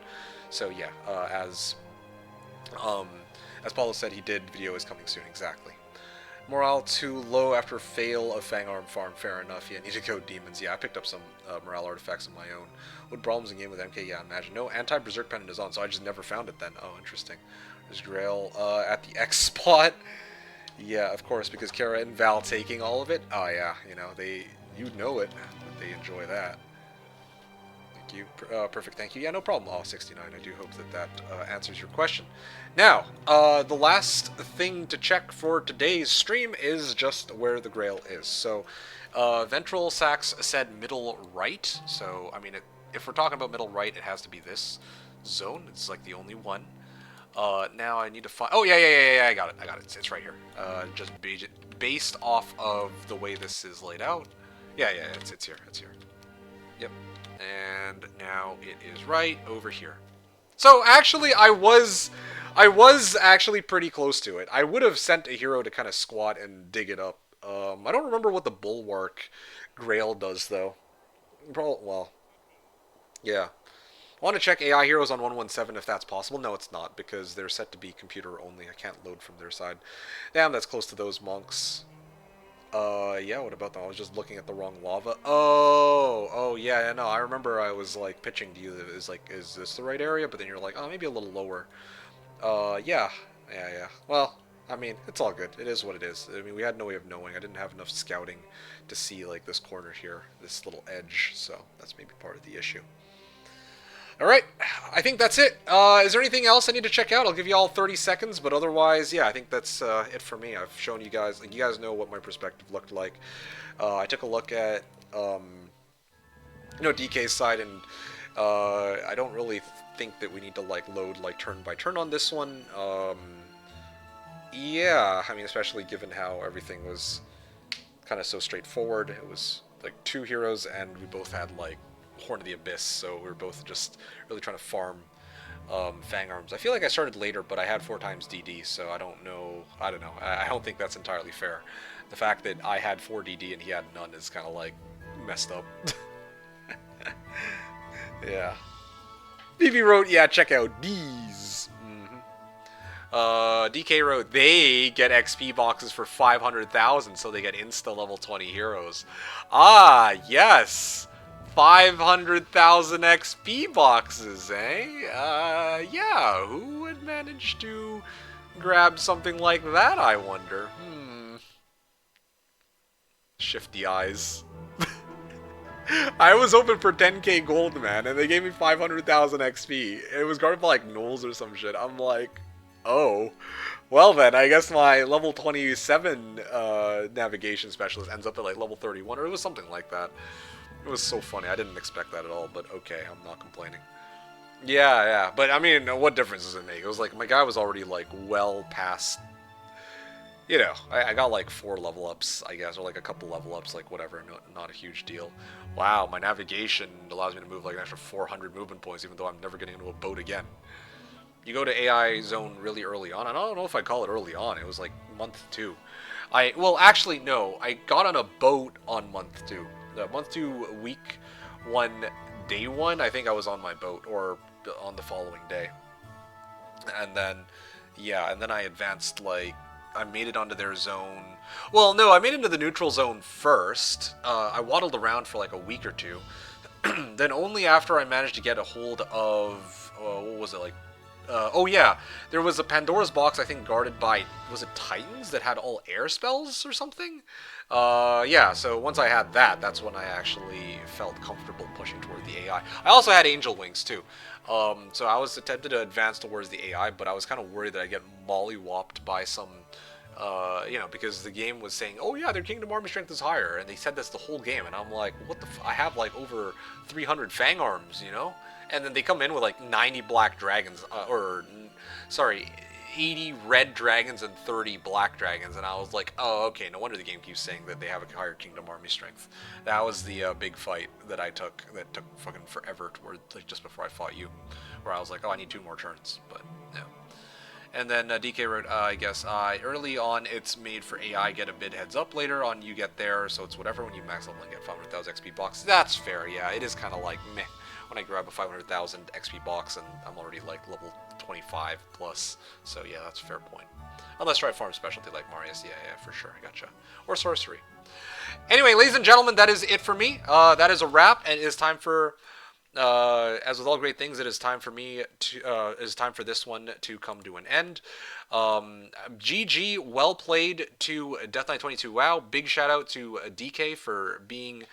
So yeah, as Paulo said, he did. Video is coming soon. Exactly. Morale too low after fail of Fangarm farm. Fair enough. Yeah, need to go demons. Yeah, I picked up some morale artifacts of my own. What problems in game with MK? Yeah, imagine. No, anti-berserk pendant is on, so I just never found it then. Oh, interesting. There's Grail at the X spot. Yeah, of course, because Kara and Val taking all of it. Oh yeah, you know it. They enjoy that. Thank you. Perfect, thank you. Yeah, no problem. Oh, 69. I do hope that answers your question. Now, the last thing to check for today's stream is just where the Grail is. So, Ventral Sax said middle right. So, I mean, if we're talking about middle right, it has to be this zone. It's like the only one. Now I need to find... Oh, yeah, I got it. It's right here. Just based off of the way this is laid out. Yeah, it's here. Yep. And now it is right over here. So actually, I was actually pretty close to it. I would have sent a hero to kind of squat and dig it up. I don't remember what the Bulwark Grail does though. Well, yeah. I want to check AI heroes on 117 if that's possible. No, it's not because they're set to be computer only. I can't load from their side. Damn, that's close to those monks. Yeah, what about them? I was just looking at the wrong lava. Oh, yeah, no, I remember I was, like, pitching to you that it was like, is this the right area? But then you're like, oh, maybe a little lower. Yeah. Well, I mean, it's all good. It is what it is. I mean, we had no way of knowing. I didn't have enough scouting to see, like, this corner here, this little edge, so that's maybe part of the issue. Alright, I think that's it. Is there anything else I need to check out? I'll give you all 30 seconds, but otherwise, yeah, I think that's it for me. I've shown you guys, like, you guys know what my perspective looked like. I took a look at, DK's side, and I don't really think that we need to, like, load, like, turn by turn on this one. Yeah, I mean, especially given how everything was kind of so straightforward. It was, like, 2 heroes, and we both had, like, Horn of the Abyss, so we were both just really trying to farm Fang Arms. I feel like I started later, but I had 4 times DD, so I don't know. I don't think that's entirely fair. The fact that I had 4 DD and he had none is kind of like messed up. Yeah. BB wrote, yeah, check out these. DK wrote, they get XP boxes for 500,000, so they get insta level 20 heroes. Ah, yes. 500,000 XP boxes, eh? Yeah, who would manage to grab something like that, I wonder? Shifty eyes. I was hoping for 10k gold, man, and they gave me 500,000 XP. It was guarded by, like, gnolls or some shit. I'm like, oh. Well then, I guess my level 27 navigation specialist ends up at, like, level 31, or it was something like that. It was so funny. I didn't expect that at all, but okay, I'm not complaining. Yeah, but I mean, what difference does it make? It was like, my guy was already, like, well past, I got, like, 4 level ups, I guess, or, like, a couple level ups, like, whatever, not a huge deal. Wow, my navigation allows me to move, like, an extra 400 movement points, even though I'm never getting into a boat again. You go to AI zone really early on. I don't know if I call it early on. It was, like, month 2. Well, actually, no. I got on a boat on month 2. Month 2, week 1, day 1, I think I was on my boat, or on the following day. And then, yeah, and then I advanced, like, I made it onto their zone. Well, no, I made it into the neutral zone first. I waddled around for, like, a week or 2. Then only after I managed to get a hold of, what was it, like, oh yeah, there was a Pandora's box, I think, guarded by, was it Titans that had all air spells or something? Yeah, so once I had that, that's when I actually felt comfortable pushing toward the AI. I also had Angel Wings, too. So I was attempted to advance towards the AI, but I was kind of worried that I'd get mollywopped by some Because the game was saying, oh yeah, their Kingdom Army strength is higher, and they said this the whole game, and I'm like, what the? I have like over 300 Fang arms, and then they come in with like 90 black dragons, sorry, 80 red dragons and 30 black dragons, and I was like, oh, okay, no wonder the game keeps saying that they have a higher Kingdom Army strength. That was the big fight that I took, that took fucking forever, toward like just before I fought you, where I was like, oh, I need 2 more turns, but yeah. And then DK wrote, I guess, early on it's made for AI, get a bit heads up, later on you get there, so it's whatever when you max level and get 500,000 XP box. That's fair, yeah, it is kind of like meh when I grab a 500,000 XP box and I'm already like level 25 plus, so yeah, that's a fair point. Unless try farm specialty like Marius, yeah, for sure, I gotcha. Or sorcery. Anyway, ladies and gentlemen, that is it for me. That is a wrap, and it is time for... as with all great things, it is time for me to. It is time for this one to come to an end. GG, well played to DeathKnight22WoW. Big shout out to DK for being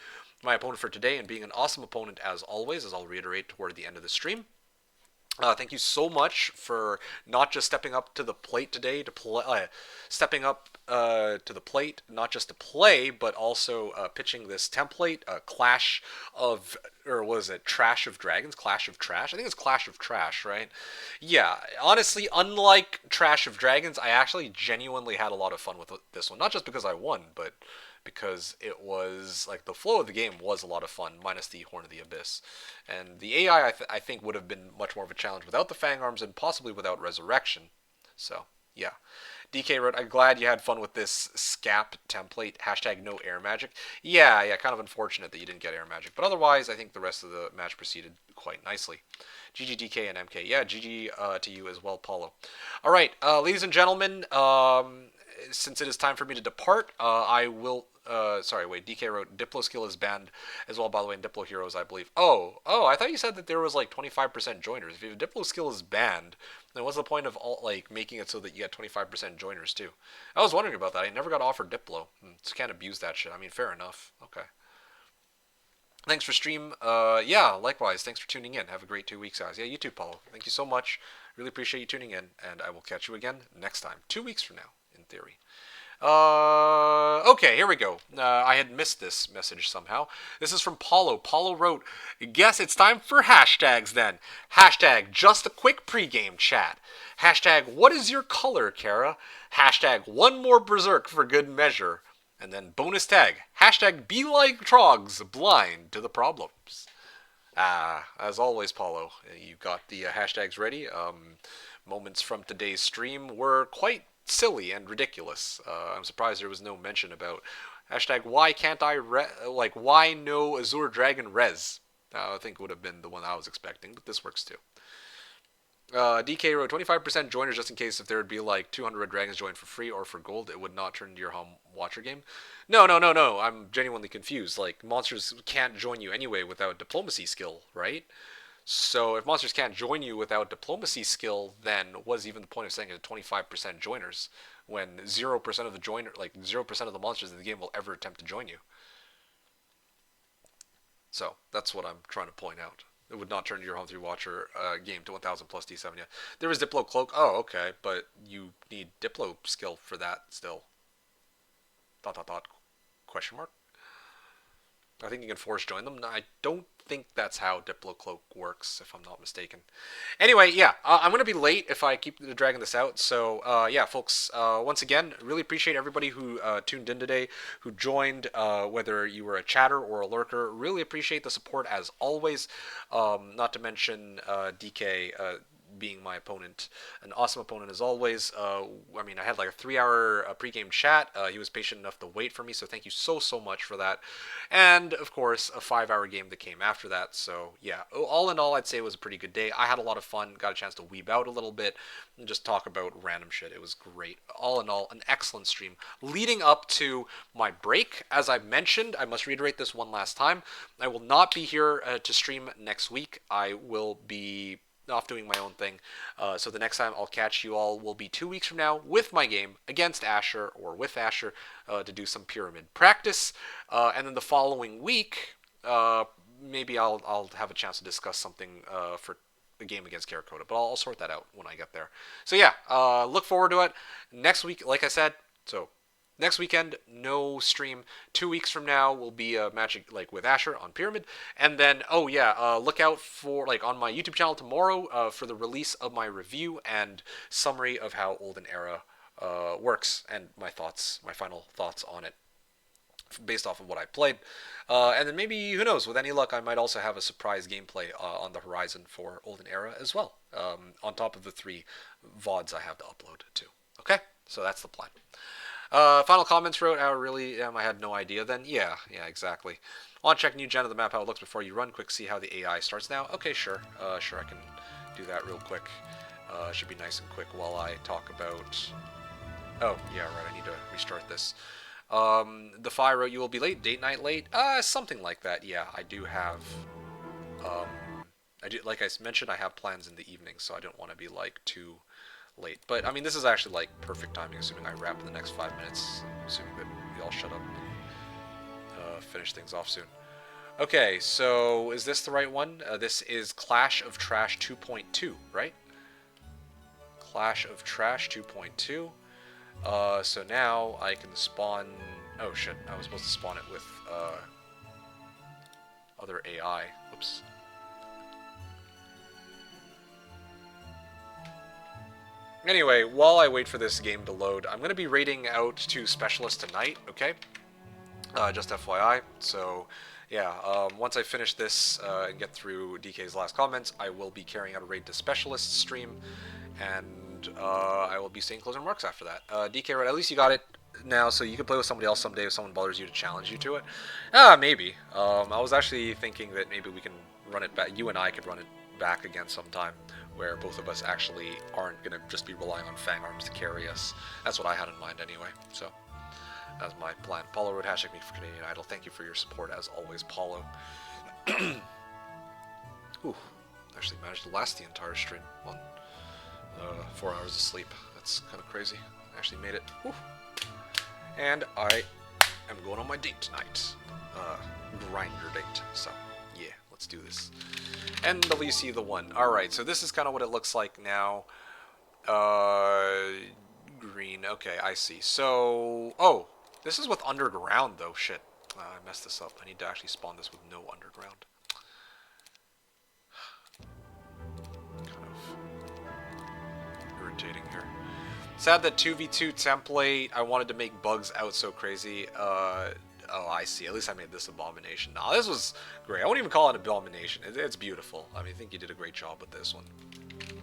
my opponent for today and being an awesome opponent as always, as I'll reiterate toward the end of the stream. Thank you so much for not just stepping up to the plate today to play, stepping up to the plate not just to play, but also pitching this template, Clash of, or was it Trash of Dragons? Clash of Trash? I think it's Clash of Trash, right? Yeah, honestly, unlike Trash of Dragons, I actually genuinely had a lot of fun with this one. Not just because I won, but because it was like the flow of the game was a lot of fun, minus the Horn of the Abyss. And the AI, I think, would have been much more of a challenge without the Fang Arms and possibly without Resurrection. So, yeah. DK wrote, I'm glad you had fun with this SCAP template, hashtag no air magic. Yeah, kind of unfortunate that you didn't get air magic. But otherwise, I think the rest of the match proceeded quite nicely. GG, DK, and MK. Yeah, GG to you as well, Paulo. All right, ladies and gentlemen, since it is time for me to depart, I will... sorry, wait, DK wrote, Diplo skill is banned as well, by the way, in Diplo Heroes, I believe. Oh, I thought you said that there was like 25% joiners. If your Diplo skill is banned, then what's the point of making it so that you get 25% joiners too? I was wondering about that. I never got offered Diplo. Just can't abuse that shit. I mean, fair enough. Okay. Thanks for stream. Yeah, likewise. Thanks for tuning in. Have a great 2 weeks, guys. Yeah, you too, Paulo. Thank you so much. Really appreciate you tuning in, and I will catch you again next time. 2 weeks from now, in theory. Okay, here we go. I had missed this message somehow. This is from Paulo. Paulo wrote, guess it's time for hashtags then. Hashtag just a quick pregame chat. Hashtag what is your color, Kara? Hashtag one more berserk for good measure. And then bonus tag, hashtag be like Trogs, blind to the problems. As always, Paulo, you got the hashtags ready. Moments from today's stream were quite silly and ridiculous. I'm surprised there was no mention about hashtag why can't I why no Azure Dragon res. I think would have been the one I was expecting, but this works too. DK wrote 25% joiners just in case if there would be like 200 red dragons joined for free or for gold, it would not turn into your home watcher game. No. I'm genuinely confused. Like monsters can't join you anyway without diplomacy skill, right? So if monsters can't join you without diplomacy skill, then what's even the point of saying it's 25% joiners when 0% of the 0% of the monsters in the game will ever attempt to join you? So that's what I'm trying to point out. It would not turn your Home 3 Watcher game to 1000 plus D7 yet. There is Diplo Cloak. Oh, okay, but you need Diplo skill for that still. ... Question mark? I think you can force join them. No, I don't think that's how Diplo Cloak works, if I'm not mistaken. Anyway, yeah, I'm going to be late if I keep dragging this out. So, yeah, folks, once again, really appreciate everybody who tuned in today, who joined, whether you were a chatter or a lurker. Really appreciate the support as always. Not to mention DK being my opponent, an awesome opponent as always. I mean, I had like a 3-hour pregame chat. He was patient enough to wait for me, so thank you so much for that. And of course, a 5-hour game that came after that. So yeah, all in all, I'd say it was a pretty good day. I had a lot of fun, got a chance to weeb out a little bit and just talk about random shit. It was great. All in all, an excellent stream leading up to my break. As I mentioned, I must reiterate this one last time, I will not be here to stream next week. I will be off doing my own thing. So the next time I'll catch you all will be 2 weeks from now with my game against Asher or with Asher to do some pyramid practice. And then the following week, maybe I'll have a chance to discuss something for the game against Karakota, but I'll sort that out when I get there. So yeah, look forward to it. Next week, like I said, So next weekend, no stream. 2 weeks from now will be a match like with Asher on Pyramid, and then oh yeah, look out for like on my YouTube channel tomorrow for the release of my review and summary of how Olden Era works and my thoughts, my final thoughts on it based off of what I played. And then maybe, who knows, with any luck, I might also have a surprise gameplay on the horizon for Olden Era as well, on top of the 3 VODs I have to upload to. Okay? So that's the plan. Final comments wrote, how really, I had no idea then. Yeah, exactly. Want to check new gen of the map, how it looks before you run. Quick, see how the AI starts now. Okay, sure. Sure, I can do that real quick. Should be nice and quick while I talk about... Oh, yeah, right, I need to restart this. The Fi wrote, you will be late, date night late? Something like that, yeah. I do have, like I mentioned, I have plans in the evening, so I don't want to be, like, too late. But, I mean, this is actually, like, perfect timing, assuming I wrap in the next 5 minutes, assuming that we all shut up and finish things off soon. Okay, so is this the right one? This is Clash of Trash 2.2, right? Clash of Trash 2.2. So now I can spawn... Oh shit, I was supposed to spawn it with, other AI. Whoops. Anyway, while I wait for this game to load, I'm going to be raiding out to Specialist tonight, okay? Just FYI. So, yeah, once I finish this and get through DK's last comments, I will be carrying out a raid to Specialist stream, and I will be saying closing remarks after that. DK, right, at least you got it now, so you can play with somebody else someday if someone bothers you to challenge you to it. Maybe. I was actually thinking that maybe we can run it back, you and I could run it back again sometime, where both of us actually aren't going to just be relying on Fang Arms to carry us. That's what I had in mind anyway, so that's my plan. Paulo wrote, hashtag me for Canadian Idol. Thank you for your support, as always, Paulo. Ooh, actually managed to last the entire stream on 4 hours of sleep. That's kind of crazy. I actually made it. Whew. And I am going on my date tonight. Grinder date. So, yeah, let's do this. NWC the one. Alright, so this is kind of what it looks like now. Green. Okay, I see. So, oh, this is with underground, though. Shit. I messed this up. I need to actually spawn this with no underground. Kind of irritating here. Sad that 2v2 template, I wanted to make bugs out so crazy. Oh, I see. At least I made this abomination. Nah, this was great. I won't even call it an abomination. It's beautiful. I mean, I think you did a great job with this one.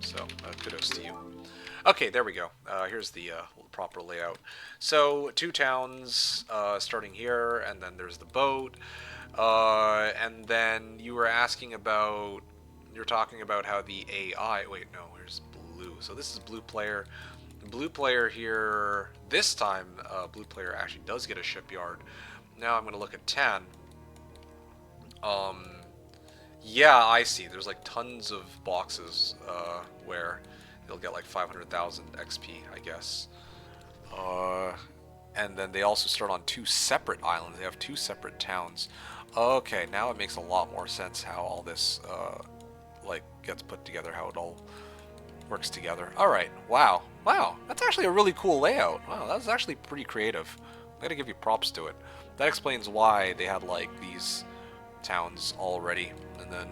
So, kudos to you. Okay, there we go. Here's the proper layout. So, 2 towns starting here, and then there's the boat. And then you were asking about... You're talking about how the AI... Wait, no, where's blue? So this is blue player. Blue player here... This time, blue player actually does get a shipyard. Now I'm going to look at tan. Yeah, I see. There's like tons of boxes where they'll get like 500,000 XP, I guess. And then they also start on 2 separate islands. They have 2 separate towns. Okay, now it makes a lot more sense how all this like gets put together, how it all works together. All right, wow, that's actually a really cool layout. Wow, that's actually pretty creative. I gotta give you props to it. That explains why they had like these towns already, and then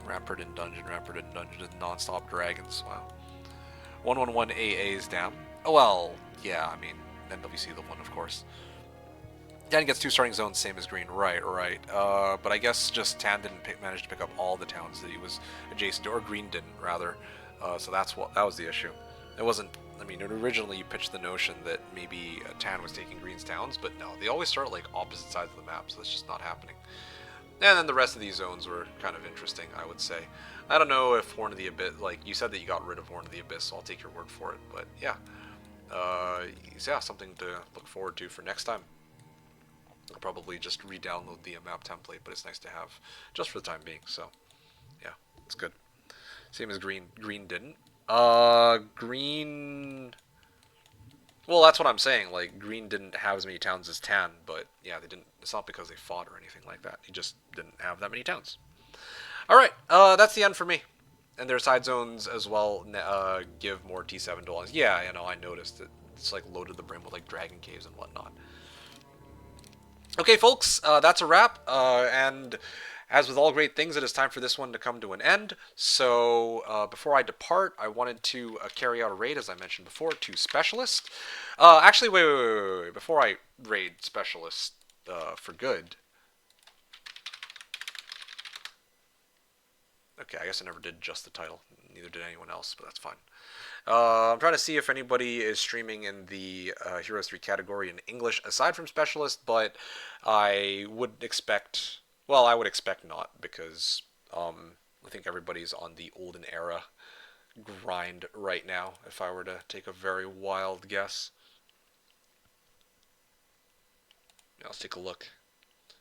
Rampart and Dungeon, and non-stop dragons. Wow. 111 AA is down. Oh well, yeah, I mean, NWC the one, of course. Dan gets 2 starting zones, same as green. Right. But I guess just Tan didn't manage to pick up all the towns that he was adjacent to, or green didn't, rather. So that was the issue. It wasn't, I mean, originally you pitched the notion that maybe Tan was taking green's towns, but no, they always start like opposite sides of the map, so that's just not happening. And then the rest of these zones were kind of interesting, I would say. I don't know if Horn of the Abyss, like, you said that you got rid of Horn of the Abyss, so I'll take your word for it, but yeah. Yeah, something to look forward to for next time. I'll probably just re-download the map template, but it's nice to have just for the time being, so yeah, it's good. Same as green. Green didn't. Green... Well, that's what I'm saying. Like, green didn't have as many towns as tan, but yeah, they didn't. It's not because they fought or anything like that. He just didn't have that many towns. All right, that's the end for me. And their side zones as well give more T7 dwellings. Yeah, you know, I noticed that it's like loaded the brim with like dragon caves and whatnot. Okay, folks, that's a wrap. And as with all great things, it is time for this one to come to an end. So before I depart, I wanted to carry out a raid, as I mentioned before, to Specialist. Actually, wait. Before I raid Specialist for good. Okay, I guess I never did just the title. Neither did anyone else, but that's fine. I'm trying to see if anybody is streaming in the Heroes 3 category in English aside from Specialist, but I would expect... Well, I would expect not, because I think everybody's on the olden era grind right now, if I were to take a very wild guess. Now, let's take a look.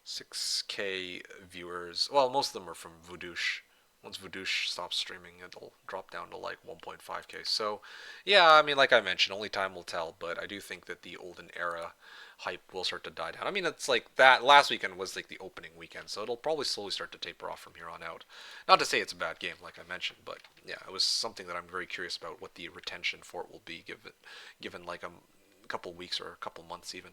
6K viewers. Well, most of them are from Voodoosh. Once Voodoosh stops streaming, it'll drop down to like 1.5K. So, yeah, I mean, like I mentioned, only time will tell, but I do think that the olden era hype will start to die down. I mean, it's like that last weekend was like the opening weekend, so it'll probably slowly start to taper off from here on out. Not to say it's a bad game, like I mentioned, but yeah, it was something that I'm very curious about what the retention for it will be given like a couple weeks or a couple months even.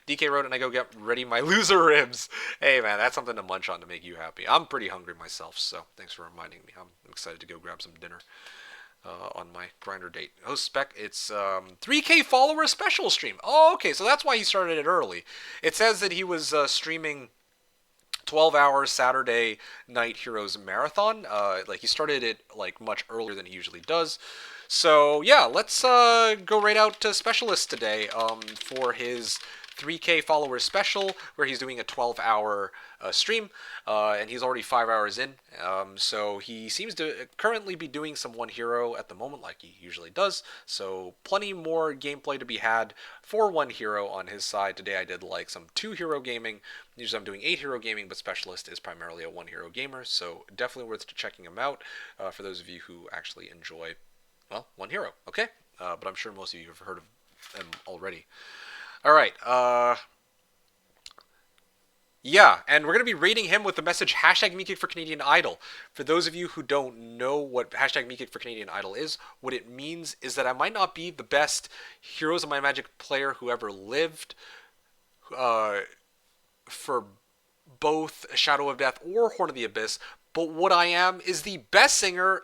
DK wrote, and I go get ready my loser ribs. Hey man, that's something to munch on to make you happy. I'm pretty hungry myself, so thanks for reminding me. I'm excited to go grab some dinner on my grinder date. Host spec, it's 3K follower special stream. Oh, okay, so that's why he started it early. It says that he was streaming 12 hours Saturday night Heroes marathon. Like he started it like much earlier than he usually does. So yeah, let's go right out to Specialist today for his 3K followers special, where he's doing a 12-hour stream, and he's already 5 hours in. So he seems to currently be doing some one hero at the moment, like he usually does. So plenty more gameplay to be had for one hero on his side. Today I did like some 2-hero gaming. Usually I'm doing 8-hero gaming, but Specialist is primarily a 1-hero gamer, so definitely worth checking him out for those of you who actually enjoy, well, one hero. Okay, but I'm sure most of you have heard of them already. All right. Yeah, and we're going to be rating him with the message hashtag MeKick for Canadian Idol. For those of you who don't know what hashtag MeKick for Canadian Idol is, what it means is that I might not be the best Heroes of My Magic player who ever lived for both Shadow of Death or Horn of the Abyss, but what I am is the best singer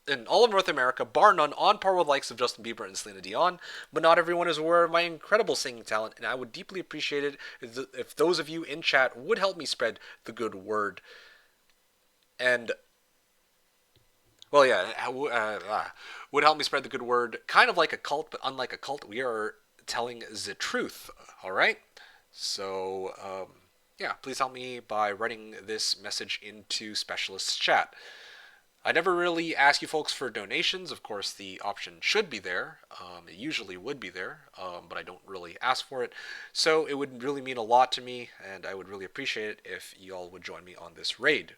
in all of North America, bar none, on par with the likes of Justin Bieber and Selena Dion. But not everyone is aware of my incredible singing talent, and I would deeply appreciate it if those of you in chat would help me spread the good word. And, well, yeah, would help me spread the good word. Kind of like a cult, but unlike a cult, we are telling the truth, all right? So, yeah, please help me by writing this message into Specialist chat. I never really ask you folks for donations. Of course, the option should be there. It usually would be there, but I don't really ask for it. So it would really mean a lot to me, and I would really appreciate it if you all would join me on this raid.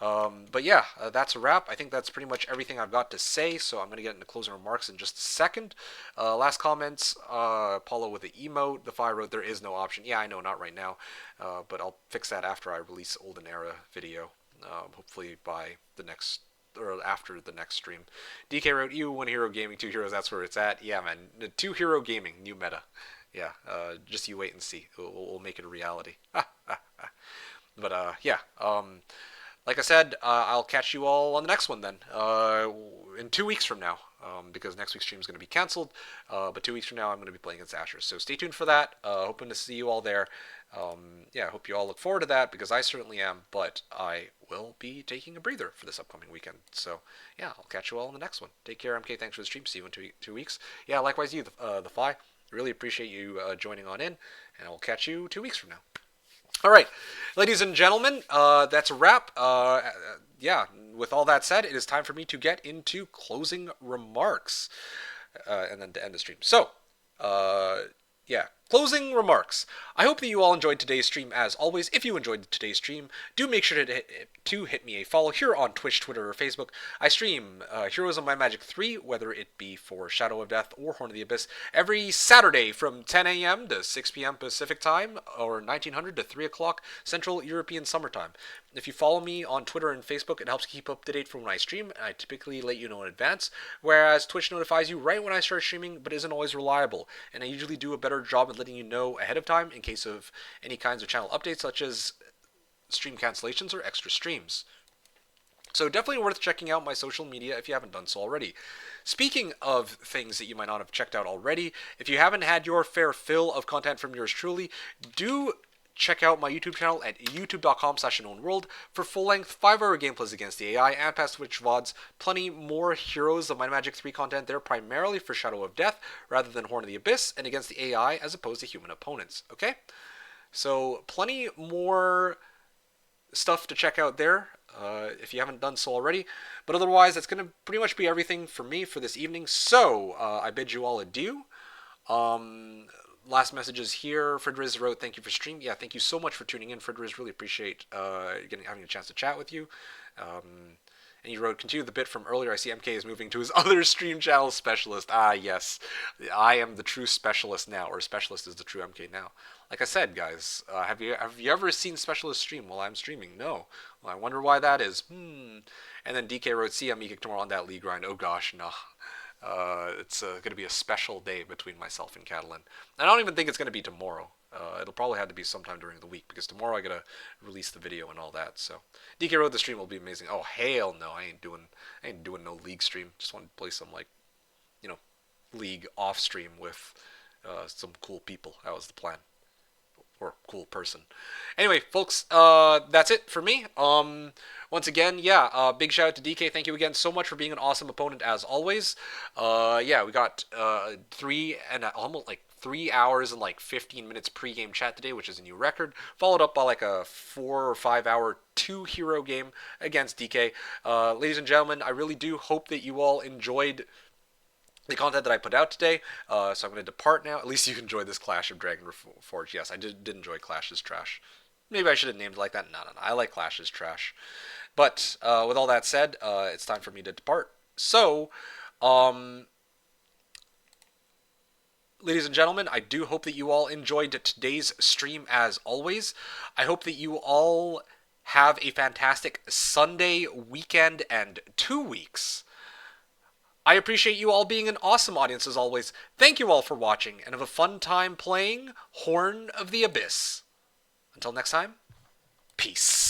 But yeah, that's a wrap. I think that's pretty much everything I've got to say, so I'm going to get into closing remarks in just a second. Last comments, Paulo with the emote. The Fire wrote, there is no option. Yeah, I know, not right now, but I'll fix that after I release Olden Era video. Hopefully by the next, or after the next stream. DK wrote, you, 1-hero gaming, 2 heroes, that's where it's at. Yeah, man, 2-hero gaming, new meta. Yeah, just you wait and see. We'll make it a reality. But, yeah, like I said, I'll catch you all on the next one then, in 2 weeks from now, because next week's stream is going to be canceled, but 2 weeks from now I'm going to be playing against Asher, so stay tuned for that. Hoping to see you all there. Yeah, I hope you all look forward to that, because I certainly am, but I will be taking a breather for this upcoming weekend. So, yeah, I'll catch you all in the next one. Take care, MK. Thanks for the stream. See you in 2 weeks. Yeah, likewise you, the Fly. Really appreciate you joining on in, and I'll catch you 2 weeks from now. All right, ladies and gentlemen, that's a wrap. Yeah, with all that said, it is time for me to get into closing remarks, and then to end the stream. So, yeah, Closing remarks. I hope that you all enjoyed today's stream as always. If you enjoyed today's stream, do make sure to hit me a follow here on Twitch, Twitter, or Facebook. I stream Heroes of Might and Magic 3, whether it be for Shadow of Death or Horn of the Abyss, every Saturday from 10 a.m. to 6 p.m. Pacific Time, or 1900 to 3 o'clock Central European Summertime. If you follow me on Twitter and Facebook, it helps keep up to date from when I stream, and I typically let you know in advance, whereas Twitch notifies you right when I start streaming, but isn't always reliable, and I usually do a better job at letting you know ahead of time in case of any kinds of channel updates, such as stream cancellations or extra streams. So definitely worth checking out my social media if you haven't done so already. Speaking of things that you might not have checked out already, if you haven't had your fair fill of content from yours truly, do check out my YouTube channel at youtube.com/TheKnownWorld for full-length 5-hour gameplays against the AI and past Twitch VODs. Plenty more Heroes of Might and Magic 3 content there, primarily for Shadow of Death rather than Horn of the Abyss, and against the AI as opposed to human opponents. Okay? So plenty more stuff to check out there if you haven't done so already. But otherwise, that's going to pretty much be everything for me for this evening. So I bid you all adieu. Last messages here. Fridriz wrote, "Thank you for stream." Yeah, thank you so much for tuning in, Fridriz. Really appreciate having a chance to chat with you. And he wrote, "Continue the bit from earlier. I see MK is moving to his other stream channel, Specialist." Ah, yes. I am the true Specialist now, or Specialist is the true MK now. Like I said, guys, have you ever seen Specialist stream while I'm streaming? No. Well, I wonder why that is. And then DK wrote, "See, I'm MeKick tomorrow on that league grind." Oh gosh, no. It's going to be a special day between myself and Catalan. I don't even think it's going to be tomorrow. It'll probably have to be sometime during the week, because tomorrow I got to release the video and all that. So DK wrote, "The stream will be amazing." Oh hell no, I ain't doing no league stream. Just want to play some league off stream with some cool people. That was the plan. Or cool person. Anyway, folks, that's it for me. Once again, big shout out to DK. Thank you again so much for being an awesome opponent as always. We got 3 hours and 15 minutes pre-game chat today, which is a new record, followed up by a 4 or 5 hour 2-hero game against DK. Ladies and gentlemen, I really do hope that you all enjoyed the content that I put out today, so I'm going to depart now. At least you enjoyed this Clash of Dragon Forge. Yes, I did enjoy Clash is trash. Maybe I should have named it like that. No. I like Clash is trash. But with all that said, it's time for me to depart. So, ladies and gentlemen, I do hope that you all enjoyed today's stream as always. I hope that you all have a fantastic Sunday, weekend, and 2 weeks. I appreciate you all being an awesome audience as always. Thank you all for watching, and have a fun time playing Horn of the Abyss. Until next time, peace.